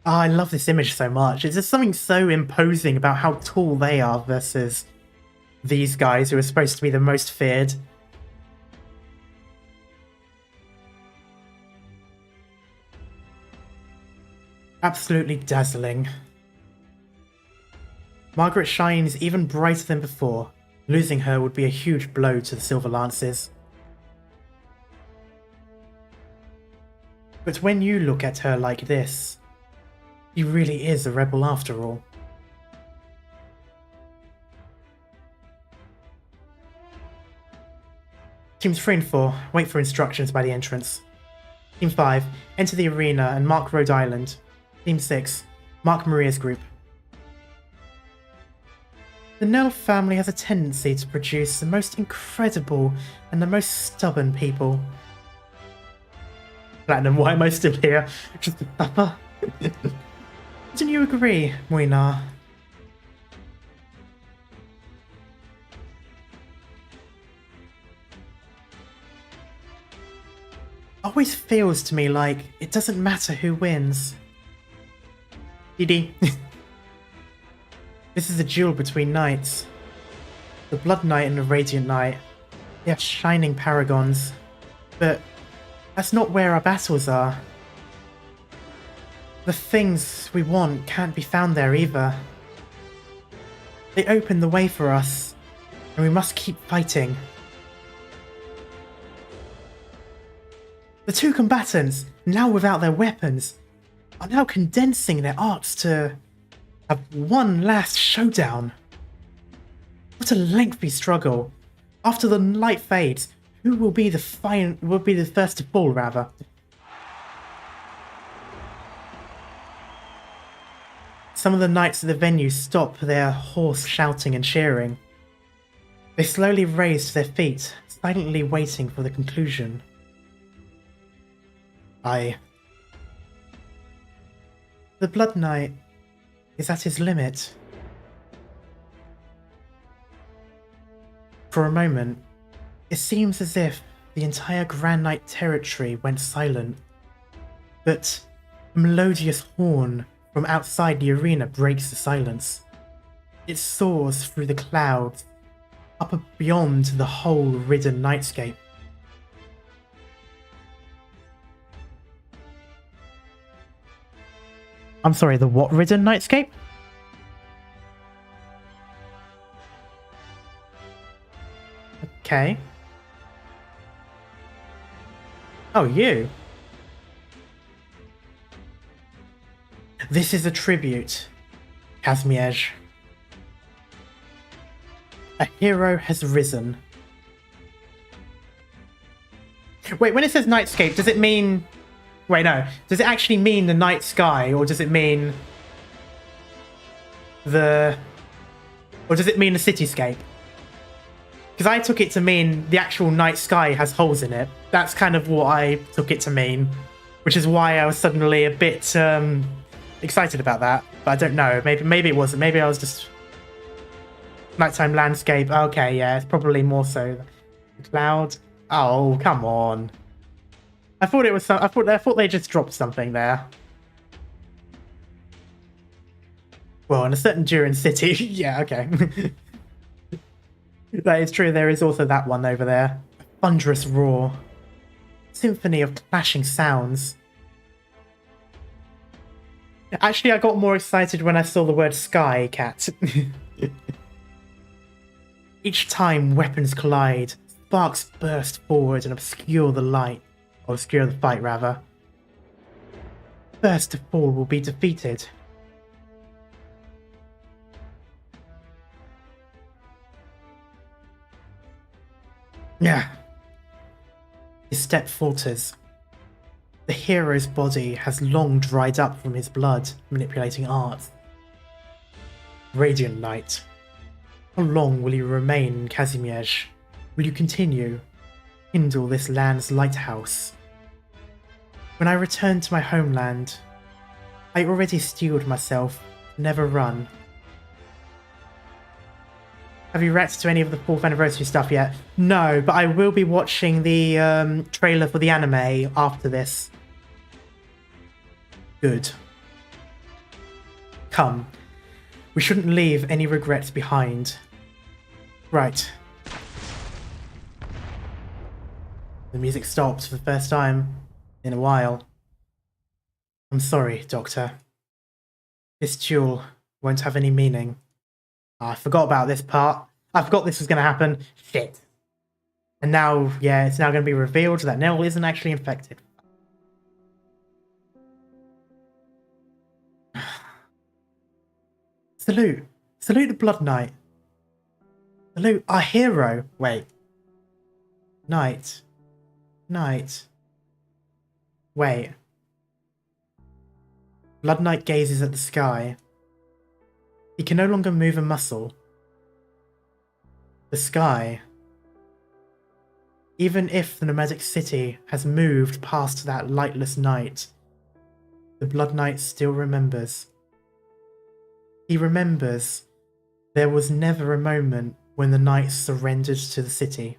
Oh, I love this image so much. It's just something so imposing about how tall they are versus these guys who are supposed to be the most feared. Absolutely dazzling. Margaret shines even brighter than before. Losing her would be a huge blow to the Silver Lances. But when you look at her like this, she really is a rebel after all. Teams 3 and 4, wait for instructions by the entrance. Team 5, enter the arena and mark Rhode Island. Team 6, mark Maria's group. The Nell family has a tendency to produce the most incredible and the most stubborn people. Platinum, why am I still here? Just a suffer. Don't you agree, Moinar? Always feels to me like it doesn't matter who wins. Didi. This is a duel between knights. The Blood Knight and the Radiant Knight. They are shining paragons. But that's not where our battles are. The things we want can't be found there either. They open the way for us, and we must keep fighting. The two combatants, now without their weapons, are now condensing their arts to have one last showdown. What a lengthy struggle. After the light fades, who will be the first to fall, rather? Some of the knights at the venue stop their hoarse shouting and cheering. They slowly raise to their feet, silently waiting for the conclusion. The Blood Knight is at his limit. For a moment, it seems as if the entire Grand Knight territory went silent. But a melodious horn from outside the arena breaks the silence. It soars through the clouds, up beyond the whole ridden nightscape. I'm sorry, the what ridden nightscape? Okay. Oh, you. This is a tribute, Kazmiej. A hero has risen. Wait, when it says nightscape, does it mean... Wait, no. Does it actually mean the night sky, or does it mean the... Or does it mean the cityscape? Because I took it to mean the actual night sky has holes in it. That's kind of what I took it to mean, which is why I was suddenly a bit excited about that. But I don't know. Maybe it wasn't. Maybe I was just... Nighttime landscape. Okay, yeah, it's probably more so. The cloud. Oh, come on. I thought it was some. I thought they just dropped something there. Well, in a certain Durin city, yeah, okay. That is true. There is also that one over there. A thunderous roar, symphony of clashing sounds. Actually, I got more excited when I saw the word sky, Cat. Each time weapons collide, sparks burst forward and obscure the light. Or obscure the fight, rather. First to fall will be defeated. Yeah. His step falters. The hero's body has long dried up from his blood, manipulating art. Radiant Knight. How long will you remain in Kazimiej? Will you continue? Kindle this land's lighthouse. When I return to my homeland, I already steeled myself to never run. Have you reacted to any of the 4th anniversary stuff yet? No, but I will be watching the trailer for the anime after this. Good. Come. We shouldn't leave any regrets behind. Right. The music stopped for the first time in a while. I'm sorry, Doctor. This duel won't have any meaning. Oh, I forgot about this part. I forgot this was going to happen. Shit. And now, yeah, it's now going to be revealed that Nell isn't actually infected. Salute. Salute the Blood Knight. Salute our hero. Wait. Knight. Knight. Wait. Blood Knight gazes at the sky. He can no longer move a muscle. The sky. Even if the nomadic city has moved past that lightless night, the Blood Knight still remembers. He remembers there was never a moment when the knights surrendered to the city.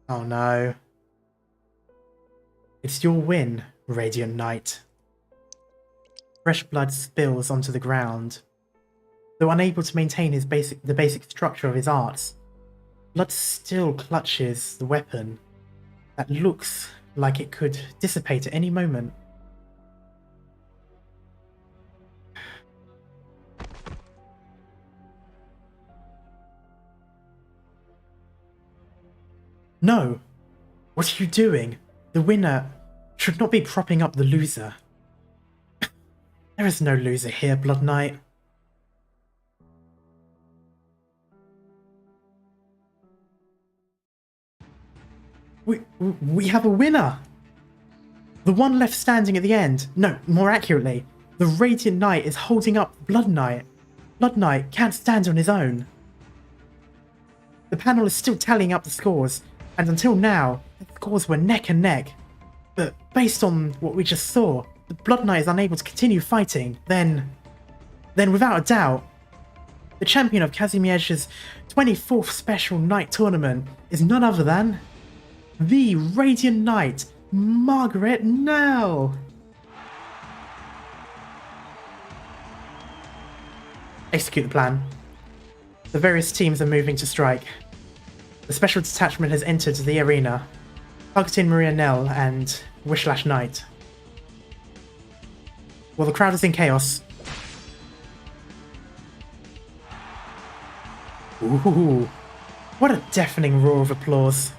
Oh no. It's your win, Radiant Knight. Fresh blood spills onto the ground. Though unable to maintain the basic structure of his arts, Blood still clutches the weapon that looks like it could dissipate at any moment. No! What are you doing? The winner should not be propping up the loser. There is no loser here, Blood Knight. We have a winner! The one left standing at the end. No, more accurately, the Radiant Knight is holding up Blood Knight. Blood Knight can't stand on his own. The panel is still tallying up the scores, and until now, the scores were neck and neck. But based on what we just saw, the Blood Knight is unable to continue fighting, then without a doubt, the champion of Kazimiezh's 24th Special Night Tournament is none other than the Radiant Knight, Margaret Nell! Execute the plan. The various teams are moving to strike. The special detachment has entered the arena, targeting Maria Nell and Wishlash Knight. While the crowd is in chaos. Ooh, what a deafening roar of applause.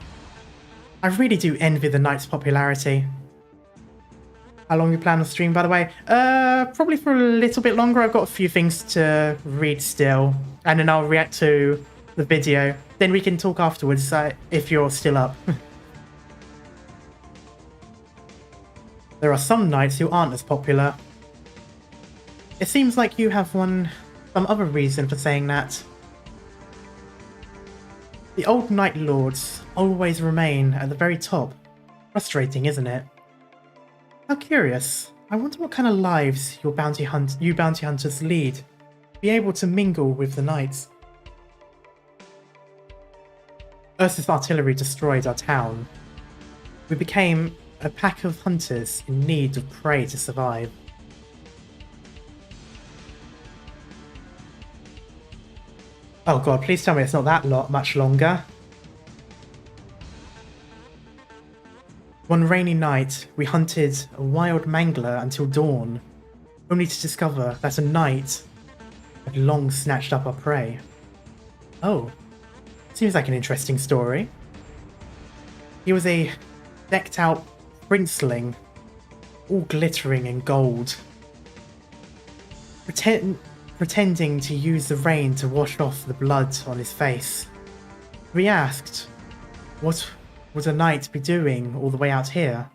I really do envy the Knight's popularity. How long do you plan on stream, by the way? Probably for a little bit longer. I've got a few things to read still, and then I'll react to the video. Then we can talk afterwards, if you're still up. There are some knights who aren't as popular. It seems like you have some other reason for saying that. The old Knight Lords always remain at the very top. Frustrating, isn't it? How curious. I wonder what kind of lives you bounty hunters lead. Be able to mingle with the knights. Ursus artillery destroyed our town. We became a pack of hunters in need of prey to survive. Oh god, please tell me it's not that much longer. One rainy night, we hunted a wild mangler until dawn, only to discover that a knight had long snatched up our prey. Oh, seems like an interesting story. He was a decked-out princeling, all glittering in gold, pretending to use the rain to wash off the blood on his face. We asked, what would a knight be doing all the way out here?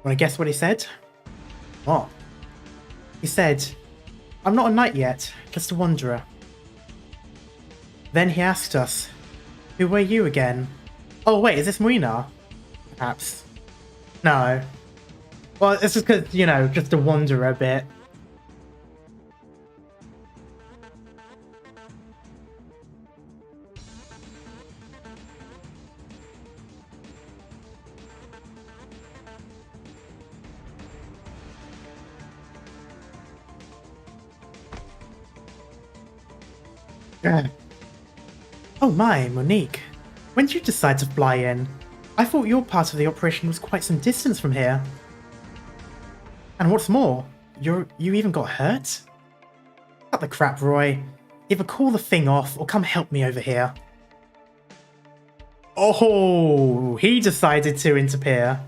Wanna guess what he said? What? He said, I'm not a knight yet, just a wanderer. Then he asked us, who were you again? Oh wait, is this Muina? Perhaps. No. Well, it's just because, you know, just a wanderer a bit. Ugh. Oh my, Monique. When did you decide to fly in? I thought your part of the operation was quite some distance from here. And what's more, you even got hurt? Cut the crap, Roy. Either call the thing off or come help me over here. Oh, he decided to interfere.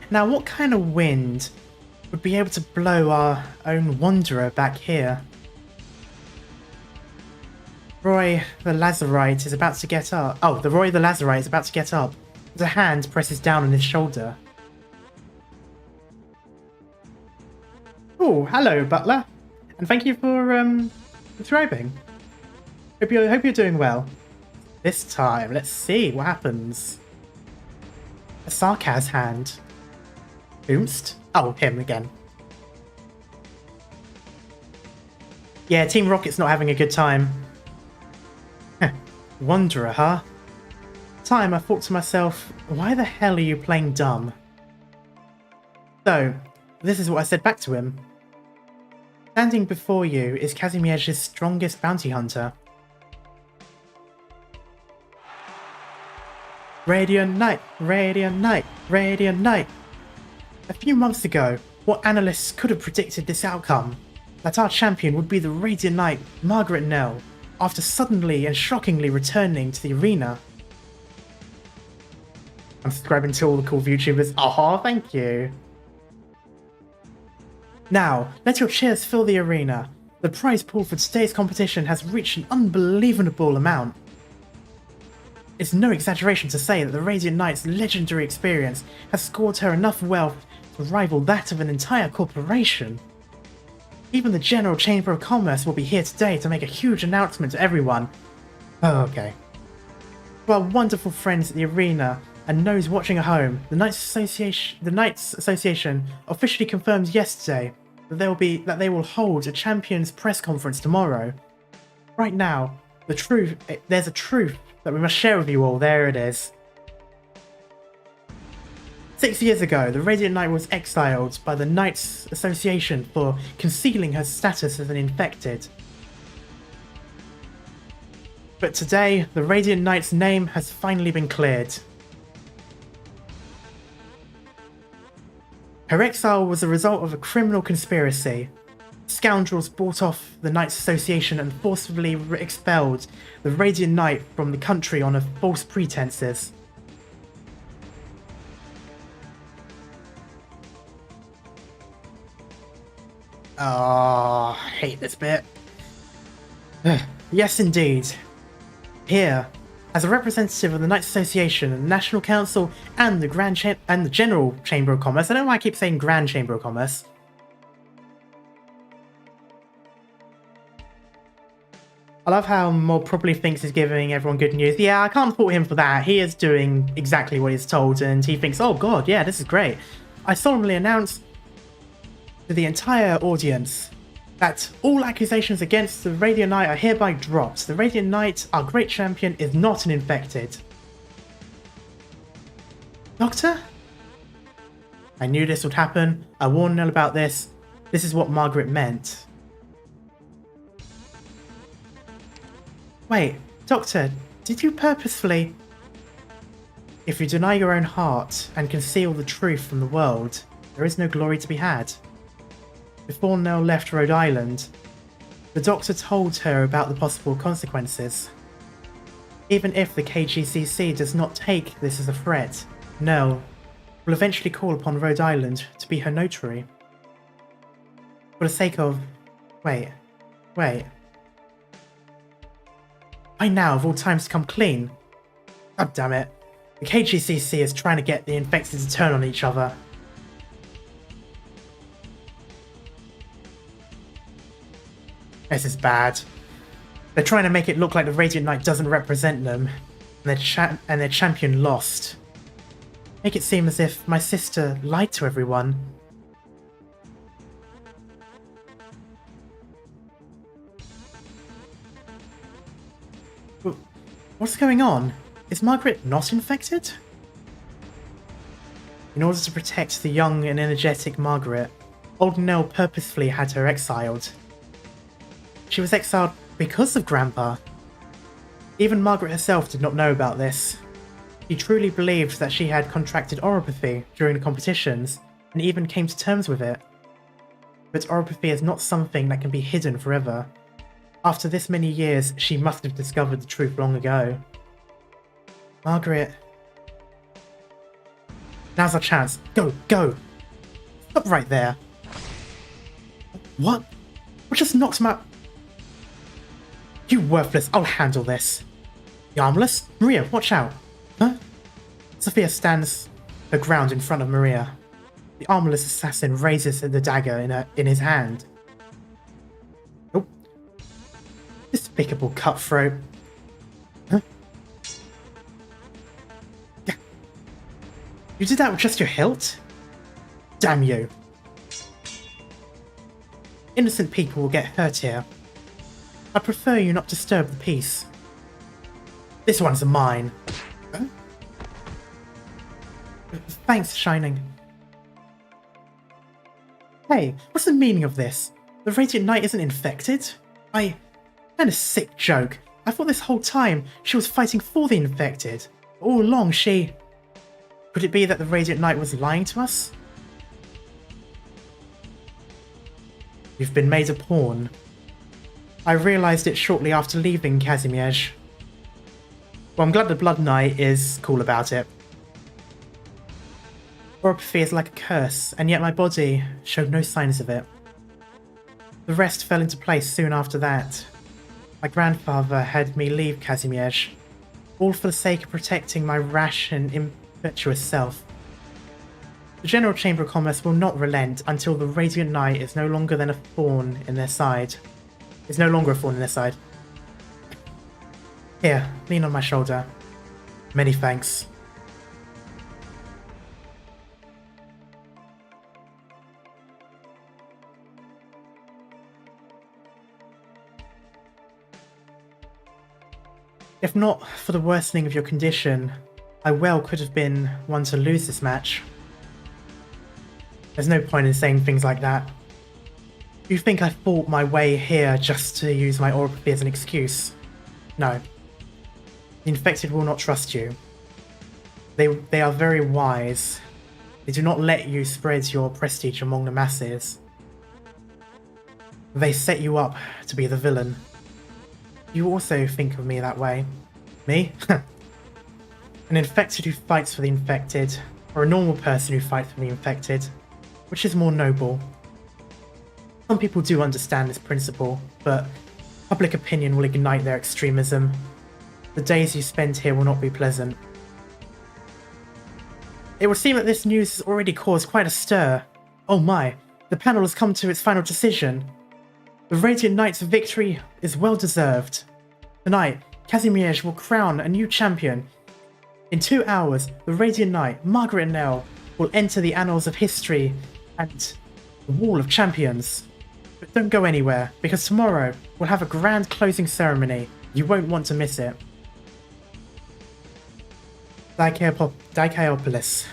Now, what kind of wind would be able to blow our own Wanderer back here? Roy the Lazarite is about to get up. Oh, the Roy the Lazarite is about to get up. As a hand presses down on his shoulder. Oh, hello, Butler. And thank you for subscribing. Hope you're doing well. This time, let's see what happens. A Sarkaz hand. Oomst? Oh, him again. Yeah, Team Rocket's not having a good time. Wanderer, huh? Time I thought to myself, why the hell are you playing dumb? So, this is what I said back to him. Standing before you is Kazimierz's strongest bounty hunter. Radiant Knight, Radiant Knight, Radiant Knight. A few months ago, what analysts could have predicted this outcome? That our champion would be the Radiant Knight, Margaret Nell, after suddenly and shockingly returning to the arena. I'm subscribing to all the cool VTubers. Oh, thank you. Now, let your cheers fill the arena. The prize pool for today's competition has reached an unbelievable amount. It's no exaggeration to say that the Radiant Knight's legendary experience has scored her enough wealth to rival that of an entire corporation. Even the General Chamber of Commerce will be here today to make a huge announcement to everyone. Oh, okay. To our wonderful friends at the arena and those watching at home, the Knights Association officially confirmed yesterday that they will hold a Champions press conference tomorrow. Right now, there's a truth that we must share with you all. There it is. 6 years ago, the Radiant Knight was exiled by the Knights Association for concealing her status as an infected. But today, the Radiant Knight's name has finally been cleared. Her exile was a result of a criminal conspiracy. Scoundrels bought off the Knights Association and forcibly expelled the Radiant Knight from the country on false pretenses. Oh, I hate this bit. Yes, indeed. Here, as a representative of the Knights Association and the National Council and the General Chamber of Commerce, I don't know why I keep saying Grand Chamber of Commerce. I love how Mob probably thinks he's giving everyone good news. Yeah, I can't fault him for that. He is doing exactly what he's told, and he thinks, oh god, yeah, this is great. I solemnly announce to the entire audience that all accusations against the Radiant Knight are hereby dropped. The Radiant Knight, our great champion, is not an infected. Doctor? I knew this would happen. I warned Nell about this. This is what Margaret meant. Wait, Doctor, did you purposefully... If you deny your own heart and conceal the truth from the world, there is no glory to be had. Before Nell left Rhode Island, the doctor told her about the possible consequences. Even if the KGCC does not take this as a threat, Nell will eventually call upon Rhode Island to be her notary. For the sake of... Wait. By now, of all times to come clean. God damn it. The KGCC is trying to get the infected to turn on each other. This is bad. They're trying to make it look like the Radiant Knight doesn't represent them, and their champion lost. Make it seem as if my sister lied to everyone. What's going on? Is Margaret not infected? In order to protect the young and energetic Margaret, Old Nell purposefully had her exiled. She was exiled because of Grandpa. Even Margaret herself did not know about this. She truly believed that she had contracted oropathy during the competitions, and even came to terms with it. But oropathy is not something that can be hidden forever. After this many years, she must have discovered the truth long ago. Margaret... Now's our chance. Go, go! Stop right there. What? What just knocked him out? You worthless, I'll handle this. You armless? Maria, watch out. Huh? Sophia stands her ground in front of Maria. The armless assassin raises the dagger in his hand. Oh. Despicable cutthroat. Huh? You did that with just your hilt? Damn you. Innocent people will get hurt here. I prefer you not disturb the peace. This one's mine. Huh? Thanks, Shining. Hey, what's the meaning of this? The Radiant Knight isn't infected? Kind of sick joke. I thought this whole time she was fighting for the infected. All along she... Could it be that the Radiant Knight was lying to us? You've been made a pawn. I realised it shortly after leaving Kazimierz. Well, I'm glad the Blood Knight is cool about it. Oropathy is like a curse, and yet my body showed no signs of it. The rest fell into place soon after that. My grandfather had me leave Kazimierz, all for the sake of protecting my rash and impetuous self. The General Chamber of Commerce will not relent until the Radiant Knight is no longer than a thorn in their side. Is no longer a thorn in their side. Here, lean on my shoulder. Many thanks. If not for the worsening of your condition, I well could have been one to lose this match. There's no point in saying things like that. You think I fought my way here just to use my oropathy as an excuse? No. The infected will not trust you. They are very wise. They do not let you spread your prestige among the masses. They set you up to be the villain. You also think of me that way. Me? An infected who fights for the infected, or a normal person who fights for the infected. Which is more noble? Some people do understand this principle, but public opinion will ignite their extremism. The days you spend here will not be pleasant. It would seem that this news has already caused quite a stir. Oh my, the panel has come to its final decision. The Radiant Knight's victory is well deserved. Tonight, Kazimierz will crown a new champion. In 2 hours, the Radiant Knight, Margaret Nell, will enter the annals of history and the Wall of Champions. But don't go anywhere, because tomorrow we'll have a grand closing ceremony. You won't want to miss it. Dikaeopolis.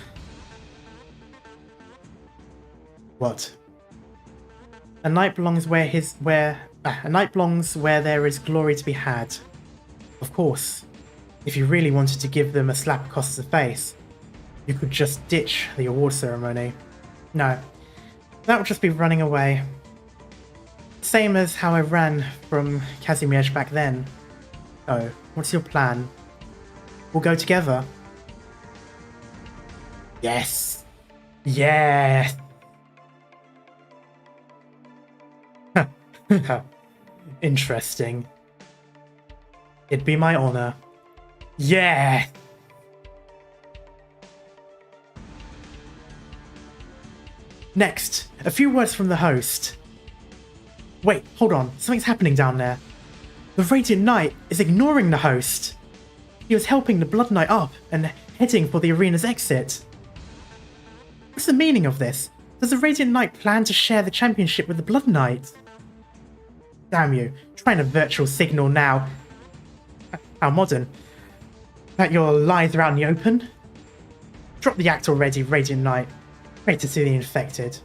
What? A knight belongs where there is glory to be had. Of course, if you really wanted to give them a slap across the face, you could just ditch the award ceremony. No, that would just be running away. Same as how I ran from Kazimierz back then. So, what's your plan? We'll go together. Yes! Yes! Interesting. It'd be my honor. Yeah! Next, a few words from the host. Wait, hold on. Something's happening down there. The Radiant Knight is ignoring the host. He was helping the Blood Knight up and heading for the arena's exit. What's the meaning of this? Does the Radiant Knight plan to share the championship with the Blood Knight? Damn you, trying a virtual signal now. How modern. That your lies are out in the open? Drop the act already, Radiant Knight. Wait to see the infected.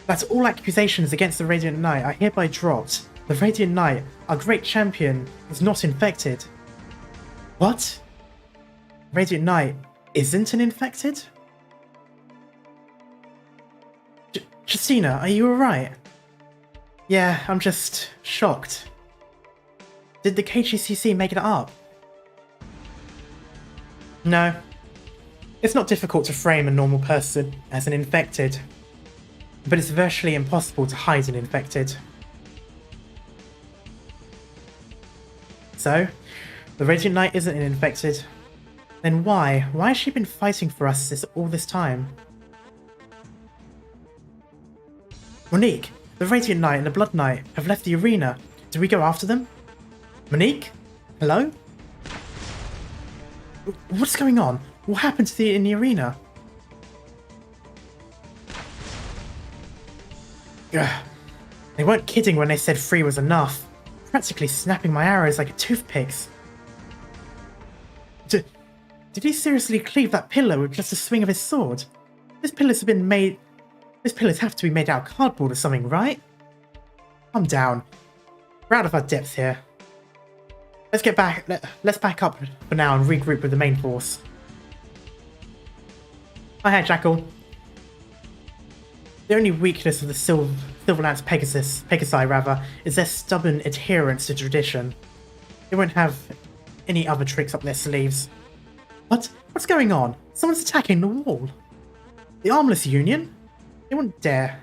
That all accusations against the Radiant Knight are hereby dropped. The Radiant Knight, our great champion, is not infected. What? Radiant Knight isn't an infected? Justina, are you alright? Yeah, I'm just shocked. Did the KGCC make it up? No. It's not difficult to frame a normal person as an infected, but it's virtually impossible to hide an infected. So, the Radiant Knight isn't an infected. Then why? Why has she been fighting for us all this time? Monique, the Radiant Knight and the Blood Knight have left the arena. Do we go after them? Monique? Hello? What's going on? What happened to in the arena? Ugh. They weren't kidding when they said 3 was enough. Practically snapping my arrows like toothpicks. Did he seriously cleave that pillar with just a swing of his sword? These pillars have to be made out of cardboard or something, right? Calm down. We're out of our depth here. Let's get back. Let's back up for now and regroup with the main force. Hi, Jackal. The only weakness of the Silverlance Pegasi rather, is their stubborn adherence to tradition. They won't have any other tricks up their sleeves. What? What's going on? Someone's attacking the wall. The Armless Union? They wouldn't dare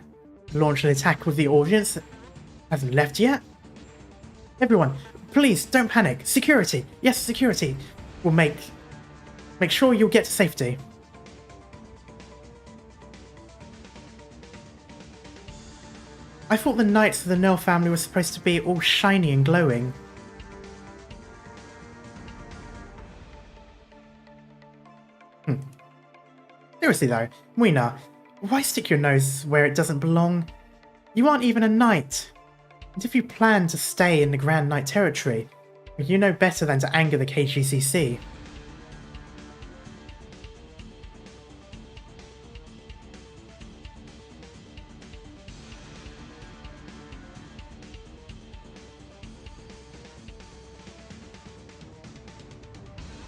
launch an attack with the audience that hasn't left yet. Everyone, please don't panic. Security. Yes, security. Will make sure you'll get to safety. I thought the Knights of the Nell family were supposed to be all shiny and glowing. Seriously though, Muina, why stick your nose where it doesn't belong? You aren't even a knight. And if you plan to stay in the Grand Knight territory, you know better than to anger the KGCC.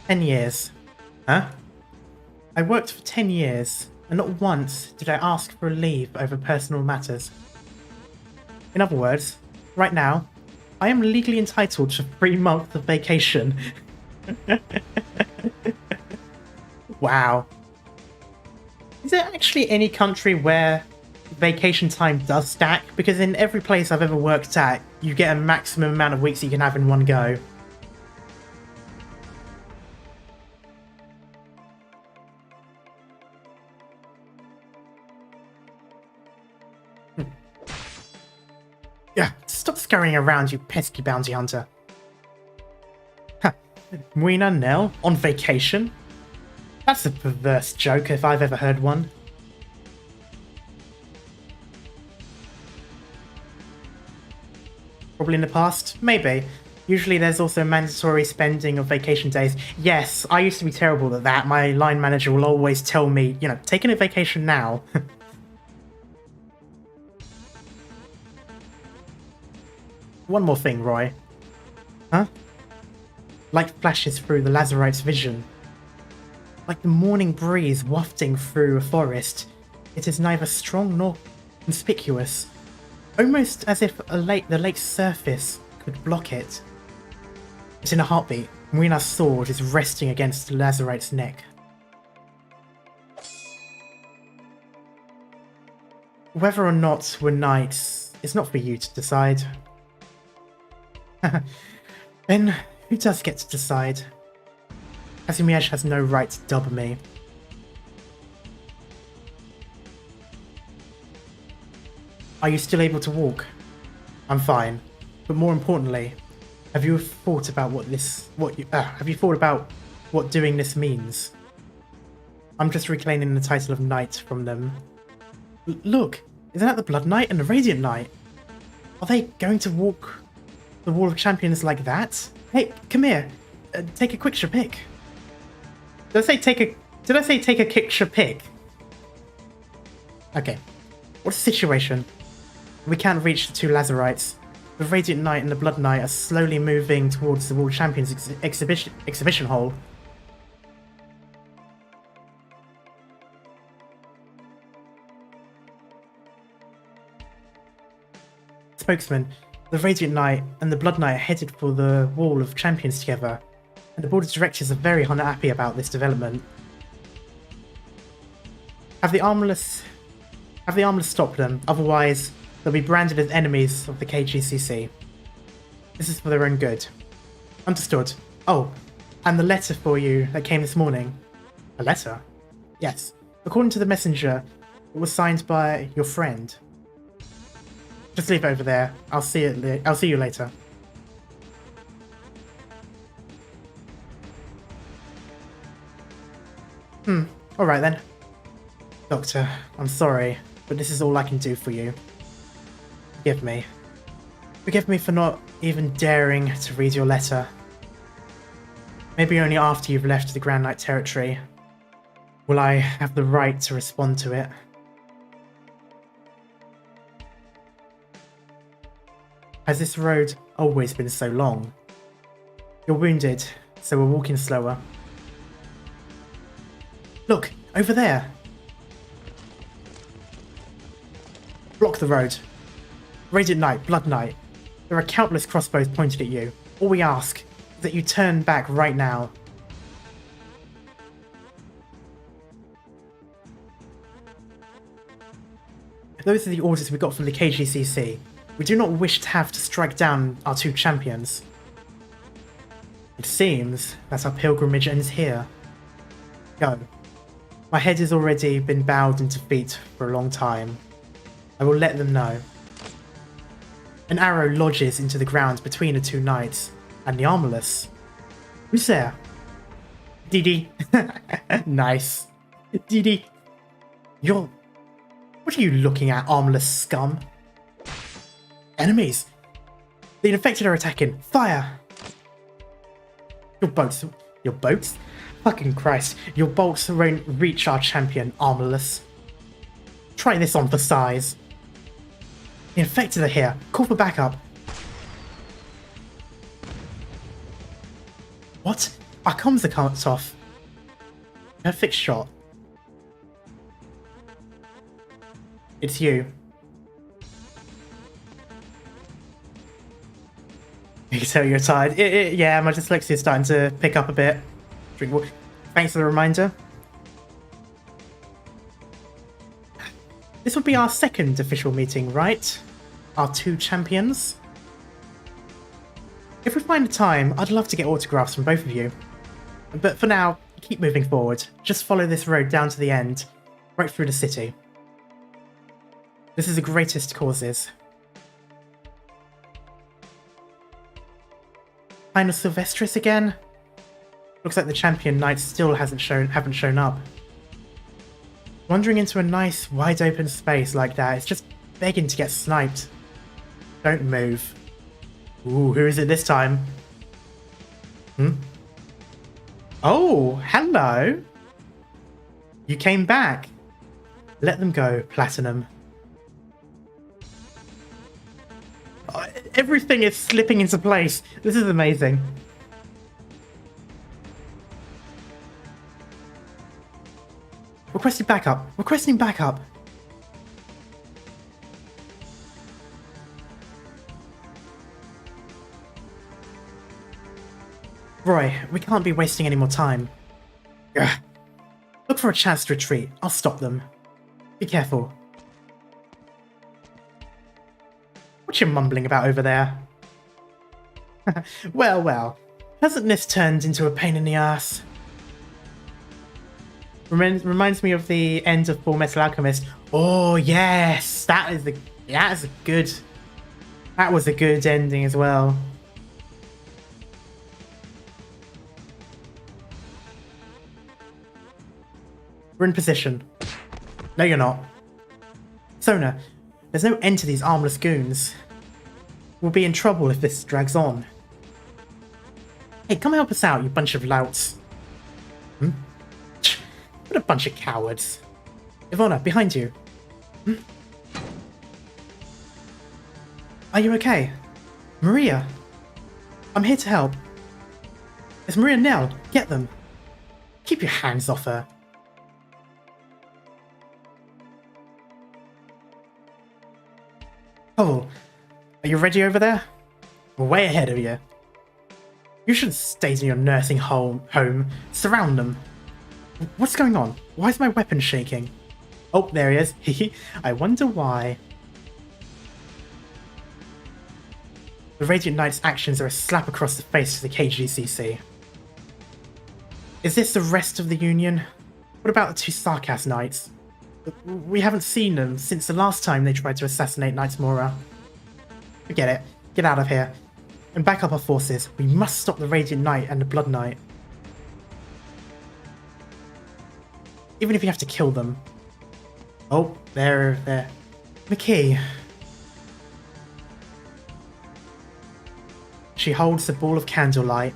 $10. Huh? I worked for 10 years, and not once did I ask for a leave over personal matters. In other words, right now, I am legally entitled to 3 months of vacation. Wow. Is there actually any country where vacation time does stack? Because in every place I've ever worked at, you get a maximum amount of weeks you can have in one go. Yeah, stop scurrying around, you pesky bounty hunter. Ha, Muina Nell on vacation? That's a perverse joke if I've ever heard one. Probably in the past? Maybe. Usually there's also mandatory spending of vacation days. Yes, I used to be terrible at that. My line manager will always tell me, you know, taking a vacation now. One more thing, Roy. Huh? Light flashes through the Lazarite's vision. Like the morning breeze wafting through a forest, it is neither strong nor conspicuous. Almost as if the lake's surface could block it. But in a heartbeat, Muina's sword is resting against the Lazarite's neck. Whether or not we're knights is not for you to decide. Then, who does get to decide? Kazumiesh has no right to dub me. Are you still able to walk? I'm fine. But more importantly, have you thought about what doing this means? I'm just reclaiming the title of knight from them. Look, isn't that the Blood Knight and the Radiant Knight? Are they going to walk the Wall of Champions like that? Hey, come here. Take a quick pick. Did I say take a picture pick? Okay. What's the situation? We can't reach the two Lazarites. The Radiant Knight and the Blood Knight are slowly moving towards the World Champions exhibition hall. Spokesman, the Radiant Knight and the Blood Knight are headed for the Wall of Champions together, and the board of directors are very unhappy about this development. Have the Armless stop them, otherwise they'll be branded as enemies of the KGCC. This is for their own good. Understood. Oh, and the letter for you that came this morning. A letter? Yes. According to the messenger, it was signed by your friend. Just leave it over there. I'll see you later. Alright then. Doctor, I'm sorry, but this is all I can do for you. Forgive me. Forgive me for not even daring to read your letter. Maybe only after you've left the Grand Knight territory will I have the right to respond to it. Has this road always been so long? You're wounded, so we're walking slower. Look, over there! Block the road. Radiant Knight, Blood Knight. There are countless crossbows pointed at you. All we ask is that you turn back right now. Those are the orders we got from the KGCC. We do not wish to have to strike down our two champions. It seems that our pilgrimage ends here. Go. My head has already been bowed in defeat for a long time. I will let them know. An arrow lodges into the ground between the two knights and the armorless. Who's there? Didi. Nice. Didi. What are you looking at, armorless scum? Enemies! The infected are attacking! Fire! Your boats? Fucking Christ, your bolts won't reach our champion, armorless. Try this on for size. The infected are here. Call for backup. What? Our comms are cut off. Perfect shot. It's you. You can tell you're tired. Yeah, my dyslexia is starting to pick up a bit. Drink water. Thanks for the reminder. This would be our second official meeting, right? Our two champions. If we find the time, I'd love to get autographs from both of you. But for now, keep moving forward. Just follow this road down to the end, right through the city. This is the greatest causes. Final Sylvestris again? Looks like the champion knights still haven't shown up. Wandering into a nice, wide open space like that, it's just begging to get sniped. Don't move. Ooh, who is it this time? Oh, hello! You came back. Let them go, Platinum. Oh, everything is slipping into place. This is amazing. Requesting backup. Requesting backup. Roy, we can't be wasting any more time. Ugh. Look for a chance to retreat. I'll stop them. Be careful. What you mumbling about over there? Well. Hasn't this turned into a pain in the ass? Reminds me of the end of Full Metal Alchemist. Oh yes, that was a good ending as well. We're in position. No, you're not. Sona, there's no end to these armless goons. We'll be in trouble if this drags on. Hey, come help us out, you bunch of louts. What a bunch of cowards. Ivona, behind you. Are you okay? Maria! I'm here to help. It's Maria Nell. Get them. Keep your hands off her. Oh, are you ready over there? We're way ahead of you. You should stay in your nursing home. Surround them. What's going on? Why is my weapon shaking? Oh, there he is. I wonder why. The Radiant Knight's actions are a slap across the face to the KGCC. Is this the rest of the Union? What about the two Sarkas Knights? We haven't seen them since the last time they tried to assassinate Knights Mora. Forget it. Get out of here. And back up our forces. We must stop the Radiant Knight and the Blood Knight. Even if you have to kill them. Oh, there. McKee. She holds a ball of candlelight.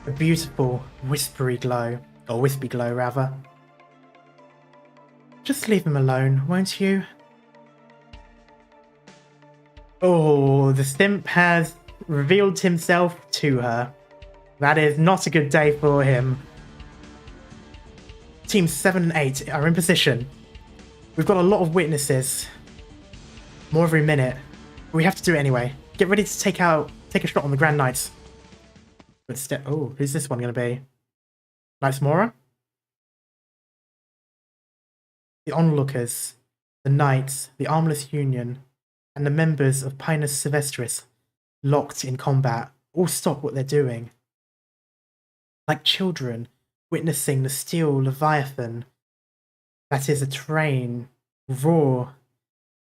A beautiful, whispery glow. Or wispy glow, rather. Just leave him alone, won't you? Oh, the simp has revealed himself to her. That is not a good day for him. Teams 7 and 8 are in position. We've got a lot of witnesses. More every minute. But we have to do it anyway. Get ready to take a shot on the Grand Knights. Oh, who's this one going to be? Knights Mora? The onlookers, the Knights, the Armless Union, and the members of Pinus Sylvestris, locked in combat, all stop what they're doing. Like children witnessing the steel Leviathan that is a train roar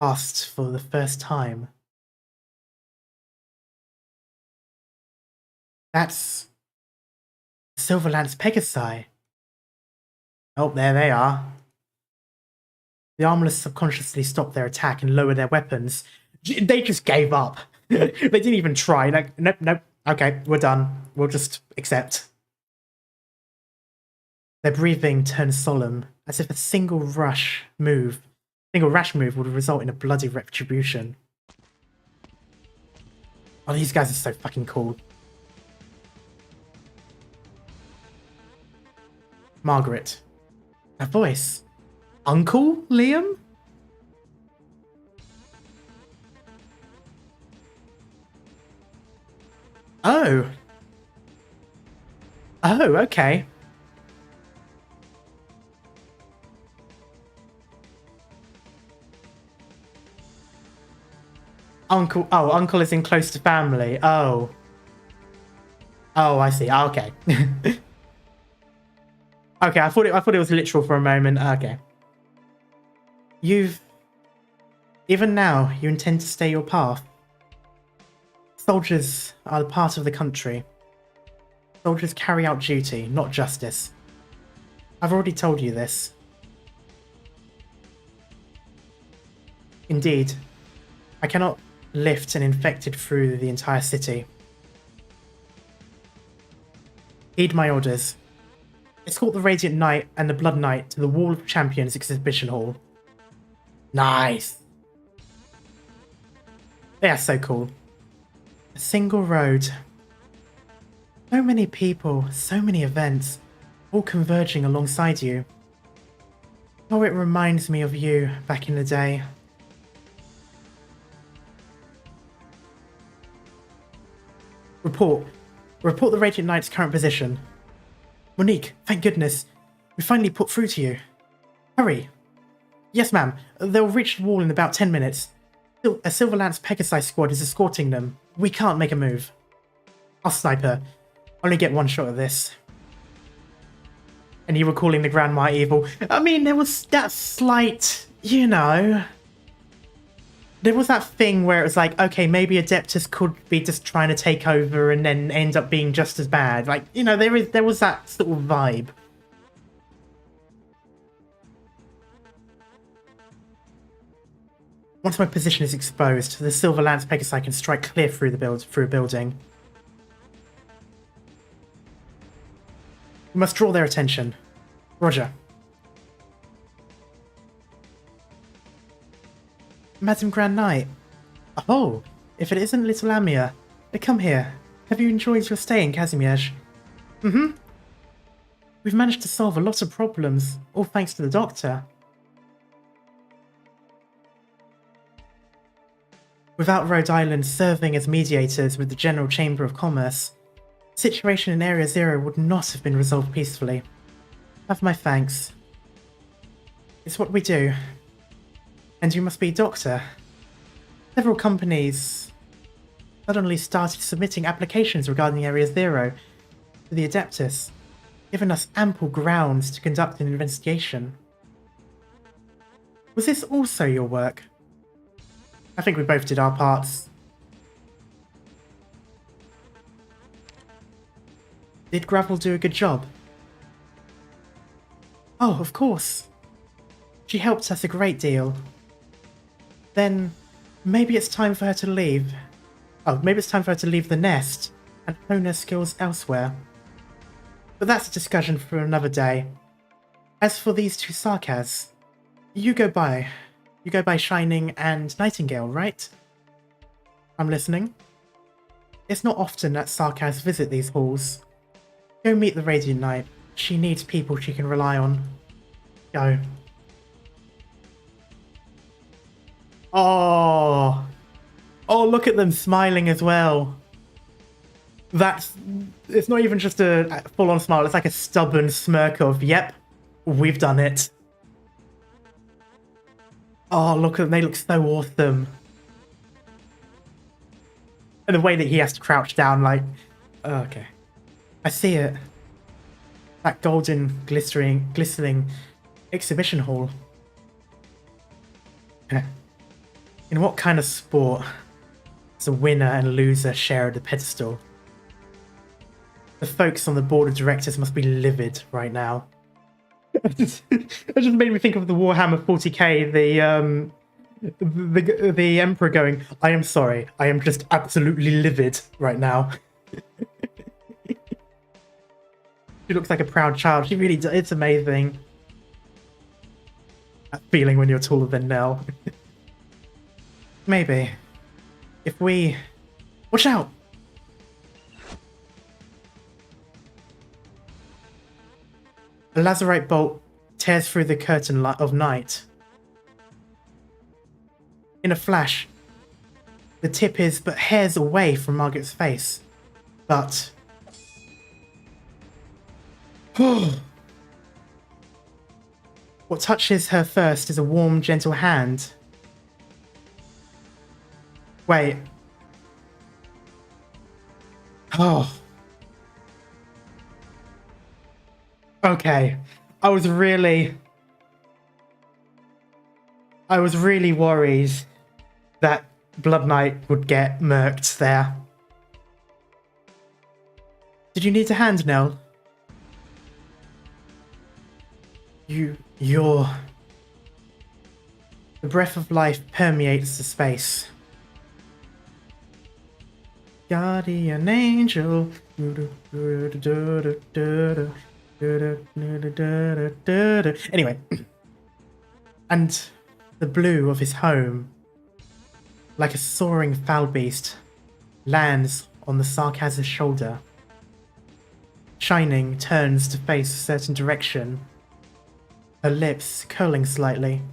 past for the first time. That's Silverlance Pegasi. Oh, there they are. The Armless subconsciously stopped their attack and lowered their weapons. They just gave up. They didn't even try. Like, nope. Okay, we're done. We'll just accept. Their breathing turned solemn, as if a single rash move would result in a bloody retribution. Oh, these guys are so fucking cool. Margaret. That voice. Uncle Liam? Oh. Oh, okay. Uncle. Oh, uncle is in close to family. Oh. Oh, I see. Okay. Okay, I thought it was literal for a moment. Okay. Even now, you intend to stay your path. Soldiers are part of the country. Soldiers carry out duty, not justice. I've already told you this. Indeed, I cannot lift an infected through the entire city. Heed my orders. Escort the Radiant Knight and the Blood Knight to the Wall of Champions exhibition hall. Nice! They are so cool. A single road. So many people, so many events, all converging alongside you. Oh, it reminds me of you back in the day. Report the Radiant Knight's current position. Monique, thank goodness. We finally put through to you. Hurry. Yes, ma'am. They'll reach the wall in about 10 minutes. A Silverlance Pegasi squad is escorting them. We can't make a move. I'll snipe her. Only get one shot at this. And you were calling the Grandma evil. I mean, there was that slight, you know... There was that thing where it was like, okay, maybe Adeptus could be just trying to take over and then end up being just as bad. Like, you know, there was that sort of vibe. Once my position is exposed, the Silverlance Pegasi can strike clear through a building. We must draw their attention. Roger. Madam Grand Knight. Oh, if it isn't little Amia. Come here. Have you enjoyed your stay in Kazimierz? Mm-hmm. We've managed to solve a lot of problems, all thanks to the doctor. Without Rhode Island serving as mediators with the General Chamber of Commerce, the situation in Area Zero would not have been resolved peacefully. Have my thanks. It's what we do. And you must be doctor. Several companies suddenly started submitting applications regarding Area Zero to the Adeptus, giving us ample grounds to conduct an investigation. Was this also your work? I think we both did our parts. Did Gravel do a good job? Oh, of course. She helped us a great deal. Then, maybe it's time for her to leave. Oh, maybe it's time for her to leave the nest and hone her skills elsewhere. But that's a discussion for another day. As for these two Sarkaz, you go by Shining and Nightingale, right? I'm listening. It's not often that Sarkaz visit these halls. Go meet the Radiant Knight. She needs people she can rely on. Go. Oh, look at them smiling as well. It's not even just a full-on smile, it's like a stubborn smirk of, yep, we've done it. Oh, look at them, they look so awesome. And the way that he has to crouch down, like, okay. I see it. That golden, glistening exhibition hall. In what kind of sport does a winner and loser share at the pedestal? The folks on the board of directors must be livid right now. It just made me think of the Warhammer 40k, the Emperor going, I am sorry, I am just absolutely livid right now. She looks like a proud child, she really does, it's amazing. That feeling when you're taller than Nell. Maybe. If we... Watch out! A lazarite bolt tears through the curtain of night. In a flash, the tip is but hairs away from Margaret's face. But... what touches her first is a warm, gentle hand. Wait. Oh. Okay. I was really worried that Blood Knight would get murked there. Did you need a hand, Nell? You're... The breath of life permeates the space. Guardian angel. Anyway. And the blue of his home, like a soaring foul beast, lands on the Sarkaz's shoulder. Shining turns to face a certain direction, her lips curling slightly.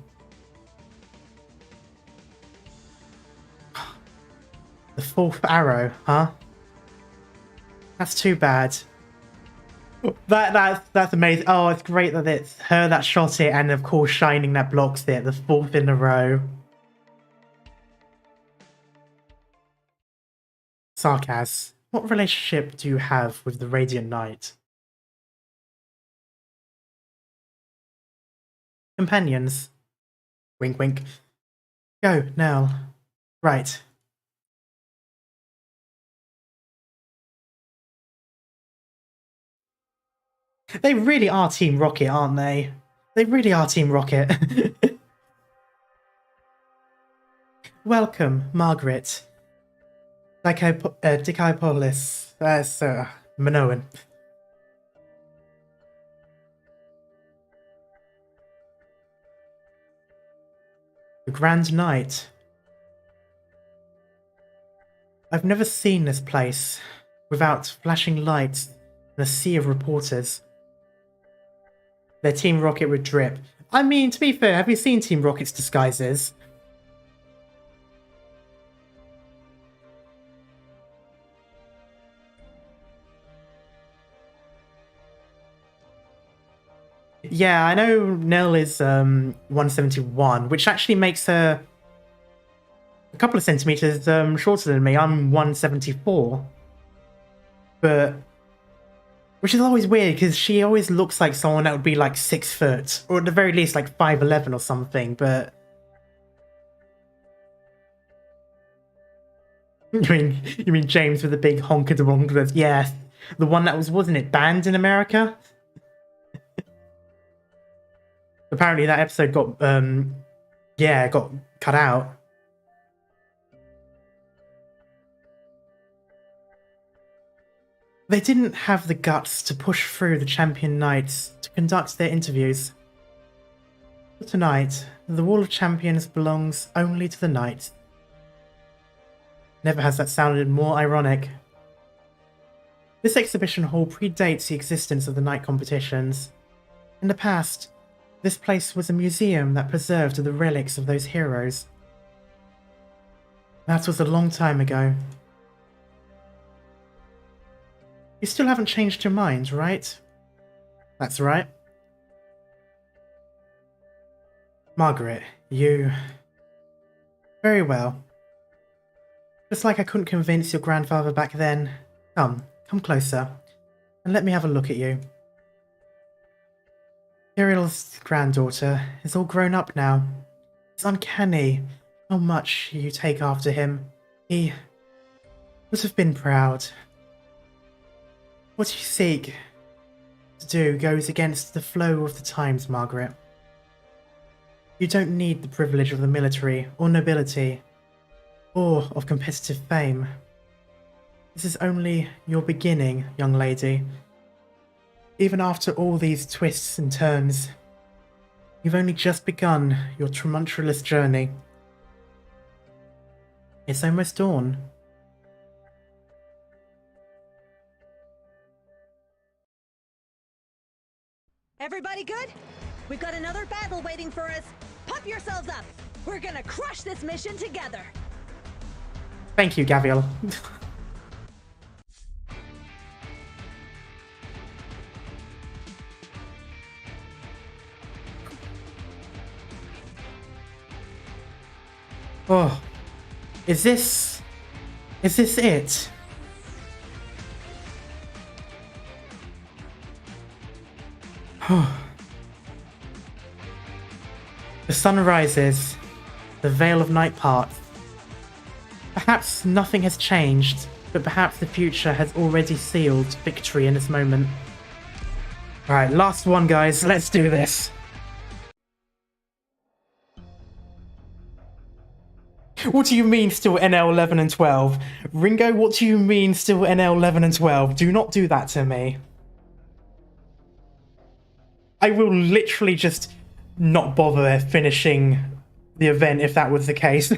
The fourth arrow, huh? That's too bad. That's amazing. Oh, it's great that it's her that shot it, and of course Shining that blocks it. The fourth in a row. Sarkaz, what relationship do you have with the Radiant Knight? Companions. Wink, wink. Go, Nell. Right. They really are Team Rocket, aren't they? They really are Team Rocket. Welcome, Margaret. Diciopolis. Minoan. The Grand Knight. I've never seen this place without flashing lights and a sea of reporters. Their Team Rocket would drip. I mean, to be fair, have you seen Team Rocket's disguises? Yeah, I know Nell is 171, which actually makes her a couple of centimeters shorter than me. I'm 174. But which is always weird because she always looks like someone that would be like 6 foot, or at the very least like 5'11" or something. But you mean James with the big honker de wonklers? Yes, the one that wasn't it banned in America? Apparently that episode got got cut out. They didn't have the guts to push through the Champion Knights to conduct their interviews. But tonight, the Wall of Champions belongs only to the Knights. Never has that sounded more ironic. This exhibition hall predates the existence of the Knight competitions. In the past, this place was a museum that preserved the relics of those heroes. That was a long time ago. You still haven't changed your mind, right? That's right. Margaret, you... Very well. Just like I couldn't convince your grandfather back then. Come closer, and let me have a look at you. Cyril's granddaughter is all grown up now. It's uncanny how much you take after him. He would have been proud. What you seek to do goes against the flow of the times, Margaret. You don't need the privilege of the military or nobility, or of competitive fame. This is only your beginning, young lady. Even after all these twists and turns, you've only just begun your tumultuous journey. It's almost dawn. Everybody good? We've got another battle waiting for us. Pump yourselves up. We're gonna crush this mission together. Thank you, Gaviel. Oh, is this it? The sun rises, the veil of night parts. Perhaps nothing has changed, but perhaps the future has already sealed victory in this moment. Alright, last one, guys. Let's do this. What do you mean still NL 11 and 12? Ringo, what do you mean still NL 11 and 12? Do not do that to me. I will literally just not bother finishing the event if that was the case.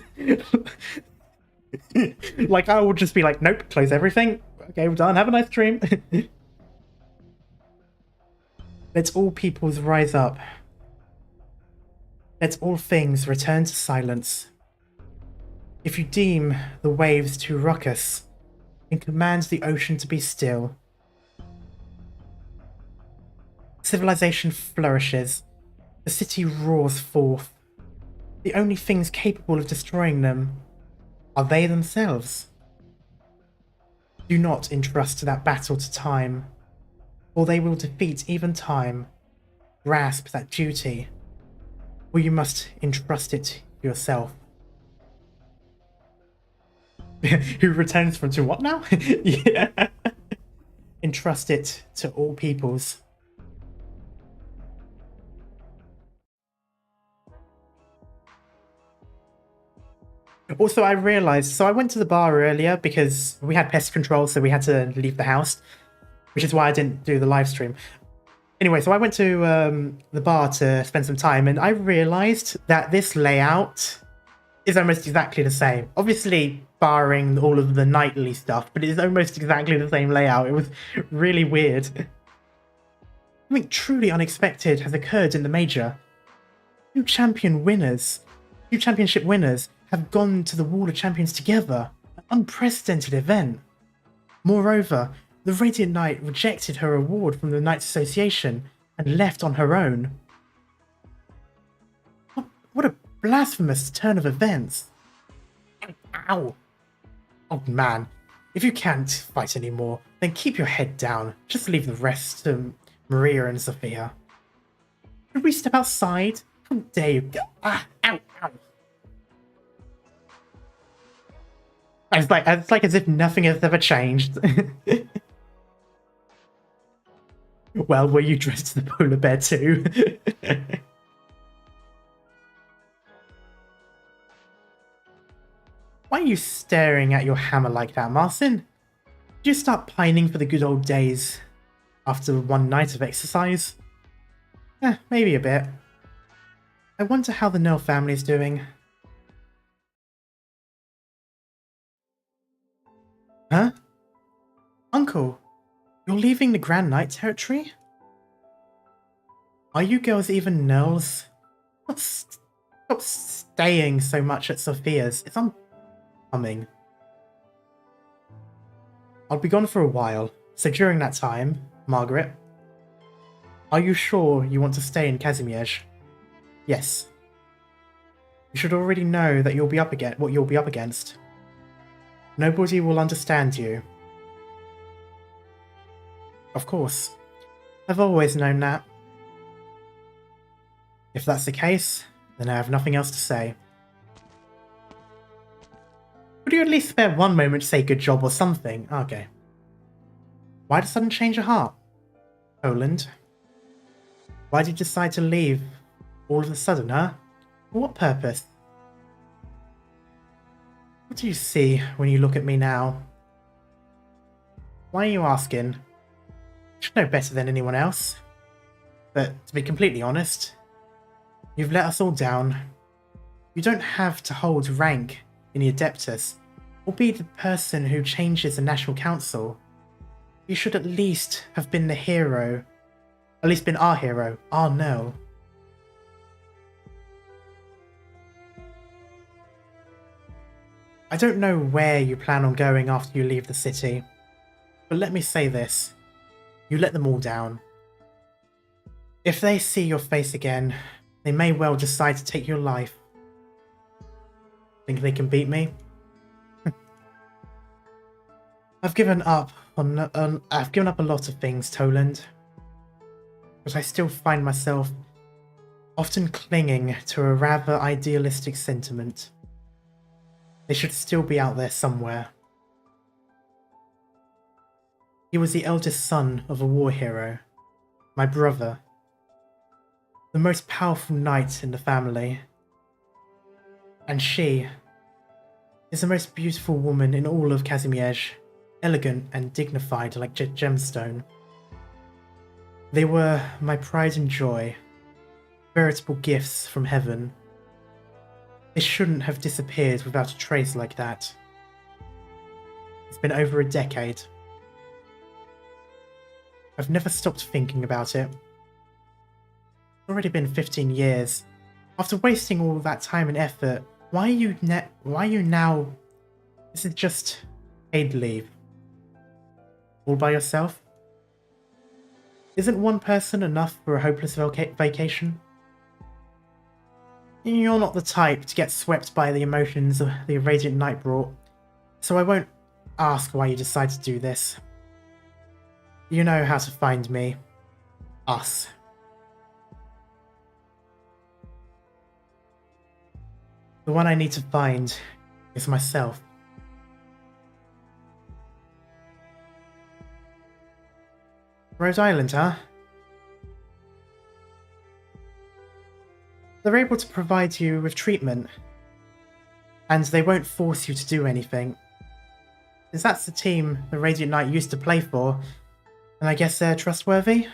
Like, I would just be like, nope, close everything. Okay, we're done. Have a nice stream. Let all peoples rise up. Let all things return to silence. If you deem the waves too ruckus, then command the ocean to be still. Civilization flourishes. The city roars forth. The only things capable of destroying them are they themselves. Do not entrust that battle to time, or they will defeat even time. Grasp that duty, or you must entrust it yourself. Who returns from to what now? Yeah. Entrust it to all peoples. Also, I realized, so I went to the bar earlier because we had pest control, so we had to leave the house, which is why I didn't do the live stream. Anyway, so I went to the bar to spend some time, and I realized that this layout is almost exactly the same. Obviously, barring all of the nightly stuff, but it's almost exactly the same layout. It was really weird. Something truly unexpected has occurred in the Major. Two championship winners have gone to the Wall of Champions together. An unprecedented event. Moreover, the Radiant Knight rejected her award from the Knights Association and left on her own. What a blasphemous turn of events. Ow. Oh man, if you can't fight anymore, then keep your head down. Just leave the rest to Maria and Sophia. Should we step outside? How dare you? Ow, ow. It's like as if nothing has ever changed. Well, were you dressed as the polar bear too? Why are you staring at your hammer like that, Marcin? Did you start pining for the good old days after one night of exercise? Maybe a bit. I wonder how the Nell family's doing. Huh? Uncle, you're leaving the Grand Knight territory? Are you girls even Nells? Stop staying so much at Sophia's. It's unbecoming. I'll be gone for a while, so during that time, Margaret, are you sure you want to stay in Kazimierz? Yes. You should already know that what you'll be up against. Nobody will understand you. Of course. I've always known that. If that's the case, then I have nothing else to say. Would you at least spare one moment to say good job or something? Okay. Why the sudden change of heart? Poland? Why did you decide to leave all of a sudden, huh? For what purpose? What do you see when you look at me now? Why are you asking? You should know better than anyone else. But to be completely honest, you've let us all down. You don't have to hold rank in the Adeptus, or be the person who changes the National Council. You should at least have been the hero. At least been our hero, our Nell. I don't know where you plan on going after you leave the city, but let me say this. You let them all down. If they see your face again, they may well decide to take your life. Think they can beat me? I've given up a lot of things, Toland, but I still find myself often clinging to a rather idealistic sentiment. They should still be out there somewhere. He was the eldest son of a war hero, my brother, the most powerful knight in the family, and she is the most beautiful woman in all of Kazimierz, elegant and dignified like gemstone. They were my pride and joy, veritable gifts from heaven. They shouldn't have disappeared without a trace like that. It's been over a decade. I've never stopped thinking about it. It's already been 15 years. After wasting all that time and effort, why are you now... Is it just paid leave? All by yourself? Isn't one person enough for a hopeless vacation? You're not the type to get swept by the emotions the Radiant Knight brought, so I won't ask why you decide to do this. You know how to find me. Us. The one I need to find is myself. Rhode Island, huh? They're able to provide you with treatment, and they won't force you to do anything. Since that's the team the Radiant Knight used to play for, and I guess they're trustworthy?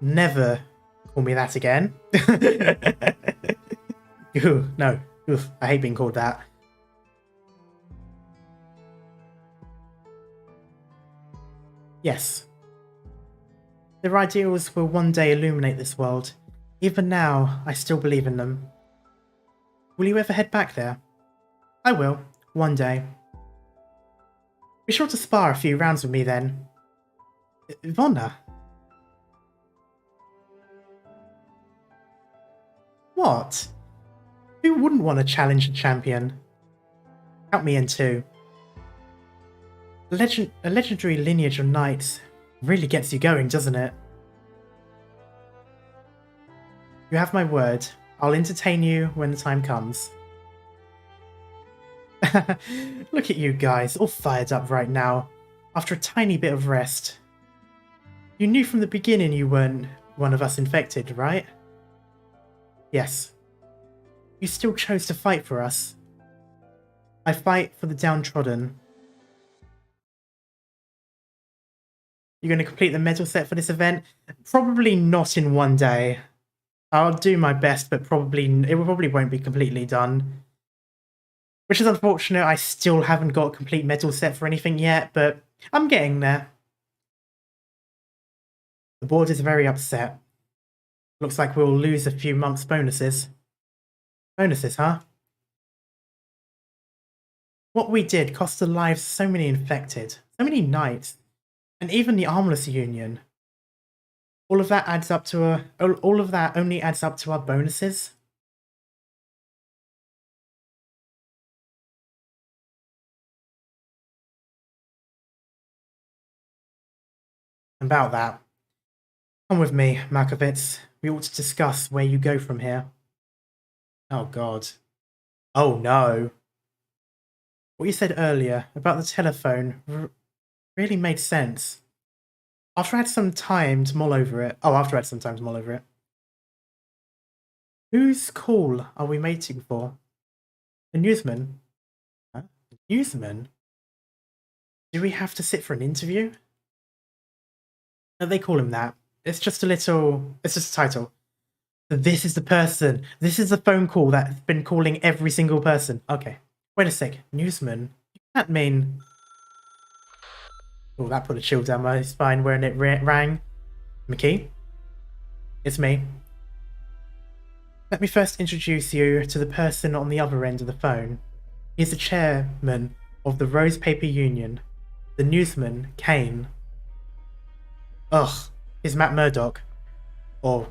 Never call me that again. Ooh, no, Oof, I hate being called that. Yes. Their ideals will one day illuminate this world. Even now, I still believe in them. Will you ever head back there? I will, one day. Be sure to spar a few rounds with me then. Ivonna? What? Who wouldn't want to challenge a champion? Count me in too. A legendary lineage of knights really gets you going, doesn't it? You have my word. I'll entertain you when the time comes. Look at you guys, all fired up right now, after a tiny bit of rest. You knew from the beginning you weren't one of us infected, right? Yes. You still chose to fight for us. I fight for the downtrodden. You're going to complete the medal set for this event? Probably not in one day. I'll do my best, but it probably won't be completely done. Which is unfortunate. I still haven't got a complete medal set for anything yet, but I'm getting there. The board is very upset. Looks like we'll lose a few months' bonuses. Bonuses, huh? What we did cost the lives of so many infected, so many knights, and even the Armless Union. All of that only adds up to our bonuses. About that. Come with me, Markovitz. We ought to discuss where you go from here. Oh god. Oh no. What you said earlier about the telephone really made sense. After I had some time to mull over it. Whose call are we waiting for? The newsman? Huh? The newsman? Do we have to sit for an interview? No, they call him that. It's just a title. This is the person. This is the phone call that's been calling every single person. Okay. Wait a sec. Newsman? That mean... Oh, that put a chill down my spine when it rang. McKee? It's me. Let me first introduce you to the person on the other end of the phone. He's the chairman of the Rose Paper Union. The newsman, Kane. Ugh, is Matt Murdock. Or,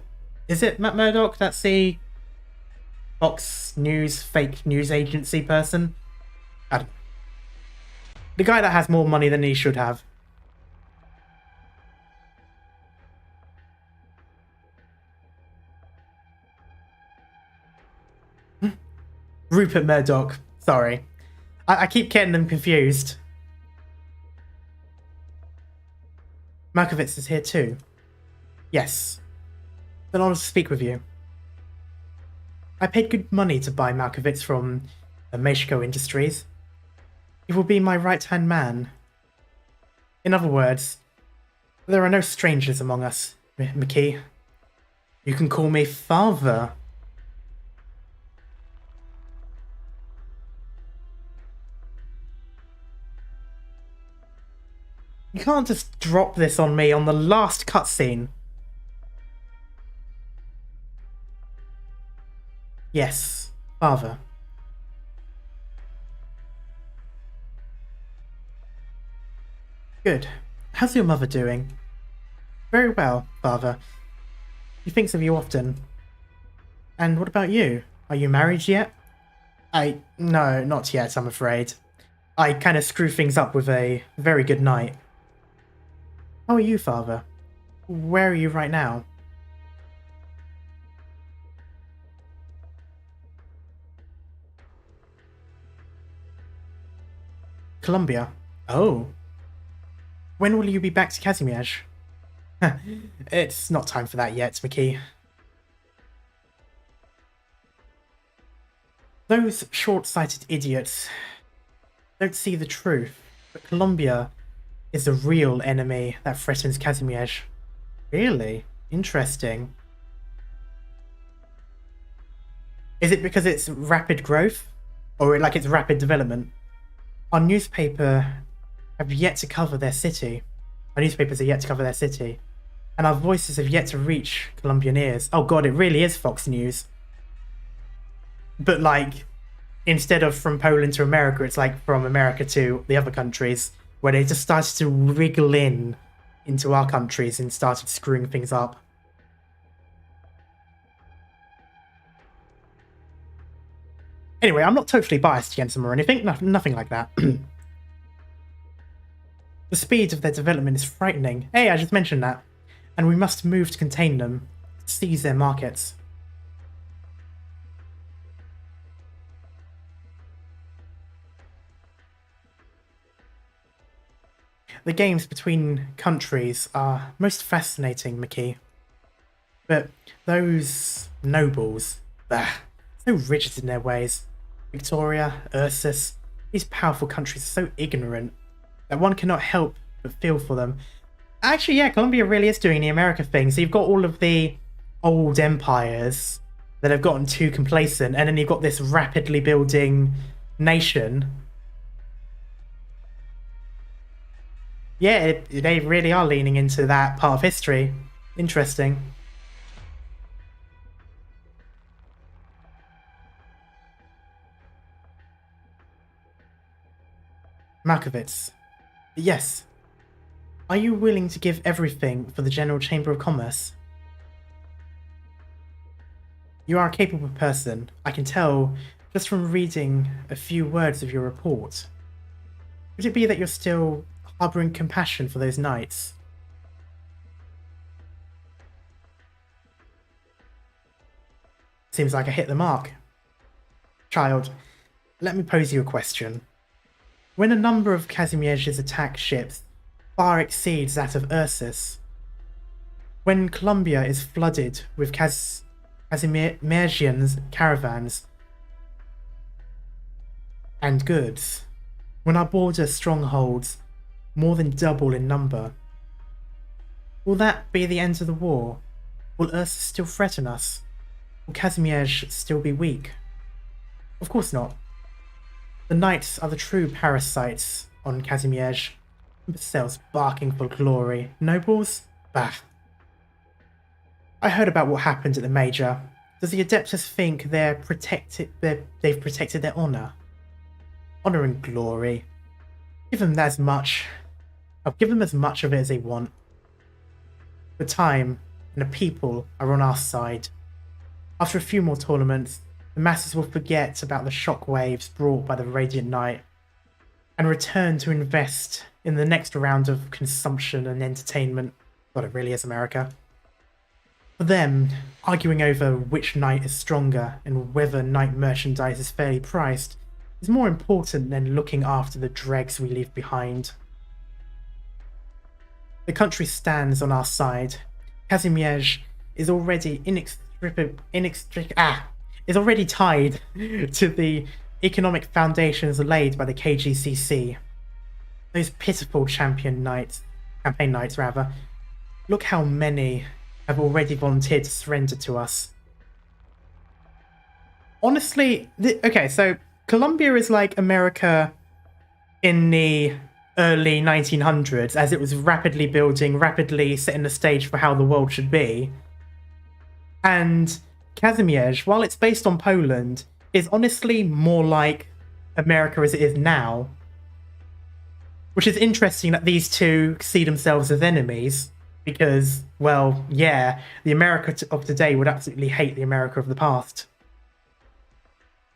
is it Matt Murdock? That's the Fox News fake news agency person? I don't know. The guy that has more money than he should have. Rupert Murdoch. Sorry. I keep getting them confused. Markovitz is here too. Yes. Then I'll speak with you. I paid good money to buy Markovitz from Meshko Industries. He will be my right-hand man. In other words, there are no strangers among us, McKee. You can call me father. You can't just drop this on me on the last cutscene. Yes, father. Good. How's your mother doing? Very well, father. She thinks of you often. And what about you? Are you married yet? No, not yet, I'm afraid. I kind of screw things up with a very good night. How are you, father? Where are you right now? Colombia. Oh. When will you be back to Kazimiezh? It's not time for that yet, McKee. Those short-sighted idiots don't see the truth, but Colombia is the real enemy that threatens Kazimiezh. Really? Interesting. Is it because it's rapid growth? Or like it's rapid development? Our newspaper have yet to cover their city. Our newspapers are yet to cover their city. And our voices have yet to reach Colombian ears. Oh god, it really is Fox News. But like, instead of from Poland to America, it's like from America to the other countries, where they just started to wriggle into our countries and started screwing things up. Anyway, I'm not totally biased against them or anything, nothing like that. The speed of their development is frightening. Hey, I just mentioned that. And we must move to contain them, seize their markets. The games between countries are most fascinating, McKee. But those nobles, so rigid in their ways. Victoria, Ursus, these powerful countries are so ignorant that one cannot help but feel for them. Actually, yeah, Colombia really is doing the America thing. So you've got all of the old empires that have gotten too complacent, and then you've got this rapidly building nation. Yeah, they really are leaning into that part of history. Interesting. Malkovitz. Yes. Are you willing to give everything for the General Chamber of Commerce? You are a capable person. I can tell just from reading a few words of your report. Could it be that you're still harboring compassion for those knights? Seems like I hit the mark. Child, let me pose you a question. When a number of Kazimierz's attack ships far exceeds that of Ursus, when Colombia is flooded with Kazimierzians caravans and goods, when our border strongholds more than double in number, will that be the end of the war? Will Ursus still threaten us? Will Kazimierz still be weak? Of course not. The knights are the true parasites on Kazimierz. Imbeciles barking for glory. Nobles? Bah. I heard about what happened at the Major. Does the Adeptus think they've protected their honour? Honour and glory. Give them as much. I'll give them as much of it as they want. The time and the people are on our side. After a few more tournaments, the masses will forget about the shockwaves brought by the Radiant Knight and return to invest in the next round of consumption and entertainment. God, it really is America. For them, arguing over which knight is stronger and whether knight merchandise is fairly priced is more important than looking after the dregs we leave behind. The country stands on our side. Kazimierz is already is already tied to the economic foundations laid by the KGCC. Those pitiful campaign knights. Look how many have already volunteered to surrender to us. Honestly, okay, so Colombia is like America in the early 1900s, as it was rapidly building, rapidly setting the stage for how the world should be. And Kazimierz, while it's based on Poland, is honestly more like America as it is now. Which is interesting that these two see themselves as enemies, because, well, yeah, the America of today would absolutely hate the America of the past.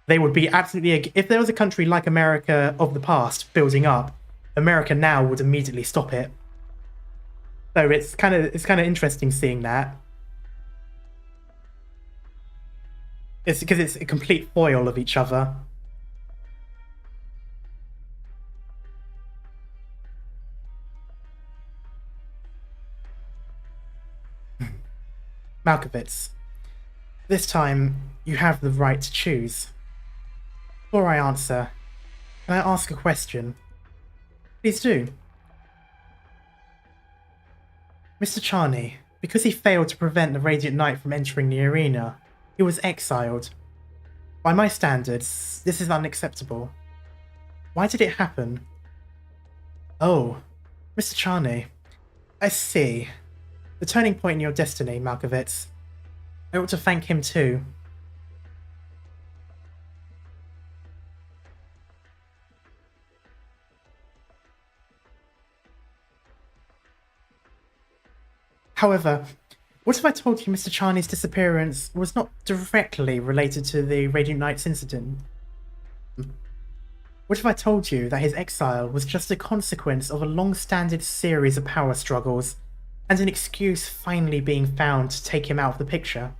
They would be absolutely... If there was a country like America of the past building up, America now would immediately stop it. So it's kind of interesting seeing that. It's because it's a complete foil of each other. Malkovitz, this time you have the right to choose. Before I answer, can I ask a question? Please do. Mr. Charney, because he failed to prevent the Radiant Knight from entering the arena, he was exiled. By my standards, this is unacceptable. Why did it happen? Oh, Mr. Charney. I see. The turning point in your destiny, Malkovitz. I ought to thank him too. However, what if I told you Mr. Charney's disappearance was not directly related to the Radiant Knights incident? What if I told you that his exile was just a consequence of a long-standing series of power struggles, and an excuse finally being found to take him out of the picture?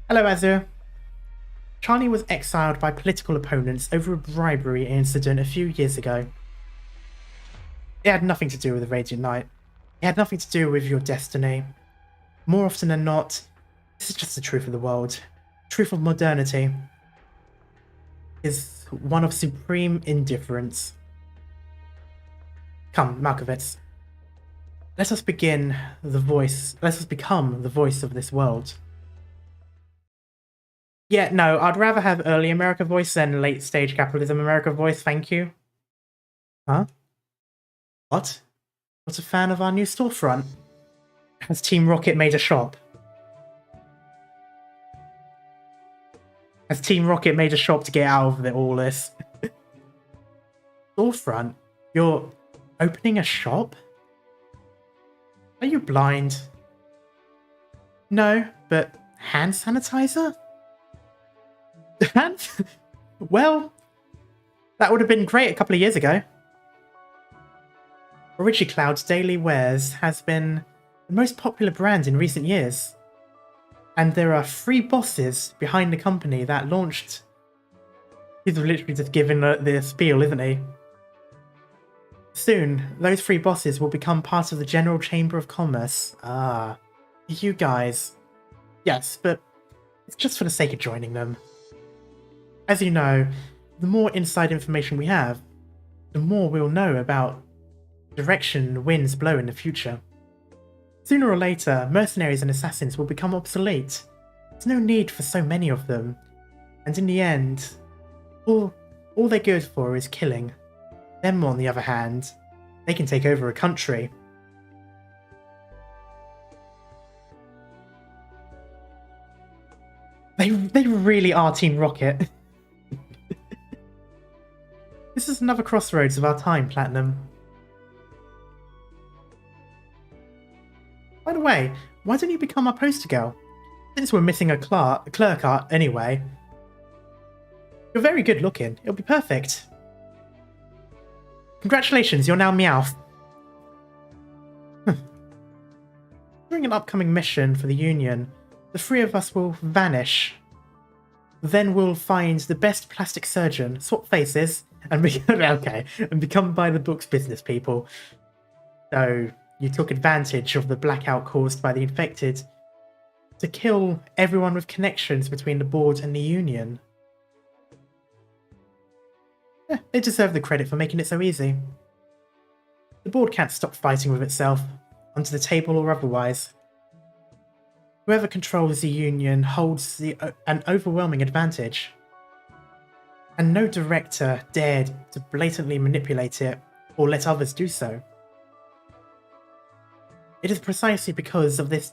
Hello, Azure. Charney was exiled by political opponents over a bribery incident a few years ago. It had nothing to do with the Radiant Knight. It had nothing to do with your destiny. More often than not, this is just the truth of the world. Truth of modernity is one of supreme indifference. Come, Malkovitz. Let us become the voice of this world. Yeah, no, I'd rather have early America voice than late stage capitalism America voice, thank you. Huh? What? Not a fan of our new storefront? Has Team Rocket made a shop? Has Team Rocket made a shop to get out of all this? Storefront? You're opening a shop? Are you blind? No, but hand sanitizer? Well, that would have been great a couple of years ago. Origicloud's Daily Wares has been the most popular brand in recent years. And there are 3 bosses behind the company that launched. He's literally just giving the spiel, isn't he? Soon, those 3 bosses will become part of the General Chamber of Commerce. Ah, you guys. Yes, but it's just for the sake of joining them. As you know, the more inside information we have, the more we'll know about the direction the winds blow in the future. Sooner or later, mercenaries and assassins will become obsolete. There's no need for so many of them. And in the end, all they're good for is killing. Them, on the other hand, they can take over a country. They really are Team Rocket. This is another crossroads of our time, Platinum. By the way, why don't you become our poster girl? Since we're missing a clerk art anyway. You're very good looking. It'll be perfect. Congratulations, you're now Meowth. During an upcoming mission for the Union, the 3 of us will vanish. Then we'll find the best plastic surgeon, swap faces, and become by the books business people. So you took advantage of the blackout caused by the infected to kill everyone with connections between the board and the Union. They deserve the credit for making it so easy. The board can't stop fighting with itself, under the table or otherwise. Whoever controls the Union holds an overwhelming advantage. And no director dared to blatantly manipulate it or let others do so. It is precisely because of this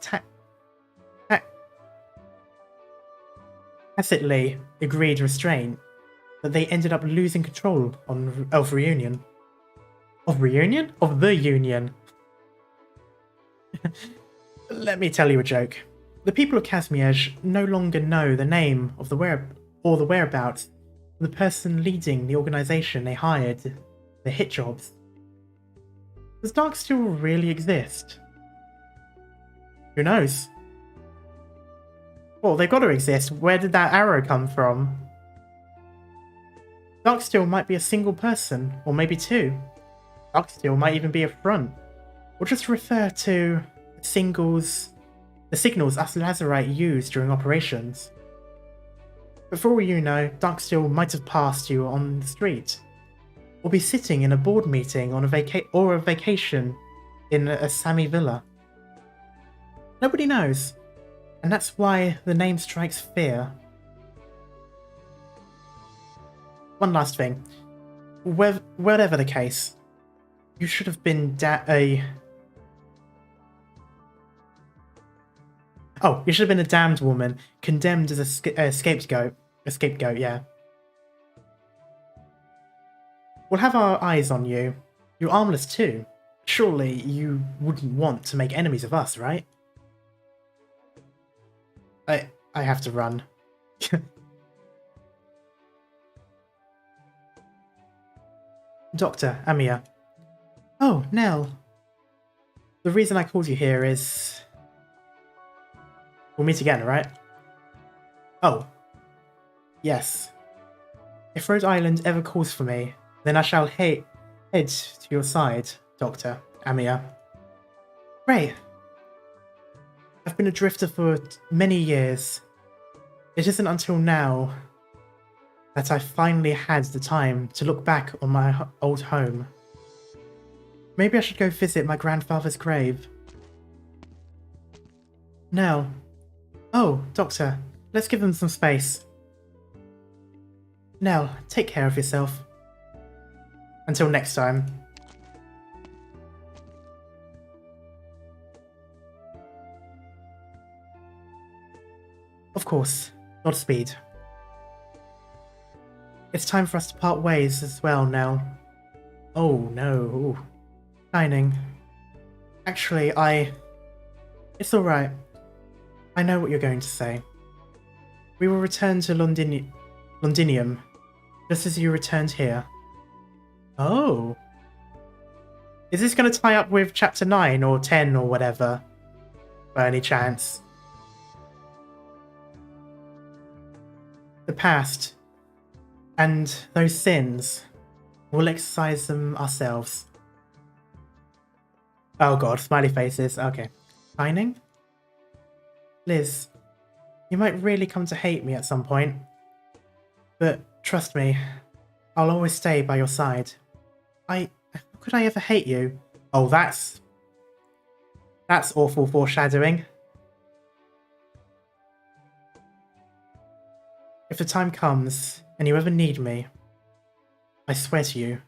tacitly agreed restraint that they ended up losing control of Reunion. Of Reunion? Of the Union. Let me tell you a joke. The people of Kazmiej no longer know the name of the whereabouts of the person leading the organization they hired, the hit jobs. Does Darksteel really exist? Who knows? Well, they've got to exist. Where did that arrow come from? Darksteel might be a single person, or maybe 2. Darksteel might even be a front. Or just refer to the signals us Lazarite use during operations. But for all you know, Darksteel might have passed you on the street, or be sitting in a board meeting on a vacation in a Sami villa. Nobody knows. And that's why the name strikes fear. One last thing. Whatever the case, you should have been you should have been a damned woman, condemned as a scapegoat. A scapegoat, yeah. We'll have our eyes on you. You're armless too. Surely you wouldn't want to make enemies of us, right? I have to run. Dr. Amia. Oh, Nell. The reason I called you here is... We'll meet again, right? Oh. Yes. If Rhode Island ever calls for me, then I shall head to your side, Dr. Amia. Great. I've been a drifter for many years. It isn't until now that I finally had the time to look back on my old home. Maybe I should go visit my grandfather's grave. Nell. Oh, Doctor, let's give them some space. Nell, take care of yourself. Until next time. Of course, Godspeed. It's time for us to part ways as well, Nell. Oh no. Ooh. Shining. Actually, It's alright. I know what you're going to say. We will return to Londinium, just as you returned here. Oh. Is this going to tie up with Chapter 9 or 10 or whatever? By any chance? The past, and those sins, we'll exercise them ourselves. Oh god, smiley faces, okay. Shining? Liz, you might really come to hate me at some point, but trust me, I'll always stay by your side. How could I ever hate you? Oh, that's awful foreshadowing. If the time comes, and you ever need me, I swear to you,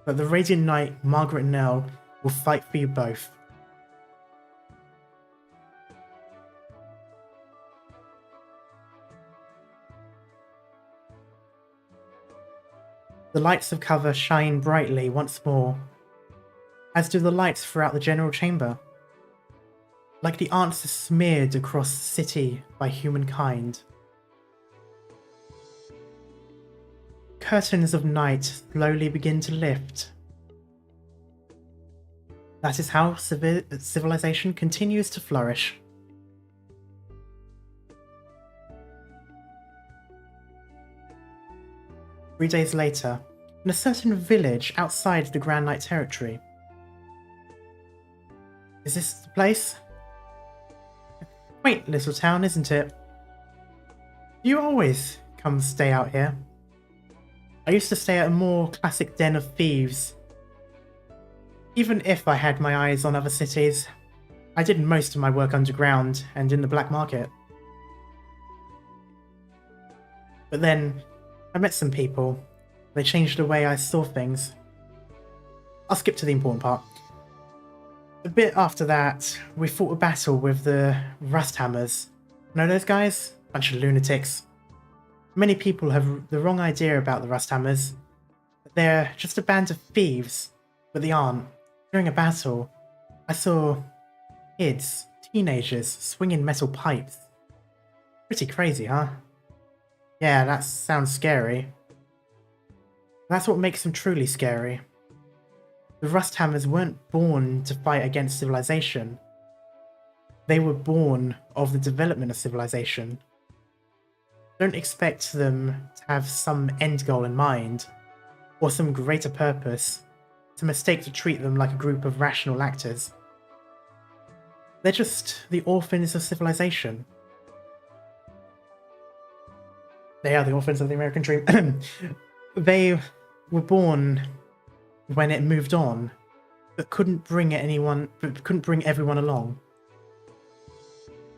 that the Radiant Knight, Margaret and Nell, will fight for you both. The lights of cover shine brightly once more, as do the lights throughout the general chamber, like the answers smeared across the city by humankind. Curtains of night slowly begin to lift. That is how civilization continues to flourish. 3 days later, in a certain village outside the Grand Knight territory. Is this the place? Quaint little town, isn't it? You always come stay out here. I used to stay at a more classic den of thieves. Even if I had my eyes on other cities, I did most of my work underground and in the black market. But then, I met some people. They changed the way I saw things. I'll skip to the important part. A bit after that, we fought a battle with the Rusthammers. Know those guys? Bunch of lunatics. Many people have the wrong idea about the Rusthammers. They're just a band of thieves, but they aren't. During a battle, I saw kids, teenagers, swinging metal pipes. Pretty crazy, huh? Yeah, that sounds scary. That's what makes them truly scary. The Rusthammers weren't born to fight against civilization. They were born of the development of civilization. Don't expect them to have some end goal in mind, or some greater purpose. It's a mistake to treat them like a group of rational actors. They're just the orphans of civilization. They are the orphans of the American dream. They were born when it moved on, but couldn't bring everyone along.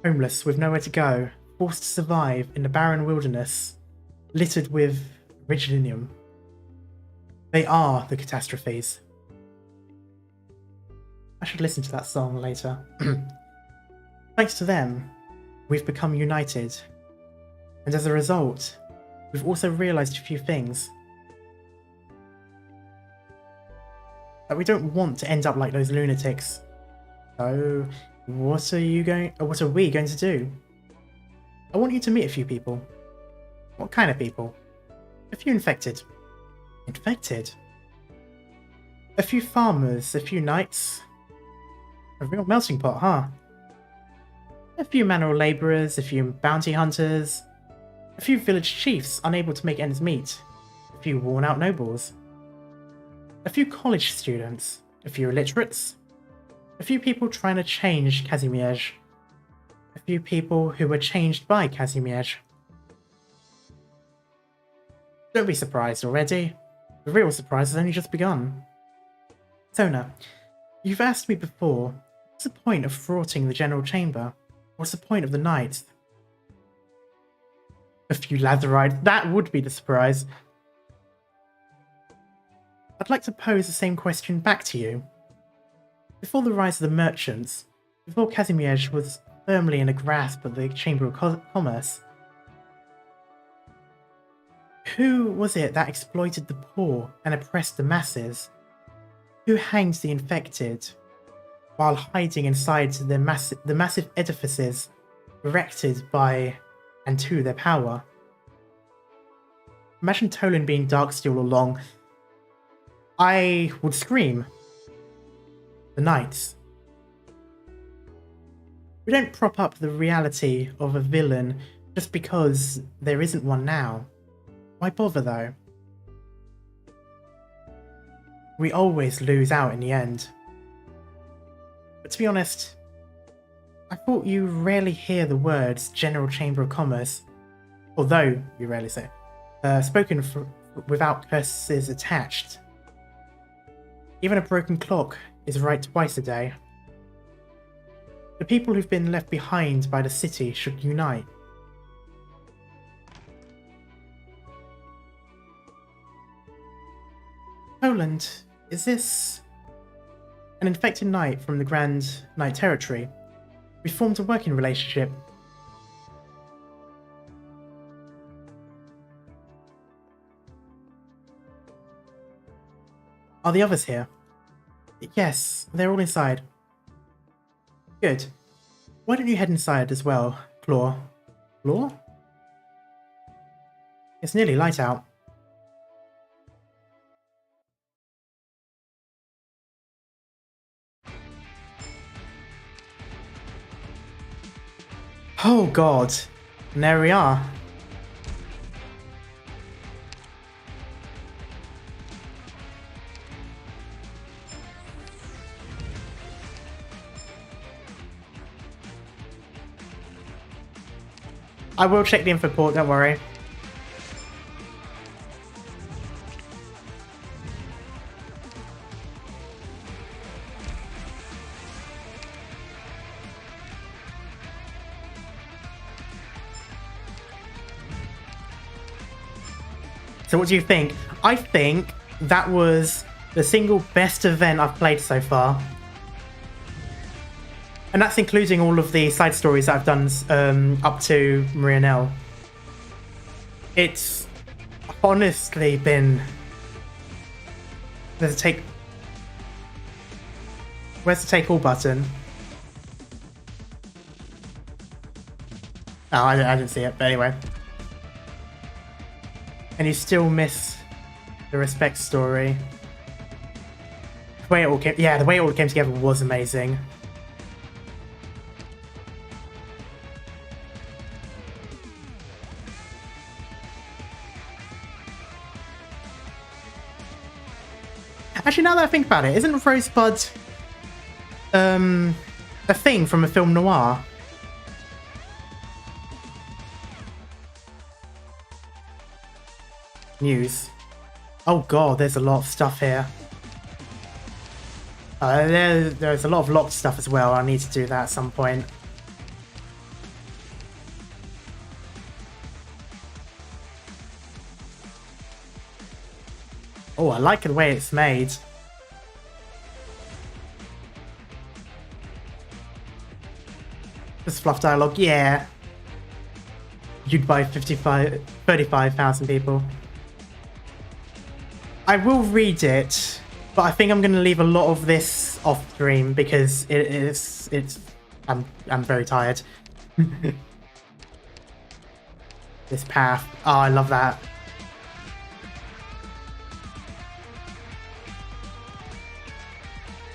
homeless with nowhere to go, forced to survive in the barren wilderness, littered with Rigidinium. They are the catastrophes. I should listen to that song later. Thanks to them, we've become united. And as a result, we've also realised a few things. That we don't want to end up like those lunatics. So, what are we going to do? I want you to meet a few people. What kind of people? A few infected. Infected? A few farmers, a few knights. A real melting pot, huh? A few manual labourers, a few bounty hunters. A few village chiefs unable to make ends meet. A few worn-out nobles. A few college students. A few illiterates. A few people trying to change Kazimierz. A few people who were changed by Kazimierz. Don't be surprised already. The real surprise has only just begun. Sona, you've asked me before, what's the point of thwarting the General Chamber? What's the point of the Knights? A few Lazarites, that would be the surprise. I'd like to pose the same question back to you. Before the rise of the merchants, before Kazimierz was firmly in the grasp of the Chamber of Commerce, who was it that exploited the poor and oppressed the masses? Who hanged the infected while hiding inside the massive edifices erected by and to their power? Imagine Toland being Darksteel all along. I would scream. The Knights. We don't prop up the reality of a villain just because there isn't one now. Why bother though? We always lose out in the end. But to be honest, I thought you rarely hear the words General Chamber of Commerce, although you rarely say, spoken without curses attached. Even a broken clock is right twice a day. The people who've been left behind by the city should unite. Poland, is this an infected knight from the Grand Knight territory? We formed a working relationship. Are the others here? Yes, they're all inside. Good. Why don't you head inside as well, Claw? Claw? It's nearly light out. Oh god. And there we are. I will check the info port, don't worry. So what do you think? I think that was the single best event I've played so far. And that's including all of the side stories that I've done up to Marianelle. It's honestly been... Where's the take all button? Oh, I didn't see it, but anyway. And you still miss the respect story. The way it all came, yeah, the way it all came together was amazing. Actually, now that I think about it, isn't Rosebud a thing from a film noir? News. Oh god, there's a lot of stuff here. There's a lot of locked stuff as well. I need to do that at some point. Oh, I like the way it's made. This fluff dialogue, yeah. You'd buy 35,000 people. I will read it, but I think I'm going to leave a lot of this off stream because I'm very tired. This path. Oh, I love that.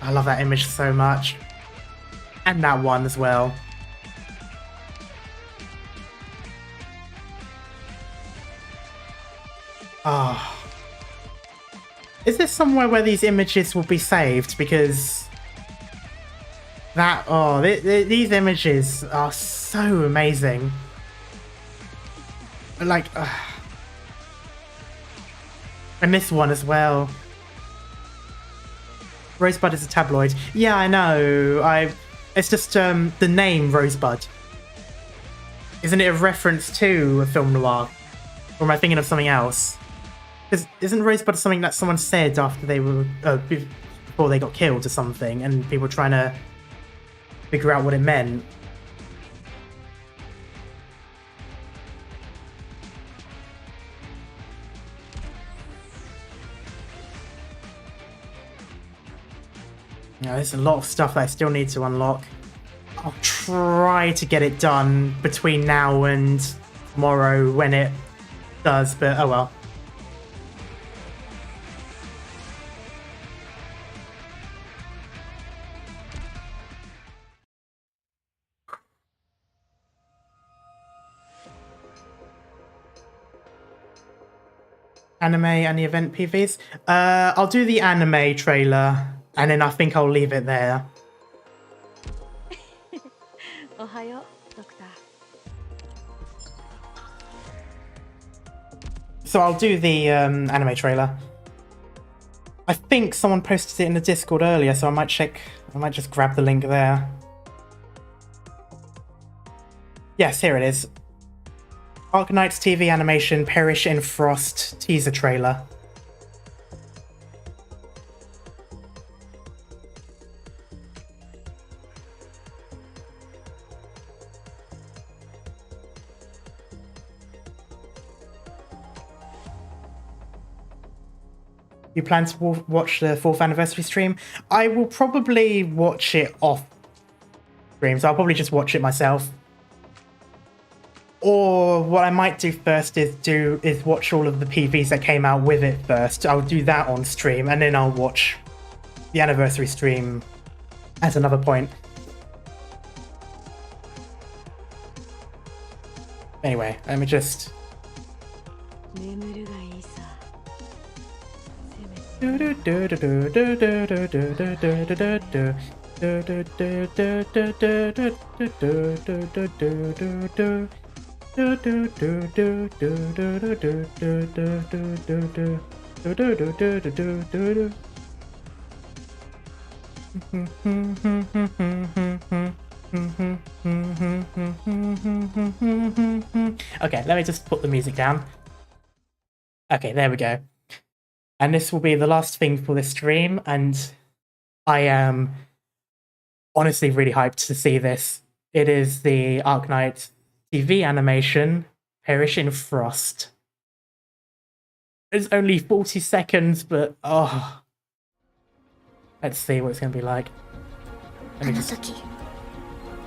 I love that image so much. And that one as well. Ah. Is there somewhere where these images will be saved? Because that, oh, these images are so amazing. Like, and this one as well. Rosebud is a tabloid. Yeah, I know. It's just the name Rosebud. Isn't it a reference to a film noir? Or am I thinking of something else? Isn't Rosebud something that someone said after they were before they got killed or something, and people were trying to figure out what it meant? Yeah, there's a lot of stuff that I still need to unlock. I'll try to get it done between now and tomorrow when it does, but oh well. Anime and the event PVs? I'll do the anime trailer, and then I think I'll leave it there. Ohayo, Doctor. So I'll do the anime trailer. I think someone posted it in the Discord earlier, so I might check. I might just grab the link there. Yes, here it is. Arknights TV animation Perish in Frost teaser trailer. You plan to watch the 4th anniversary stream? I will probably watch it off stream, so I'll probably just watch it myself. Or what I might do first is watch all of the PVs that came out with it first. I'll do that on stream, and then I'll watch the anniversary stream at another point. Anyway, let me just... Okay, let me just put the music down. Okay, there we go. And this will be the last thing for this stream, and I am honestly really hyped to see this. It is the Arknights TV animation, Perish in Frost. It's only 40 seconds, but oh. Let's see what it's going to be like. Let me just...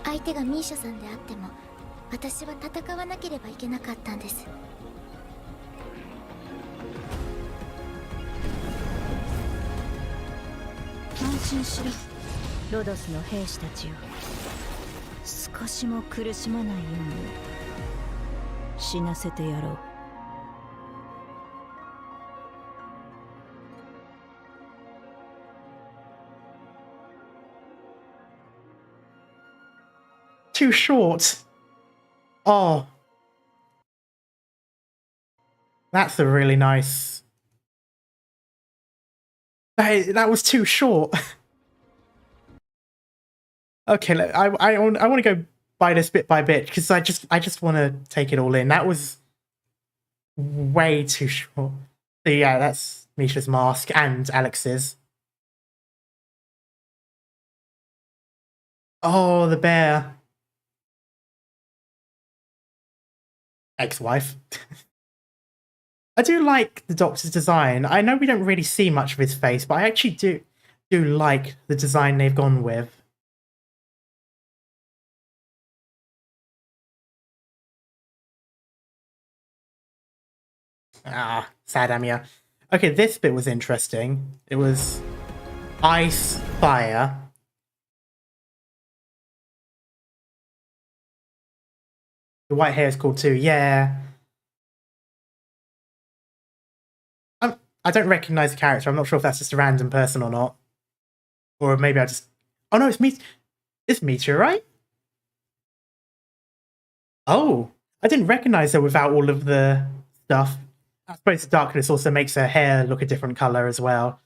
相手がミーシャさんであっても、私は戦わなければいけなかったんです。安心しろ、ロドスの兵士たちよ。少しも苦しまないように死なせてやろう。Too short. Oh. That's a really nice... That was too short. Okay, I want to go by this bit by bit because I just want to take it all in. That was way too short. So yeah, that's Misha's mask and Alex's. Oh, the bear. Ex-wife. I do like the Doctor's design. I know we don't really see much of his face, but I actually do like the design they've gone with. Ah, sad Amia. Okay, this bit was interesting. It was ice, fire. The white hair is cool too, yeah. I don't recognize the character. I'm not sure if that's just a random person or not. Or maybe I just... Oh no, it's me. It's Meteorite? Oh, I didn't recognize her without all of the stuff. I suppose the darkness also makes her hair look a different color as well.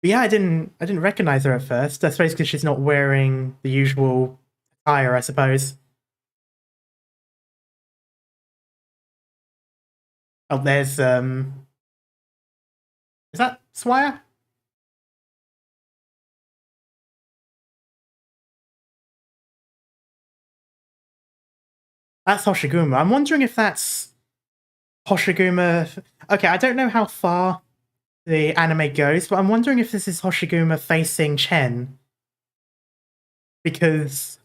But yeah, I didn't recognize her at first. I suppose because she's not wearing the usual attire, I suppose. Oh, there's is that Swire? That's Hoshiguma. I'm wondering if that's Hoshiguma. Okay, I don't know how far the anime goes, but I'm wondering if this is Hoshiguma facing Chen. Because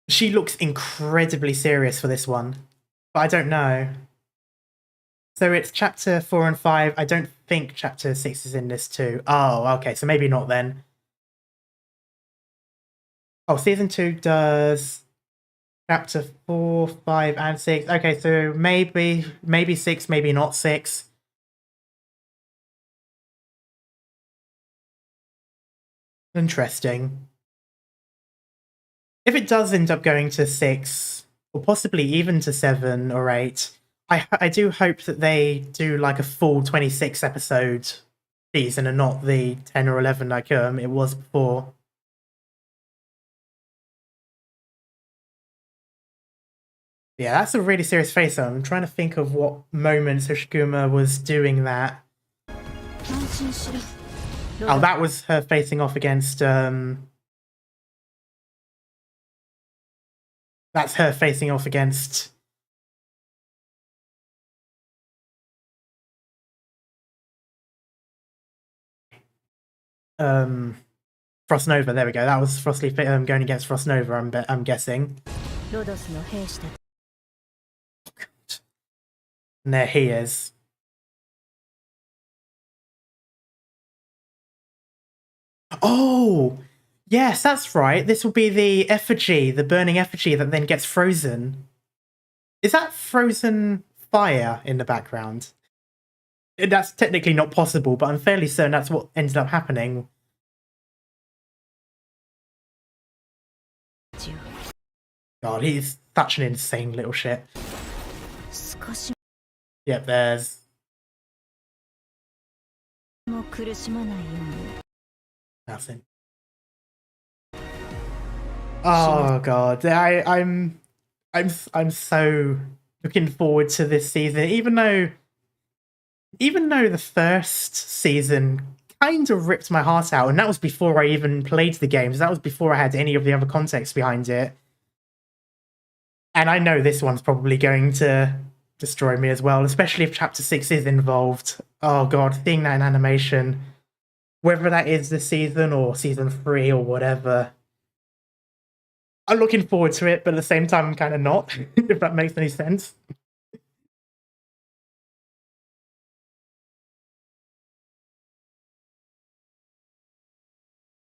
she looks incredibly serious for this one. But I don't know. So it's chapter 4 and 5. I don't think chapter 6 is in this too. Oh, okay, so maybe not then. Oh, season 2 does chapter 4, 5, and 6. Okay, so maybe 6, maybe not 6. Interesting. If it does end up going to 6, or possibly even to 7 or 8, I do hope that they do like a full 26 episode season and not the 10 or 11 like it was before. Yeah, that's a really serious face though. I'm trying to think of what moments Hoshiguma was doing that. Oh, that was her facing off against that's her facing off against Frost Nova. There we go. That was Frostly going against Frost Nova, I'm guessing. And there he is. Oh, yes, that's right. This will be the effigy, the burning effigy that then gets frozen. Is that frozen fire in the background? That's technically not possible, but I'm fairly certain that's what ended up happening. God, he's such an insane little shit. Yep, there's... nothing. Oh god, I'm so looking forward to this season, even though the first season kind of ripped my heart out, and that was before I even played the games. That was before I had any of the other context behind it. And I know this one's probably going to destroy me as well, especially if chapter 6 is involved. Oh god, seeing that in animation, whether that is this season or season 3 or whatever, I'm looking forward to it, but at the same time I'm kind of not, if that makes any sense.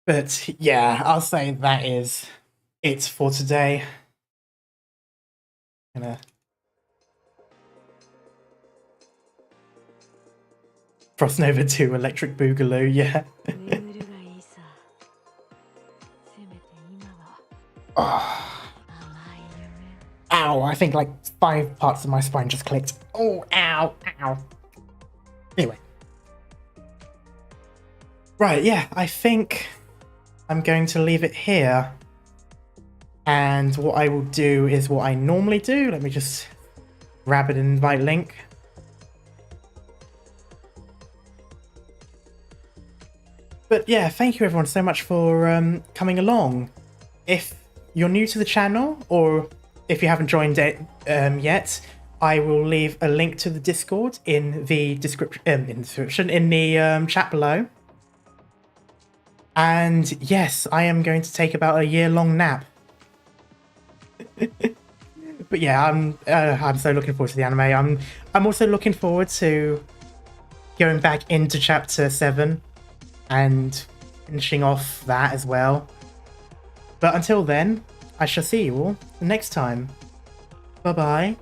But yeah, I'll say that is it for today. Gonna Frost Nova 2 Electric Boogaloo, yeah. Oh. Ow, I think like 5 parts of my spine just clicked. Oh, ow, ow. Anyway. Right, yeah, I think I'm going to leave it here. And what I will do is what I normally do. Let me just grab an invite link. But yeah, thank you everyone so much for coming along. If you're new to the channel, or if you haven't joined it yet, I will leave a link to the Discord in the description, in the chat below. And yes, I am going to take about a year-long nap. But yeah, I'm so looking forward to the anime. I'm also looking forward to going back into chapter 7 and finishing off that as well. But until then, I shall see you all next time. Bye bye.